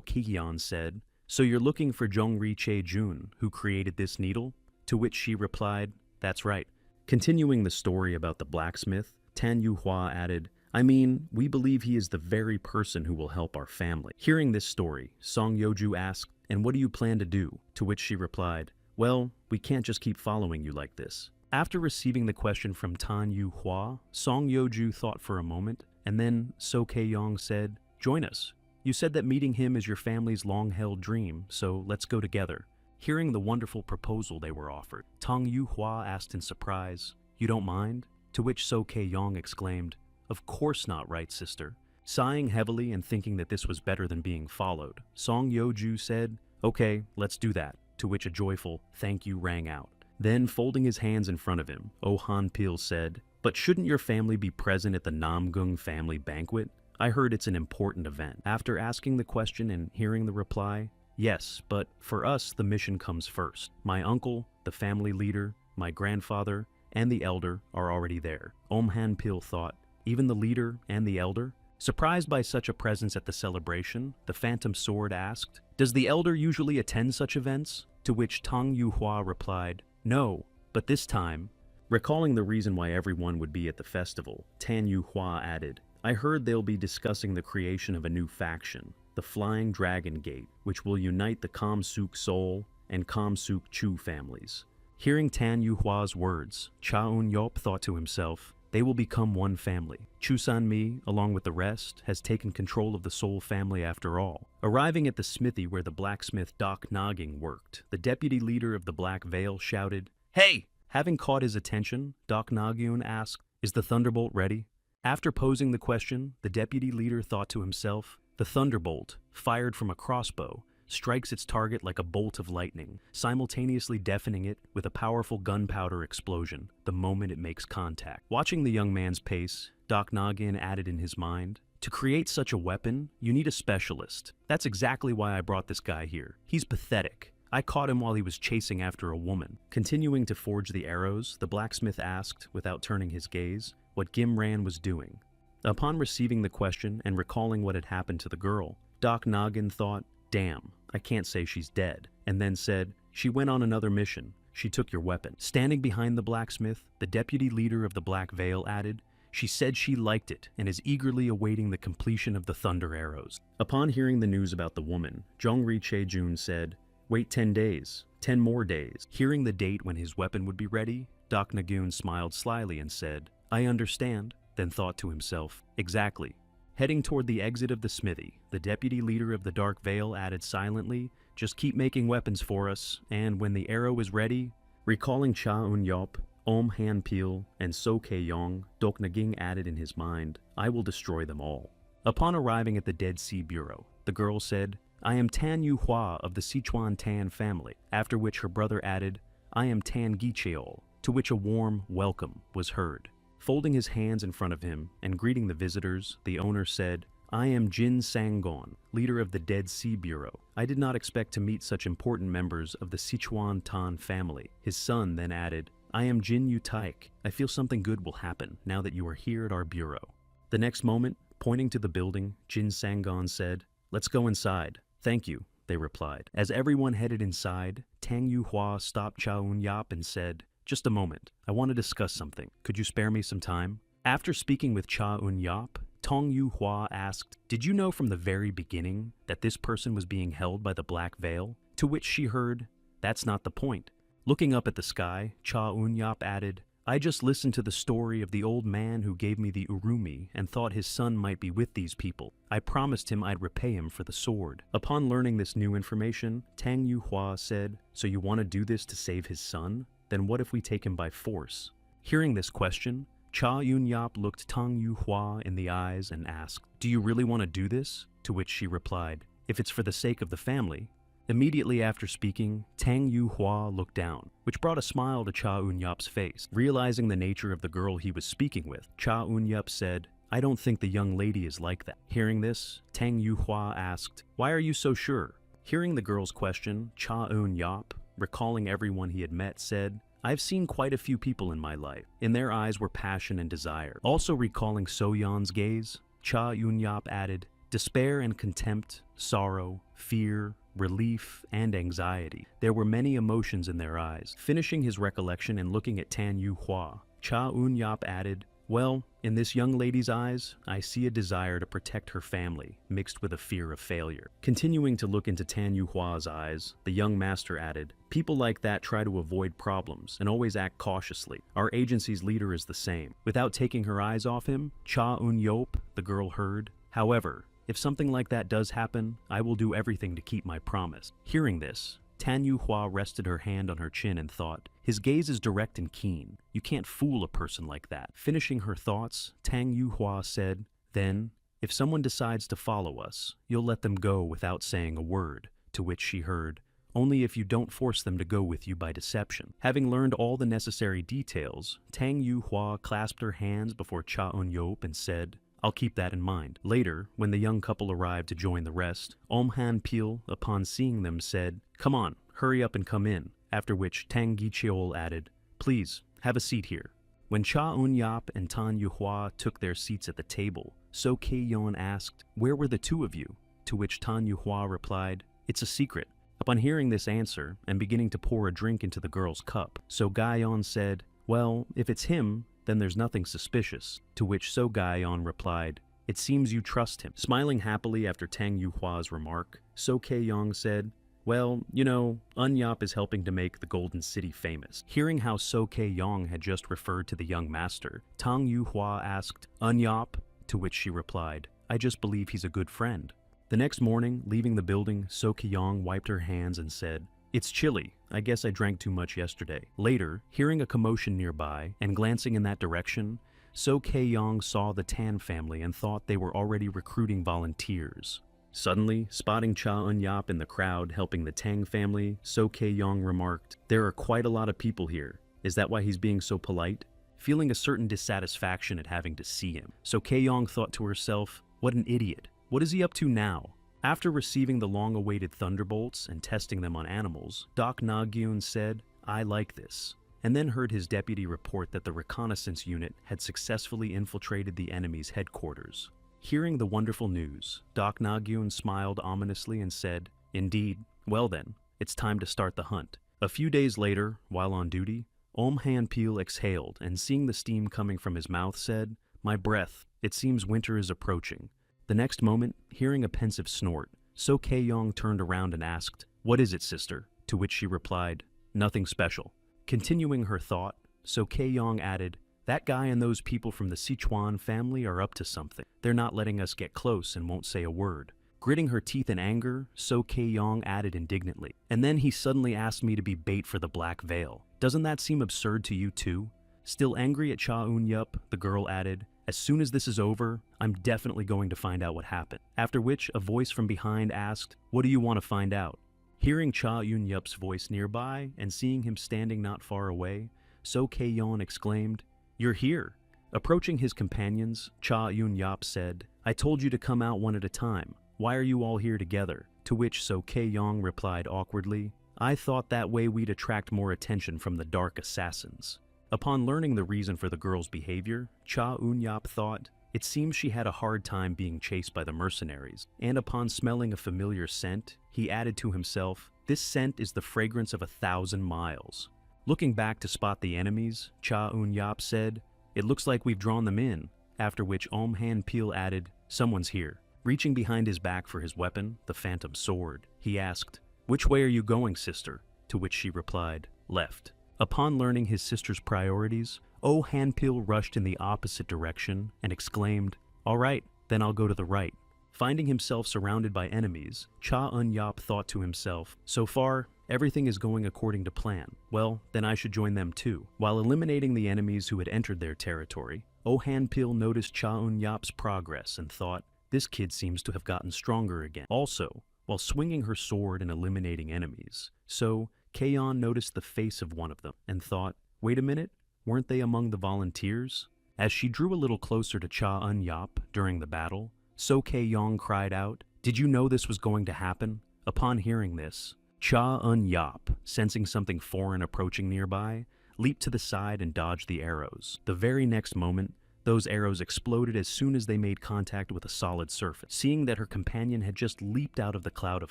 Kihyun said, "So you're looking for Zhongri Che-jun, who created this needle?" To which she replied, "That's right." Continuing the story about the blacksmith, Tan Yu Hua added, "I mean, we believe he is the very person who will help our family." Hearing this story, Song Yeoju asked, "And what do you plan to do?" To which she replied, "Well, we can't just keep following you like this." After receiving the question from Tan Yu Hua, Song Yeoju thought for a moment, and then So Kae-yong said, "Join us. You said that meeting him is your family's long-held dream, so let's go together." Hearing the wonderful proposal they were offered, Tang Yu Hua asked in surprise, "You don't mind?" To which So Kae-yong exclaimed, "Of course not, right, sister?" Sighing heavily and thinking that this was better than being followed, Song Yeoju said, "Okay, let's do that," to which a joyful "thank you" rang out. Then, folding his hands in front of him, Oh Han-pil said, "But shouldn't your family be present at the Namgung family banquet? I heard it's an important event." After asking the question and hearing the reply, "Yes, but for us the mission comes first. My uncle, the family leader, my grandfather, and the elder are already there." Han-pil thought, "Even the leader and the elder?" Surprised by such a presence at the celebration, the Phantom Sword asked, "Does the elder usually attend such events?" To which Tang Yu Hua replied, "No, but this time." Recalling the reason why everyone would be at the festival, Tan Yu Hua added, "I heard they'll be discussing the creation of a new faction, the Flying Dragon Gate, which will unite the Kam-suk Seoul and Kam-suk Chu families." Hearing Tan Yu Hua's words, Cha Eun-yop thought to himself, "They will become one family. Chusan-mi, along with the rest, has taken control of the Seoul family after all." Arriving at the smithy where the blacksmith Doc Nogging worked, the deputy leader of the Black Veil shouted, "Hey!" Having caught his attention, Doc Nogyun asked, "Is the Thunderbolt ready?" After posing the question, the deputy leader thought to himself, "The Thunderbolt, fired from a crossbow, strikes its target like a bolt of lightning, simultaneously deafening it with a powerful gunpowder explosion the moment it makes contact." Watching the young man's pace, Doc Noggin added in his mind, "To create such a weapon, you need a specialist. That's exactly why I brought this guy here. He's pathetic. I caught him while he was chasing after a woman." Continuing to forge the arrows, the blacksmith asked, without turning his gaze, what Gimran was doing. Upon receiving the question and recalling what had happened to the girl, Doc Noggin thought, "Damn, I can't say she's dead," and then said, "She went on another mission. She took your weapon." Standing behind the blacksmith, the deputy leader of the Black Veil added, "She said she liked it and is eagerly awaiting the completion of the thunder arrows." Upon hearing the news about the woman, Zhongri Che-jun said, "Wait 10 days, 10 more days." Hearing the date when his weapon would be ready, Doc Nagun smiled slyly and said, "I understand," then thought to himself, "Exactly." Heading toward the exit of the smithy, the deputy leader of the Dark Veil added silently, "Just keep making weapons for us, and when the arrow is ready." Recalling Cha Eun-yop, Han-pil, and So Kae-yong, Dok Naging added in his mind, "I will destroy them all." Upon arriving at the Dead Sea Bureau, the girl said, "I am Tan Yu Hua of the Sichuan Tan family," after which her brother added, "I am Tan Gicheol," to which a warm welcome was heard. Folding his hands in front of him and greeting the visitors, the owner said, "I am Jin Sanggon, leader of the Dead Sea Bureau. I did not expect to meet such important members of the Sichuan Tan family." His son then added, "I am Jin Utaik. I feel something good will happen now that you are here at our bureau." The next moment, pointing to the building, Jin Sanggon said, "Let's go inside." "Thank you," they replied. As everyone headed inside, Tang Yu Hua stopped Cha Eun-yop and said, "Just a moment. I want to discuss something. Could you spare me some time?" After speaking with Cha Eun-yop, Tong Yu Hua asked, "Did you know from the very beginning that this person was being held by the Black Veil?" To which she heard, "That's not the point." Looking up at the sky, Cha Eun-yop added, "I just listened to the story of the old man who gave me the urumi and thought his son might be with these people. I promised him I'd repay him for the sword." Upon learning this new information, Tang Yu Hua said, "So you want to do this to save his son? Then what if we take him by force?" Hearing this question, Cha Yun-yap looked Tang Yu-hua in the eyes and asked, "Do you really want to do this?" To which she replied, "If it's for the sake of the family." Immediately after speaking, Tang Yu-hua looked down, which brought a smile to Cha Eun-yap's face. Realizing the nature of the girl he was speaking with, Cha Eun-yap said, "I don't think the young lady is like that." Hearing this, Tang Yu-hua asked, "Why are you so sure?" Hearing the girl's question, Cha Eun-yap, recalling everyone he had met, said, "I've seen quite a few people in my life. In their eyes were passion and desire." Also recalling So-yeon's gaze, Cha Eun-yap added, "Despair and contempt, sorrow, fear, relief, and anxiety. There were many emotions in their eyes." Finishing his recollection and looking at Tan Yu-hua, Cha Eun-yap added, "Well, in this young lady's eyes, I see a desire to protect her family, mixed with a fear of failure." Continuing to look into Tan Yu-hua's eyes, the young master added, "People like that try to avoid problems and always act cautiously. Our agency's leader is the same." Without taking her eyes off him, Cha Eun-yop, the girl heard, "However, if something like that does happen, I will do everything to keep my promise." Hearing this, Tan Yu-hua rested her hand on her chin and thought, "His gaze is direct and keen. You can't fool a person like that." Finishing her thoughts, Tang Yu-hua said, "Then, if someone decides to follow us, you'll let them go without saying a word." To which she heard, "Only if you don't force them to go with you by deception." Having learned all the necessary details, Tang Yu-hua clasped her hands before Cha Eun-yop and said, "I'll keep that in mind." Later, when the young couple arrived to join the rest, Han-pil, upon seeing them, said, "Come on, hurry up and come in." After which Tang Gi-cheol added, "Please, have a seat here." When Cha Eun-yap and Tan Yu-hua took their seats at the table, So Kye-yeon asked, "Where were the two of you?" To which Tan Yu-hua replied, "It's a secret." Upon hearing this answer, and beginning to pour a drink into the girl's cup, So Ga-yeon said, "Well, if it's him, then there's nothing suspicious." To which So Ga-yeon replied, "It seems you trust him." Smiling happily after Tang Yu-hua's remark, So Kye-yeon said, "Well, you know, Eun-yap is helping to make the Golden City famous." Hearing how So Kye-yeon had just referred to the young master, Tang Yu-hua asked, "Eun-yap?" To which she replied, "I just believe he's a good friend." The next morning, leaving the building, So Kye-yeon wiped her hands and said, "It's chilly. I guess I drank too much yesterday." Later, hearing a commotion nearby and glancing in that direction, So Kye-yeon saw the Tan family and thought they were already recruiting volunteers. Suddenly, spotting Cha Eun-yap in the crowd helping the Tang family, So Kye-yeon remarked, "There are quite a lot of people here. Is that why he's being so polite?" Feeling a certain dissatisfaction at having to see him, So Kye-yeon thought to herself, "What an idiot. What is he up to now?" After receiving the long-awaited thunderbolts and testing them on animals, Doc Na-gyun said, "I like this," and then heard his deputy report that the reconnaissance unit had successfully infiltrated the enemy's headquarters. Hearing the wonderful news, Doc Na-gyun smiled ominously and said, "Indeed, well then, it's time to start the hunt." A few days later, while on duty, Han-pil exhaled and seeing the steam coming from his mouth said, "My breath, it seems winter is approaching." The next moment, hearing a pensive snort, So Kye-yeon turned around and asked, "What is it, sister?" To which she replied, "Nothing special." Continuing her thought, So Kye-yeon added, "That guy and those people from the Sichuan family are up to something. They're not letting us get close and won't say a word." Gritting her teeth in anger, So Kye-yeon added indignantly, "And then he suddenly asked me to be bait for the Black Veil. Doesn't that seem absurd to you too?" Still angry at Cha Eun-yup, the girl added, "As soon as this is over, I'm definitely going to find out what happened." After which, a voice from behind asked, "What do you want to find out?" Hearing Cha Eun-yup's voice nearby and seeing him standing not far away, So Kye-yeon exclaimed, "You're here." Approaching his companions, Cha Eun-yup said, "I told you to come out one at a time. Why are you all here together?" To which So Kye-yeon replied awkwardly, "I thought that way we'd attract more attention from the dark assassins." Upon learning the reason for the girl's behavior, Cha Eun-yup thought, it seems she had a hard time being chased by the mercenaries, and upon smelling a familiar scent, he added to himself, "This scent is the fragrance of 1,000 miles." Looking back to spot the enemies, Cha Eun-yup said, "It looks like we've drawn them in," after which Han-pil added, "Someone's here." Reaching behind his back for his weapon, the phantom sword, he asked, "Which way are you going, sister?" To which she replied, "Left." Upon learning his sister's priorities, Han-pil rushed in the opposite direction and exclaimed, "All right, then I'll go to the right." Finding himself surrounded by enemies, Cha Eun-yup thought to himself, "So far, Everything is going according to plan. Well, then I should join them too. While eliminating the enemies who had entered their territory, Oh Han-pil noticed Cha Eun-yap's progress and thought, this kid seems to have gotten stronger again. Also, while swinging her sword and eliminating enemies, so Kaeyeon noticed the face of one of them and thought, wait a minute, weren't they among the volunteers? As she drew a little closer to Cha Eun-yap during the battle, So Kaeyeon cried out, did you know this was going to happen? Upon hearing this, Cha Eun-yap, sensing something foreign approaching nearby, leaped to the side and dodged the arrows. The very next moment, those arrows exploded as soon as they made contact with a solid surface. Seeing that her companion had just leaped out of the cloud of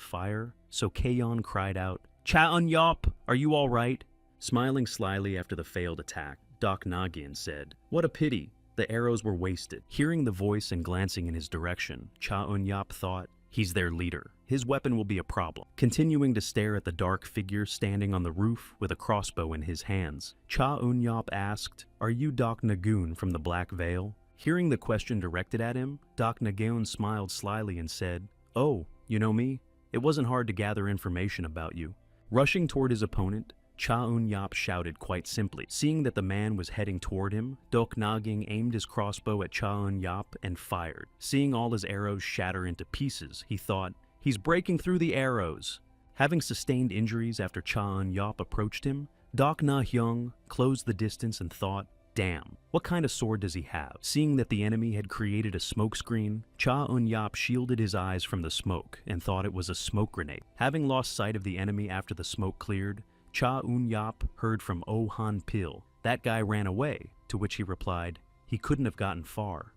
fire, So Kaeyeon cried out, Cha Eun-yap, are you all right? Smiling slyly after the failed attack, Doc Nagin said, what a pity, the arrows were wasted. Hearing the voice and glancing in his direction, Cha Eun-yap thought, he's their leader. His weapon will be a problem. Continuing to stare at the dark figure standing on the roof with a crossbow in his hands, Cha Eun-yap asked, are you Doc Nagoon from the Black Veil? Hearing the question directed at him, Doc Nagoon smiled slyly and said, oh, you know me? It wasn't hard to gather information about you. Rushing toward his opponent, Cha Eun-yap shouted quite simply. Seeing that the man was heading toward him, Doc Nagin aimed his crossbow at Cha Eun-yap and fired. Seeing all his arrows shatter into pieces, he thought, he's breaking through the arrows. Having sustained injuries after Cha Eun-yap approached him, Doc Na-hyung closed the distance and thought, damn, what kind of sword does he have? Seeing that the enemy had created a smokescreen, Cha Eun-yap shielded his eyes from the smoke and thought it was a smoke grenade. Having lost sight of the enemy after the smoke cleared, Cha Eun-yap heard from Oh Han-pil. That guy ran away, to which he replied, he couldn't have gotten far.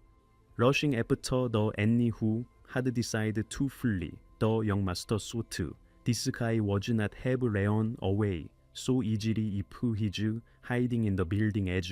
Rushing after the enemy who had decided to flee, the young master sought. This guy was not have run away so easily if he's hiding in the building as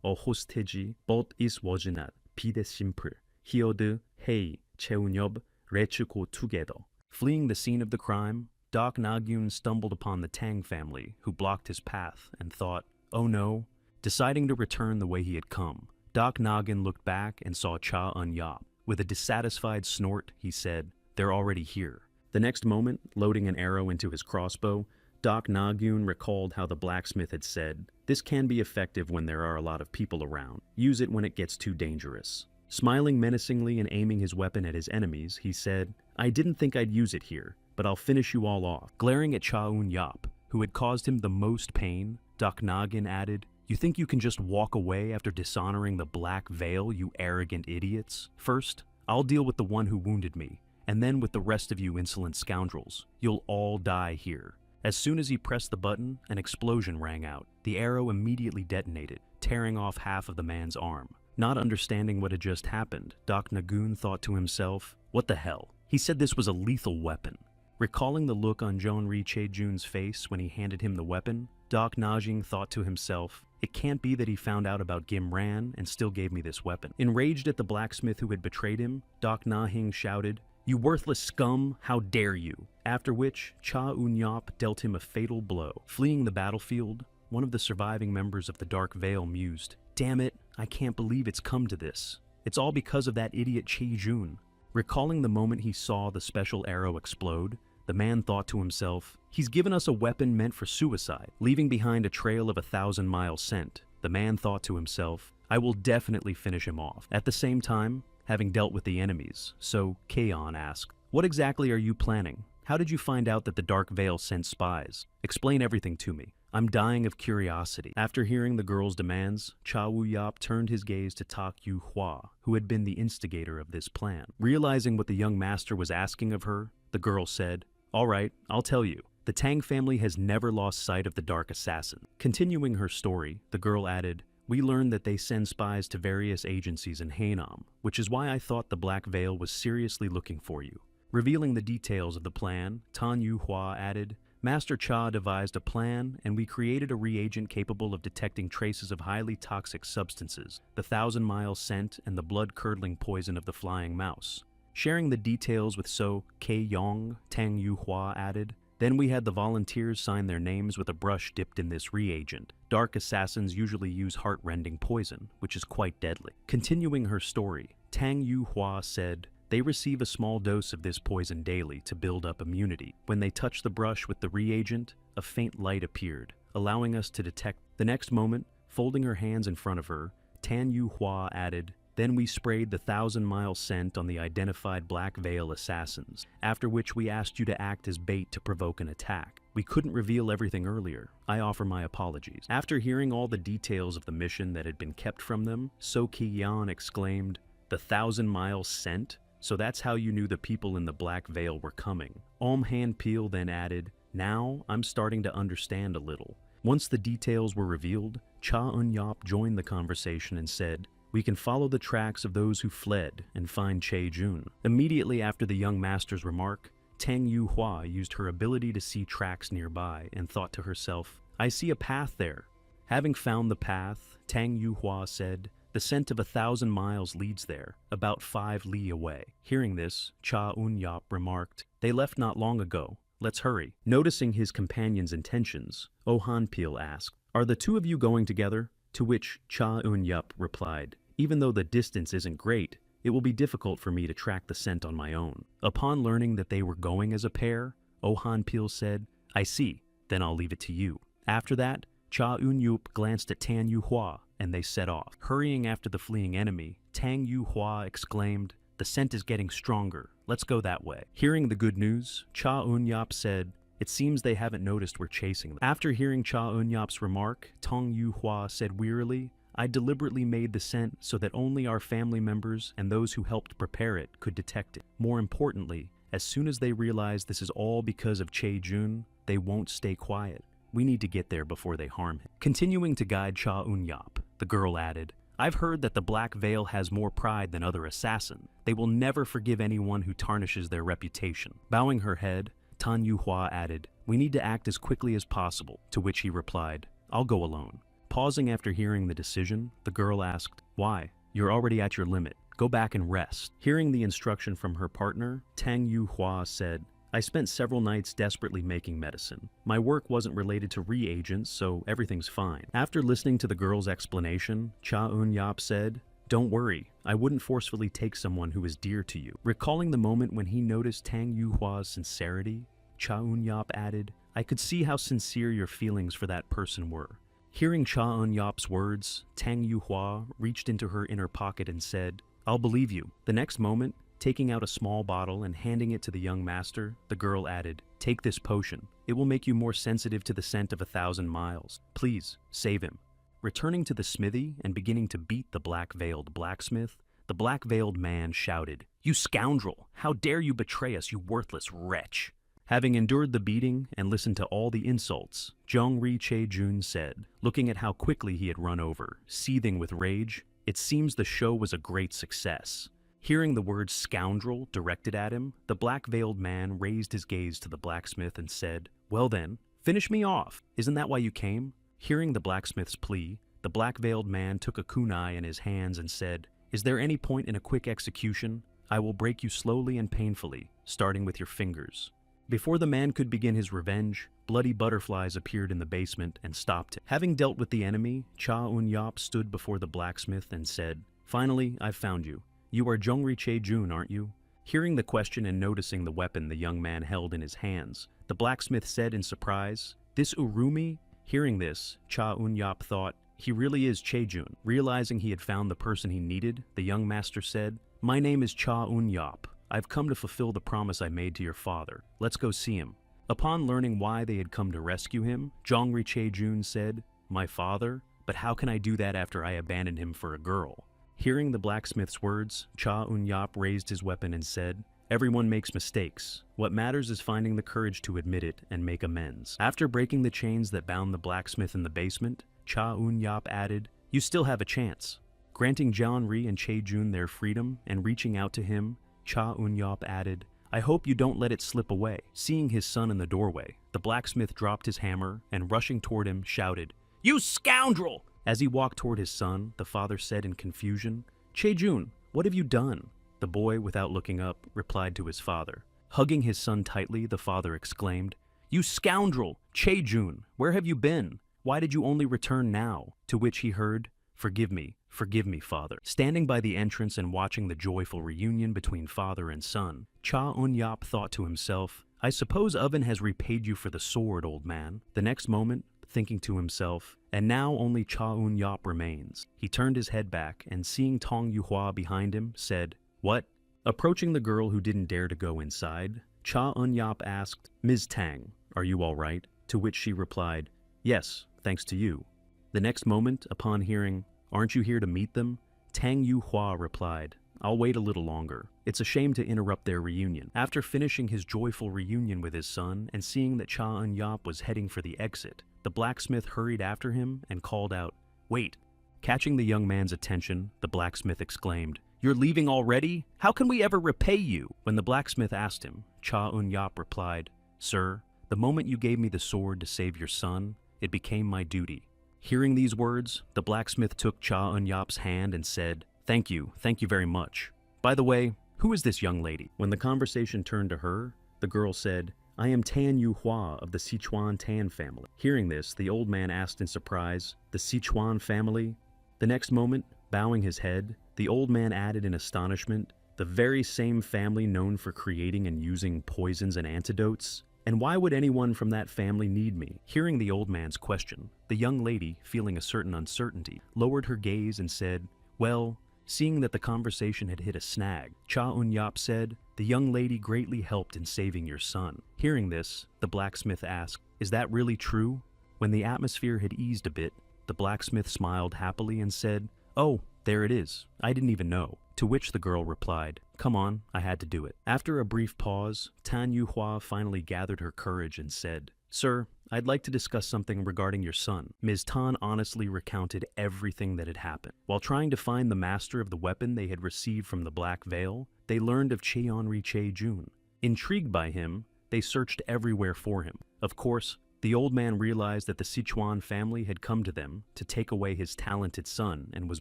a hostage, but it was not. Be that simple. Heard, hey, Cheun-yup, let's go together. Fleeing the scene of the crime, Doc Nagyun stumbled upon the Tang family, who blocked his path, and thought, oh no. Deciding to return the way he had come, Doc Nagin looked back and saw Cha Eun-yap. With a dissatisfied snort, he said, they're already here. The next moment, loading an arrow into his crossbow, Doc Nagyun recalled how the blacksmith had said, this can be effective when there are a lot of people around. Use it when it gets too dangerous. Smiling menacingly and aiming his weapon at his enemies, he said, I didn't think I'd use it here, but I'll finish you all off. Glaring at Cha Eun-yap, who had caused him the most pain, Doc Nagin added, you think you can just walk away after dishonoring the Black Veil, you arrogant idiots? First, I'll deal with the one who wounded me, and then with the rest of you insolent scoundrels. You'll all die here. As soon as he pressed the button, an explosion rang out. The arrow immediately detonated, tearing off half of the man's arm. Not understanding what had just happened, Doc Nagoon thought to himself, what the hell? He said this was a lethal weapon. Recalling the look on Jeonri Chae-jun's face when he handed him the weapon, Doc Najing thought to himself, it can't be that he found out about Gimran and still gave me this weapon. Enraged at the blacksmith who had betrayed him, Doc Na-hing shouted, you worthless scum, how dare you? After which, Cha Eun-yap dealt him a fatal blow. Fleeing the battlefield, one of the surviving members of the Dark Veil mused, damn it, I can't believe it's come to this. It's all because of that idiot Chae-jun. Recalling the moment he saw the special arrow explode, the man thought to himself, he's given us a weapon meant for suicide, leaving behind a trail of 1,000-mile scent. The man thought to himself, I will definitely finish him off. At the same time, having dealt with the enemies, so Kaeyeon asked, what exactly are you planning? How did you find out that the Dark Veil sent spies? Explain everything to me. I'm dying of curiosity. After hearing the girl's demands, Cha Woo-yap turned his gaze to Tak Yu-hwa, who had been the instigator of this plan. Realizing what the young master was asking of her, the girl said, all right, I'll tell you. The Tang family has never lost sight of the Dark Assassin. Continuing her story, the girl added, we learned that they send spies to various agencies in Haenam, which is why I thought the Black Veil was seriously looking for you. Revealing the details of the plan, Tan Yu-hwa added, Master Cha devised a plan, and we created a reagent capable of detecting traces of highly toxic substances, the 1,000-mile scent and the blood-curdling poison of the flying mouse. Sharing the details with So Kae-yong, Tang Yu-hwa added, then we had the volunteers sign their names with a brush dipped in this reagent. Dark assassins usually use heart-rending poison, which is quite deadly. Continuing her story, Tang Yu-hwa said, They receive a small dose of this poison daily to build up immunity. When they touch the brush with the reagent, a faint light appeared, allowing us to detect. The next moment, folding her hands in front of her, Tan Yu Hua added, "Then we sprayed the 1,000-mile scent on the identified Black Veil assassins, after which we asked you to act as bait to provoke an attack. We couldn't reveal everything earlier. I offer my apologies." After hearing all the details of the mission that had been kept from them, So Ki-yan exclaimed, "The 1,000-mile scent? So that's how you knew the people in the Black Veil were coming." Han Peel then added, "Now I'm starting to understand a little." Once the details were revealed, Cha Eun-yop joined the conversation and said, "We can follow the tracks of those who fled and find Che-jun." Immediately after the young master's remark, Tang Yu-hua used her ability to see tracks nearby and thought to herself, "I see a path there." Having found the path, Tang Yu-hua said, "The scent of 1,000 miles leads there, about 5 li away." Hearing this, Cha Eun-yop remarked, "They left not long ago. Let's hurry." Noticing his companion's intentions, Han Peel asked, "Are the two of you going together?" To which Cha Eun-yop replied, "Even though the distance isn't great, it will be difficult for me to track the scent on my own." Upon learning that they were going as a pair, Han Peel said, "I see, then I'll leave it to you." After that, Cha Eun-yop glanced at Tan Yu-hua, and they set off. Hurrying after the fleeing enemy, Tang Yu-hua exclaimed, "The scent is getting stronger. Let's go that way." Hearing the good news, Cha Eun-yop said, "It seems they haven't noticed we're chasing them." After hearing Cha Eun-yop's remark, Tang Yu-hua said wearily, "I deliberately made the scent so that only our family members and those who helped prepare it could detect it. More importantly, as soon as they realize this is all because of Che-jun, they won't stay quiet. We need to get there before they harm him." Continuing to guide Cha Eun-yop, the girl added, "I've heard that the Black Veil has more pride than other assassins. They will never forgive anyone who tarnishes their reputation." Bowing her head, Tan Yu-hua added, "We need to act as quickly as possible," to which he replied, "I'll go alone." Pausing after hearing the decision, the girl asked, "Why? You're already at your limit. Go back and rest." Hearing the instruction from her partner, Tang Yu-hua said, "I spent several nights desperately making medicine. My work wasn't related to reagents, so everything's fine." After listening to the girl's explanation, Cha Eun-yop said, "Don't worry, I wouldn't forcefully take someone who is dear to you." Recalling the moment when he noticed Tang Yu-hua's sincerity, Cha Eun-yop added, "I could see how sincere your feelings for that person were." Hearing Cha Eun-yop's words, Tang Yu-hua reached into her inner pocket and said, "I'll believe you." The next moment, taking out a small bottle and handing it to the young master, the girl added, "Take this potion. It will make you more sensitive to the scent of 1,000 miles. Please, save him." Returning to the smithy and beginning to beat the black-veiled blacksmith, the black-veiled man shouted, "You scoundrel! How dare you betray us, you worthless wretch!" Having endured the beating and listened to all the insults, Jong-ri Che-jun said, looking at how quickly he had run over, seething with rage, "It seems the show was a great success." Hearing the word scoundrel directed at him, the black-veiled man raised his gaze to the blacksmith and said, "Well then, finish me off. Isn't that why you came?" Hearing the blacksmith's plea, the black-veiled man took a kunai in his hands and said, "Is there any point in a quick execution? I will break you slowly and painfully, starting with your fingers." Before the man could begin his revenge, bloody butterflies appeared in the basement and stopped him. Having dealt with the enemy, Cha Eun-yop stood before the blacksmith and said, "Finally, I've found you. You are Jong-ri Che-jun, aren't you?" Hearing the question and noticing the weapon the young man held in his hands, the blacksmith said in surprise, "This Urumi?" Hearing this, Cha Eun-yop thought, "He really is Che-jun." Realizing he had found the person he needed, the young master said, "My name is Cha Eun-yop. I've come to fulfill the promise I made to your father. Let's go see him." Upon learning why they had come to rescue him, Jong-ri Che-jun said, "My father? But how can I do that after I abandoned him for a girl?" Hearing the blacksmith's words, Cha Eun-yop raised his weapon and said, "Everyone makes mistakes. What matters is finding the courage to admit it and make amends." After breaking the chains that bound the blacksmith in the basement, Cha Eun-yop added, "You still have a chance." Granting Jeon-ri and Che-jun their freedom and reaching out to him, Cha Eun-yop added, "I hope you don't let it slip away." Seeing his son in the doorway, the blacksmith dropped his hammer and rushing toward him shouted, "You scoundrel!" As he walked toward his son, the father said in confusion, "Che-jun, what have you done?" The boy, without looking up, replied to his father. Hugging his son tightly, the father exclaimed, "You scoundrel! Che-jun, where have you been? Why did you only return now?" To which he heard, "Forgive me, "Forgive me, father." Standing by the entrance and watching the joyful reunion between father and son, Cha Eun-yap thought to himself, "I suppose Oven has repaid you for the sword, old man." The next moment, thinking to himself, "And now only Cha Eun-yap remains." He turned his head back and, seeing Tong Yuhua behind him, said, "What?" Approaching the girl who didn't dare to go inside, Cha Eun-yap asked, "Ms. Tang, are you all right?" To which she replied, "Yes, thanks to you." The next moment, upon hearing, "Aren't you here to meet them?" Tang Yuhua replied, "I'll wait a little longer. It's a shame to interrupt their reunion." After finishing his joyful reunion with his son and seeing that Cha Eun-yap was heading for the exit, the blacksmith hurried after him and called out, "Wait." Catching the young man's attention, the blacksmith exclaimed, "You're leaving already? How can we ever repay you?" When the blacksmith asked him, Cha Eun-yap replied, "Sir, the moment you gave me the sword to save your son, it became my duty." Hearing these words, the blacksmith took Cha Eun-yap's hand and said, thank you very much. By the way, who is this young lady?" When the conversation turned to her, the girl said, "I am Tan Yuhua of the Sichuan Tan family." Hearing this, the old man asked in surprise, "The Sichuan family?" The next moment, bowing his head, the old man added in astonishment, "The very same family known for creating and using poisons and antidotes? And why would anyone from that family need me?" Hearing the old man's question, the young lady, feeling a certain uncertainty, lowered her gaze and said, "Well," seeing that the conversation had hit a snag, Cha Eun-yap said, "The young lady greatly helped in saving your son." Hearing this, the blacksmith asked, "Is that really true?" When the atmosphere had eased a bit, the blacksmith smiled happily and said, "Oh, there it is. I didn't even know." To which the girl replied, "Come on, I had to do it." After a brief pause, Tan Yuhua finally gathered her courage and said, "Sir, I'd like to discuss something regarding your son." Ms. Tan honestly recounted everything that had happened. While trying to find the master of the weapon they had received from the Black Veil, they learned of Cheonri Che-jun. Intrigued by him, they searched everywhere for him. Of course, the old man realized that the Sichuan family had come to them to take away his talented son and was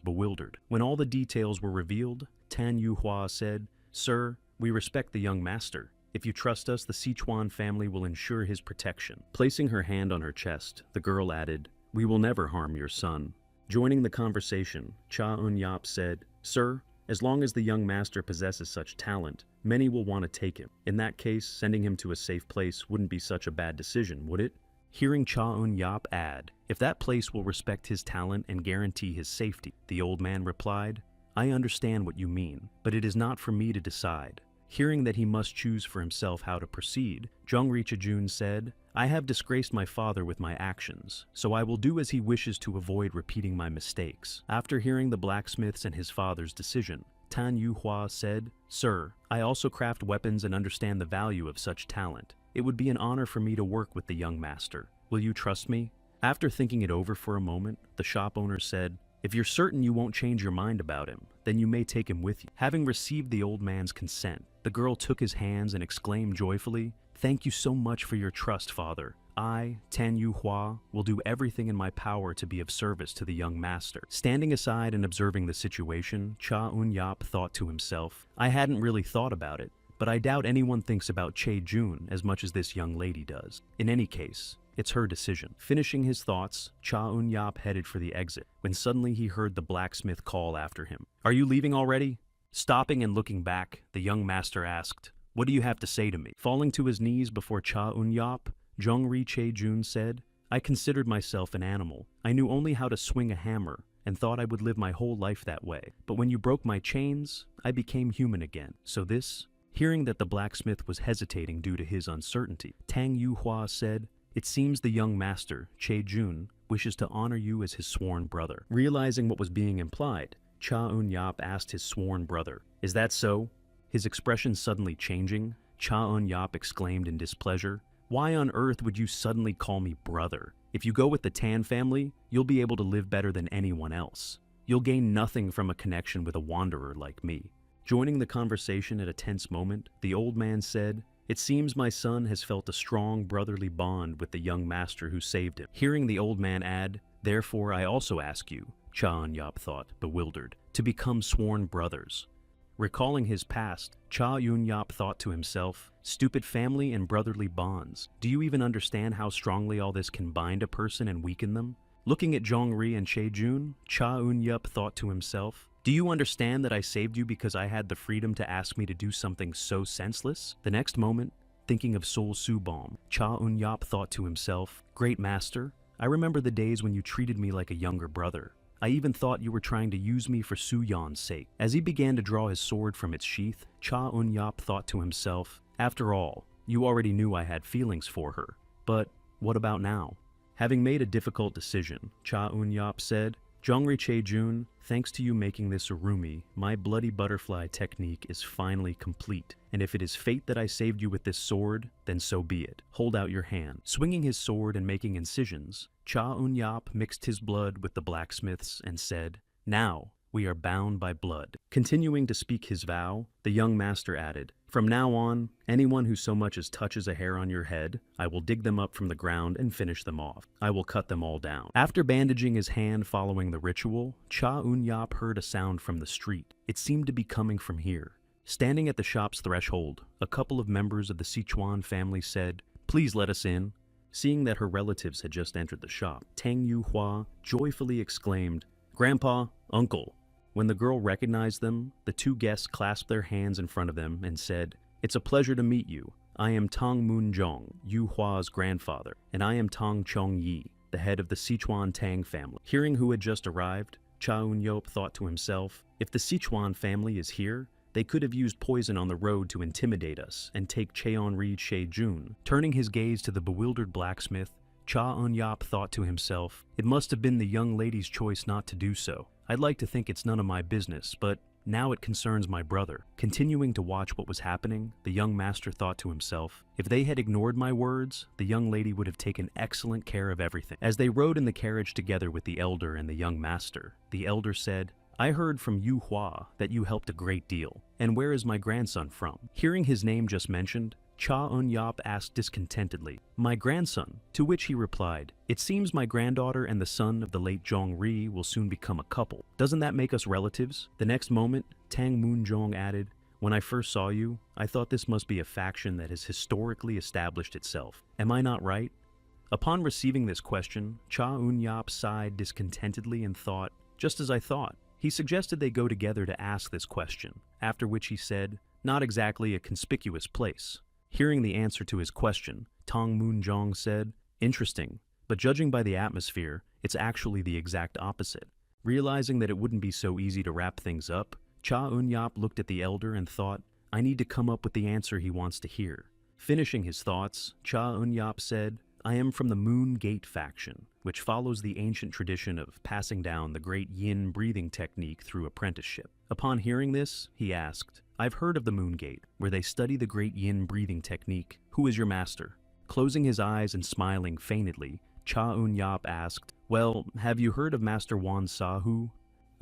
bewildered. When all the details were revealed, Tan Yuhua said, "Sir, we respect the young master. If you trust us, the Sichuan family will ensure his protection." Placing her hand on her chest, the girl added, "We will never harm your son." Joining the conversation, Cha Eun-yap said, "Sir, as long as the young master possesses such talent, many will want to take him. In that case, sending him to a safe place wouldn't be such a bad decision, would it?" Hearing Cha Eun-yap add, "If that place will respect his talent and guarantee his safety," the old man replied, "I understand what you mean, but it is not for me to decide." Hearing that he must choose for himself how to proceed, Jeongri Chejun said, "I have disgraced my father with my actions, so I will do as he wishes to avoid repeating my mistakes." After hearing the blacksmith's and his father's decision, Tan Yuhua said, "Sir, I also craft weapons and understand the value of such talent. It would be an honor for me to work with the young master. Will you trust me?" After thinking it over for a moment, the shop owner said, "If you're certain you won't change your mind about him, then you may take him with you." Having received the old man's consent, the girl took his hands and exclaimed joyfully, "Thank you so much for your trust, father. I, Tan Yuhua, will do everything in my power to be of service to the young master." Standing aside and observing the situation, Cha Eun-yap thought to himself, "I hadn't really thought about it, but I doubt anyone thinks about Che-jun as much as this young lady does. In any case, it's her decision." Finishing his thoughts, Cha Eun-yap headed for the exit, when suddenly he heard the blacksmith call after him, "Are you leaving already?" Stopping and looking back, the young master asked, "What do you have to say to me?" Falling to his knees before Cha Eun-yap, Jeongri Che-jun said, "I considered myself an animal. I knew only how to swing a hammer and thought I would live my whole life that way. But when you broke my chains, I became human again. So this..." Hearing that the blacksmith was hesitating due to his uncertainty, Tang Yuhua said, "It seems the young master, Che-jun, wishes to honor you as his sworn brother." Realizing what was being implied, Cha Eun-yap asked his sworn brother, "Is that so?" His expression suddenly changing, Cha Eun-yap exclaimed in displeasure, "Why on earth would you suddenly call me brother? If you go with the Tan family, you'll be able to live better than anyone else. You'll gain nothing from a connection with a wanderer like me." Joining the conversation at a tense moment, the old man said, "It seems my son has felt a strong brotherly bond with the young master who saved him." Hearing the old man add, "Therefore I also ask you," Cha Eun-yap thought, bewildered, "to become sworn brothers." Recalling his past, Cha Eun-yap thought to himself, "Stupid family and brotherly bonds. Do you even understand how strongly all this can bind a person and weaken them? Looking at Zhongri and Chejun, Cha Eun-yup thought to himself, do you understand that I saved you because I had the freedom to ask me to do something so senseless? The next moment, thinking of Sol Subom, Cha Eun-yup thought to himself, great master, I remember the days when you treated me like a younger brother. I even thought you were trying to use me for Su-yeon's sake. As he began to draw his sword from its sheath, Cha Eun-yup thought to himself, after all, you already knew I had feelings for her. But what about now? Having made a difficult decision, Cha Eun-yup said, Zhongri Chejun, thanks to you making this urumi, my bloody butterfly technique is finally complete. And if it is fate that I saved you with this sword, then so be it. Hold out your hand. Swinging his sword and making incisions, Cha Eun-yup mixed his blood with the blacksmith's and said, now, we are bound by blood. Continuing to speak his vow, the young master added, from now on, anyone who so much as touches a hair on your head, I will dig them up from the ground and finish them off. I will cut them all down. After bandaging his hand following the ritual, Cha Eun-yup heard a sound from the street. It seemed to be coming from here. Standing at the shop's threshold, a couple of members of the Sichuan family said, please let us in. Seeing that her relatives had just entered the shop, Tang Yu-hua joyfully exclaimed, Grandpa, Uncle. When the girl recognized them, the two guests clasped their hands in front of them and said, it's a pleasure to meet you. I am Tang Moonjong, Yu Hua's grandfather, and I am Tang Chong-yi, the head of the Sichuan Tang family. Hearing who had just arrived, Cha Eun-yup thought to himself, if the Sichuan family is here, they could have used poison on the road to intimidate us and take Cheonri Chejun. Turning his gaze to the bewildered blacksmith, Cha Eun-yup thought to himself, it must have been the young lady's choice not to do so. I'd like to think it's none of my business, but now it concerns my brother. Continuing to watch what was happening, the young master thought to himself, if they had ignored my words, the young lady would have taken excellent care of everything. As they rode in the carriage together with the elder and the young master, the elder said, I heard from Yu Hua that you helped a great deal, and where is my grandson from? Hearing his name just mentioned, Cha Eun-yup asked discontentedly, my grandson, to which he replied, it seems my granddaughter and the son of the late Zhongri will soon become a couple. Doesn't that make us relatives? The next moment, Tang Moonjong added, when I first saw you, I thought this must be a faction that has historically established itself. Am I not right? Upon receiving this question, Cha Eun-yup sighed discontentedly and thought, just as I thought. He suggested they go together to ask this question, after which he said, not exactly a conspicuous place. Hearing the answer to his question, Tang Moonjong said, interesting, but judging by the atmosphere, it's actually the exact opposite. Realizing that it wouldn't be so easy to wrap things up, Cha Eun-yup looked at the elder and thought, I need to come up with the answer he wants to hear. Finishing his thoughts, Cha Eun-yup said, I am from the Moon Gate faction, which follows the ancient tradition of passing down the great yin breathing technique through apprenticeship. Upon hearing this, he asked, I've heard of the Moon Gate, where they study the great yin breathing technique. Who is your master? Closing his eyes and smiling feignedly, Cha Eun-yup asked, well, have you heard of Master Wan Sahu?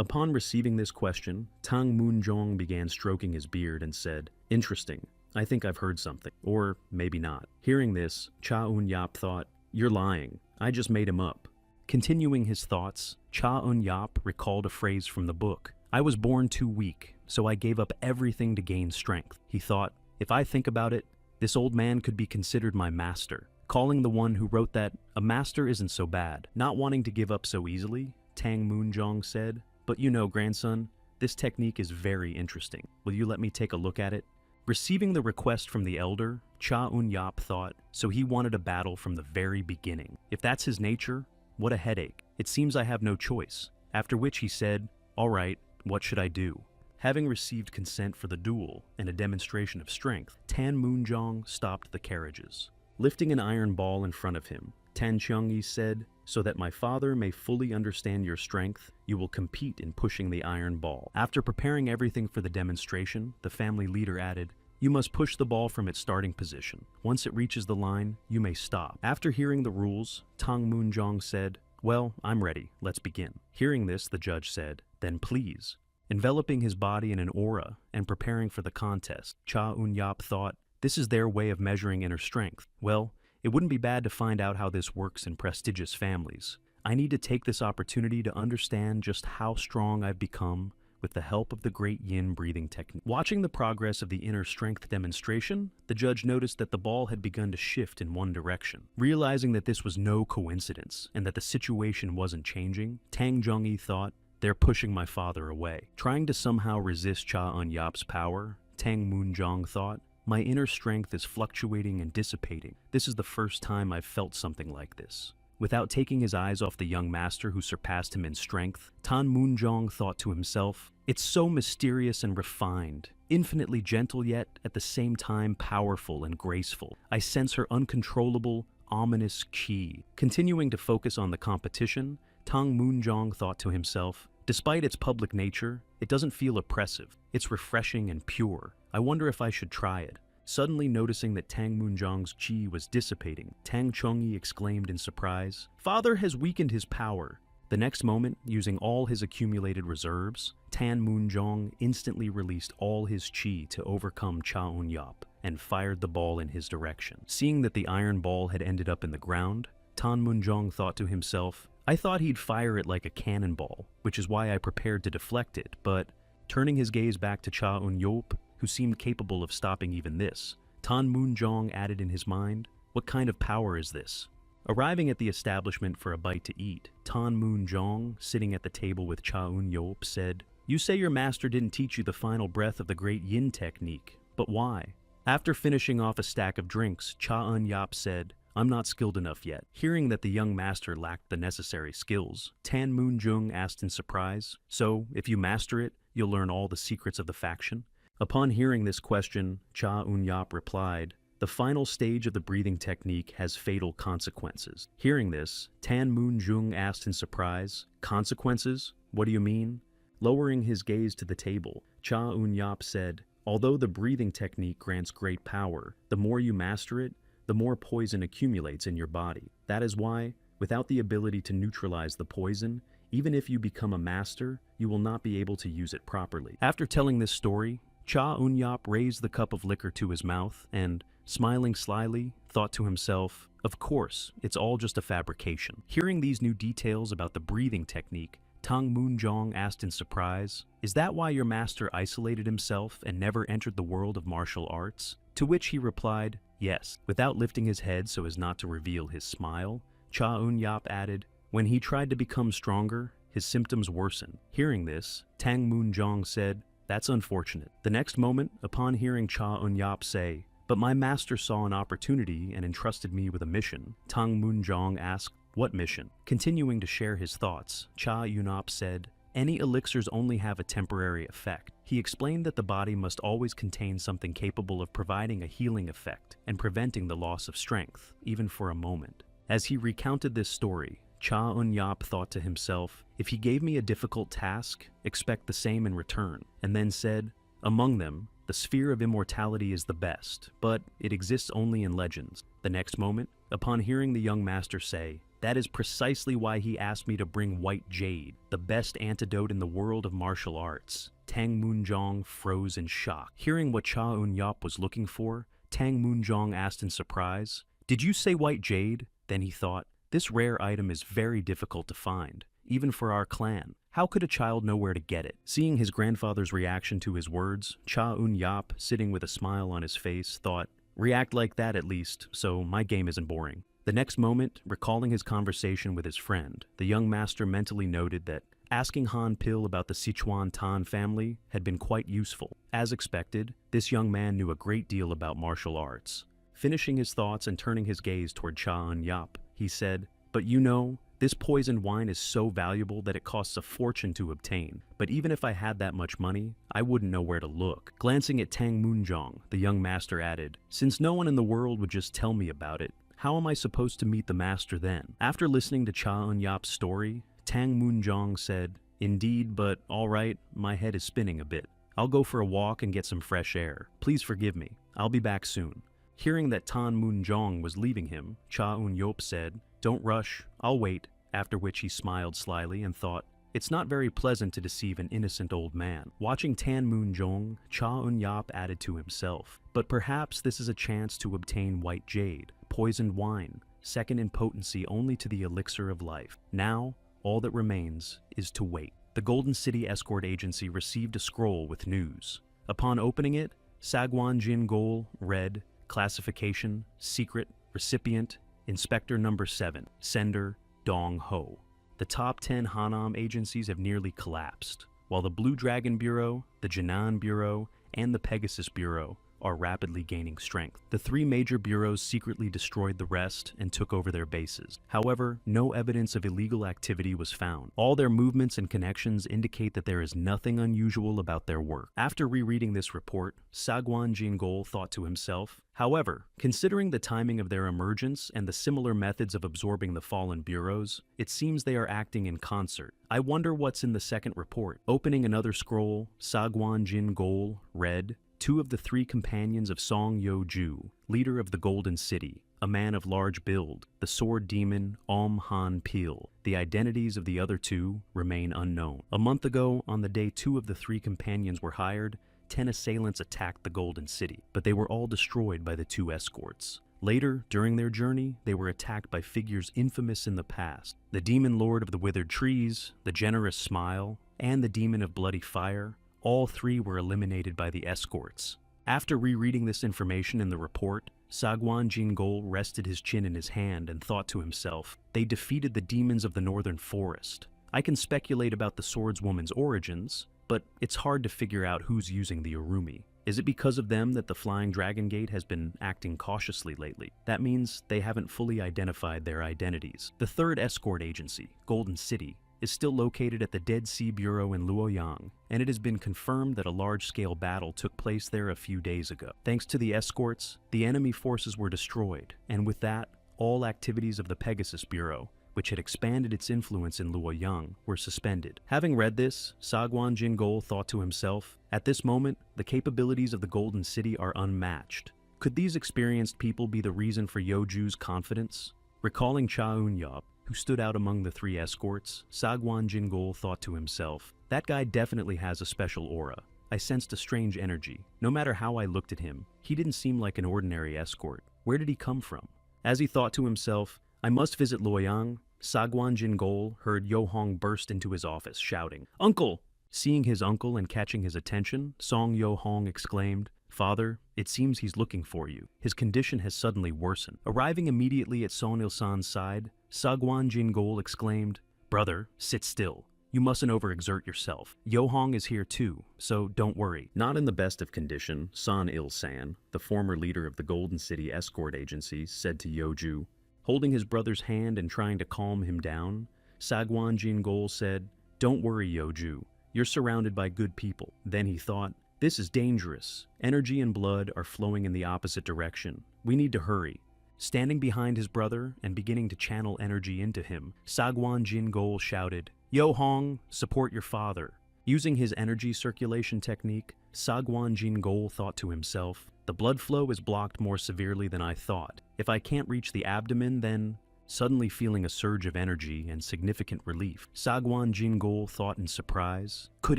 Upon receiving this question, Tang Moonjong began stroking his beard and said, interesting. I think I've heard something, or maybe not. Hearing this, Cha Eun-yup thought, you're lying. I just made him up. Continuing his thoughts, Cha Eun-yup recalled a phrase from the book. I was born too weak, so I gave up everything to gain strength. He thought, if I think about it, this old man could be considered my master. Calling the one who wrote that, a master isn't so bad. Not wanting to give up so easily, Tang Moonjong said, but you know, grandson, this technique is very interesting. Will you let me take a look at it? Receiving the request from the elder, Cha Eun-yup thought, so he wanted a battle from the very beginning. If that's his nature, what a headache. It seems I have no choice. After which he said, all right, what should I do? Having received consent for the duel and a demonstration of strength, Tan Moonjong stopped the carriages. Lifting an iron ball in front of him, Tan Cheong-yi said, so that my father may fully understand your strength, you will compete in pushing the iron ball. After preparing everything for the demonstration, the family leader added, you must push the ball from its starting position. Once it reaches the line, you may stop. After hearing the rules, Tang Moonjong said, well, I'm ready. Let's begin. Hearing this, the judge said, then please. Enveloping his body in an aura and preparing for the contest, Cha Eun-yup thought, this is their way of measuring inner strength. Well, it wouldn't be bad to find out how this works in prestigious families. I need to take this opportunity to understand just how strong I've become with the help of the great yin breathing technique. Watching the progress of the inner strength demonstration, the judge noticed that the ball had begun to shift in one direction. Realizing that this was no coincidence and that the situation wasn't changing, Tang Zhongyi thought, "They're pushing my father away." Trying to somehow resist Cha Eun-yap's power, Tang Moonjong thought, "My inner strength is fluctuating and dissipating. This is the first time I've felt something like this." Without taking his eyes off the young master who surpassed him in strength, Tan Moonjong thought to himself, "It's so mysterious and refined, infinitely gentle yet at the same time powerful and graceful. I sense her uncontrollable, ominous qi." Continuing to focus on the competition, Tang Moonjong thought to himself, "Despite its public nature, it doesn't feel oppressive. It's refreshing and pure. I wonder if I should try it." Suddenly noticing that Tang Moonjong's qi was dissipating, Tang Chongyi exclaimed in surprise, "Father has weakened his power." The next moment, using all his accumulated reserves, Tan Moonjong instantly released all his qi to overcome Cha Eun-yap and fired the ball in his direction. Seeing that the iron ball had ended up in the ground, Tan Moonjong thought to himself, "I thought he'd fire it like a cannonball, which is why I prepared to deflect it, but..." Turning his gaze back to Cha Eun-yap, who seemed capable of stopping even this, Tan Moonjong added in his mind, "What kind of power is this?" Arriving at the establishment for a bite to eat, Tan Moonjong, sitting at the table with Cha Eun-yap, said, "You say your master didn't teach you the final breath of the great yin technique, but why?" After finishing off a stack of drinks, Cha Eun-yap said, "I'm not skilled enough yet." Hearing that the young master lacked the necessary skills, Tan Moonjong asked in surprise, "So, if you master it, you'll learn all the secrets of the faction?" Upon hearing this question, Cha Eun-yap replied, "The final stage of the breathing technique has fatal consequences." Hearing this, Tan Moonjong asked in surprise, "Consequences? What do you mean?" Lowering his gaze to the table, Cha Eun-yap said, "Although the breathing technique grants great power, the more you master it, the more poison accumulates in your body. That is why, without the ability to neutralize the poison, even if you become a master, you will not be able to use it properly." After telling this story, Cha Eun-yap raised the cup of liquor to his mouth and, smiling slyly, thought to himself, "Of course, it's all just a fabrication." Hearing these new details about the breathing technique, Tang Moonjong asked in surprise, "Is that why your master isolated himself and never entered the world of martial arts?" To which he replied, "Yes." Without lifting his head so as not to reveal his smile, Cha Eun-yap added, "When he tried to become stronger, his symptoms worsened." Hearing this, Tang Moonjong said, "That's unfortunate." The next moment, upon hearing Cha Eun-yap say, "But my master saw an opportunity and entrusted me with a mission," Tang Moonjong asked, "What mission?" Continuing to share his thoughts, Cha Eun-yap said, "Any elixirs only have a temporary effect." He explained that the body must always contain something capable of providing a healing effect and preventing the loss of strength, even for a moment. As he recounted this story, Cha Eun-yap thought to himself, "If he gave me a difficult task, expect the same in return," and then said, "Among them, the sphere of immortality is the best, but it exists only in legends." The next moment, upon hearing the young master say, "That is precisely why he asked me to bring white jade, the best antidote in the world of martial arts," Tang Moonjong froze in shock. Hearing what Cha Eun-yap was looking for, Tang Moonjong asked in surprise, "Did you say white jade?" Then he thought, "This rare item is very difficult to find, even for our clan. How could a child know where to get it?" Seeing his grandfather's reaction to his words, Cha Eun-yap, sitting with a smile on his face, thought, "React like that at least, so my game isn't boring." The next moment, recalling his conversation with his friend, the young master mentally noted that asking Han Pil about the Sichuan Tan family had been quite useful. As expected, this young man knew a great deal about martial arts. Finishing his thoughts and turning his gaze toward Cha Eun-yap, he said, "But you know, this poisoned wine is so valuable that it costs a fortune to obtain. But even if I had that much money, I wouldn't know where to look." Glancing at Tang Moonjong, the young master added, "Since no one in the world would just tell me about it, how am I supposed to meet the master then?" After listening to Cha Eun-yap's story, Tang Moonjong said, "Indeed, but all right, my head is spinning a bit. I'll go for a walk and get some fresh air. Please forgive me. I'll be back soon." Hearing that Tan Moonjong was leaving him, Cha Eun-yap said, "Don't rush, I'll wait," after which he smiled slyly and thought, "It's not very pleasant to deceive an innocent old man." Watching Tan Moonjong, Cha Eun-yap added to himself, "But perhaps this is a chance to obtain white jade, poisoned wine, second in potency only to the elixir of life. Now, all that remains is to wait." the Golden City Escort Agency received a scroll with news. Upon opening it, Sagwan Jin-gol read, Classification, Secret, Recipient, Inspector Number 7, Sender, Dong Ho. The top 10 Hanam agencies have nearly collapsed, while the Blue Dragon Bureau, the Jinan Bureau, and the Pegasus Bureau are rapidly gaining strength. The three major bureaus secretly destroyed the rest and took over their bases. However, no evidence of illegal activity was found. All their movements and connections indicate that there is nothing unusual about their work. After rereading this report, Sagwan Jin-gol thought to himself, however, considering the timing of their emergence and the similar methods of absorbing the fallen bureaus, it seems they are acting in concert. I wonder what's in the second report. Opening another scroll, Sagwan Jin-gol read, two of the three companions of Song Yo-ju, leader of the Golden City, a man of large build, the sword demon Han Pil. The identities of the other two remain unknown. A month ago, on the day two of the three companions were hired, 10 assailants attacked the Golden City, but they were all destroyed by the two escorts. Later, during their journey, they were attacked by figures infamous in the past. The demon lord of the withered trees, the generous smile, and the demon of bloody fire. All three were eliminated by the escorts. After rereading this information in the report, Sagwan Jin-gol rested his chin in his hand and thought to himself, they defeated the demons of the northern forest. I can speculate about the swordswoman's origins, but it's hard to figure out who's using the Urumi. Is it because of them that the Flying Dragon Gate has been acting cautiously lately? That means they haven't fully identified their identities. The third escort agency, Golden City, is still located at the Dead Sea Bureau in Luoyang, and it has been confirmed that a large-scale battle took place there a few days ago. Thanks to the escorts, the enemy forces were destroyed, and with that, all activities of the Pegasus Bureau, which had expanded its influence in Luoyang, were suspended. Having read this, Sagwan Jin-gol thought to himself, at this moment, the capabilities of the Golden City are unmatched. Could these experienced people be the reason for Yoju's confidence? Recalling Cha Eun-yup, who stood out among the three escorts, Sagwan Jin-gol thought to himself, that guy definitely has a special aura. I sensed a strange energy. No matter how I looked at him, he didn't seem like an ordinary escort. Where did he come from? As he thought to himself, I must visit Luoyang, Sagwan Jin-gol heard Yo-hong burst into his office, shouting, Uncle! Seeing his uncle and catching his attention, Song Yo-hong exclaimed, Father, it seems he's looking for you. His condition has suddenly worsened. Arriving immediately at Son Il-san's side, Sagwan Jin-gol exclaimed, Brother, sit still. You mustn't overexert yourself. Yo-hong is here too, so don't worry. Not in the best of condition, Son Il-san, the former leader of the Golden City Escort Agency, said to Yo-ju. Holding his brother's hand and trying to calm him down, Sagwan Jin-gol said, Don't worry, Yo-ju. You're surrounded by good people. Then he thought, this is dangerous. Energy and blood are flowing in the opposite direction. We need to hurry. Standing behind his brother and beginning to channel energy into him, Sagwan Jin-gol shouted, Yo-hong, support your father. Using his energy circulation technique, Sagwan Jin-gol thought to himself, the blood flow is blocked more severely than I thought. If I can't reach the abdomen, then... Suddenly feeling a surge of energy and significant relief, Sagwan Jin-gol thought in surprise, could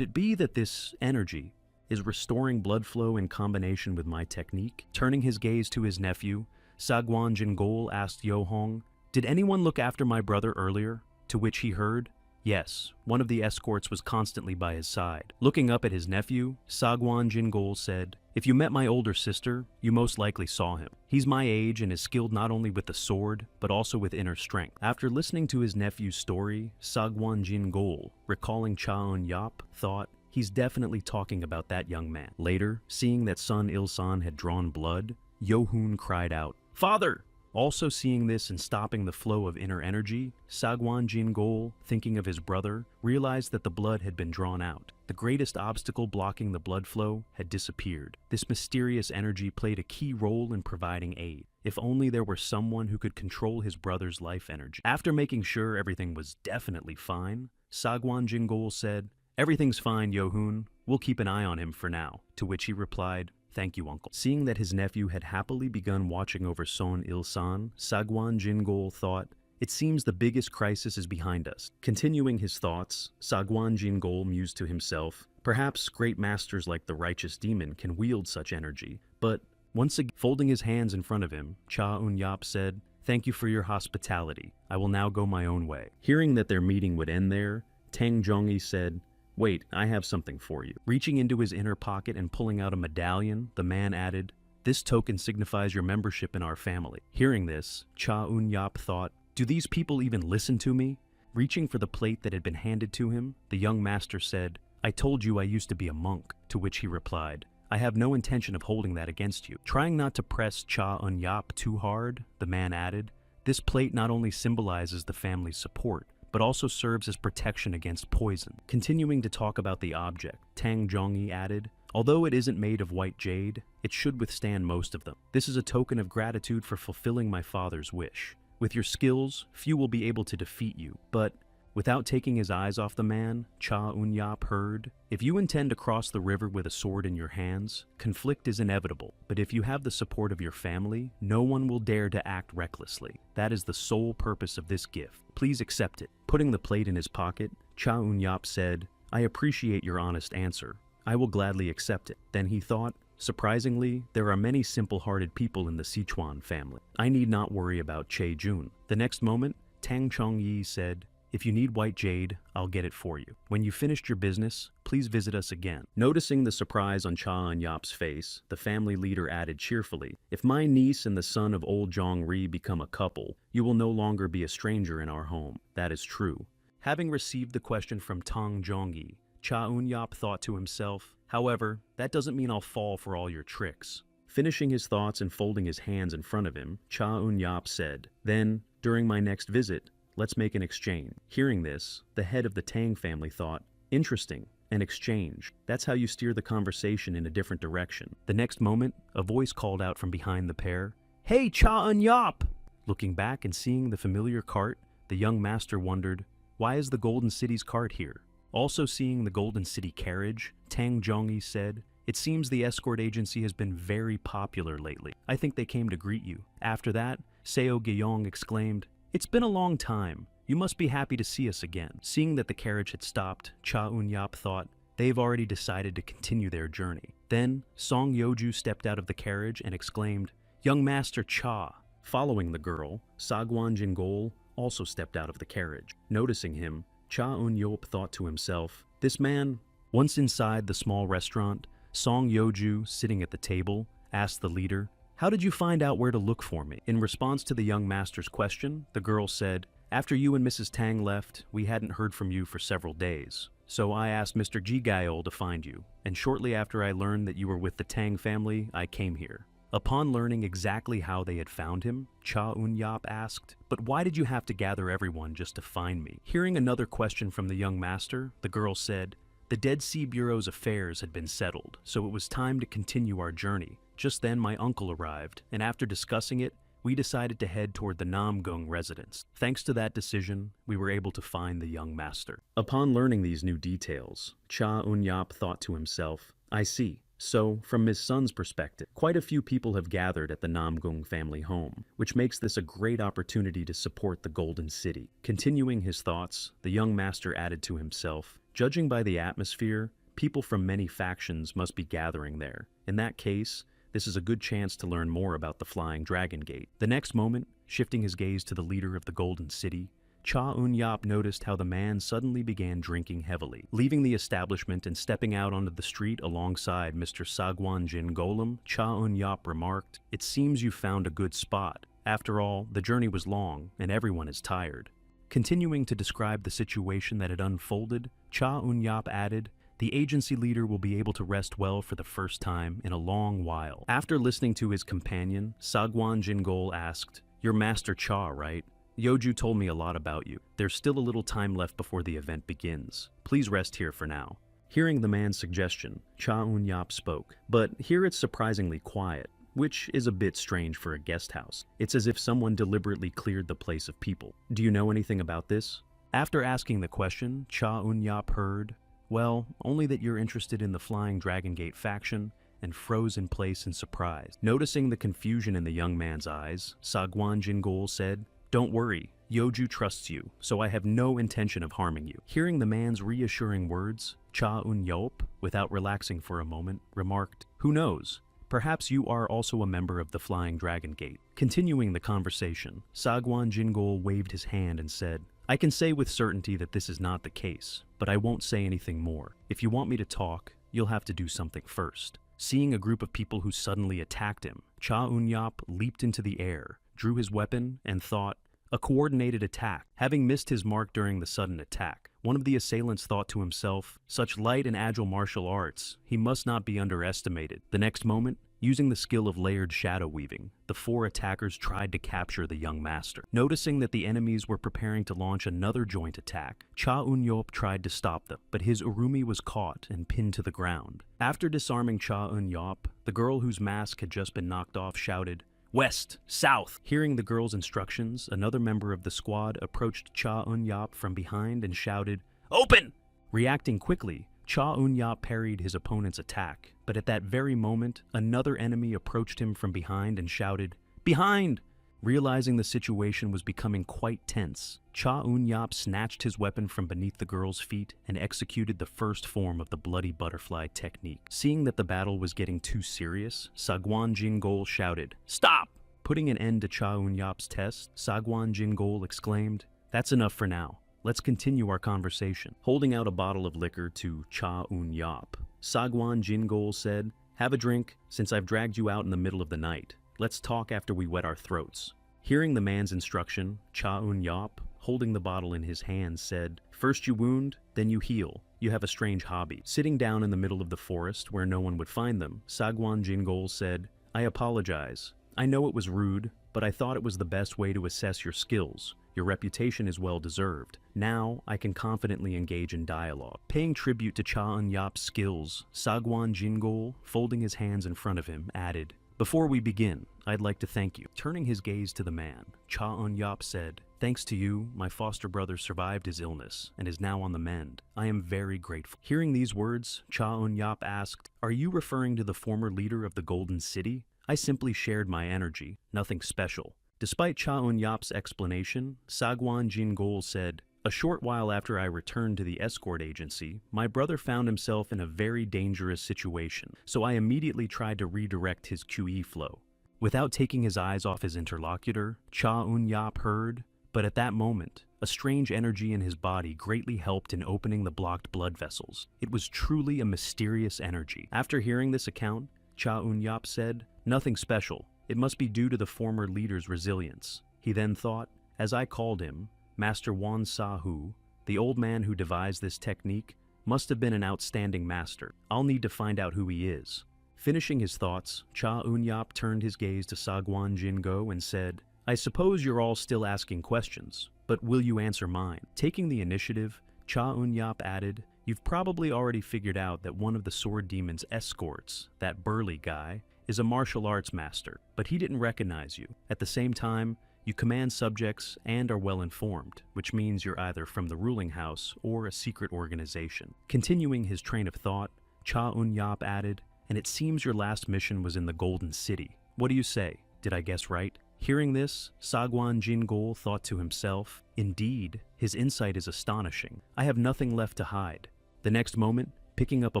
it be that this energy is restoring blood flow in combination with my technique? Turning his gaze to his nephew, Sagwan Jin-gol asked Yo-hong, did anyone look after my brother earlier? To which he heard, yes, one of the escorts was constantly by his side. Looking up at his nephew, Sagwan Jin-gol said, if you met my older sister, you most likely saw him. He's my age and is skilled not only with the sword, but also with inner strength. After listening to his nephew's story, Sagwan Jin-gol, recalling Cha Eun-yup, thought, he's definitely talking about that young man. Later, seeing that Son Il-san had drawn blood, Yo-hoon cried out, Father! Also seeing this and stopping the flow of inner energy, Sagwan Jin-gol, thinking of his brother, realized that the blood had been drawn out. The greatest obstacle blocking the blood flow had disappeared. This mysterious energy played a key role in providing aid. If only there were someone who could control his brother's life energy. After making sure everything was definitely fine, Sagwan Jin-gol said, everything's fine, Yo-hoon. We'll keep an eye on him for now. To which he replied, thank you, uncle. Seeing that his nephew had happily begun watching over Son Il-san, Sagwan Jin-gol thought, it seems the biggest crisis is behind us. Continuing his thoughts, Sagwan Jin-gol mused to himself, perhaps great masters like the righteous demon can wield such energy. But once again, folding his hands in front of him, Cha Eun-yup said, thank you for your hospitality. I will now go my own way. Hearing that their meeting would end there, Tang Zhongyi said, Wait, I have something for you. Reaching into his inner pocket and pulling out a medallion, the man added, "This token signifies your membership in our family." Hearing this, Cha Eun-yap thought, "Do these people even listen to me?" Reaching for the plate that had been handed to him, the young master said, "I told you I used to be a monk," to which he replied, "I have no intention of holding that against you." Trying not to press Cha Eun-yap too hard, the man added, "This plate not only symbolizes the family's support, but also serves as protection against poison." Continuing to talk about the object, Tang Zhongyi added, "Although it isn't made of white jade, it should withstand most of them. This is a token of gratitude for fulfilling my father's wish. With your skills, few will be able to defeat you, but..." Without taking his eyes off the man, Cha Eun-yap heard, "If you intend to cross the river with a sword in your hands, conflict is inevitable, but if you have the support of your family, no one will dare to act recklessly. That is the sole purpose of this gift. Please accept it." Putting the plate in his pocket, Cha Eun-yap said, "I appreciate your honest answer. I will gladly accept it." Then he thought, "Surprisingly, there are many simple-hearted people in the Sichuan family. I need not worry about Che Jun." The next moment, Tang Chongyi said, "If you need white jade, I'll get it for you. When you've finished your business, please visit us again." Noticing the surprise on Cha Eun-yap's face, the family leader added cheerfully, "If my niece and the son of old Zhong Ri become a couple, you will no longer be a stranger in our home. That is true." Having received the question from Tang Zhongyi, Cha Eun-yap thought to himself, "However, that doesn't mean I'll fall for all your tricks." Finishing his thoughts and folding his hands in front of him, Cha Eun-yap said, "Then, during my next visit, let's make an exchange." Hearing this, the head of the Tang family thought, "Interesting, an exchange. That's how you steer the conversation in a different direction." The next moment, a voice called out from behind the pair, "Hey, Cha Eun-yap!" Looking back and seeing the familiar cart, the young master wondered, "Why is the Golden City's cart here?" Also seeing the Golden City carriage, Tang Zhongyi said, "It seems the escort agency has been very popular lately. I think they came to greet you." After that, Seo Gyeong exclaimed, "It's been a long time. You must be happy to see us again." Seeing that the carriage had stopped, Cha Eun-yap thought, they've already decided to continue their journey. Then, Song Yeoju stepped out of the carriage and exclaimed, "Young Master Cha." Following the girl, Sagwan Jingol also stepped out of the carriage. Noticing him, Cha Eun-yop thought to himself, "This man..." Once inside the small restaurant, Song Yeoju, sitting at the table, asked the leader, "How did you find out where to look for me?" In response to the young master's question, the girl said, "After you and Mrs. Tang left, we hadn't heard from you for several days. So I asked Mr. Ji Gaol to find you, and shortly after I learned that you were with the Tang family, I came here." Upon learning exactly how they had found him, Cha Eun-yap asked, "But why did you have to gather everyone just to find me?" Hearing another question from the young master, the girl said, "The Dead Sea Bureau's affairs had been settled, so it was time to continue our journey. Just then my uncle arrived, and after discussing it, we decided to head toward the Namgung residence. Thanks to that decision, we were able to find the young master." Upon learning these new details, Cha Eun-yap thought to himself, "I see. So, from Ms. Sun's perspective, quite a few people have gathered at the Namgung family home, which makes this a great opportunity to support the Golden City." Continuing his thoughts, the young master added to himself, "Judging by the atmosphere, people from many factions must be gathering there. In that case, this is a good chance to learn more about the Flying Dragon Gate." The next moment, shifting his gaze to the leader of the Golden City, Cha Eun-yap noticed how the man suddenly began drinking heavily. Leaving the establishment and stepping out onto the street alongside Mr. Sagwan Jin Golem, Cha Eun-yap remarked, "It seems you found a good spot. After all, the journey was long, and everyone is tired." Continuing to describe the situation that had unfolded, Cha Eun-yap added, "The agency leader will be able to rest well for the first time in a long while." After listening to his companion, Sagwan Jingol asked, "You're Master Cha, right? Yeoju told me a lot about you. There's still a little time left before the event begins. Please rest here for now." Hearing the man's suggestion, Cha Eun-yap spoke, "But here it's surprisingly quiet, which is a bit strange for a guest house. It's as if someone deliberately cleared the place of people. Do you know anything about this?" After asking the question, Cha Eun-yap heard, "Well, only that you're interested in the Flying Dragon Gate faction," and froze in place in surprise. Noticing the confusion in the young man's eyes, Sagwan Jingol said, "Don't worry, Yeoju trusts you, so I have no intention of harming you." Hearing the man's reassuring words, Cha Eun-yop, without relaxing for a moment, remarked, "Who knows? Perhaps you are also a member of the Flying Dragon Gate." Continuing the conversation, Sagwan Jingol waved his hand and said, I can say with certainty that this is not the case, but I won't say anything more. If you want me to talk, you'll have to do something first. Seeing a group of people who suddenly attacked him, Cha Eun-yop leaped into the air, drew his weapon, and thought, a coordinated attack. Having missed his mark during the sudden attack, one of the assailants thought to himself, such light and agile martial arts, he must not be underestimated. The next moment, using the skill of layered shadow weaving, the 4 attackers tried to capture the young master. Noticing that the enemies were preparing to launch another joint attack, Cha Eun-yop tried to stop them, but his urumi was caught and pinned to the ground. After disarming Cha Eun-yop, the girl whose mask had just been knocked off shouted, "West! South!" Hearing the girl's instructions, another member of the squad approached Cha Eun-yop from behind and shouted, "Open!" Reacting quickly, Cha Eun-yop parried his opponent's attack, but at that very moment, another enemy approached him from behind and shouted, "Behind!" Realizing the situation was becoming quite tense, Cha Eun-yop snatched his weapon from beneath the girl's feet and executed the first form of the bloody butterfly technique. Seeing that the battle was getting too serious, Sagwan Jingol shouted, "Stop!" Putting an end to Cha Eun-yop's test, Sagwan Jingol exclaimed, "That's enough for now. Let's continue our conversation." Holding out a bottle of liquor to Cha Eun-yop, Sagwan Jingol said, "Have a drink, since I've dragged you out in the middle of the night. Let's talk after we wet our throats." Hearing the man's instruction, Cha Eun-yop, holding the bottle in his hand, said, "First you wound, then you heal. You have a strange hobby." Sitting down in the middle of the forest where no one would find them, Sagwan Jingol said, "I apologize. I know it was rude, but I thought it was the best way to assess your skills. Your reputation is well deserved. Now, I can confidently engage in dialogue." Paying tribute to Cha Eun-yop's skills, Sagwan Jingol, folding his hands in front of him, added, "Before we begin, I'd like to thank you." Turning his gaze to the man, Cha Eun-yop said, "Thanks to you, my foster brother survived his illness and is now on the mend. I am very grateful." Hearing these words, Cha Eun-yop asked, "Are you referring to the former leader of the Golden City? I simply shared my energy, nothing special." Despite Cha Eun-yop's explanation, Sagwan Jingol said, "A short while after I returned to the escort agency, my brother found himself in a very dangerous situation, so I immediately tried to redirect his QE flow." Without taking his eyes off his interlocutor, Cha Eun-yop heard, but at that moment, a strange energy in his body greatly helped in opening the blocked blood vessels. It was truly a mysterious energy. After hearing this account, Cha Eun-yop said, "Nothing special. It must be due to the former leader's resilience." He then thought, as I called him, Master Wan Sa-hu, the old man who devised this technique, must have been an outstanding master. I'll need to find out who he is. Finishing his thoughts, Cha Eun-yop turned his gaze to Sagwan Jingo and said, "I suppose you're all still asking questions, but will you answer mine?" Taking the initiative, Cha Eun-yop added, "You've probably already figured out that one of the Sword Demon's escorts, that burly guy, is a martial arts master, but he didn't recognize you. At the same time, you command subjects and are well informed, which means you're either from the ruling house or a secret organization." Continuing his train of thought, Cha Eun-yop added, "And it seems your last mission was in the Golden City. What do you say? Did I guess right?" Hearing this, Sagwan Jingol thought to himself, "Indeed, his insight is astonishing. I have nothing left to hide." The next moment, picking up a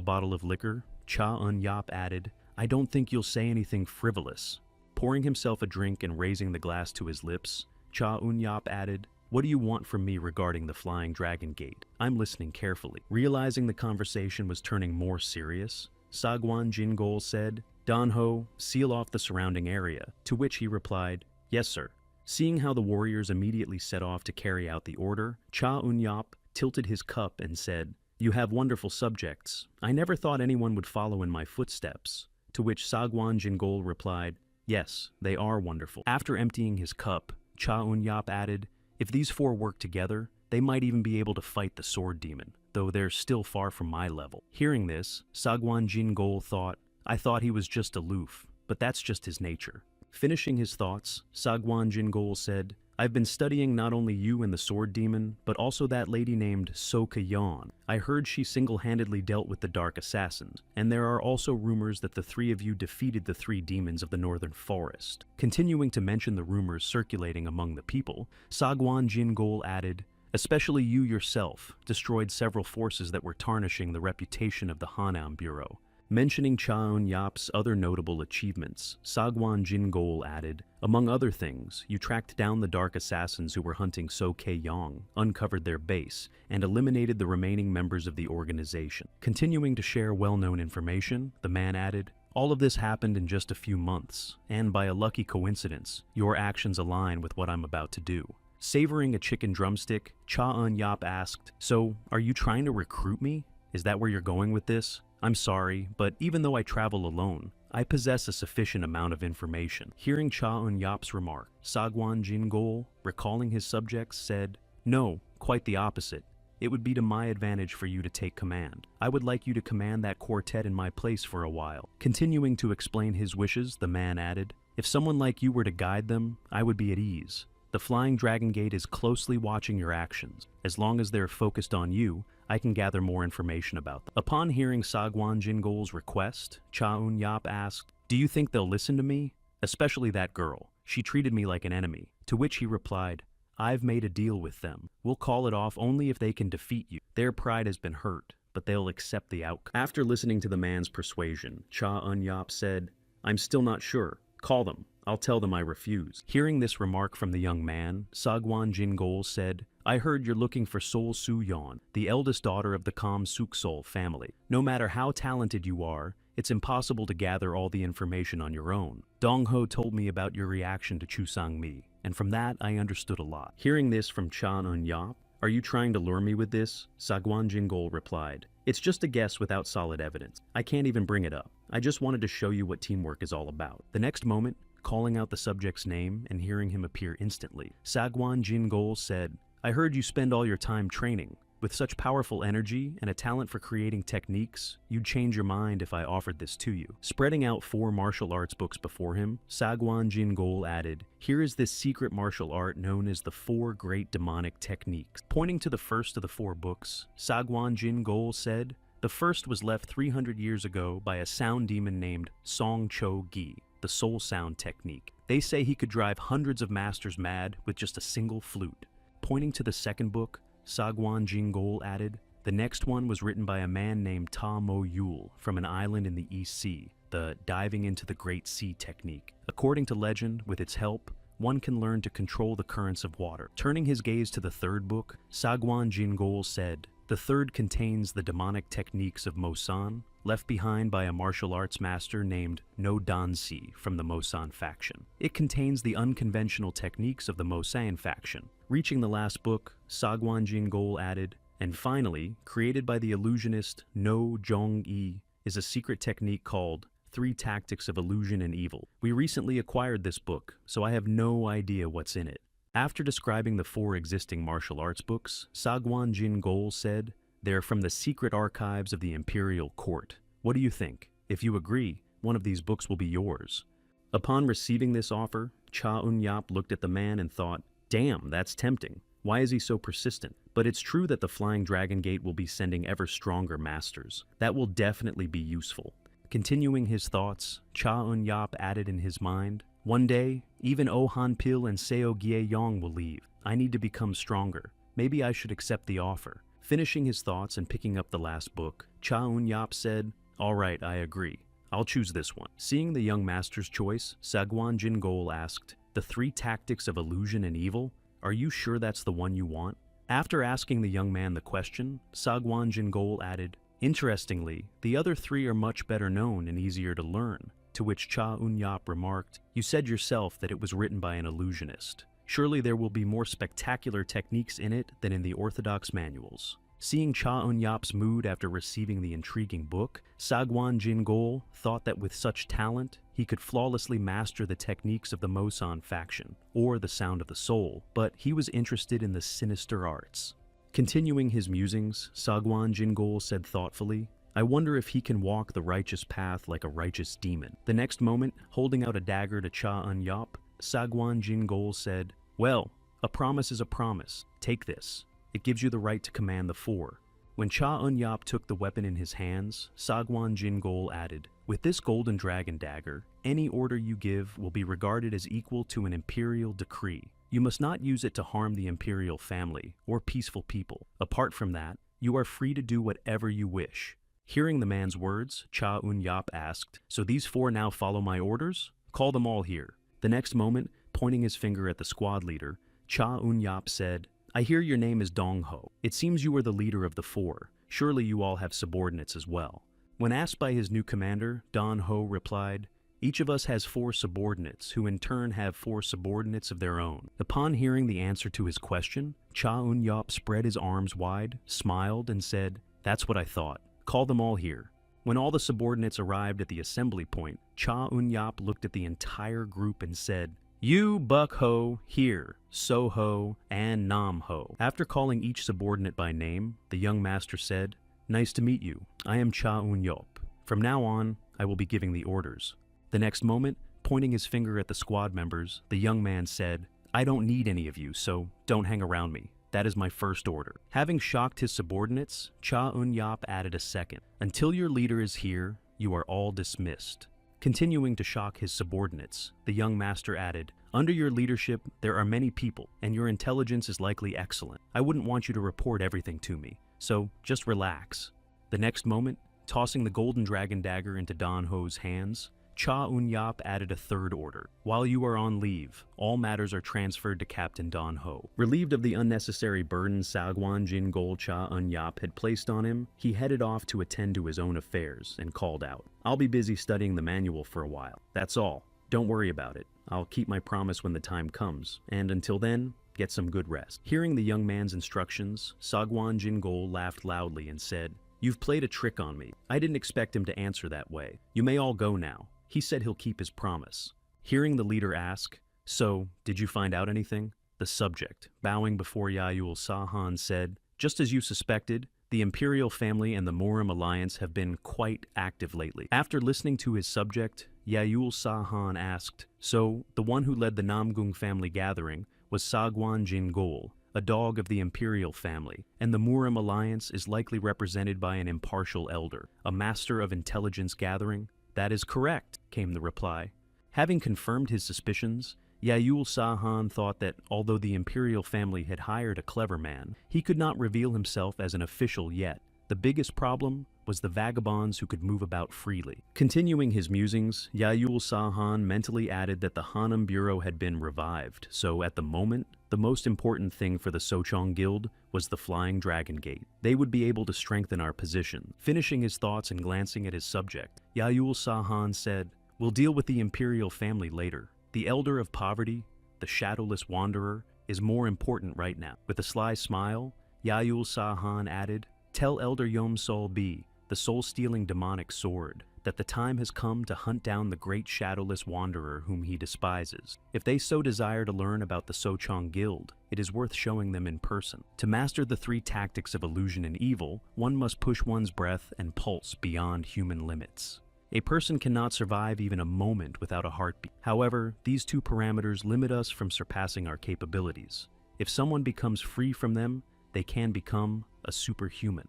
bottle of liquor, Cha Eun-yop added, "I don't think you'll say anything frivolous." Pouring himself a drink and raising the glass to his lips, Cha Eun-yop added, "What do you want from me regarding the Flying Dragon Gate? I'm listening carefully." Realizing the conversation was turning more serious, Sagwan Jingol said, "Danho, seal off the surrounding area," to which he replied, "Yes, sir." Seeing how the warriors immediately set off to carry out the order, Cha Eun-yop tilted his cup and said, "You have wonderful subjects. I never thought anyone would follow in my footsteps." To which Sagwan Jingol replied, "Yes, they are wonderful." After emptying his cup, Cha Eun-yop added, "If these 4 work together, they might even be able to fight the Sword Demon, though they're still far from my level." Hearing this, Sagwan Jingol thought, "I thought he was just aloof, but that's just his nature." Finishing his thoughts, Sagwan Jingol said, "I've been studying not only you and the Sword Demon, but also that lady named Soka Yon. I heard she single-handedly dealt with the Dark Assassins, and there are also rumors that the 3 of you defeated the 3 demons of the Northern Forest." Continuing to mention the rumors circulating among the people, Sagwan Jingol added, "Especially you yourself destroyed several forces that were tarnishing the reputation of the Hanam Bureau. Mentioning Chaeun-yap's other notable achievements, Sagwan Jingol added, among other things, you tracked down the dark assassins who were hunting So Kye-yong, uncovered their base, and eliminated the remaining members of the organization. Continuing to share well-known information, the man added, all of this happened in just a few months, and by a lucky coincidence, your actions align with what I'm about to do. Savoring a chicken drumstick, Chaeun-yap asked, so, are you trying to recruit me? Is that where you're going with this? I'm sorry, but even though I travel alone, I possess a sufficient amount of information. Hearing Chaeun-yap's remark, Sagwan Jingol, recalling his subjects, said, no, quite the opposite. It would be to my advantage for you to take command. I would like you to command that quartet in my place for a while. Continuing to explain his wishes, the man added, if someone like you were to guide them, I would be at ease. The Flying Dragon Gate is closely watching your actions. As long as they're focused on you, I can gather more information about them. Upon hearing Sagwan Jingol's request, Chaeun-yap asked, do you think they'll listen to me? Especially that girl. She treated me like an enemy. To which he replied, I've made a deal with them. We'll call it off only if they can defeat you. Their pride has been hurt, but they'll accept the outcome. After listening to the man's persuasion, Chaeun-yap said, I'm still not sure. Call them. I'll tell them I refuse. Hearing this remark from the young man, Sagwan Jingol said, I heard you're looking for Sol Soo-yeon, the eldest daughter of the Kam Suk-sol family. No matter how talented you are, it's impossible to gather all the information on your own. Dong-ho told me about your reaction to Chu-sang-mi, and from that I understood a lot. Hearing this from Chaeun-yap, are you trying to lure me with this? Sagwan Jingol replied, it's just a guess without solid evidence. I can't even bring it up. I just wanted to show you what teamwork is all about. The next moment, calling out the subject's name and hearing him appear instantly, Sagwan Jingol said, I heard you spend all your time training. With such powerful energy and a talent for creating techniques, you'd change your mind if I offered this to you. Spreading out 4 martial arts books before him, Sagwan Jingol added, here is this secret martial art known as the 4 Great Demonic Techniques. Pointing to the first of the 4 books, Sagwan Jingol said, the first was left 300 years ago by a sound demon named Song Cho-gi, the soul sound technique. They say he could drive hundreds of masters mad with just a single flute. Pointing to the second book, Sagwan Jingol added, the next one was written by a man named Ta Mo Yul from an island in the East Sea, the diving into the Great Sea technique. According to legend, with its help, one can learn to control the currents of water. Turning his gaze to the third book, Sagwan Jingol said, the third contains the demonic techniques of Mosan, left behind by a martial arts master named No Dansi from the Mosan faction. It contains the unconventional techniques of the Mosan faction. Reaching the last book, Sagwan Jingol added, and finally, created by the illusionist No Jong-i, is a secret technique called 3 Tactics of Illusion and Evil. We recently acquired this book, so I have no idea what's in it. After describing the 4 existing martial arts books, Sagwan Jingol said, they're from the secret archives of the Imperial Court. What do you think? If you agree, one of these books will be yours. Upon receiving this offer, Chaeun-yap looked at the man and thought, damn, that's tempting. Why is he so persistent? But it's true that the Flying Dragon Gate will be sending ever stronger masters. That will definitely be useful. Continuing his thoughts, Chaeun-yap added in his mind, one day, even Oh Han-pil and Seo Gye-yong will leave. I need to become stronger. Maybe I should accept the offer. Finishing his thoughts and picking up the last book, Chaeun-yap said, all right, I agree. I'll choose this one. Seeing the young master's choice, Sagwan Jingol asked, the 3 Tactics of Illusion and Evil? Are you sure that's the one you want? After asking the young man the question, Sagwan Jingol added, interestingly, the other 3 are much better known and easier to learn. To which Chaeun-yap remarked, you said yourself that it was written by an illusionist. Surely there will be more spectacular techniques in it than in the orthodox manuals. Seeing Chaeun-yap's mood after receiving the intriguing book, Sagwan Jingol thought that with such talent, he could flawlessly master the techniques of the Mosan faction, or the sound of the soul, but he was interested in the sinister arts. Continuing his musings, Sagwan Jingol said thoughtfully, I wonder if he can walk the righteous path like a righteous demon. The next moment, holding out a dagger to Chaeun-yap, Sagwan Jingol said, well, a promise is a promise. Take this. It gives you the right to command the 4. When Chaeun-yap took the weapon in his hands, Sagwan Jingol added, with this golden dragon dagger, any order you give will be regarded as equal to an imperial decree. You must not use it to harm the imperial family or peaceful people. Apart from that, you are free to do whatever you wish. Hearing the man's words, Cha Un-yap asked, "So these four now follow my orders? Call them all here." The next moment, pointing his finger at the squad leader, Cha Un-yap said, "I hear your name is Dong Ho. It seems you are the leader of the four. Surely you all have subordinates as well." When asked by his new commander, Don Ho replied, "Each of us has four subordinates, who in turn have four subordinates of their own." Upon hearing the answer to his question, Cha Un-yap spread his arms wide, smiled, and said, "That's what I thought. Call them all here." When all the subordinates arrived at the assembly point, Cha Un-yap looked at the entire group and said, "You, Buck Ho, here, So Ho, and Nam Ho." After calling each subordinate by name, the young master said, "Nice to meet you. I am Cha Un-yap. From now on, I will be giving the orders." The next moment, pointing his finger at the squad members, the young man said, "I don't need any of you, so don't hang around me. That is my first order." Having shocked his subordinates, Cha Un-yap added a second. "Until your leader is here, you are all dismissed." Continuing to shock his subordinates, the young master added, "Under your leadership, there are many people, and your intelligence is likely excellent. I wouldn't want you to report everything to me, so just relax." The next moment, tossing the golden dragon dagger into Don Ho's hands, Cha Un-yap added a third order. "While you are on leave, all matters are transferred to Captain Don Ho." Relieved of the unnecessary burden Sagwan Jingol Cha Un-yap had placed on him, he headed off to attend to his own affairs and called out, "I'll be busy studying the manual for a while. That's all. Don't worry about it. I'll keep my promise when the time comes, and until then, get some good rest." Hearing the young man's instructions, Sagwan Jingol laughed loudly and said, "You've played a trick on me. I didn't expect him to answer that way. You may all go now. He said he'll keep his promise." Hearing the leader ask, "So, did you find out anything?" the subject, bowing before Yayul Sahan, said, "Just as you suspected, the Imperial family and the Morim alliance have been quite active lately." After listening to his subject, Yayul Sahan asked, "So, the one who led the Namgung family gathering was Sagwan Jingol, a dog of the Imperial family, and the Morim alliance is likely represented by an impartial elder, a master of intelligence gathering?" "That is correct," came the reply. Having confirmed his suspicions, Yayul Sahan thought that although the Imperial family had hired a clever man, he could not reveal himself as an official yet. The biggest problem was the vagabonds who could move about freely. Continuing his musings, Yayul Sahan mentally added that the Hanam Bureau had been revived, so at the moment, the most important thing for the Sochong Guild was the Flying Dragon Gate. They would be able to strengthen our position. Finishing his thoughts and glancing at his subject, Yayul Sahan said, "We'll deal with the Imperial family later. The Elder of Poverty, the Shadowless Wanderer, is more important right now." With a sly smile, Yayul Sahan added, "Tell Elder Yom Sol B, the soul-stealing demonic sword, that the time has come to hunt down the great shadowless wanderer whom he despises. If they so desire to learn about the Sochong Guild, it is worth showing them in person. To master the three tactics of illusion and evil, one must push one's breath and pulse beyond human limits. A person cannot survive even a moment without a heartbeat. However, these two parameters limit us from surpassing our capabilities. If someone becomes free from them, they can become a superhuman.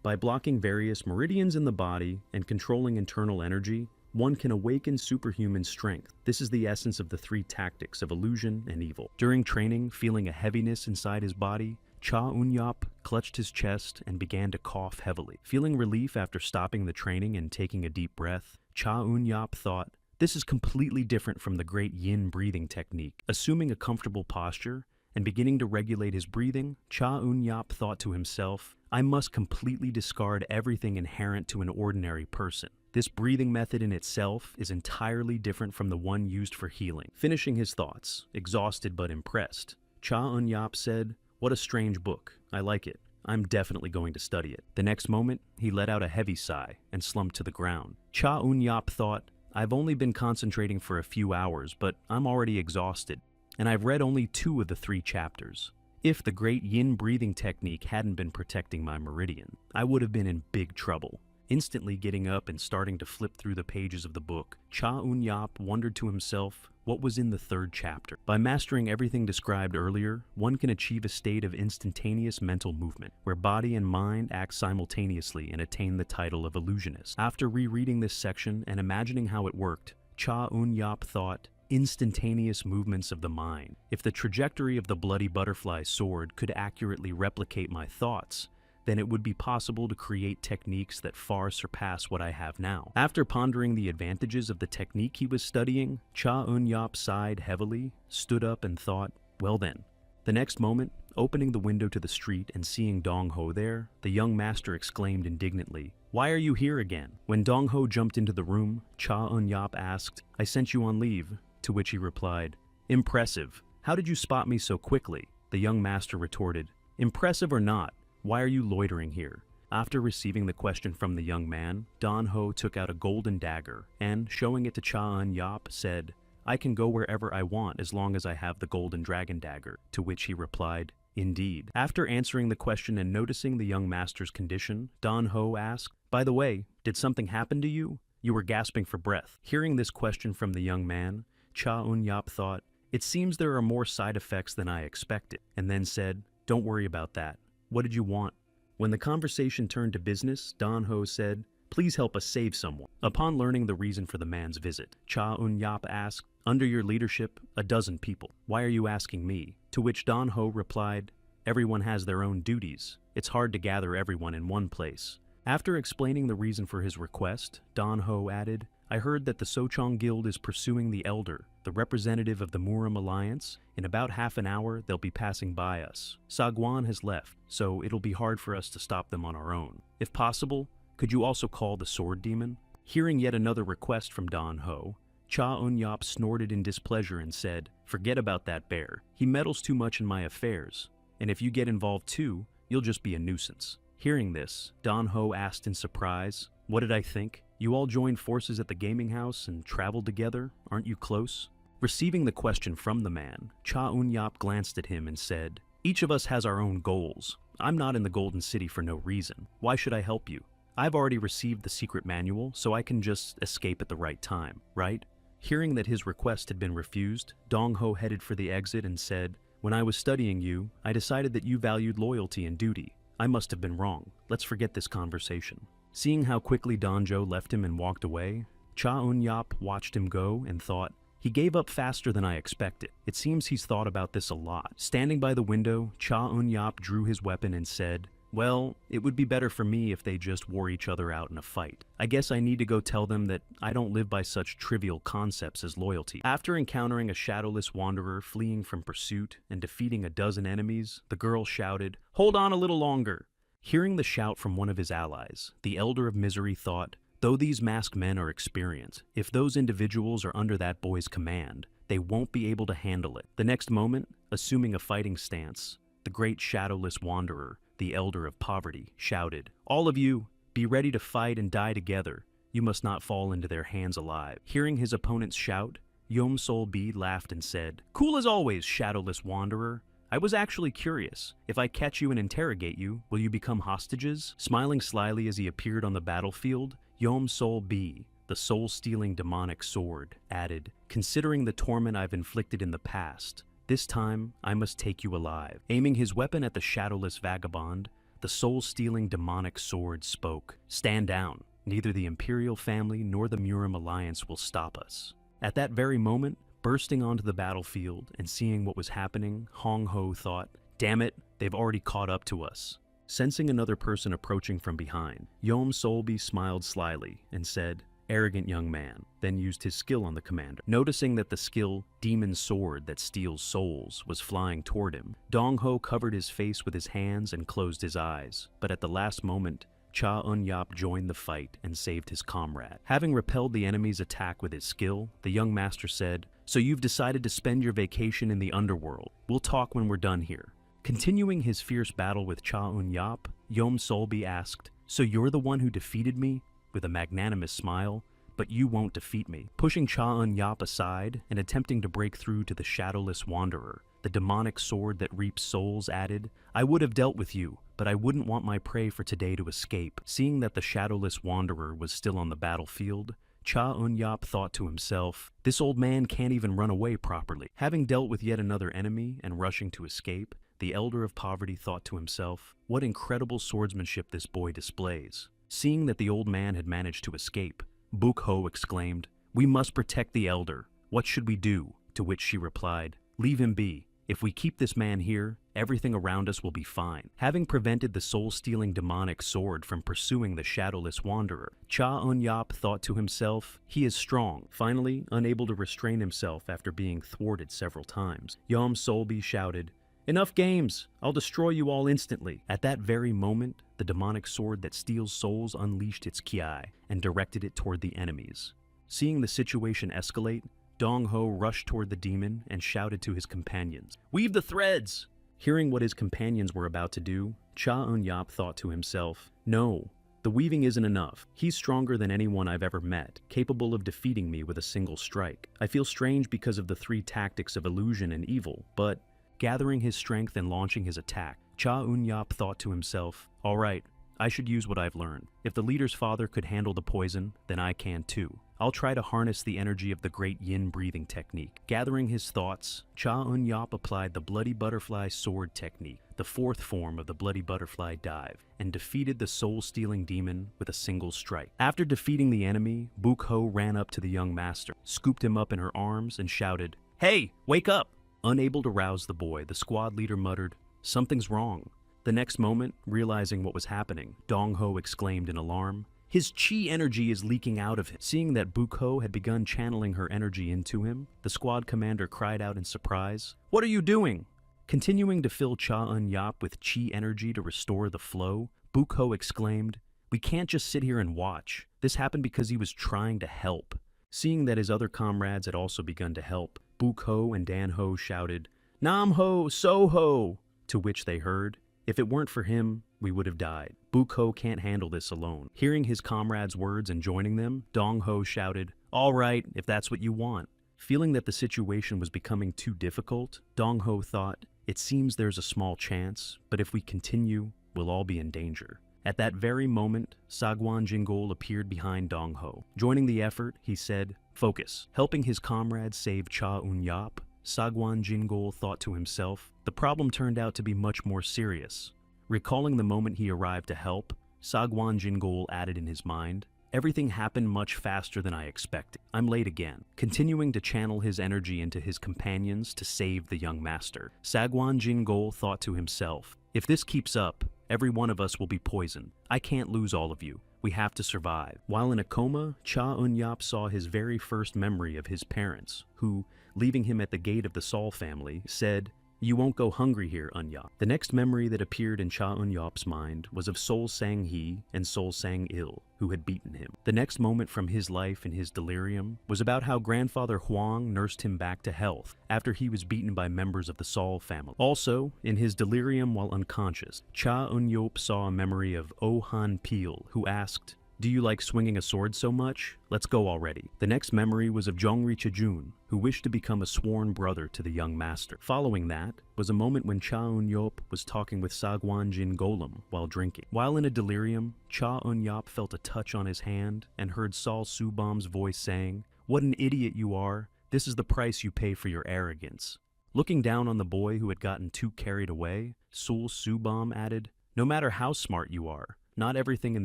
By blocking various meridians in the body and controlling internal energy, one can awaken superhuman strength. This is the essence of the three tactics of illusion and evil." During training, feeling a heaviness inside his body, Cha Un-yap clutched his chest and began to cough heavily. Feeling relief after stopping the training and taking a deep breath, Cha Un-yap thought, "This is completely different from the great yin breathing technique." Assuming a comfortable posture and beginning to regulate his breathing, Cha Un-yap thought to himself, "I must completely discard everything inherent to an ordinary person. This breathing method in itself is entirely different from the one used for healing." Finishing his thoughts, exhausted but impressed, Cha Un-yap said, "What a strange book. I like it. I'm definitely going to study it." The next moment, he let out a heavy sigh and slumped to the ground. Cha Un-yap thought, "I've only been concentrating for a few hours, but I'm already exhausted, and I've read only 2 of the 3 chapters. If the great yin breathing technique hadn't been protecting my meridian, I would have been in big trouble." Instantly getting up and starting to flip through the pages of the book, Cha Un-yap wondered to himself what was in the 3rd chapter. By mastering everything described earlier, one can achieve a state of instantaneous mental movement, where body and mind act simultaneously and attain the title of illusionist. After rereading this section and imagining how it worked, Cha Un-yap thought, instantaneous movements of the mind. If the trajectory of the bloody butterfly sword could accurately replicate my thoughts, then it would be possible to create techniques that far surpass what I have now. After pondering the advantages of the technique he was studying, Cha Eun-yap sighed heavily, stood up and thought, well then. The next moment, opening the window to the street and seeing Dong-ho there, the young master exclaimed indignantly, "Why are you here again?" When Dong-ho jumped into the room, Cha Eun-yap asked, "I sent you on leave," to which he replied, "Impressive. How did you spot me so quickly?" The young master retorted, "Impressive or not, why are you loitering here?" After receiving the question from the young man, Dong-ho took out a golden dagger and, showing it to Cha Eun-yap, said, "I can go wherever I want as long as I have the golden dragon dagger," to which he replied, "Indeed." After answering the question and noticing the young master's condition, Dong-ho asked, "By the way, did something happen to you? You were gasping for breath." Hearing this question from the young man, Cha Eun-yap thought, "It seems there are more side effects than I expected," and then said, "Don't worry about that. What did you want?" When the conversation turned to business, Dong-ho said, "Please help us save someone." Upon learning the reason for the man's visit, Cha Eun-yap asked, "Under your leadership, 12 people. Why are you asking me?" To which Dong-ho replied, "Everyone has their own duties. It's hard to gather everyone in one place." After explaining the reason for his request, Dong-ho added, "I heard that the Sochong Guild is pursuing the Elder, the representative of the Murim Alliance. In about half an hour, they'll be passing by us. Sagwan has left, so it'll be hard for us to stop them on our own. If possible, could you also call the Sword Demon?" Hearing yet another request from Dong-ho, Cha Eun-yap snorted in displeasure and said, "Forget about that bear. He meddles too much in my affairs, and if you get involved too, you'll just be a nuisance." Hearing this, Dong-ho asked in surprise, "What did I think? You all joined forces at the gaming house and traveled together, aren't you close?" Receiving the question from the man, Cha Eun-yap glanced at him and said, "Each of us has our own goals. I'm not in the Golden City for no reason. Why should I help you? I've already received the secret manual, so I can just escape at the right time, right?" Hearing that his request had been refused, Dong-ho headed for the exit and said, "When I was studying you, I decided that you valued loyalty and duty. I must have been wrong. Let's forget this conversation." Seeing how quickly Donjo left him and walked away, Cha Eun-yap watched him go and thought, "He gave up faster than I expected. It seems he's thought about this a lot." Standing by the window, Cha Eun-yap drew his weapon and said, "Well, it would be better for me if they just wore each other out in a fight. I guess I need to go tell them that I don't live by such trivial concepts as loyalty." After encountering a shadowless wanderer fleeing from pursuit and defeating a dozen enemies, the girl shouted, "Hold on a little longer." Hearing the shout from one of his allies, the Elder of Misery thought, though these masked men are experienced, if those individuals are under that boy's command, they won't be able to handle it. The next moment, assuming a fighting stance, the great shadowless wanderer, the Elder of Poverty, shouted, "All of you, be ready to fight and die together. You must not fall into their hands alive." Hearing his opponent's shout, Yom Sol-bi laughed and said, "Cool as always, shadowless wanderer. I was actually curious. If I catch you and interrogate you, will you become hostages?" Smiling slyly as he appeared on the battlefield, Yom Sol-bi, the soul-stealing demonic sword, added, "Considering the torment I've inflicted in the past, this time, I must take you alive." Aiming his weapon at the shadowless vagabond, the soul-stealing demonic sword spoke, "Stand down. Neither the Imperial family nor the Murim Alliance will stop us." At that very moment, bursting onto the battlefield and seeing what was happening, Hong-ho thought, "Damn it, they've already caught up to us." Sensing another person approaching from behind, Yom Sol-bi smiled slyly and said, "Arrogant young man," then used his skill on the commander. Noticing that the skill, Demon Sword that steals souls, was flying toward him, Dong-ho covered his face with his hands and closed his eyes, but at the last moment, Cha Eun-yap joined the fight and saved his comrade. Having repelled the enemy's attack with his skill, the young master said, "So you've decided to spend your vacation in the underworld. We'll talk when we're done here." Continuing his fierce battle with Cha Eun-yap, Yom Sol-bi asked, "So you're the one who defeated me?" With a magnanimous smile, "But you won't defeat me." Pushing Cha Eun-yap aside and attempting to break through to the shadowless wanderer, the demonic sword that reaps souls added, "I would have dealt with you, but I wouldn't want my prey for today to escape." Seeing that the shadowless wanderer was still on the battlefield, Cha Eun-yap thought to himself, "This old man can't even run away properly." Having dealt with yet another enemy and rushing to escape, the Elder of Poverty thought to himself, "What incredible swordsmanship this boy displays." Seeing that the old man had managed to escape, Buk-ho exclaimed, "We must protect the Elder. What should we do?" To which she replied, "Leave him be. If we keep this man here, everything around us will be fine. Having prevented the soul-stealing demonic sword from pursuing the shadowless wanderer, Cha Eun-yap thought to himself, he is strong. Finally, unable to restrain himself after being thwarted several times, Yom Solbi shouted, "Enough games! I'll destroy you all instantly." At that very moment, the demonic sword that steals souls unleashed its kiai and directed it toward the enemies. Seeing the situation escalate, Dong-ho rushed toward the demon and shouted to his companions, "Weave the threads!" Hearing what his companions were about to do, Cha Eun-yap thought to himself, no, the weaving isn't enough. He's stronger than anyone I've ever met, capable of defeating me with a single strike. I feel strange because of the 3 tactics of illusion and evil, but gathering his strength and launching his attack, Cha Eun-yap thought to himself, all right, I should use what I've learned. If the leader's father could handle the poison, then I can too. I'll try to harness the energy of the great yin breathing technique. Gathering his thoughts, Cha Eun-yap applied the bloody butterfly sword technique, the 4th form of the bloody butterfly dive, and defeated the soul-stealing demon with a single strike. After defeating the enemy, Buk-ho ran up to the young master, scooped him up in her arms, and shouted, "Hey, wake up!" Unable to rouse the boy, the squad leader muttered, "Something's wrong." The next moment, realizing what was happening, Dong-ho exclaimed in alarm, "His chi energy is leaking out of him." Seeing that Buk-ho had begun channeling her energy into him, the squad commander cried out in surprise, "What are you doing?" Continuing to fill Cha Eun-yap with chi energy to restore the flow, Buk-ho exclaimed, "We can't just sit here and watch. This happened because he was trying to help." Seeing that his other comrades had also begun to help, Buk-ho and Dan-ho shouted, "Nam-ho, So-ho!" To which they heard, "If it weren't for him, we would have died. Buk-ho can't handle this alone." Hearing his comrades' words and joining them, Dong-ho shouted, "All right, if that's what you want." Feeling that the situation was becoming too difficult, Dong-ho thought, it seems there's a small chance, but if we continue, we'll all be in danger. At that very moment, Sagwan Jingol appeared behind Dong-ho. Joining the effort, he said, "Focus." Helping his comrades save Cha Eun-yap, Sagwan Jingol thought to himself, the problem turned out to be much more serious. Recalling the moment he arrived to help, Sagwan Jingol added in his mind, "Everything happened much faster than I expected. I'm late again." Continuing to channel his energy into his companions to save the young master, Sagwan Jingol thought to himself, if this keeps up, every one of us will be poisoned. I can't lose all of you. We have to survive. While in a coma, Cha Eun-yap saw his very first memory of his parents, who, leaving him at the gate of the Sol family, said, "You won't go hungry here, Eun-yap." The next memory that appeared in Cha Eun-yap's mind was of Sol Sang-hee and Sol Sang-il, who had beaten him. The next moment from his life in his delirium was about how grandfather Huang nursed him back to health after he was beaten by members of the Sol family. Also, in his delirium while unconscious, Cha Eun-yap saw a memory of Oh Han-pil, who asked, "Do you like swinging a sword so much? Let's go already." The next memory was of Jongri Chejun, who wished to become a sworn brother to the young master. Following that was a moment when Cha Eun-yap was talking with Sagwan Jin Golem while drinking. While in a delirium, Cha Eun-yap felt a touch on his hand and heard Sol Subam's voice saying, "What an idiot you are. This is the price you pay for your arrogance." Looking down on the boy who had gotten too carried away, Sol Subam added, "No matter how smart you are, not everything in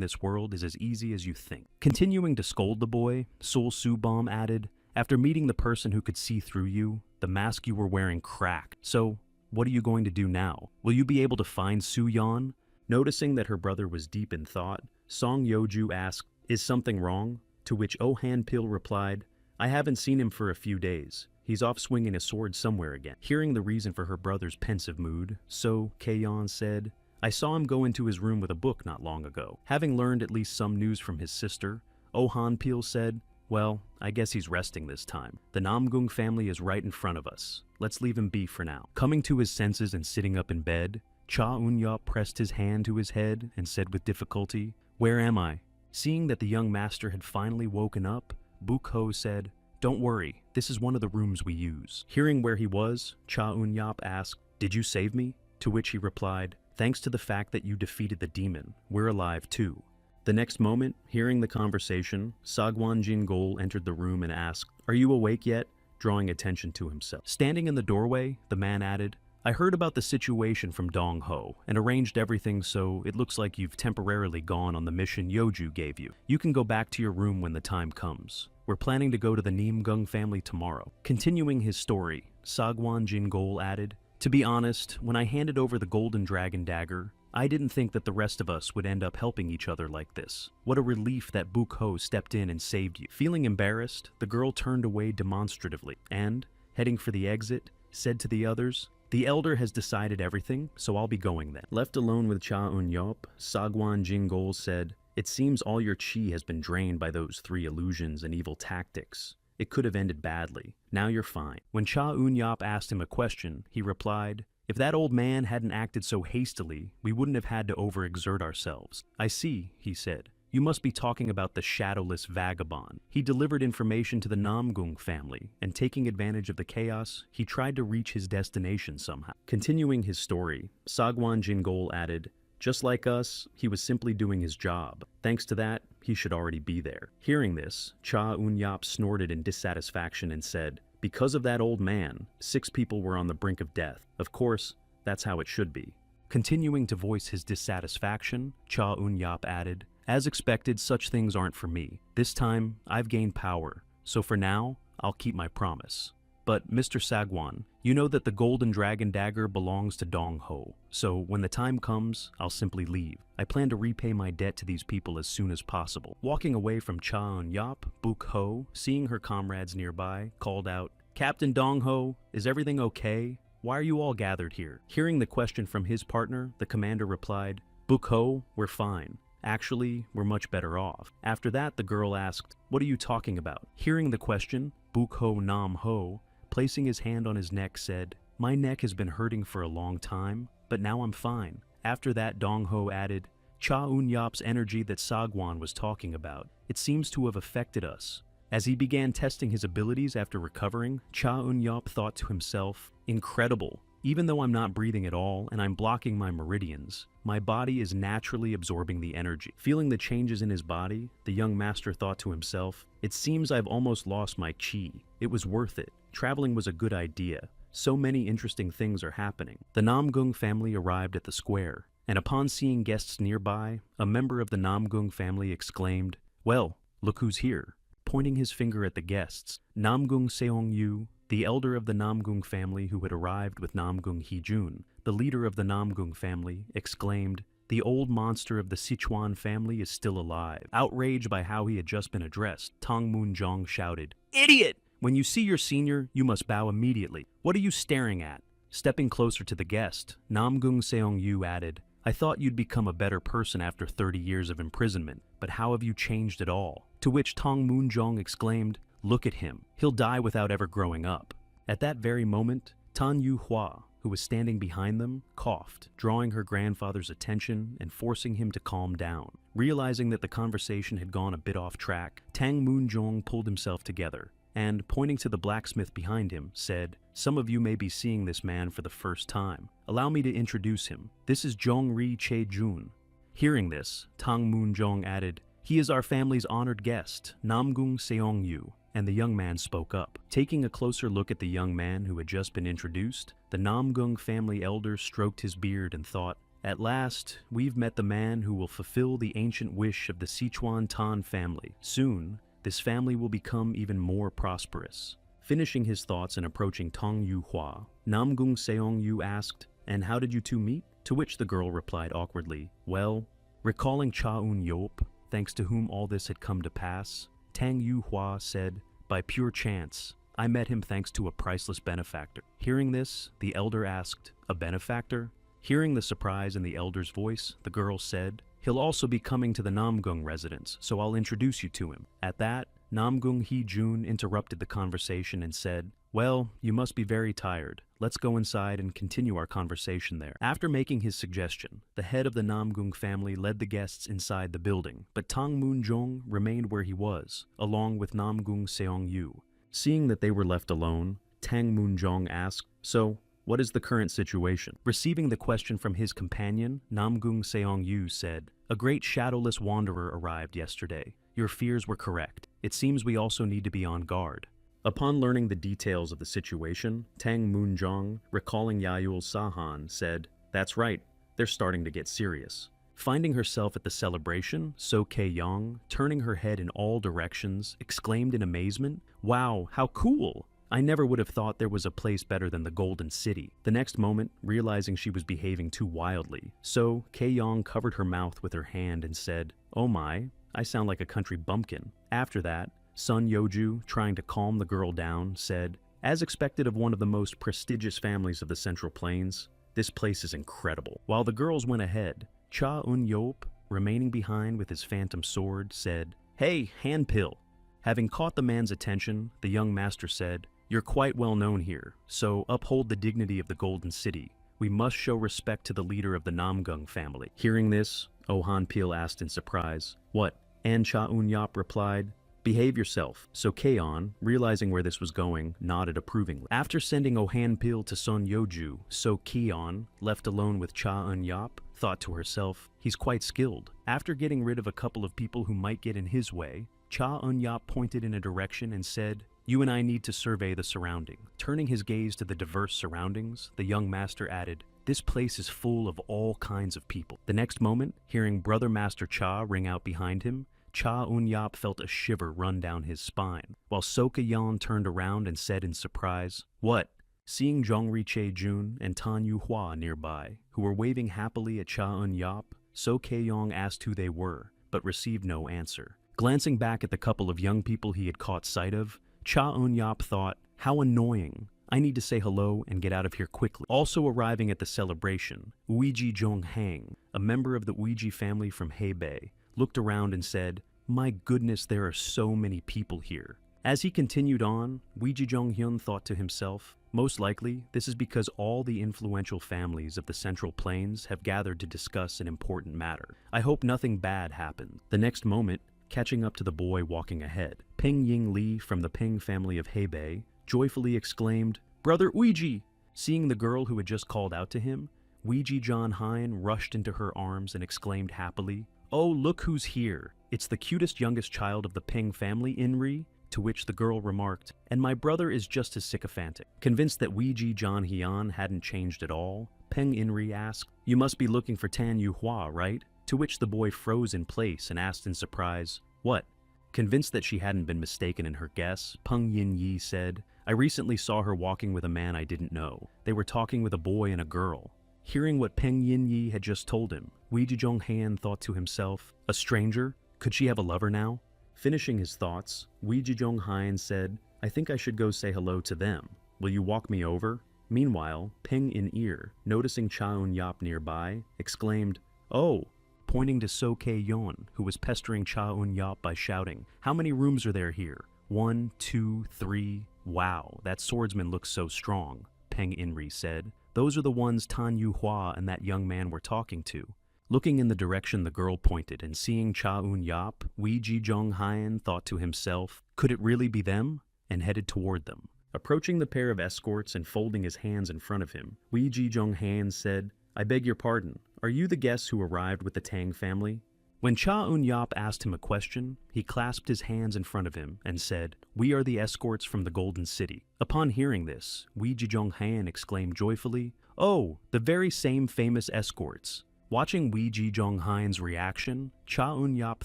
this world is as easy as you think." Continuing to scold the boy, Sol Subam added, "After meeting the person who could see through you, the mask you were wearing cracked. So, what are you going to do now? Will you be able to find Su-yeon?" Noticing that her brother was deep in thought, Song Yeoju asked, "Is something wrong?" To which Oh Han-pil replied, "I haven't seen him for a few days. He's off swinging a sword somewhere again." Hearing the reason for her brother's pensive mood, So Kaeyeon said, "I saw him go into his room with a book not long ago." Having learned at least some news from his sister, Oh Han-pil said, "Well, I guess he's resting this time. The Namgung family is right in front of us. Let's leave him be for now." Coming to his senses and sitting up in bed, Cha Eun-yap pressed his hand to his head and said with difficulty, "Where am I?" Seeing that the young master had finally woken up, Buk-ho said, "Don't worry, this is one of the rooms we use." Hearing where he was, Cha Eun-yap asked, "Did you save me?" To which he replied, "Thanks to the fact that you defeated the demon, we're alive too." The next moment, hearing the conversation, Sagwan Jingol entered the room and asked, "Are you awake yet?" drawing attention to himself. Standing in the doorway, the man added, "I heard about the situation from Dong-ho and arranged everything, so it looks like you've temporarily gone on the mission Yeoju gave you. You can go back to your room when the time comes. We're planning to go to the Namgung family tomorrow." Continuing his story, Sagwan Jingol added, To be honest, when I handed over the golden dragon dagger, I didn't think that the rest of us would end up helping each other like this. What a relief that Bukho stepped in and saved you. Feeling embarrassed, the girl turned away demonstratively and, heading for the exit, said to the others, "The elder has decided everything, so I'll be going then." Left alone with Cha Eun-yop, Sagwan Jingol said, "It seems all your chi has been drained by those 3 illusions and evil tactics. It could have ended badly. Now you're fine." When Cha Eun-yop asked him a question, he replied, "If that old man hadn't acted so hastily, we wouldn't have had to overexert ourselves." "I see," he said. "You must be talking about the shadowless vagabond. He delivered information to the Namgung family, and taking advantage of the chaos, he tried to reach his destination somehow." Continuing his story, Sagwan Jingol added, "Just like us, he was simply doing his job. Thanks to that, he should already be there." Hearing this, Cha Eun-yop snorted in dissatisfaction and said, "Because of that old man, 6 people were on the brink of death. Of course, that's how it should be." Continuing to voice his dissatisfaction, Cha Eun-yop added, "As expected, such things aren't for me. This time, I've gained power, so for now, I'll keep my promise. But, Mr. Sagwan, you know that the golden dragon dagger belongs to Dong Ho, so when the time comes, I'll simply leave. I plan to repay my debt to these people as soon as possible." Walking away from Cha Eun-yop, Buk Ho, seeing her comrades nearby, called out, "Captain Dong Ho, is everything okay? Why are you all gathered here?" Hearing the question from his partner, the commander replied, "Buk Ho, we're fine. Actually, we're much better off." After that, the girl asked, "What are you talking about?" Hearing the question, Buk Ho Nam Ho, placing his hand on his neck, said, "My neck has been hurting for a long time, but now I'm fine." After that, Dong Ho added, "Cha Eun-yop's energy that Sagwan was talking about, it seems to have affected us." As he began testing his abilities after recovering, Cha Eun-yop thought to himself, "Incredible. Even though I'm not breathing at all and I'm blocking my meridians, my body is naturally absorbing the energy." Feeling the changes in his body, the young master thought to himself, "It seems I've almost lost my chi. It was worth it. Traveling was a good idea. So many interesting things are happening." The Namgung family arrived at the square, and upon seeing guests nearby, a member of the Namgung family exclaimed, "Well, look who's here." Pointing his finger at the guests, Namgung Seong-yu, the elder of the Namgung family who had arrived with Namgung Hee-jun, the leader of the Namgung family, exclaimed, "The old monster of the Sichuan family is still alive." Outraged by how he had just been addressed, Tong Moon-jong shouted, "Idiot! When you see your senior, you must bow immediately. What are you staring at?" Stepping closer to the guest, Namgung Seong-yu added, "I thought you'd become a better person after 30 years of imprisonment, but how have you changed at all?" To which Tong Moon-jong exclaimed, "Look at him. He'll die without ever growing up." At that very moment, Tan Yu-hua, who was standing behind them, coughed, drawing her grandfather's attention and forcing him to calm down. Realizing that the conversation had gone a bit off track, Tang Moon-jong pulled himself together and, pointing to the blacksmith behind him, said, "Some of you may be seeing this man for the first time. Allow me to introduce him. This is Jong-ri Che-jun." Hearing this, Tang Moon-jong added, "He is our family's honored guest, Namgung Seong-yu," and the young man spoke up. Taking a closer look at the young man who had just been introduced, the Namgung family elder stroked his beard and thought, "At last, we've met the man who will fulfill the ancient wish of the Sichuan Tan family. Soon, this family will become even more prosperous." Finishing his thoughts and approaching Tong Yu-hua, Namgung Seong-yu asked, "And how did you two meet?" To which the girl replied awkwardly, "Well," recalling Cha Eun-yop, thanks to whom all this had come to pass, Tang Yu-hua said, "By pure chance, I met him thanks to a priceless benefactor." Hearing this, the elder asked, "A benefactor?" Hearing the surprise in the elder's voice, the girl said, "He'll also be coming to the Namgung residence, so I'll introduce you to him." At that, Namgung Hee-jun interrupted the conversation and said, "Well, you must be very tired. Let's go inside and continue our conversation there." After making his suggestion, the head of the Namgung family led the guests inside the building, but Tang Moon-jong remained where he was, along with Namgung Seong-yu. Seeing that they were left alone, Tang Moon-jong asked, "So, what is the current situation?" Receiving the question from his companion, Namgung Seong-yu said, "A great shadowless wanderer arrived yesterday. Your fears were correct. It seems we also need to be on guard." Upon learning the details of the situation, Tang Moon-jong, recalling Yayul Sahan, said, "That's right, they're starting to get serious." Finding herself at the celebration, So Kei-yong, turning her head in all directions, exclaimed in amazement, "Wow, how cool! I never would have thought there was a place better than the Golden City. The next moment, realizing she was behaving too wildly, So Kye-yong covered her mouth with her hand and said, "Oh my, I sound like a country bumpkin." After that, Sun Yeoju, trying to calm the girl down, said, "As expected of one of the most prestigious families of the Central Plains, this place is incredible." While the girls went ahead, Cha Un-yop, remaining behind with his phantom sword, said, "Hey, handpill." Having caught the man's attention, the young master said, "You're quite well known here, so uphold the dignity of the Golden City. We must show respect to the leader of the Namgung family." Hearing this, Oh Han-pil asked in surprise, "What?" And Cha Un-yop replied, "Behave yourself." So Kaon, realizing where this was going, nodded approvingly. After sending Oh Han-pil to Sun Yeoju, So Keon, left alone with Cha Un-yop, thought to herself, "He's quite skilled." After getting rid of a couple of people who might get in his way, Cha Un-yop pointed in a direction and said, "You and I need to survey the surrounding." Turning his gaze to the diverse surroundings, the young master added, "This place is full of all kinds of people." The next moment, hearing Brother Master Cha ring out behind him, Cha Un-yop felt a shiver run down his spine, while Soka-yeon turned around and said in surprise, "What?" Seeing Zhongri Che-jun and Tan Yu-hua nearby, who were waving happily at Cha Un-yop, So-kae-yong asked who they were, but received no answer. Glancing back at the couple of young people he had caught sight of, Cha Un-yop thought, "How annoying. I need to say hello and get out of here quickly." Also arriving at the celebration, Uiji Jong-hang, a member of the Uiji family from Hebei, looked around and said, "My goodness, there are so many people here." As he continued on, Uiji Jong-hyun thought to himself, "Most likely, this is because all the influential families of the Central Plains have gathered to discuss an important matter. I hope nothing bad happened." The next moment, catching up to the boy walking ahead, Ping Ying Lee from the Ping family of Hebei joyfully exclaimed, "Brother Uiji!" Seeing the girl who had just called out to him, Uiji John Hein rushed into her arms and exclaimed happily, "Oh, look who's here. It's the cutest youngest child of the Ping family, Inri." To which the girl remarked, "And my brother is just as sycophantic." Convinced that Uiji John Hyun hadn't changed at all, Peng Inri asked, "You must be looking for Tan Yu-hua, right?" To which the boy froze in place and asked in surprise, "What?" Convinced that she hadn't been mistaken in her guess, Peng Yin-yi said, "I recently saw her walking with a man I didn't know. They were talking with a boy and a girl." Hearing what Peng Yin-yi had just told him, Uiji Jong-han thought to himself, "A stranger? Could she have a lover now?" Finishing his thoughts, Uiji Jong-hein said, "I think I should go say hello to them. Will you walk me over?" Meanwhile, Peng In-ear, noticing Cha Un-yop nearby, exclaimed, "Oh," pointing to So Kae-yeon, who was pestering Cha Un-yop by shouting, "How many rooms are there here? 1, 2, 3. Wow, that swordsman looks so strong," Peng Inri said. "Those are the ones Tan Yu-hua and that young man were talking to." Looking in the direction the girl pointed and seeing Cha Un-yop, Uiji Jong-hein thought to himself, "Could it really be them?" and headed toward them. Approaching the pair of escorts and folding his hands in front of him, Uiji Jong-han said, "I beg your pardon, are you the guests who arrived with the Tang family?" When Cha Un-yop asked him a question, he clasped his hands in front of him and said, "We are the escorts from the Golden City." Upon hearing this, Uiji Jong-han exclaimed joyfully, "Oh, the very same famous escorts." Watching Uiji Jong-han's reaction, Cha Un-yop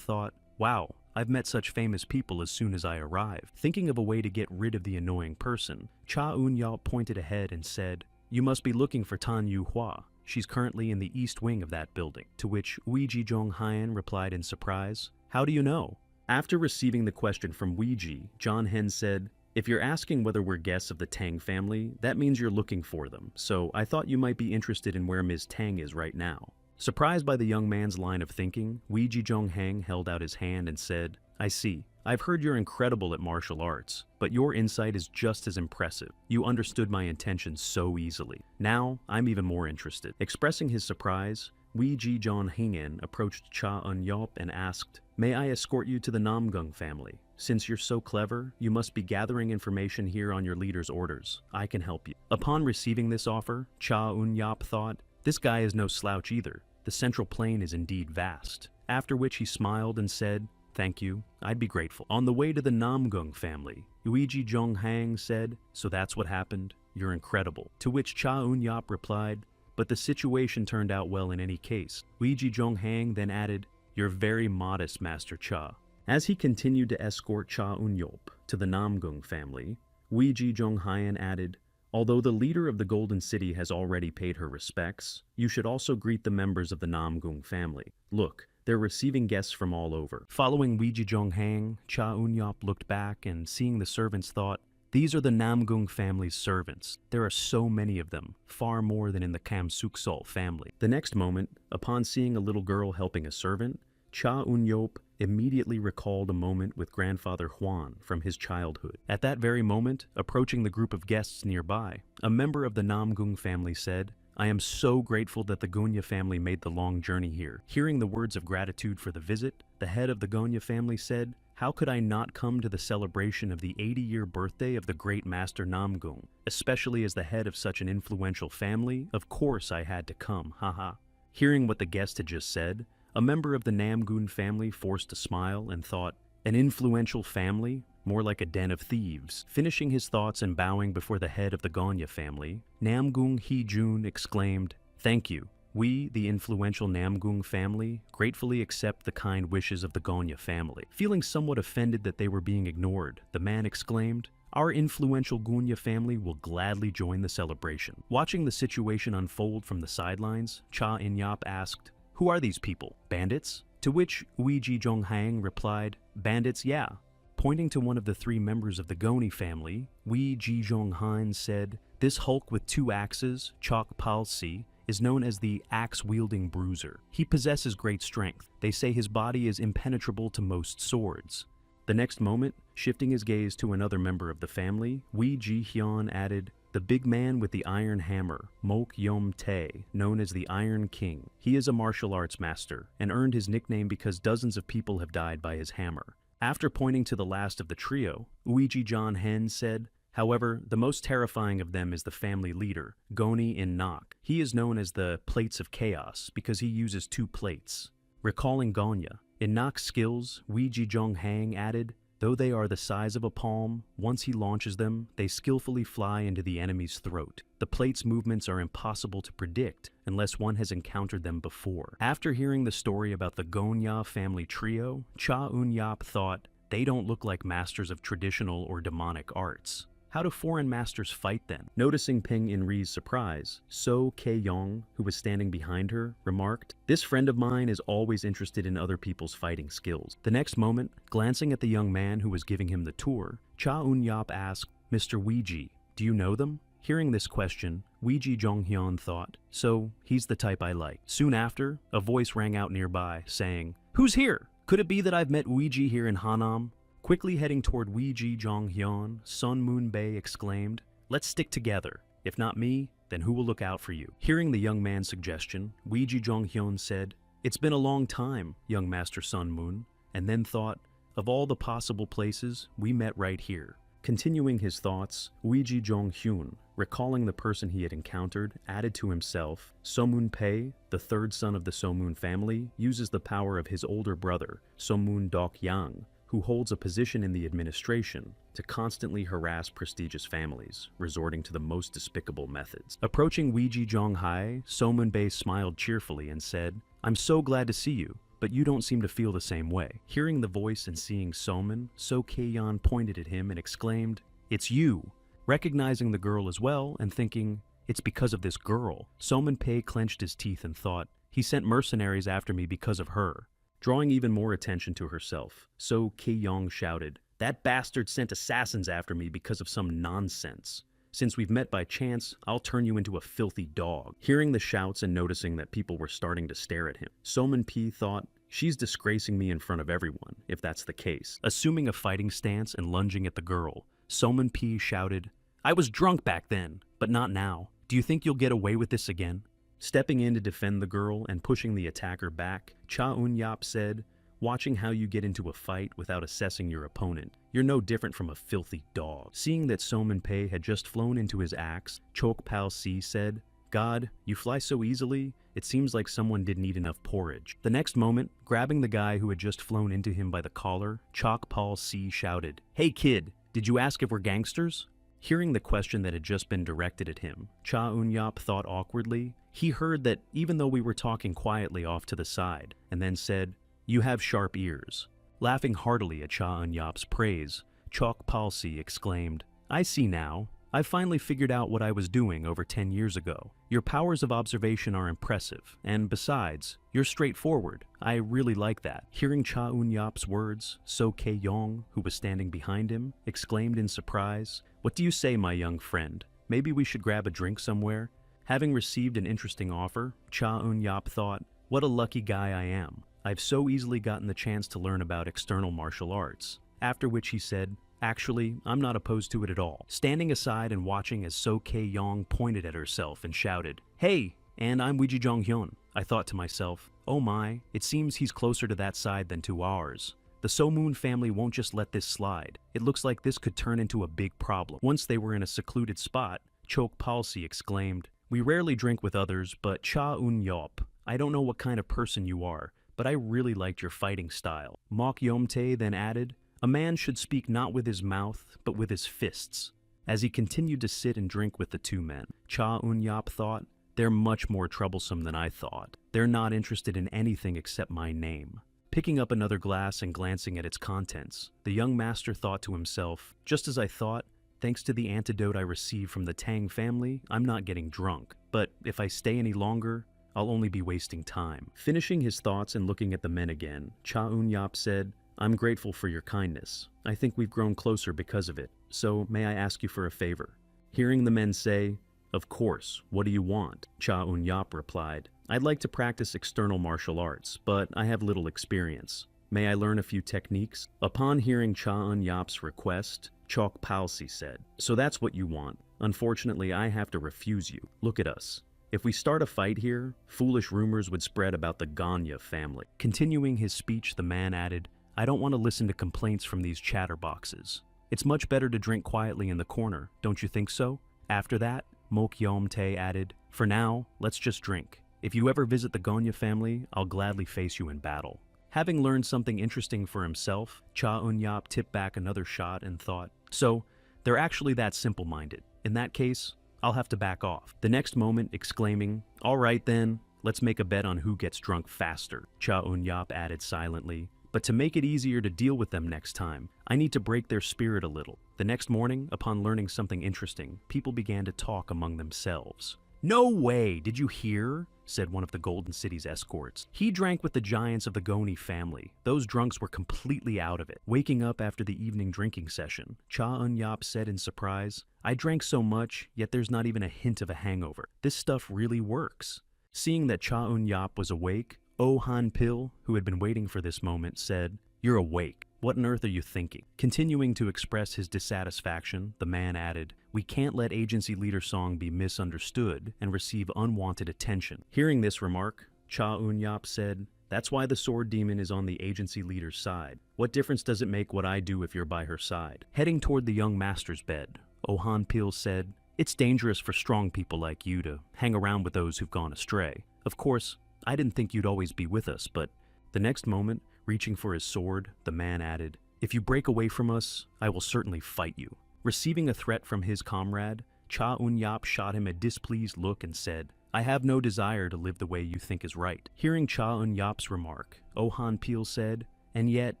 thought, "Wow, I've met such famous people as soon as I arrived." Thinking of a way to get rid of the annoying person, Cha Un-yop pointed ahead and said, "You must be looking for Tan Yu-hua. She's currently in the east wing of that building." To which Uiji Jong-han replied in surprise, "How do you know?" After receiving the question from Uiji, John Hen said, "If you're asking whether we're guests of the Tang family, that means you're looking for them, so I thought you might be interested in where Ms. Tang is right now." Surprised by the young man's line of thinking, Uiji Jong-hang held out his hand and said, "I see. I've heard you're incredible at martial arts, but your insight is just as impressive. You understood my intentions so easily. Now, I'm even more interested." Expressing his surprise, Uiji Jong-hingen approached Cha Un-yop and asked, "May I escort you to the Namgung family? Since you're so clever, you must be gathering information here on your leader's orders. I can help you." Upon receiving this offer, Cha Un-yop thought, "This guy is no slouch either. The Central Plain is indeed vast." After which he smiled and said, "Thank you, I'd be grateful." On the way to the Namgung family, Uiji Jong-hang said, "So that's what happened? You're incredible." To which Cha Un-yop replied, "But the situation turned out well in any case." Uiji Jong-hang then added, "You're very modest, Master Cha." As he continued to escort Cha Un-yop to the Namgung family, Ji Zhonghayan added, although the leader of the Golden City has already paid her respects, you should also greet the members of the Namgung family. Look, they're receiving guests from all over. Following Ji Zhonghang, Cha Eun-yop looked back and seeing the servants thought, these are the Namgung family's servants. There are so many of them, far more than in the Kamsuksol family. The next moment, upon seeing a little girl helping a servant, Cha Eun-yop immediately recalled a moment with grandfather Huan from his childhood. At that very moment, approaching the group of guests nearby, a member of the Namgung family said, I am so grateful that the Gonya family made the long journey here. Hearing the words of gratitude for the visit, the head of the Gonya family said, how could I not come to the celebration of the 80-year birthday of the great master Namgung? Especially as the head of such an influential family, of course I had to come, haha. Hearing what the guest had just said, a member of the Namgung family forced a smile and thought, an influential family? More like a den of thieves. Finishing his thoughts and bowing before the head of the Gonya family, Namgung Hee-jun exclaimed, thank you. We, the influential Namgung family, gratefully accept the kind wishes of the Gonya family. Feeling somewhat offended that they were being ignored, the man exclaimed, our influential Gonya family will gladly join the celebration. Watching the situation unfold from the sidelines, Cha In-yop asked, who are these people? Bandits? To which Ji Zhonghang replied, bandits, yeah. Pointing to one of the three members of the Goni family, Ji Zhonghan said, this Hulk with two axes, Chok Pal-si, is known as the axe-wielding bruiser. He possesses great strength. They say his body is impenetrable to most swords. The next moment, shifting his gaze to another member of the family, Ji Hyun added, the big man with the iron hammer, Mok Yom Tae, known as the Iron King. He is a martial arts master, and earned his nickname because dozens of people have died by his hammer. After pointing to the last of the trio, Ji John-hen said, however, the most terrifying of them is the family leader, Goni In-nak. He is known as the Plates of Chaos because he uses two plates. Recalling Gonya, In-nak's skills, Ji Zhonghang added, though they are the size of a palm, once he launches them, they skillfully fly into the enemy's throat. The plates' movements are impossible to predict unless one has encountered them before. After hearing the story about the Gonya family trio, Cha Eun-yop thought, they don't look like masters of traditional or demonic arts. How do foreign masters fight then? Noticing Ping In-ri's surprise, So Kae-yong, who was standing behind her, remarked, this friend of mine is always interested in other people's fighting skills. The next moment, glancing at the young man who was giving him the tour, Cha Eun-yop asked, Mr. Weiji, do you know them? Hearing this question, Ji Jonghyun thought, so he's the type I like. Soon after, a voice rang out nearby, saying, who's here? Could it be that I've met Weiji here in Hanam? Quickly heading toward Ji Jonghyun, Sun Moon Bae exclaimed, let's stick together. If not me, then who will look out for you? Hearing the young man's suggestion, Ji Jonghyun said, it's been a long time, young Master Sun Moon, and then thought, of all the possible places, we met right here. Continuing his thoughts, Ji Jonghyun, recalling the person he had encountered, added to himself, Somun Pei, the third son of the Somun family, uses the power of his older brother, Somun Dok Yang, who holds a position in the administration, to constantly harass prestigious families, resorting to the most despicable methods. Approaching Ji Zhonghai, Somun Bae smiled cheerfully and said, I'm so glad to see you, but you don't seem to feel the same way. Hearing the voice and seeing Somun, So Kae-yeon pointed at him and exclaimed, it's you! Recognizing the girl as well and thinking, it's because of this girl, Somun Pei clenched his teeth and thought, he sent mercenaries after me because of her. Drawing even more attention to herself, So Kae-yong shouted, that bastard sent assassins after me because of some nonsense. Since we've met by chance, I'll turn you into a filthy dog. Hearing the shouts and noticing that people were starting to stare at him, Somun P thought, she's disgracing me in front of everyone, if that's the case. Assuming a fighting stance and lunging at the girl, Somun P shouted, I was drunk back then, but not now. Do you think you'll get away with this again? Stepping in to defend the girl and pushing the attacker back, Cha Eun-yop said, watching how you get into a fight without assessing your opponent, you're no different from a filthy dog. Seeing that Somun Pei had just flown into his axe, Chok Pal-si said, God, you fly so easily, it seems like someone didn't eat enough porridge. The next moment, grabbing the guy who had just flown into him by the collar, Chok Pal-si shouted, hey kid, did you ask if we're gangsters? Hearing the question that had just been directed at him, Cha Eun-yop thought awkwardly. He heard that even though we were talking quietly off to the side, and then said, you have sharp ears. Laughing heartily at Cha Eun-yop's praise, Chok Pal-si exclaimed, I see now. I finally figured out what I was doing over 10 years ago. Your powers of observation are impressive, and besides, you're straightforward. I really like that. Hearing Cha Eun-yap's words, So Tae-yong, who was standing behind him, exclaimed in surprise, "What do you say, my young friend? Maybe we should grab a drink somewhere?" Having received an interesting offer, Cha Eun-yap thought, "What a lucky guy I am. I've so easily gotten the chance to learn about external martial arts." After which he said, "Actually, I'm not opposed to it at all." Standing aside and watching as So Tae-yong pointed at herself and shouted, "Hey, and I'm Wiji Jong-hyun," I thought to myself, oh my, it seems he's closer to that side than to ours. The So-moon family won't just let this slide. It looks like this could turn into a big problem. Once they were in a secluded spot, Chok Palsi exclaimed, "We rarely drink with others, but Cha Eun-yap, I don't know what kind of person you are, but I really liked your fighting style." Mok Yom-tae then added, "A man should speak not with his mouth, but with his fists." As he continued to sit and drink with the two men, Cha Eun-yap thought, "They're much more troublesome than I thought. They're not interested in anything except my name." Picking up another glass and glancing at its contents, the young master thought to himself, "Just as I thought, thanks to the antidote I received from the Tang family, I'm not getting drunk. But if I stay any longer, I'll only be wasting time." Finishing his thoughts and looking at the men again, Cha Eun-yap said, "I'm grateful for your kindness. I think we've grown closer because of it, so may I ask you for a favor?" Hearing the men say, "Of course, what do you want?" Cha Eun-yap replied, "I'd like to practice external martial arts, but I have little experience. May I learn a few techniques?" Upon hearing Cha Eun-yap's request, Chok Palsi said, "So that's what you want. Unfortunately, I have to refuse you. Look at us. If we start a fight here, foolish rumors would spread about the Ganya family." Continuing his speech, the man added, "I don't want to listen to complaints from these chatterboxes. It's much better to drink quietly in the corner, don't you think so?" After that, Mok Yom-tae added, "For now, let's just drink. If you ever visit the Ganya family, I'll gladly face you in battle." Having learned something interesting for himself, Cha Eun-yap tipped back another shot and thought, "So, they're actually that simple-minded. In that case, I'll have to back off." The next moment, exclaiming, "All right then, let's make a bet on who gets drunk faster," Cha Eun-yap added silently, "But to make it easier to deal with them next time, I need to break their spirit a little." The next morning, upon learning something interesting, people began to talk among themselves. "No way! Did you hear?" said one of the Golden City's escorts. "He drank with the giants of the Goni family. Those drunks were completely out of it." Waking up after the evening drinking session, Cha Eun-yap said in surprise, "I drank so much, yet there's not even a hint of a hangover. This stuff really works." Seeing that Cha Eun-yap was awake, Oh Han-pil, who had been waiting for this moment, said, "You're awake. What on earth are you thinking?" Continuing to express his dissatisfaction, the man added, "We can't let agency leader Song be misunderstood and receive unwanted attention." Hearing this remark, Cha Eun-yap said, "That's why the sword demon is on the agency leader's side. What difference does it make what I do if you're by her side?" Heading toward the young master's bed, Oh Han-pil said, "It's dangerous for strong people like you to hang around with those who've gone astray. Of course, I didn't think you'd always be with us, but..." The next moment, reaching for his sword, the man added, "If you break away from us, I will certainly fight you." Receiving a threat from his comrade, Cha Eun-yap shot him a displeased look and said, "I have no desire to live the way you think is right." Hearing Cha Eun-yap's remark, Oh Han-pil said, "And yet,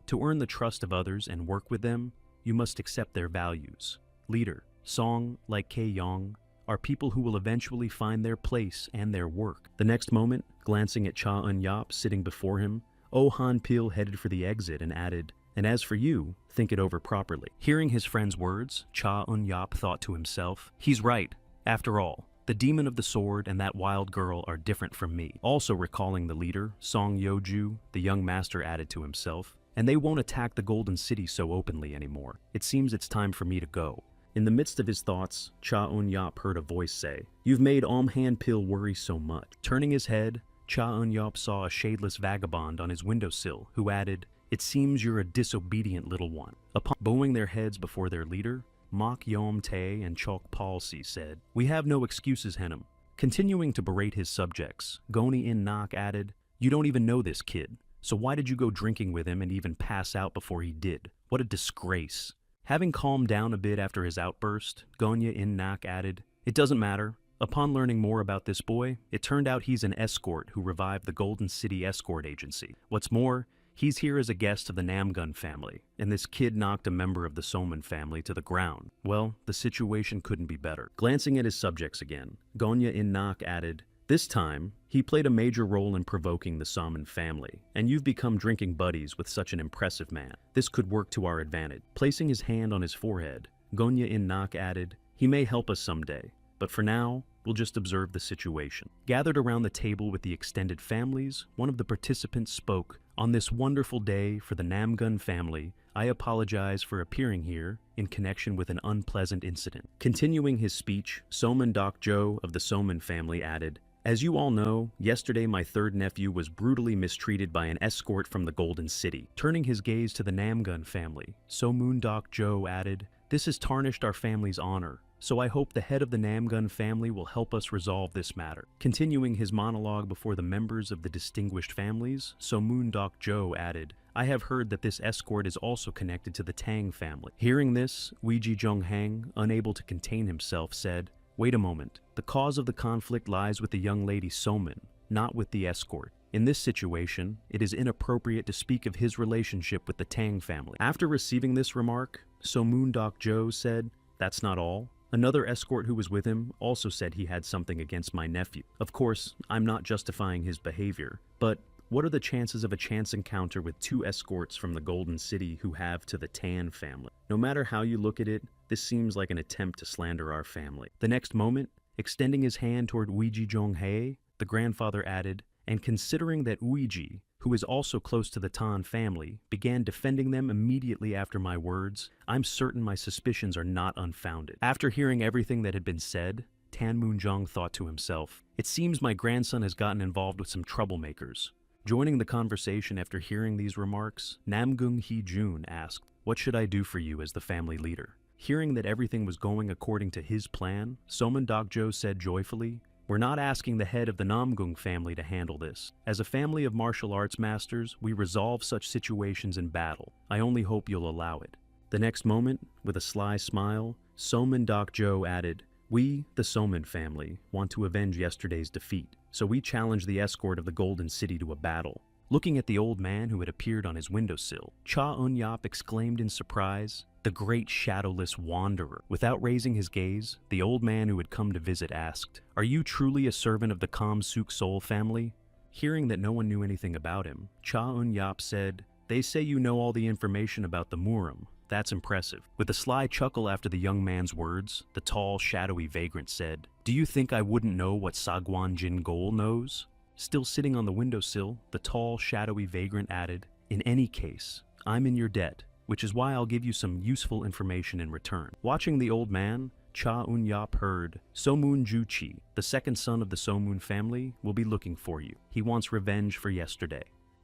to earn the trust of others and work with them, you must accept their values. Leader, Song, like Tae-yong, are people who will eventually find their place and their work." The next moment, glancing at Cha Eun-yap sitting before him, Oh Han-pil headed for the exit and added, "And as for you, think it over properly." Hearing his friend's words, Cha Eun-yap thought to himself, "He's right. After all, the demon of the sword and that wild girl are different from me." Also recalling the leader, Song Yeoju, the young master added to himself, "And they won't attack the Golden City so openly anymore. It seems it's time for me to go." In the midst of his thoughts, Cha Eun-yap heard a voice say, "You've made Han-pil worry so much." Turning his head, Cha Eun-yap saw a shadeless vagabond on his windowsill who added, "It seems you're a disobedient little one." Upon bowing their heads before their leader, Mok Yom-tae and Chok Palsi said, "We have no excuses, Harem." Continuing to berate his subjects, Goni In-nak added, "You don't even know this kid, so why did you go drinking with him and even pass out before he did? What a disgrace." Having calmed down a bit after his outburst, Gonya In-nak added, "It doesn't matter. Upon learning more about this boy, it turned out he's an escort who revived the Golden City Escort Agency. What's more, He's here as a guest of the Namgun family, and this kid knocked a member of the Soman family to the ground. Well, the situation couldn't be better. Glancing at his subjects again, Gonya In-nak added, "This time, he played a major role in provoking the Soman family, and you've become drinking buddies with such an impressive man. This could work to our advantage." Placing his hand on his forehead, Gonya In-nak added, "He may help us someday, but for now, we'll just observe the situation." Gathered around the table with the extended families, one of the participants spoke, "On this wonderful day for the Namgun family, I apologize for appearing here in connection with an unpleasant incident." Continuing his speech, Soman Dokjo of the Soman family added, "As you all know, yesterday my third nephew was brutally mistreated by an escort from the Golden City." Turning his gaze to the Namgun family, Somun Dokjo added, "This has tarnished our family's honor, so I hope the head of the Namgun family will help us resolve this matter." Continuing his monologue before the members of the distinguished families, Somun Dokjo added, "I have heard that this escort is also connected to the Tang family." Hearing this, Weiji Zhonghang, unable to contain himself, said, "Wait a moment. The cause of the conflict lies with the young lady Soman, not with the escort. In this situation, it is inappropriate to speak of his relationship with the Tang family." After receiving this remark, Somun Dokjo said, "That's not all. Another escort who was with him also said he had something against my nephew. Of course, I'm not justifying his behavior, but what are the chances of a chance encounter with two escorts from the Golden City who have to the Tan family? No matter how you look at it, this seems like an attempt to slander our family." The next moment, extending his hand toward Weiji Zhonghai, the grandfather added, "And considering that Weiji, who is also close to the Tan family, began defending them immediately after my words, I'm certain my suspicions are not unfounded." After hearing everything that had been said, Tan Moonjong thought to himself, "It seems my grandson has gotten involved with some troublemakers." Joining the conversation after hearing these remarks, Namgung Hee-jun asked, "What should I do for you as the family leader?" Hearing that everything was going according to his plan, Soman Dokjo said joyfully, "We're not asking the head of the Namgung family to handle this. As a family of martial arts masters, we resolve such situations in battle. I only hope you'll allow it." The next moment, with a sly smile, Soman Dokjo added, "We, the Soman family, want to avenge yesterday's defeat, so we challenge the escort of the Golden City to a battle." Looking at the old man who had appeared on his windowsill, Cha Eun-yap exclaimed in surprise, "The great shadowless wanderer." Without raising his gaze, the old man who had come to visit asked, "Are you truly a servant of the Kam-suk Sol family?" Hearing that no one knew anything about him, Cha Eun-yap said, "They say you know all the information about the Murim. That's impressive." With a sly chuckle after the young man's words, the tall, shadowy vagrant said, "Do you think I wouldn't know what Sagwan Jin Gol knows?" Still sitting on the windowsill, the tall, shadowy vagrant added, "In any case, I'm in your debt, which is why I'll give you some useful information in return." Watching the old man, Cha Eun-yap heard, "Somun Juchi, the second son of the Somun family, will be looking for you. He wants revenge for yesterday."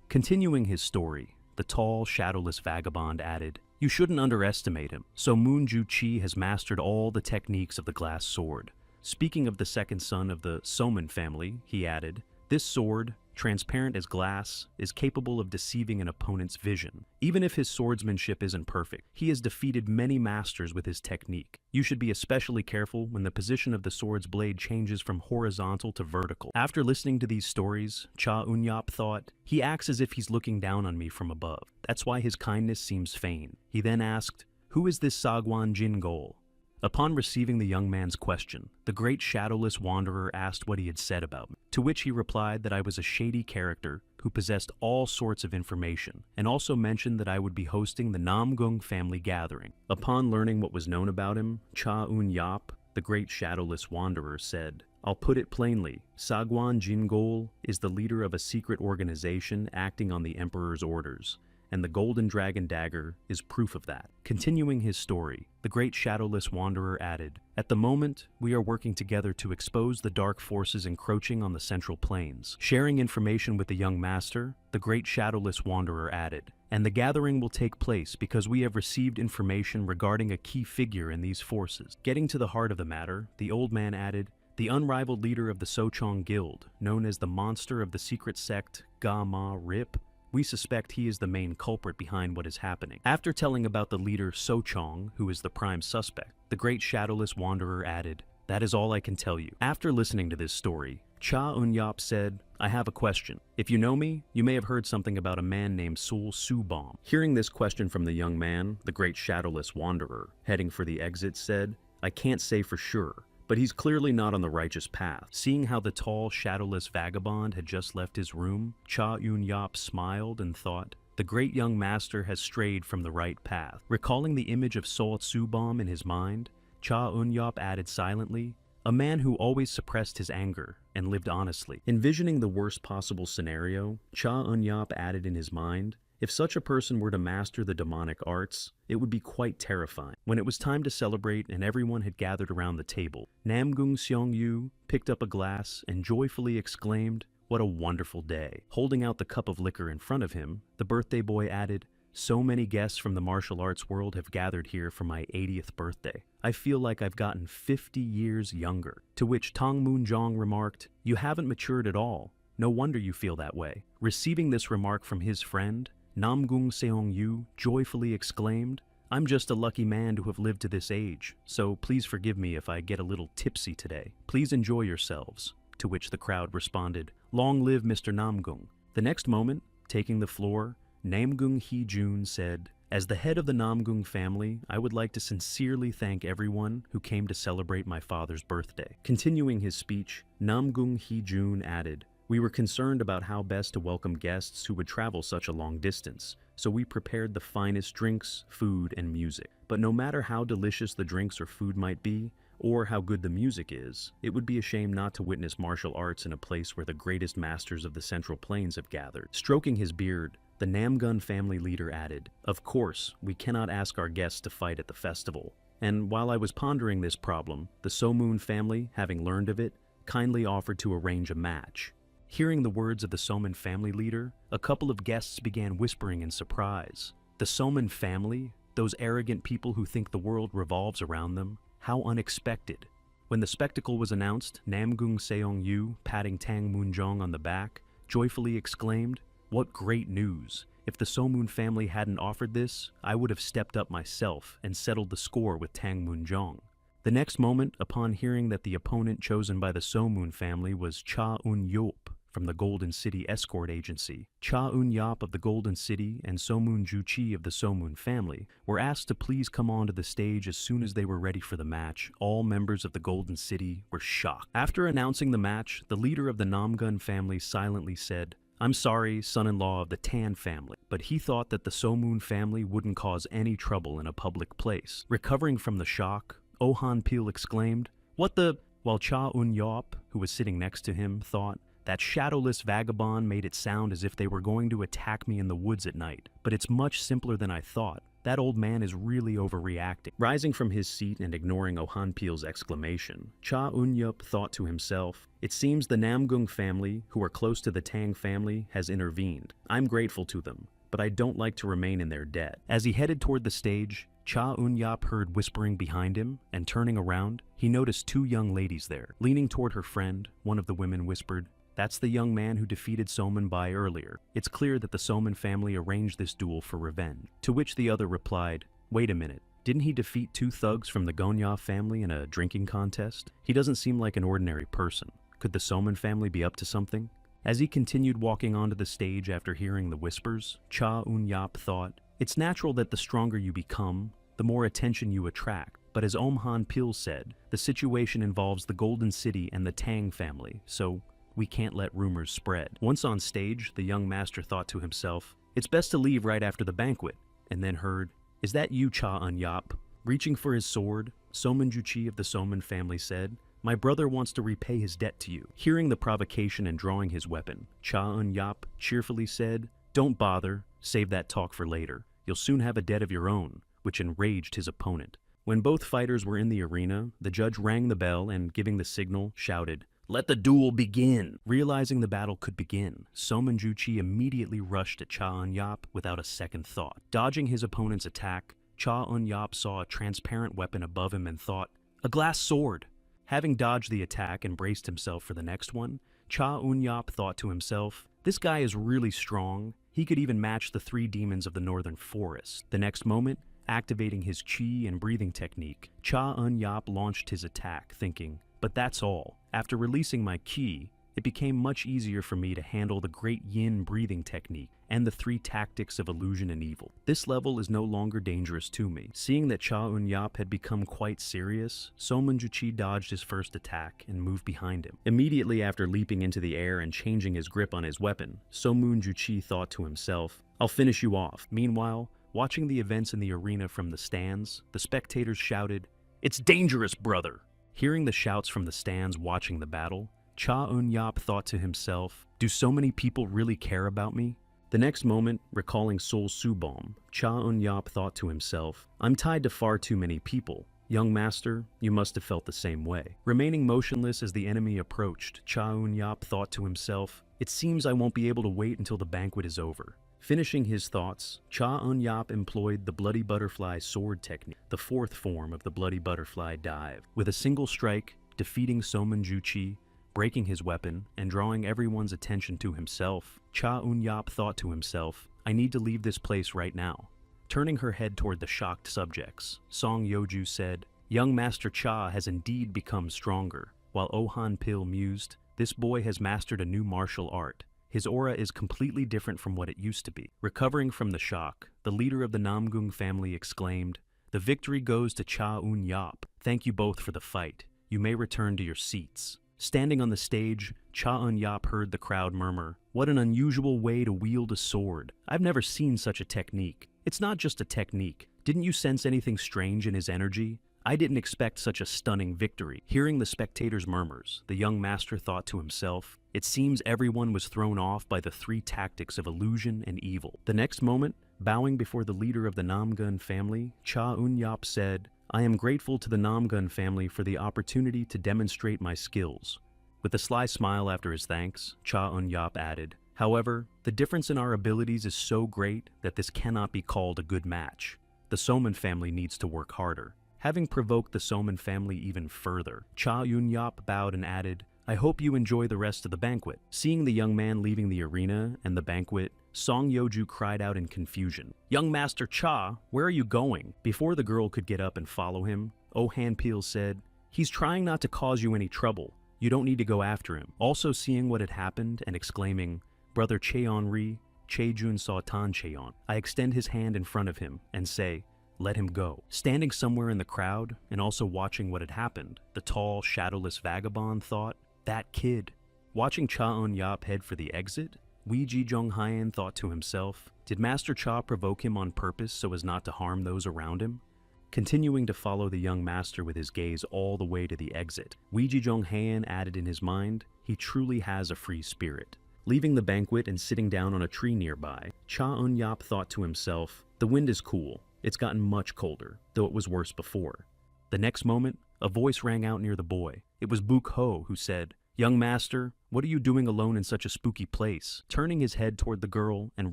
Continuing his story, the tall, shadowless vagabond added, "You shouldn't underestimate him. Somun Juchi has mastered all the techniques of the glass sword. Speaking of the second son of the Somun family," he added, "this sword, transparent as glass, is capable of deceiving an opponent's vision. Even if his swordsmanship isn't perfect, he has defeated many masters with his technique. You should be especially careful when the position of the sword's blade changes from horizontal to vertical." After listening to these stories, Cha Eun-yap thought, "He acts as if he's looking down on me from above. That's why his kindness seems feigned." He then asked, "Who is this Sagwan Jin Gol?" Upon receiving the young man's question, the great shadowless wanderer asked what he had said about me, to which he replied that I was a shady character who possessed all sorts of information, and also mentioned that I would be hosting the Namgung family gathering. Upon learning what was known about him, Cha Eun-yap, the great shadowless wanderer, said, "I'll put it plainly, Sagwan Jingol is the leader of a secret organization acting on the Emperor's orders, and the Golden Dragon Dagger is proof of that." Continuing his story, the great shadowless wanderer added, "At the moment, we are working together to expose the dark forces encroaching on the Central Plains." Sharing information with the young master, the great shadowless wanderer added, "And the gathering will take place because we have received information regarding a key figure in these forces." Getting to the heart of the matter, the old man added, "The unrivaled leader of the Sochong Guild, known as the monster of the secret sect Ga-ma Rip, we suspect he is the main culprit behind what is happening." After telling about the leader Sochong, who is the prime suspect, the great shadowless wanderer added, "That is all I can tell you." After listening to this story, Cha Eun-yap said, I have a question. If you know me, you may have heard something about a man named Sul Subom. Hearing this question from the young man, the great shadowless wanderer, heading for the exit said, I can't say for sure, but he's clearly not on the righteous path. Seeing how the tall, shadowless vagabond had just left his room, Cha Eun-yop smiled and thought, the great young master has strayed from the right path. Recalling the image of Sul Subom in his mind, Cha Eun-yop added silently, a man who always suppressed his anger and lived honestly. Envisioning the worst possible scenario, Cha Eun-yop added in his mind, if such a person were to master the demonic arts, it would be quite terrifying. When it was time to celebrate and everyone had gathered around the table, Namgung Seong-yu picked up a glass and joyfully exclaimed, what a wonderful day. Holding out the cup of liquor in front of him, the birthday boy added, so many guests from the martial arts world have gathered here for my 80th birthday. I feel like I've gotten 50 years younger. To which Tong Moon-jong remarked, you haven't matured at all. No wonder you feel that way. Receiving this remark from his friend, Namgung Seong-yu joyfully exclaimed, I'm just a lucky man to have lived to this age, so please forgive me if I get a little tipsy today. Please enjoy yourselves. To which the crowd responded, long live Mr. Namgung. The next moment, taking the floor, Namgung Hee-jun said, as the head of the Namgung family, I would like to sincerely thank everyone who came to celebrate my father's birthday. Continuing his speech, Namgung Hee-jun added, we were concerned about how best to welcome guests who would travel such a long distance, so we prepared the finest drinks, food, and music. But no matter how delicious the drinks or food might be, or how good the music is, it would be a shame not to witness martial arts in a place where the greatest masters of the Central Plains have gathered. Stroking his beard, the Namgun family leader added, of course, we cannot ask our guests to fight at the festival. And while I was pondering this problem, the Somoon family, having learned of it, kindly offered to arrange a match. Hearing the words of the Soman family leader, a couple of guests began whispering in surprise. The Soman family? Those arrogant people who think the world revolves around them? How unexpected. When the spectacle was announced, Namgung Seong-yu, patting Tang Moon-jong on the back, joyfully exclaimed, what great news! If the Somoon family hadn't offered this, I would have stepped up myself and settled the score with Tang Moon-jong. The next moment, upon hearing that the opponent chosen by the Somoon family was Cha Eun-yop from the Golden City Escort Agency, Cha Eun-yop of the Golden City and Somoon Ju-chi of the Somoon family were asked to please come onto the stage as soon as they were ready for the match. All members of the Golden City were shocked. After announcing the match, the leader of the Namgun family silently said, I'm sorry, son-in-law of the Tan family, but he thought that the Somoon family wouldn't cause any trouble in a public place. Recovering from the shock, Oh Han-pil exclaimed, what the? While Cha Eun-yop, who was sitting next to him, thought, that shadowless vagabond made it sound as if they were going to attack me in the woods at night, but it's much simpler than I thought. That old man is really overreacting. Rising from his seat and ignoring Oh Han-pil's exclamation, Cha Eun-yop thought to himself, it seems the Namgung family, who are close to the Tang family, has intervened. I'm grateful to them, but I don't like to remain in their debt. As he headed toward the stage, Cha Eun-yop heard whispering behind him, and turning around, he noticed two young ladies there. Leaning toward her friend, one of the women whispered, that's the young man who defeated Soman Bai earlier. It's clear that the Soman family arranged this duel for revenge. To which the other replied, wait a minute, didn't he defeat two thugs from the Gonya family in a drinking contest? He doesn't seem like an ordinary person. Could the Soman family be up to something? As he continued walking onto the stage after hearing the whispers, Cha Eun-yop thought, it's natural that the stronger you become, the more attention you attract. But as Oh Han-pil said, the situation involves the Golden City and the Tang family, so we can't let rumors spread. Once on stage, the young master thought to himself, it's best to leave right after the banquet, and then heard, is that you, Cha Eun-yop? Reaching for his sword, Soman Ju-chi of the Soman family said, my brother wants to repay his debt to you. Hearing the provocation and drawing his weapon, Cha Eun-yop cheerfully said, don't bother, save that talk for later. You'll soon have a debt of your own, which enraged his opponent. When both fighters were in the arena, the judge rang the bell and, giving the signal, shouted, let the duel begin! Realizing the battle could begin, Soman Ju-chi immediately rushed at Cha Eun-yop without a second thought. Dodging his opponent's attack, Cha Eun-yop saw a transparent weapon above him and thought, a glass sword! Having dodged the attack and braced himself for the next one, Cha Eun-yop thought to himself, this guy is really strong. He could even match the three demons of the northern forest. The next moment, activating his chi and breathing technique, Cha Eun-yop launched his attack, thinking, but that's all. After releasing my ki, it became much easier for me to handle the great yin breathing technique and the 3 tactics of illusion and evil. This level is no longer dangerous to me. Seeing that Cha Eun-yap had become quite serious, So Moon-ju-chi dodged his first attack and moved behind him. Immediately after leaping into the air and changing his grip on his weapon, So Moon-ju-chi thought to himself, "I'll finish you off." Meanwhile, watching the events in the arena from the stands, the spectators shouted, "It's dangerous, brother!" Hearing the shouts from the stands watching the battle, Cha Eun-yap thought to himself, "Do so many people really care about me?" The next moment, recalling Sol Subom, Cha Eun-yap thought to himself, "I'm tied to far too many people. Young master, you must have felt the same way." Remaining motionless as the enemy approached, Cha Eun-yap thought to himself, "It seems I won't be able to wait until the banquet is over." Finishing his thoughts, Cha Eun-yap employed the Bloody Butterfly sword technique, the 4th form of the Bloody Butterfly dive. With a single strike, defeating So Moon-ju-chi, breaking his weapon, and drawing everyone's attention to himself, Cha Eun-yap thought to himself, "I need to leave this place right now." Turning her head toward the shocked subjects, Song Yeoju said, "Young Master Cha has indeed become stronger." While Oh Han-pil mused, "This boy has mastered a new martial art. His aura is completely different from what it used to be." Recovering from the shock, the leader of the Namgung family exclaimed, "The victory goes to Cha Eun-yap. Thank you both for the fight. You may return to your seats." Standing on the stage, Cha Eun-yap heard the crowd murmur, "What an unusual way to wield a sword. I've never seen such a technique." "It's not just a technique. Didn't you sense anything strange in his energy? I didn't expect such a stunning victory." Hearing the spectators' murmurs, the young master thought to himself, "It seems everyone was thrown off by the 3 tactics of illusion and evil." The next moment, bowing before the leader of the Namgun family, Cha Eun-yap said, "I am grateful to the Namgun family for the opportunity to demonstrate my skills." With a sly smile after his thanks, Cha Eun-yap added, "However, the difference in our abilities is so great that this cannot be called a good match. The Soman family needs to work harder." Having provoked the Soman family even further, Cha Eun-yap bowed and added, "I hope you enjoy the rest of the banquet." Seeing the young man leaving the arena and the banquet, Song Yeoju cried out in confusion, "Young Master Cha, where are you going?" Before the girl could get up and follow him, Oh Han-pil said, "He's trying not to cause you any trouble. You don't need to go after him." Also seeing what had happened and exclaiming, "Brother Cheon-ri, Chejun Saw Tan Cheon," I extend his hand in front of him and say, "Let him go." Standing somewhere in the crowd and also watching what had happened, the tall, shadowless vagabond thought, "That kid." Watching Cha Eun-yap head for the exit, Wee Ji-jong Hyen thought to himself, "Did Master Cha provoke him on purpose so as not to harm those around him?" Continuing to follow the young master with his gaze all the way to the exit, Wee Ji-jong Hyen added in his mind, "He truly has a free spirit." Leaving the banquet and sitting down on a tree nearby, Cha Eun-yap thought to himself, "The wind is cool. It's gotten much colder, though it was worse before." The next moment, a voice rang out near the boy. It was Buk Ho who said, "Young master, what are you doing alone in such a spooky place?" Turning his head toward the girl and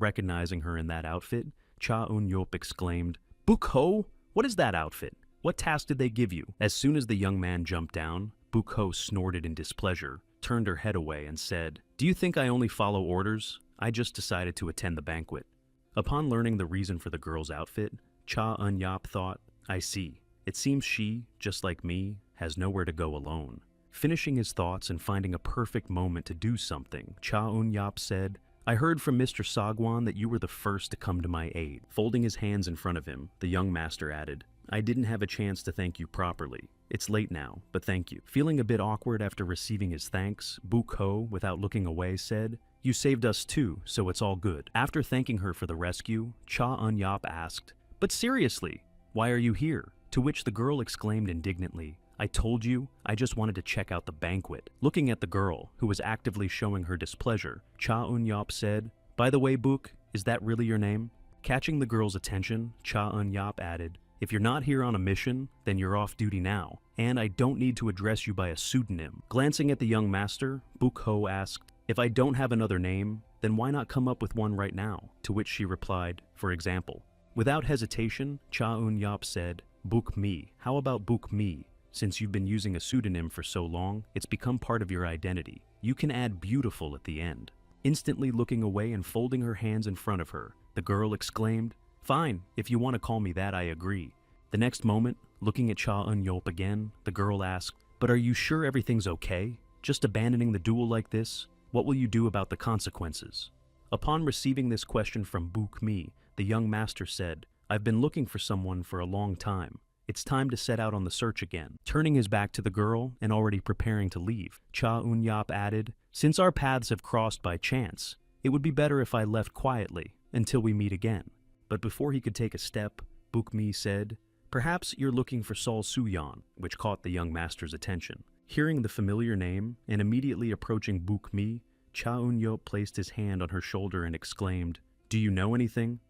recognizing her in that outfit, Cha Eun-yop exclaimed, "Buk Ho? What is that outfit? What task did they give you?" As soon as the young man jumped down, Buk Ho snorted in displeasure, turned her head away and said, "Do you think I only follow orders? I just decided to attend the banquet." Upon learning the reason for the girl's outfit, Cha Eun-yap thought, "I see. It seems she, just like me, has nowhere to go alone." Finishing his thoughts and finding a perfect moment to do something, Cha Eun-yap said, "I heard from Mr. Sagwan that you were the first to come to my aid." Folding his hands in front of him, the young master added, "I didn't have a chance to thank you properly. It's late now, but thank you." Feeling a bit awkward after receiving his thanks, Buk Ho, without looking away, said, "You saved us too, so it's all good." After thanking her for the rescue, Cha Eun-yap asked, "But seriously, why are you here?" To which the girl exclaimed indignantly, "I told you, I just wanted to check out the banquet." Looking at the girl, who was actively showing her displeasure, Cha Eun-yap said, "By the way, Buk, is that really your name?" Catching the girl's attention, Cha Eun-yap added, "If you're not here on a mission, then you're off duty now, and I don't need to address you by a pseudonym." Glancing at the young master, Buk Ho asked, "If I don't have another name, then why not come up with one right now?" To which she replied, "For example." Without hesitation, Cha Eun-yap said, "Buk Mi. How about Buk Mi? Since you've been using a pseudonym for so long, it's become part of your identity. You can add beautiful at the end." Instantly looking away and folding her hands in front of her, the girl exclaimed, "Fine, if you want to call me that, I agree." The next moment, looking at Cha Eun-yop again, the girl asked, "But are you sure everything's okay? Just abandoning the duel like this? What will you do about the consequences? Upon receiving this question from Buk Mi, the young master said, I've been looking for someone for a long time. It's time to set out on the search again. Turning his back to the girl and already preparing to leave, Cha Eun-yap added, Since our paths have crossed by chance, it would be better if I left quietly until we meet again. But before he could take a step, Buk Mi said, Perhaps you're looking for Sol Suyan, which caught the young master's attention. Hearing the familiar name and immediately approaching Buk Mi, Cha Eun-yap placed his hand on her shoulder and exclaimed, Do you know anything?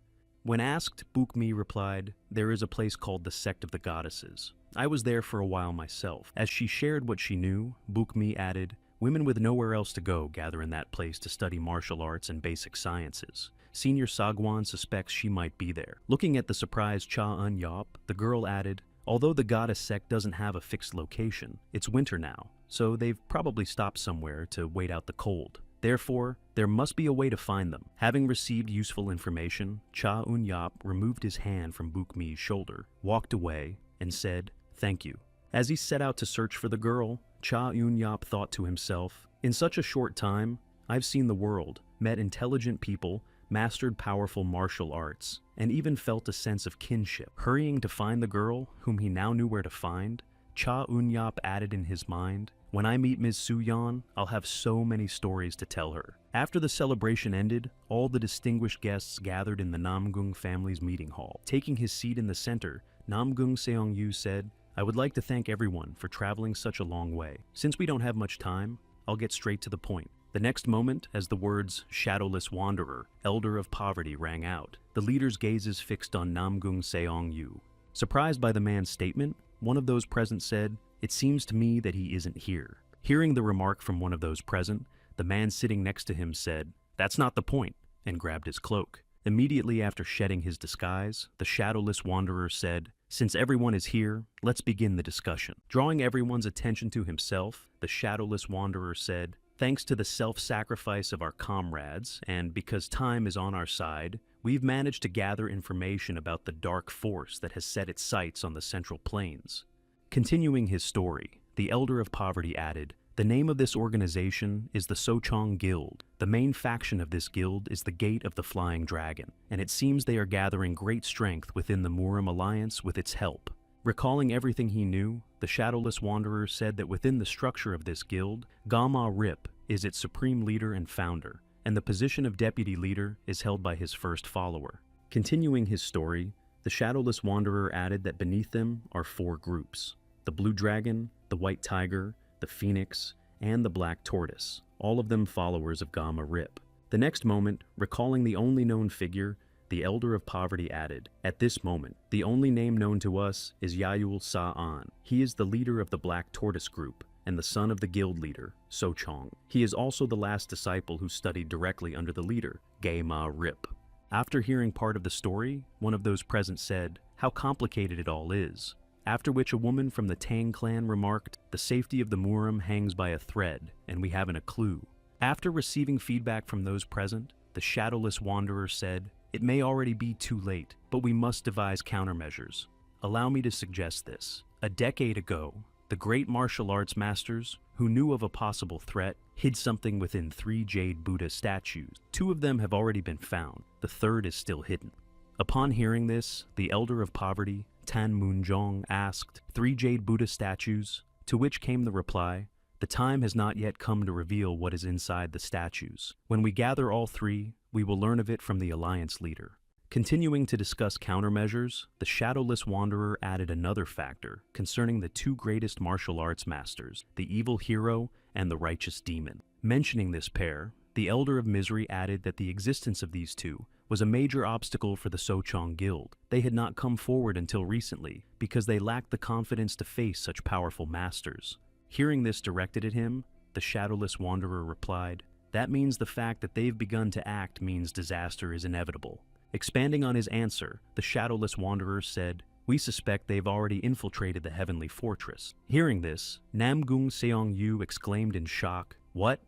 When asked, Buk Mi replied, There is a place called the Sect of the Goddesses. I was there for a while myself. As she shared what she knew, Buk Mi added, Women with nowhere else to go gather in that place to study martial arts and basic sciences. Senior Sagwan suspects she might be there. Looking at the surprised Cha Eun-yap, the girl added, Although the goddess sect doesn't have a fixed location, it's winter now, so they've probably stopped somewhere to wait out the cold. Therefore, there must be a way to find them. Having received useful information, Cha Eun-yap removed his hand from Buk Mi's shoulder, walked away, and said, Thank you. As he set out to search for the girl, Cha Eun-yap thought to himself, In such a short time, I've seen the world, met intelligent people, mastered powerful martial arts, and even felt a sense of kinship. Hurrying to find the girl, whom he now knew where to find, Cha Eun-yap added in his mind, When I meet Ms. Suyan, I'll have so many stories to tell her. After the celebration ended, all the distinguished guests gathered in the Namgung family's meeting hall. Taking his seat in the center, Namgung Seong-yu said, I would like to thank everyone for traveling such a long way. Since we don't have much time, I'll get straight to the point. The next moment, as the words, Shadowless Wanderer, Elder of Poverty rang out, the leader's gazes fixed on Namgung Seong-yu. Surprised by the man's statement, one of those present said, It seems to me that he isn't here. Hearing the remark from one of those present, the man sitting next to him said, That's not the point, and grabbed his cloak. Immediately after shedding his disguise, the Shadowless Wanderer said, Since everyone is here, let's begin the discussion. Drawing everyone's attention to himself, the Shadowless Wanderer said, Thanks to the self-sacrifice of our comrades, and because time is on our side, we've managed to gather information about the dark force that has set its sights on the Central Plains. Continuing his story, the Elder of Poverty added, The name of this organization is the Sochong Guild. The main faction of this guild is the Gate of the Flying Dragon, and it seems they are gathering great strength within the Murim Alliance with its help. Recalling everything he knew, the Shadowless Wanderer said that within the structure of this guild, Gama Rip is its supreme leader and founder, and the position of deputy leader is held by his first follower. Continuing his story, the Shadowless Wanderer added that beneath them are 4 groups: the Blue Dragon, the White Tiger, the Phoenix, and the Black Tortoise, all of them followers of Gama Rip. The next moment, recalling the only known figure, the Elder of Poverty added, At this moment, the only name known to us is Yayul Sa-an. He is the leader of the Black Tortoise group and the son of the guild leader, So-chong. He is also the last disciple who studied directly under the leader, Gama Rip. After hearing part of the story, one of those present said, How complicated it all is. After which a woman from the Tang clan remarked, The safety of the Murim hangs by a thread, and we haven't a clue. After receiving feedback from those present, the Shadowless Wanderer said, It may already be too late, but we must devise countermeasures. Allow me to suggest this. A decade ago, the great martial arts masters, who knew of a possible threat, hid something within 3 jade Buddha statues. 2 of them have already been found. The third is still hidden. Upon hearing this, the Elder of Poverty, Tan Moonjong, asked, 3 jade Buddha statues? To which came the reply, The time has not yet come to reveal what is inside the statues. When we gather all 3, we will learn of it from the Alliance leader. Continuing to discuss countermeasures, the Shadowless Wanderer added another factor concerning the 2 greatest martial arts masters, the Evil Hero and the Righteous Demon. Mentioning this pair, the Elder of Misery added that the existence of these 2 was a major obstacle for the Sochong Guild. They had not come forward until recently because they lacked the confidence to face such powerful masters. Hearing this directed at him, the Shadowless Wanderer replied, That means the fact that they've begun to act means disaster is inevitable. Expanding on his answer, the Shadowless Wanderer said, We suspect they've already infiltrated the Heavenly Fortress. Hearing this, Namgung Seong-yu exclaimed in shock, What?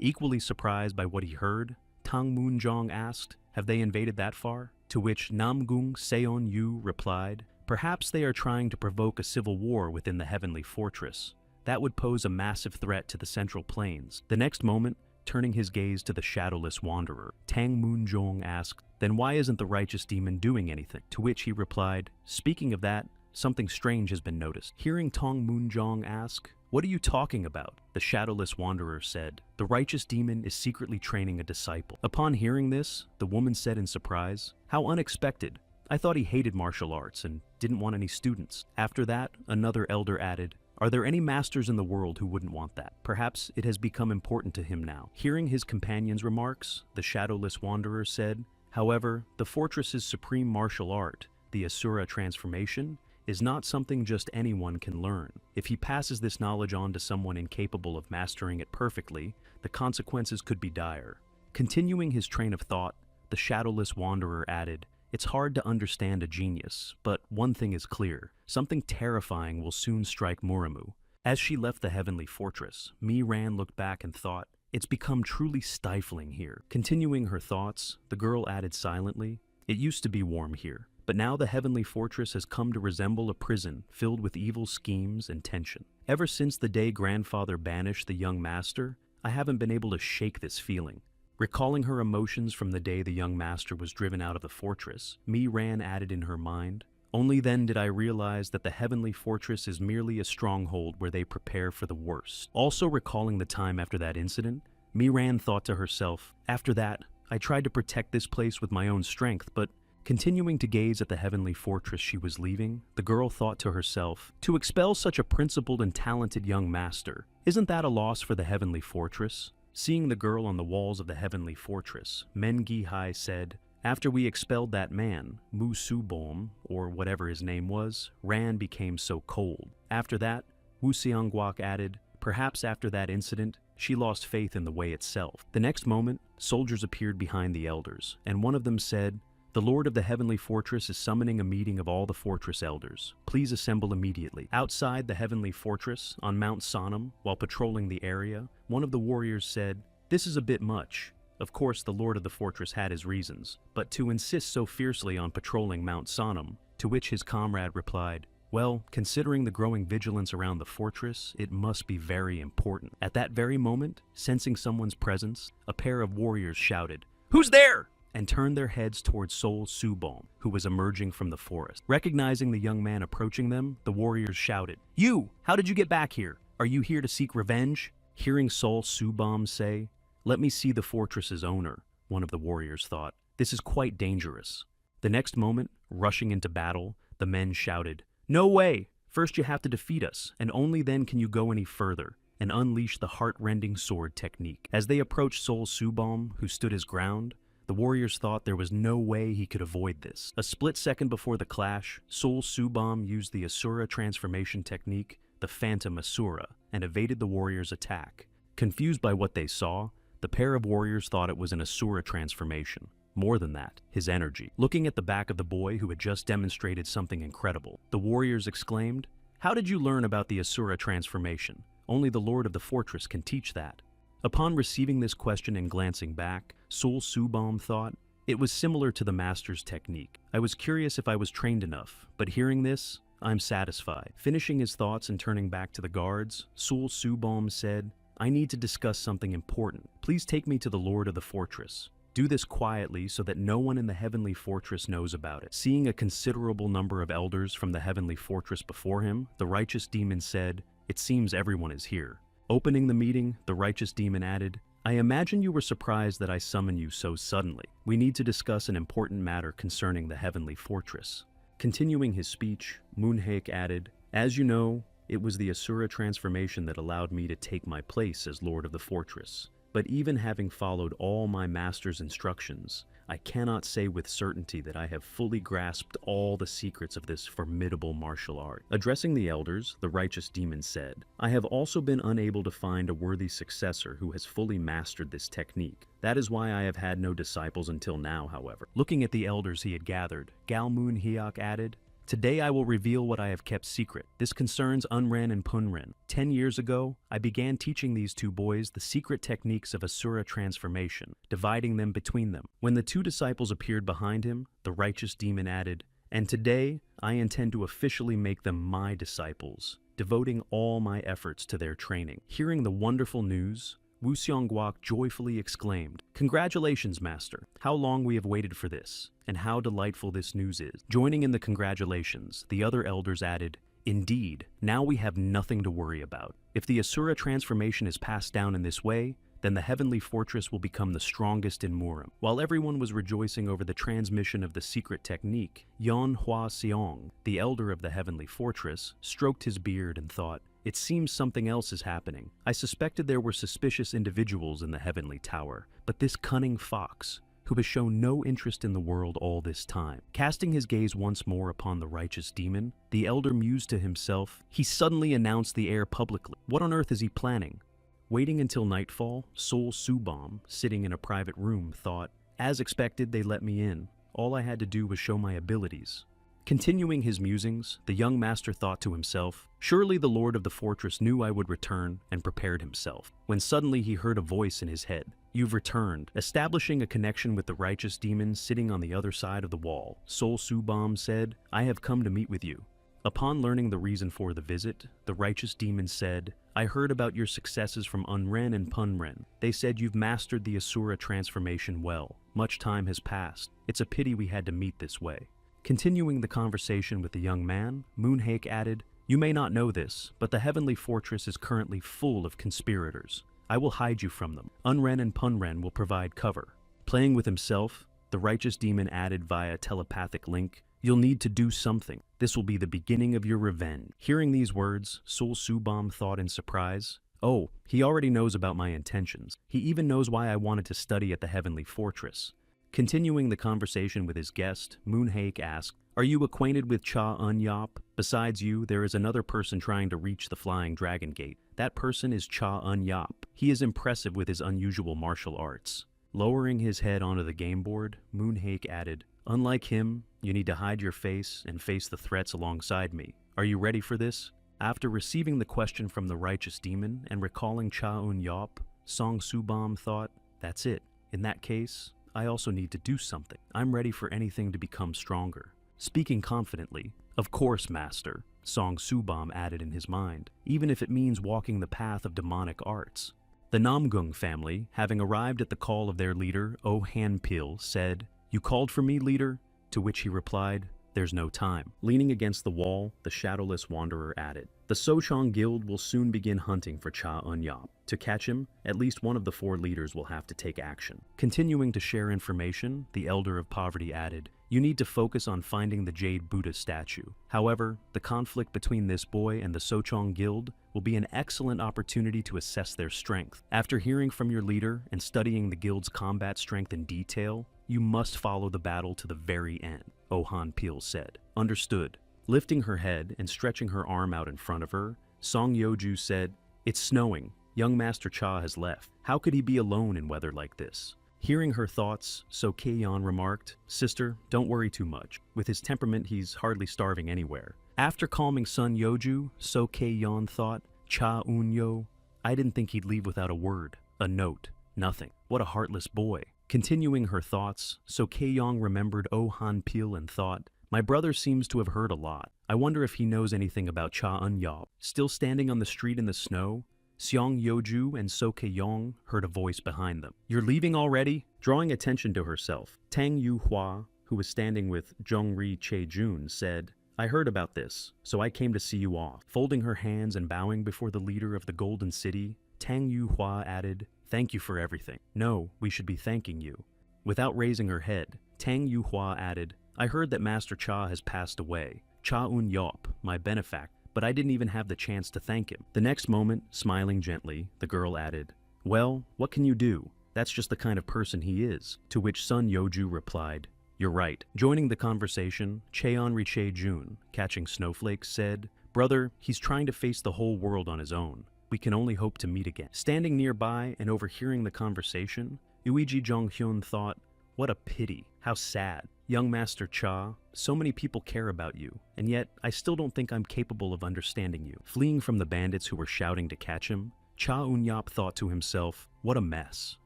Equally surprised by what he heard, Tang Moonjong asked, Have they invaded that far? To which Namgung Seong-yu replied, Perhaps they are trying to provoke a civil war within the Heavenly Fortress. That would pose a massive threat to the Central Plains. The next moment, turning his gaze to the shadowless wanderer, Tang Moonjong asked, "Then why isn't the righteous demon doing anything?" To which he replied, "Speaking of that, something strange has been noticed." Hearing Tang Moonjong ask, "What are you talking about?" the shadowless wanderer said, "The righteous demon is secretly training a disciple." Upon hearing this, the woman said in surprise, "How unexpected. I thought he hated martial arts and didn't want any students." After that, another elder added, "Are there any masters in the world who wouldn't want that? Perhaps it has become important to him now." Hearing his companion's remarks, the shadowless wanderer said, "However, the fortress's supreme martial art, the Asura transformation, is not something just anyone can learn. If he passes this knowledge on to someone incapable of mastering it perfectly, the consequences could be dire." Continuing his train of thought, the shadowless wanderer added, "It's hard to understand a genius, but one thing is clear. Something terrifying will soon strike Muramu." As she left the heavenly fortress, Ran looked back and thought, "It's become truly stifling here." Continuing her thoughts, the girl added silently, "It used to be warm here, but now the heavenly fortress has come to resemble a prison filled with evil schemes and tension. Ever since the day grandfather banished the young master, I haven't been able to shake this feeling." Recalling her emotions from the day the young master was driven out of the fortress, Ran added in her mind, "Only then did I realize that the heavenly fortress is merely a stronghold where they prepare for the worst." Also recalling the time after that incident, Ran thought to herself, "After that, I tried to protect this place with my own strength, but..." Continuing to gaze at the heavenly fortress she was leaving, the girl thought to herself, "To expel such a principled and talented young master, isn't that a loss for the heavenly fortress?" Seeing the girl on the walls of the heavenly fortress, Men-gi-hai said, "After we expelled that man, Mu-su-bom, or whatever his name was, Ran became so cold. After that," Wu-seong-guak added, "perhaps after that incident, she lost faith in the way itself." The next moment, soldiers appeared behind the elders, and one of them said, "The Lord of the Heavenly Fortress is summoning a meeting of all the fortress elders. Please assemble immediately." Outside the Heavenly Fortress, on Mount Sonam, while patrolling the area, one of the warriors said, "This is a bit much." Of course, the Lord of the Fortress had his reasons, but to insist so fiercely on patrolling Mount Sonam, to which his comrade replied, "Well, considering the growing vigilance around the fortress, it must be very important." At that very moment, sensing someone's presence, a pair of warriors shouted, "Who's there?" and turned their heads towards Sol Subom, who was emerging from the forest. Recognizing the young man approaching them, the warriors shouted, "You! How did you get back here? Are you here to seek revenge?" Hearing Sol Subom say, "Let me see the fortress's owner," one of the warriors thought, "This is quite dangerous." The next moment, rushing into battle, the men shouted, "No way! First you have to defeat us, and only then can you go any further," and unleash the heart-rending sword technique. As they approached Sol Subom, who stood his ground, the warriors thought there was no way he could avoid this. A split second before the clash, Sol Subom used the Asura transformation technique, the Phantom Asura, and evaded the warriors' attack. Confused by what they saw, the pair of warriors thought it was an Asura transformation. More than that, his energy. Looking at the back of the boy who had just demonstrated something incredible, the warriors exclaimed, "How did you learn about the Asura transformation? Only the Lord of the Fortress can teach that." Upon receiving this question and glancing back, Sol Subom thought, "It was similar to the master's technique. I was curious if I was trained enough, but hearing this, I'm satisfied." Finishing his thoughts and turning back to the guards, Sol Subom said, "I need to discuss something important. Please take me to the Lord of the Fortress. Do this quietly so that no one in the Heavenly Fortress knows about it." Seeing a considerable number of elders from the Heavenly Fortress before him, the righteous demon said, "It seems everyone is here." Opening the meeting, the righteous demon added, "I imagine you were surprised that I summoned you so suddenly. We need to discuss an important matter concerning the Heavenly Fortress." Continuing his speech, Moonhake added, "As you know, it was the Asura transformation that allowed me to take my place as Lord of the Fortress. But even having followed all my master's instructions, I cannot say with certainty that I have fully grasped all the secrets of this formidable martial art." Addressing the elders, the righteous demon said, "I have also been unable to find a worthy successor who has fully mastered this technique. That is why I have had no disciples until now, however." Looking at the elders he had gathered, Galmoon Hyok added, "Today I will reveal what I have kept secret. This concerns Unren and Punren. 10 years ago, I began teaching these two boys the secret techniques of Asura transformation, dividing them between them." When the two disciples appeared behind him, the righteous demon added, "And today, I intend to officially make them my disciples. devoting all my efforts to their training. Hearing the wonderful news, Wu Xiongguok joyfully exclaimed, "Congratulations, Master! How long we have waited for this, and how delightful this news is." Joining in the congratulations, the other elders added, "Indeed, now we have nothing to worry about. If the Asura transformation is passed down in this way, then the heavenly fortress will become the strongest in Murim." While everyone was rejoicing over the transmission of the secret technique, Yan Hua Xiong, the elder of the heavenly fortress, stroked his beard and thought, "It seems something else is happening. I suspected there were suspicious individuals in the heavenly tower, but this cunning fox, who has shown no interest in the world all this time." Casting his gaze once more upon the righteous demon, the elder mused to himself. He suddenly announced the heir publicly. What on earth is he planning? Waiting until nightfall, Sol Subam, sitting in a private room, thought, "As expected, they let me in. All I had to do was show my abilities." Continuing his musings, the young master thought to himself, "Surely the lord of the fortress knew I would return and prepared himself." When suddenly he heard a voice in his head. "You've returned." Establishing a connection with the righteous demon sitting on the other side of the wall, Sol Subam said, "I have come to meet with you." Upon learning the reason for the visit, the righteous demon said, "I heard about your successes from Unren and Punren. They said you've mastered the Asura transformation well. Much time has passed. It's a pity we had to meet this way." Continuing the conversation with the young man, Moonhake added, "You may not know this, but the heavenly fortress is currently full of conspirators. I will hide you from them. Unren and Punren will provide cover." Playing with himself, the righteous demon added via telepathic link, "You'll need to do something. This will be the beginning of your revenge." Hearing these words, Sol Subam thought in surprise, "Oh, he already knows about my intentions. He even knows why I wanted to study at the heavenly fortress." Continuing the conversation with his guest, Moonhake asked, "Are you acquainted with Cha Unyop? Besides you, there is another person trying to reach the Flying Dragon Gate. That person is Cha Unyop. He is impressive with his unusual martial arts." Lowering his head onto the game board, Moonhake added, "Unlike him, you need to hide your face and face the threats alongside me. Are you ready for this?" After receiving the question from the righteous demon and recalling Cha Unyop, Song Subam thought, "That's it. In that case, I also need to do something. I'm ready for anything to become stronger." Speaking confidently, "Of course, Master," Song Subam added in his mind, "even if it means walking the path of demonic arts." The Namgung family, having arrived at the call of their leader, Oh Hanpil, said, "You called for me, leader?" To which he replied, "There's no time." Leaning against the wall, the shadowless wanderer added, "The Sochong Guild will soon begin hunting for Cha Unyop. To catch him, at least one of the 4 leaders will have to take action." Continuing to share information, the Elder of Poverty added, "You need to focus on finding the Jade Buddha statue. However, the conflict between this boy and the Sochong Guild will be an excellent opportunity to assess their strength. After hearing from your leader and studying the guild's combat strength in detail, you must follow the battle to the very end," Ohan Peel said. "Understood." Lifting her head and stretching her arm out in front of her, Song Yoju said, "It's snowing. Young Master Cha has left. How could he be alone in weather like this?" Hearing her thoughts, So Keiyon remarked, "Sister, don't worry too much. With his temperament, he's hardly starving anywhere." After calming Sun Yoju, So Keiyon thought, "Cha Unyo, I didn't think he'd leave without a word, a note, nothing. What a heartless boy." Continuing her thoughts, So Keiyon remembered Oh Han Pil and thought, "My brother seems to have heard a lot. I wonder if he knows anything about Cha Unyop." Still standing on the street in the snow, Seong Yoju and So Keyong heard a voice behind them. "You're leaving already?" Drawing attention to herself, Tang Yu Hua, who was standing with Zhongri Che-jun, said, "I heard about this, so I came to see you off." Folding her hands and bowing before the leader of the Golden City, Tang Yu Hua added, "Thank you for everything." "No, we should be thanking you." Without raising her head, Tang Yu Hua added, "I heard that Master Cha has passed away. Cha Unyop, my benefactor, but I didn't even have the chance to thank him." The next moment, smiling gently, the girl added, "Well, what can you do? That's just the kind of person he is." To which Sun Yoju replied, "You're right." Joining the conversation, Cheonri Che-jun, catching snowflakes, said, "Brother, he's trying to face the whole world on his own. We can only hope to meet again." Standing nearby and overhearing the conversation, Uiji Jonghyun thought, "What a pity. How sad. Young Master Cha, so many people care about you, and yet I still don't think I'm capable of understanding you." Fleeing from the bandits who were shouting to catch him, Cha Unyop thought to himself, "What a mess."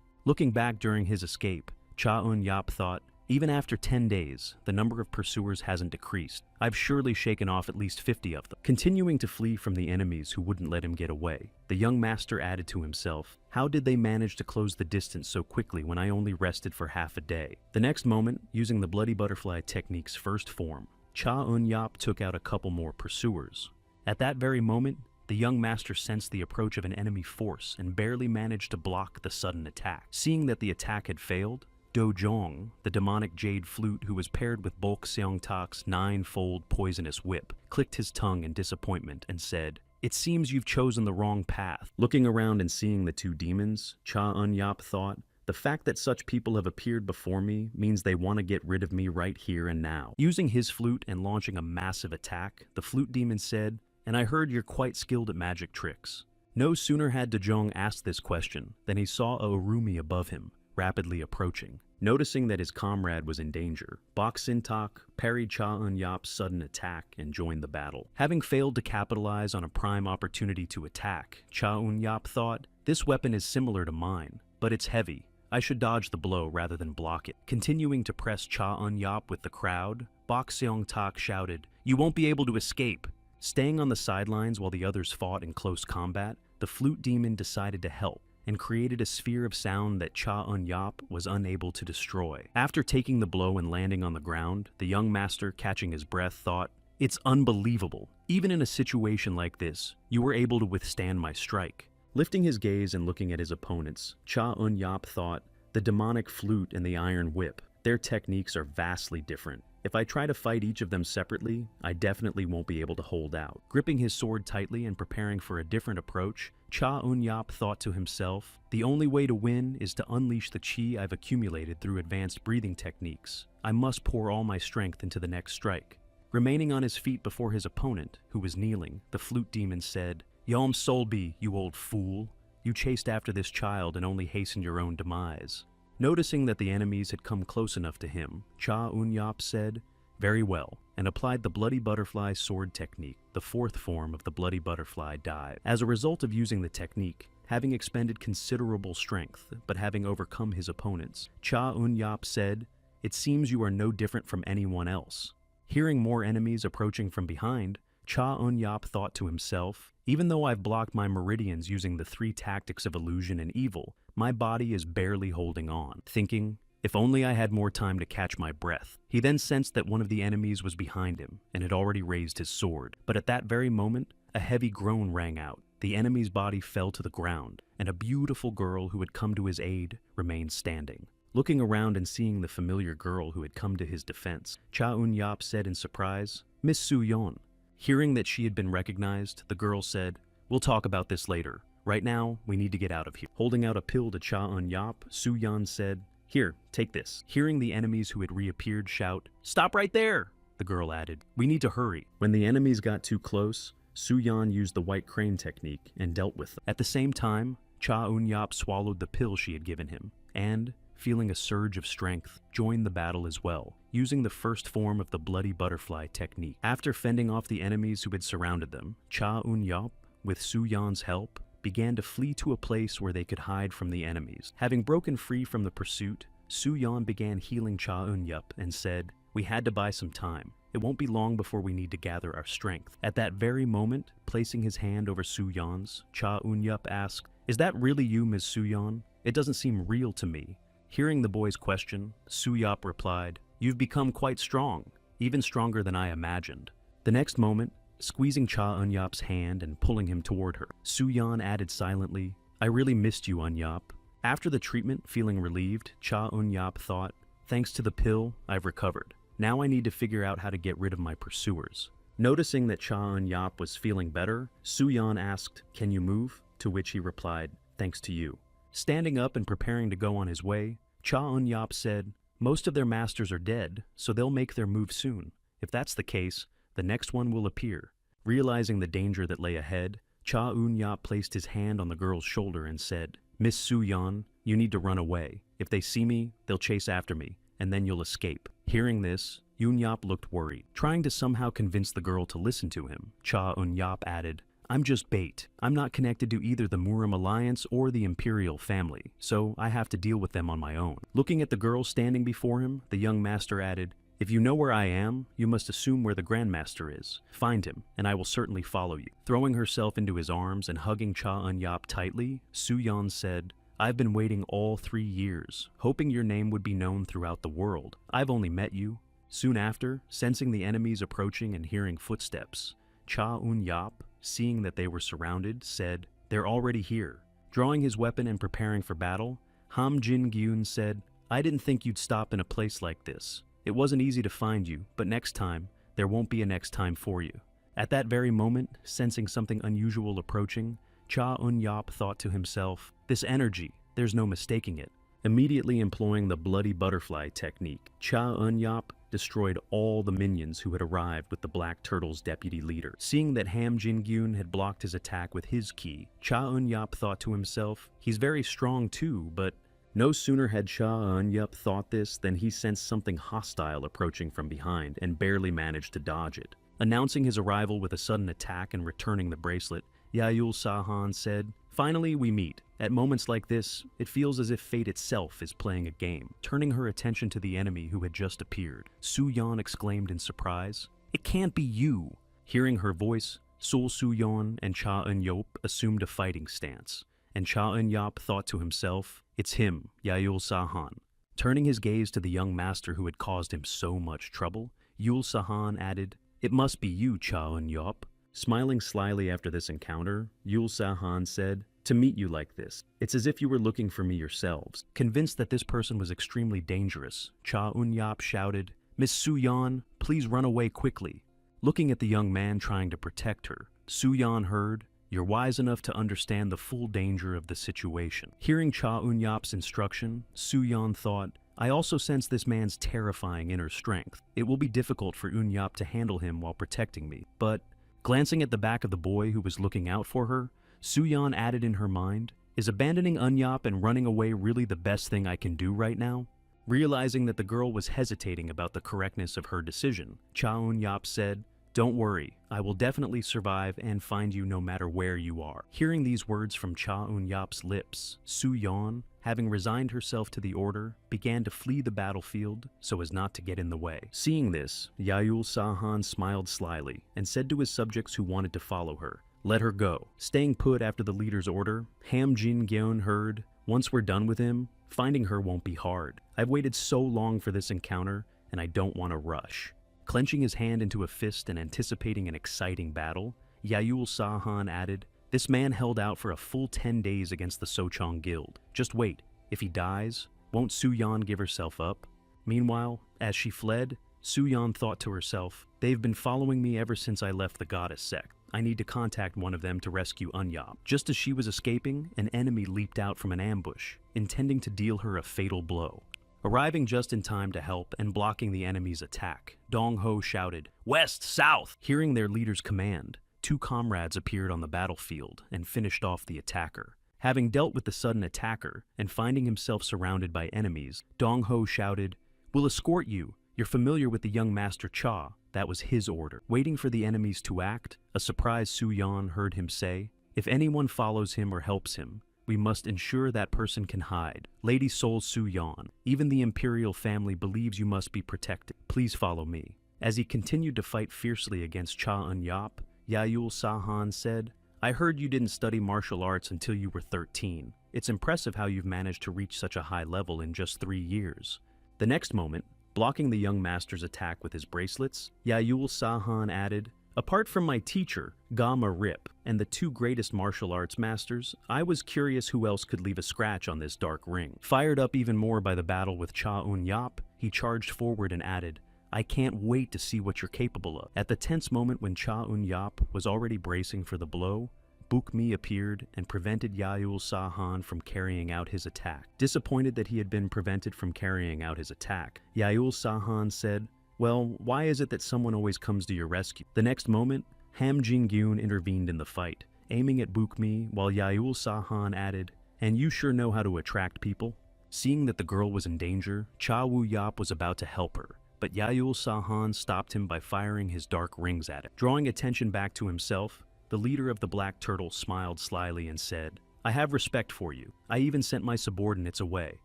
Looking back during his escape, Cha Unyop thought, Even after 10 days, the number of pursuers hasn't decreased. I've surely shaken off at least 50 of them. Continuing to flee from the enemies who wouldn't let him get away, the young master added to himself, how did they manage to close the distance so quickly when I only rested for half a day? The next moment, using the bloody butterfly technique's first form, Cha Eun-yap took out a couple more pursuers. At that very moment, the young master sensed the approach of an enemy force and barely managed to block the sudden attack. Seeing that the attack had failed, Do Jong, the demonic jade flute who was paired with Bulk Seong-tak's 9-fold poisonous whip, clicked his tongue in disappointment and said, "It seems you've chosen the wrong path." Looking around and seeing the two demons, Cha Eun-yap thought, the fact that such people have appeared before me means they want to get rid of me right here and now. Using his flute and launching a massive attack, the flute demon said, "And I heard you're quite skilled at magic tricks." No sooner had De Jong asked this question than he saw a Urumi above him, rapidly approaching. Noticing that his comrade was in danger, Bok Sin-tak parried Cha Eun-yap's sudden attack and joined the battle. Having failed to capitalize on a prime opportunity to attack, Cha Eun-yap thought, "This weapon is similar to mine, but it's heavy. I should dodge the blow rather than block it." Continuing to press Cha Eun-yap with the crowd, Bok Seong-tak shouted, "You won't be able to escape." Staying on the sidelines while the others fought in close combat, the flute demon decided to help and created a sphere of sound that Cha Eun-yap was unable to destroy. After taking the blow and landing on the ground, the young master, catching his breath, thought, "It's unbelievable. Even in a situation like this, you were able to withstand my strike." Lifting his gaze and looking at his opponents, Cha Eun-yap thought, the demonic flute and the iron whip, their techniques are vastly different. If I try to fight each of them separately, I definitely won't be able to hold out. Gripping his sword tightly and preparing for a different approach, Cha Eun-yap thought to himself, the only way to win is to unleash the chi I've accumulated through advanced breathing techniques. I must pour all my strength into the next strike. Remaining on his feet before his opponent, who was kneeling, the flute demon said, "Yom Solbi, you old fool. You chased after this child and only hastened your own demise." Noticing that the enemies had come close enough to him, Cha Eun-yap said, "Very well," and applied the bloody butterfly sword technique, the fourth form of the bloody butterfly dive. As a result of using the technique, having expended considerable strength, but having overcome his opponents, Cha Eun-yap said, "It seems you are no different from anyone else." Hearing more enemies approaching from behind, Cha Eun-yap thought to himself, even though I've blocked my meridians using the 3 tactics of illusion and evil, my body is barely holding on. Thinking, if only I had more time to catch my breath. He then sensed that one of the enemies was behind him and had already raised his sword. But at that very moment, a heavy groan rang out. The enemy's body fell to the ground, and a beautiful girl who had come to his aid remained standing. Looking around and seeing the familiar girl who had come to his defense, Cha Eun-yap said in surprise, "Miss Su-yeon." Hearing that she had been recognized, the girl said, "We'll talk about this later. Right now, we need to get out of here." Holding out a pill to Cha Eun-yap, Su-yeon said, "Here, take this." Hearing the enemies who had reappeared shout, "Stop right there!" the girl added, "We need to hurry." When the enemies got too close, Su-yeon used the white crane technique and dealt with them. At the same time, Cha Eun-yap swallowed the pill she had given him, and, feeling a surge of strength, joined the battle as well, using the first form of the bloody butterfly technique. After fending off the enemies who had surrounded them, Cha Eun-yap, with Su-yeon's help, began to flee to a place where they could hide from the enemies. Having broken free from the pursuit, Su-yeon began healing Cha Eun-yap and said, "We had to buy some time. It won't be long before we need to gather our strength." At that very moment, placing his hand over Su-yeon's, Cha Eun-yap asked, "Is that really you, Ms. Su-yeon? It doesn't seem real to me." Hearing the boy's question, Su-yap replied, "You've become quite strong, even stronger than I imagined." The next moment, squeezing Cha Eun-yap's hand and pulling him toward her, Su-yeon added silently, "I really missed you, Eun-yap." After the treatment, feeling relieved, Cha Eun-yap thought, "Thanks to the pill, I've recovered. Now I need to figure out how to get rid of my pursuers." Noticing that Cha Eun-yap was feeling better, Su-yeon asked, "Can you move?" To which he replied, "Thanks to you." Standing up and preparing to go on his way, Cha Eun-yap said, "Most of their masters are dead, so they'll make their move soon. If that's the case, the next one will appear." Realizing the danger that lay ahead, Cha Eun-yap placed his hand on the girl's shoulder and said, "Miss Su-yeon, you need to run away. If they see me, they'll chase after me, and then you'll escape." Hearing this, Eun-yap looked worried. Trying to somehow convince the girl to listen to him, Cha Eun-yap added, I'm just bait. I'm not connected to either the Murim alliance or the Imperial family, so I have to deal with them on my own. Looking at the girl standing before him, the young master added, if you know where I am, you must assume where the Grandmaster is. Find him, and I will certainly follow you. Throwing herself into his arms and hugging Cha Eun-yap tightly, Su-yeon said, I've been waiting all 3 years, hoping your name would be known throughout the world. I've only met you. Soon after, sensing the enemies approaching and hearing footsteps, Cha Eun-yap, seeing that they were surrounded, said, they're already here. Drawing his weapon and preparing for battle, Ham Jin-gyun said, I didn't think you'd stop in a place like this. It wasn't easy to find you, but next time, there won't be a next time for you. At that very moment, sensing something unusual approaching, Cha Eun-yap thought to himself, this energy, there's no mistaking it. Immediately employing the bloody butterfly technique, Cha Eun-yap destroyed all the minions who had arrived with the Black Turtle's deputy leader. Seeing that Ham Jin-gyun had blocked his attack with his ki, Cha Eun-yap thought to himself, he's very strong too, but no sooner had Cha Eun-yap thought this than he sensed something hostile approaching from behind and barely managed to dodge it. Announcing his arrival with a sudden attack and returning the bracelet, Yayul Sahan said, finally we meet. At moments like this, it feels as if fate itself is playing a game. Turning her attention to the enemy who had just appeared, Su-yeon exclaimed in surprise, it can't be you. Hearing her voice, Sul Su-yeon and Cha Eun-yap assumed a fighting stance, and Cha Eun-yap thought to himself, it's him, Yayul Sahan. Turning his gaze to the young master who had caused him so much trouble, Yul Sahan added, it must be you, Cha Eun-yap. Smiling slyly after this encounter, Yul Sahan said, to meet you like this, it's as if you were looking for me yourselves. Convinced that this person was extremely dangerous, Cha Eun-yap shouted, Miss Su-yeon, please run away quickly. Looking at the young man trying to protect her, Su-yeon heard, you're wise enough to understand the full danger of the situation. Hearing Cha Eun-yap's instruction, Su-yeon thought, I also sense this man's terrifying inner strength. It will be difficult for Eun-yap to handle him while protecting me, but glancing at the back of the boy who was looking out for her, Su-yeon added in her mind, is abandoning Eun-yap and running away really the best thing I can do right now? Realizing that the girl was hesitating about the correctness of her decision, Cha Eun-yap said, don't worry, I will definitely survive and find you no matter where you are. Hearing these words from Cha Eun-yap's lips, Su-yeon, having resigned herself to the order, began to flee the battlefield so as not to get in the way. Seeing this, Yayul Sahan smiled slyly and said to his subjects who wanted to follow her, let her go. Staying put after the leader's order, Ham Jin-gyun heard, once we're done with him, finding her won't be hard. I've waited so long for this encounter, and I don't want to rush. Clenching his hand into a fist and anticipating an exciting battle, Yayul Sahan added, this man held out for a full 10 days against the Sochong Guild. Just wait, if he dies, won't Su-yeon give herself up? Meanwhile, as she fled, Su-yeon thought to herself, they've been following me ever since I left the goddess sect. I need to contact one of them to rescue Eun-yap. Just as she was escaping, an enemy leaped out from an ambush, intending to deal her a fatal blow. Arriving just in time to help and blocking the enemy's attack, Dong-ho shouted, west, south! Hearing their leader's command, 2 comrades appeared on the battlefield and finished off the attacker. Having dealt with the sudden attacker and finding himself surrounded by enemies, Dong-ho shouted, we'll escort you. You're familiar with the young Master Cha. That was his order. Waiting for the enemies to act, a surprised Su-yeon heard him say, if anyone follows him or helps him, we must ensure that person can hide. Lady Sol Su-yeon, even the imperial family believes you must be protected. Please follow me. As he continued to fight fiercely against Cha Eun-yap, Yayul Sahan said, I heard you didn't study martial arts until you were 13. It's impressive how you've managed to reach such a high level in just 3 years. The next moment, blocking the young master's attack with his bracelets, Yayul Sahan added, apart from my teacher, Gamma Rip, and the 2 greatest martial arts masters, I was curious who else could leave a scratch on this dark ring. Fired up even more by the battle with Cha Eun-yap, he charged forward and added, I can't wait to see what you're capable of. At the tense moment when Cha Eun-yap was already bracing for the blow, Bukmi appeared and prevented Yayul Sahan from carrying out his attack. Disappointed that he had been prevented from carrying out his attack, Yayul Sahan said, well, why is it that someone always comes to your rescue? The next moment, Ham Jin-gyun intervened in the fight, aiming at Bukmi while Yayul Sahan added, and you sure know how to attract people? Seeing that the girl was in danger, Cha Woo-yap was about to help her, but Yayul Sahan stopped him by firing his dark rings at him. Drawing attention back to himself, The leader of the Black Turtle smiled slyly and said, I have respect for you. I even sent my subordinates away.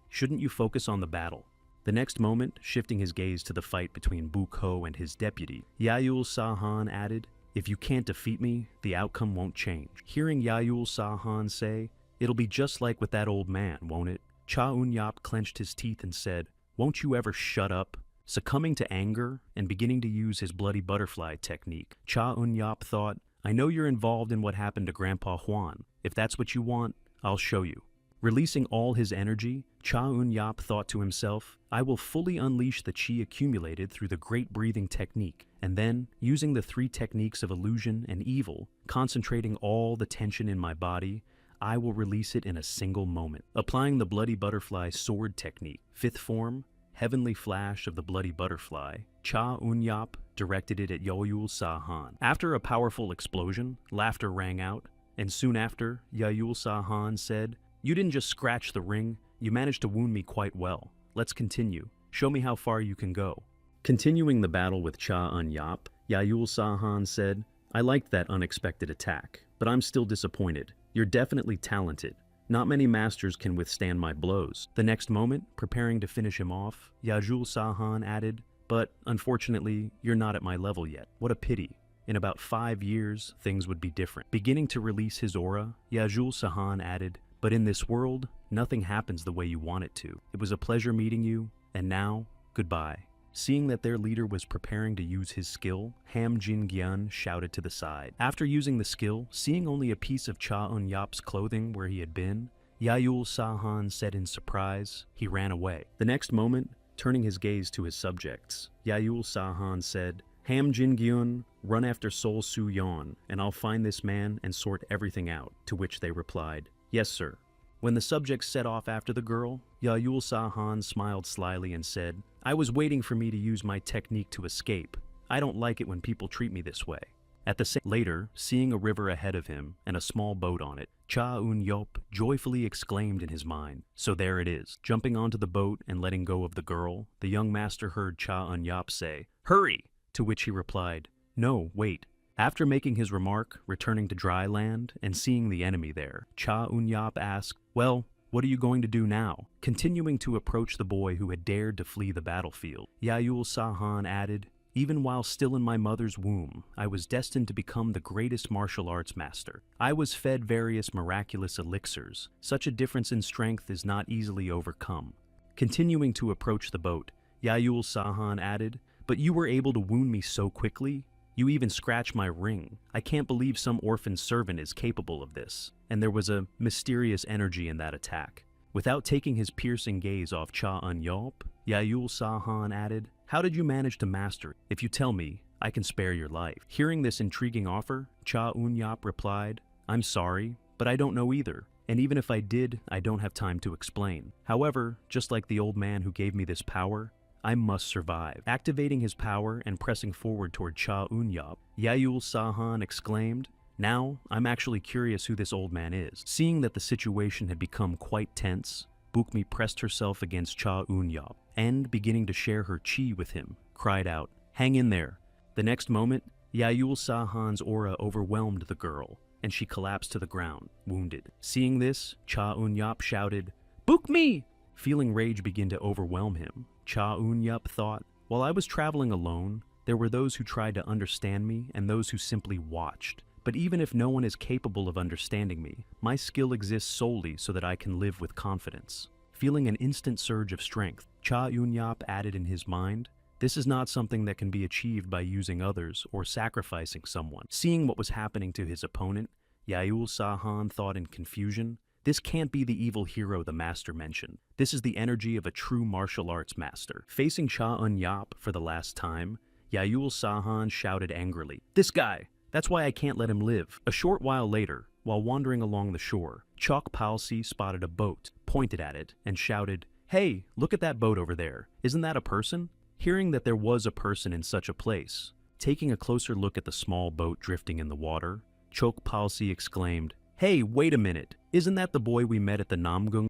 Shouldn't you focus on the battle? The next moment, shifting his gaze to the fight between Bukho and his deputy, Yayul Sahan added, If you can't defeat me, the outcome won't change. Hearing Yayul Sahan say, It'll be just like with that old man, won't it? Cha Eun-yap clenched his teeth and said, Won't you ever shut up? Succumbing to anger and beginning to use his bloody butterfly technique, Cha Eun-yap thought, I know you're involved in what happened to Grandpa Huan. If that's what you want, I'll show you. Releasing all his energy, Cha Eun-yap thought to himself, I will fully unleash the chi accumulated through the great breathing technique, and then, using the 3 techniques of illusion and evil, concentrating all the tension in my body, I will release it in a single moment. Applying the bloody butterfly sword technique, 5th form, Heavenly Flash of the Bloody Butterfly, Cha Eun-yap directed it at Yayul Sahan. After a powerful explosion, laughter rang out, and soon after, Yayul Sahan said, You didn't just scratch the ring, you managed to wound me quite well. Let's continue. Show me how far you can go. Continuing the battle with Cha Eun-yap, Yayul Sahan said, I liked that unexpected attack, but I'm still disappointed. You're definitely talented. Not many masters can withstand my blows. The next moment, preparing to finish him off, Yayul Sahan added, But unfortunately, you're not at my level yet. What a pity. In about 5 years, things would be different. Beginning to release his aura, Yayul Sahan added, But in this world, nothing happens the way you want it to. It was a pleasure meeting you, and now, goodbye. Seeing that their leader was preparing to use his skill, Ham Jin-gyeon shouted to the side. After using the skill, seeing only a piece of Cha Eun-yap's clothing where he had been, Yayul Sahan said in surprise, he ran away. The next moment, turning his gaze to his subjects, Yayul Sahan said, Ham Jin-gyeon, run after Sol Su-yeon, and I'll find this man and sort everything out, to which they replied, Yes, sir. When the subjects set off after the girl, Yayul Sahan smiled slyly and said, I was waiting for me to use my technique to escape. I don't like it when people treat me this way. At the same later, seeing a river ahead of him and a small boat on it, Cha Eun-yap joyfully exclaimed in his mind, So there it is. Jumping onto the boat and letting go of the girl, the young master heard Cha Eun-yap say, Hurry! To which he replied, No, wait. After making his remark, returning to dry land, and seeing the enemy there, Cha Eun-yap asked, Well, what are you going to do now? Continuing to approach the boy who had dared to flee the battlefield, Yayul Sahan added, Even while still in my mother's womb, I was destined to become the greatest martial arts master. I was fed various miraculous elixirs. Such a difference in strength is not easily overcome. Continuing to approach the boat, Yayul Sahan added, But you were able to wound me so quickly? You even scratched my ring. I can't believe some orphan servant is capable of this. And there was a mysterious energy in that attack. Without taking his piercing gaze off Cha Eun-yap, Yayul Sahan added, How did you manage to master it? If you tell me, I can spare your life. Hearing this intriguing offer, Cha Eun-yap replied, I'm sorry, but I don't know either. And even if I did, I don't have time to explain. However, just like the old man who gave me this power, I must survive. Activating his power and pressing forward toward Cha Eun-yap, Yayul Sahan exclaimed, Now, I'm actually curious who this old man is. Seeing that the situation had become quite tense, Bukmi pressed herself against Cha Eun-yap, and, beginning to share her chi with him, cried out, Hang in there. The next moment, Yayul Sahan's aura overwhelmed the girl, and she collapsed to the ground, wounded. Seeing this, Cha Eun-yap shouted, Bukmi! Feeling rage begin to overwhelm him, Cha Eun-yap thought, While I was traveling alone, there were those who tried to understand me and those who simply watched. But even if no one is capable of understanding me, my skill exists solely so that I can live with confidence. Feeling an instant surge of strength, Cha Eun-yap added in his mind, This is not something that can be achieved by using others or sacrificing someone. Seeing what was happening to his opponent, Yayul Sahan thought in confusion, This can't be the evil hero the master mentioned. This is the energy of a true martial arts master. Facing Cha Eun-yap for the last time, Yayul Sahan shouted angrily, This guy! That's why I can't let him live. A short while later, while wandering along the shore, Chok Palsi spotted a boat, pointed at it, and shouted, Hey, look at that boat over there. Isn't that a person? Hearing that there was a person in such a place, taking a closer look at the small boat drifting in the water, Chok Palsi exclaimed, Hey, wait a minute. Isn't that the boy we met at the Namgung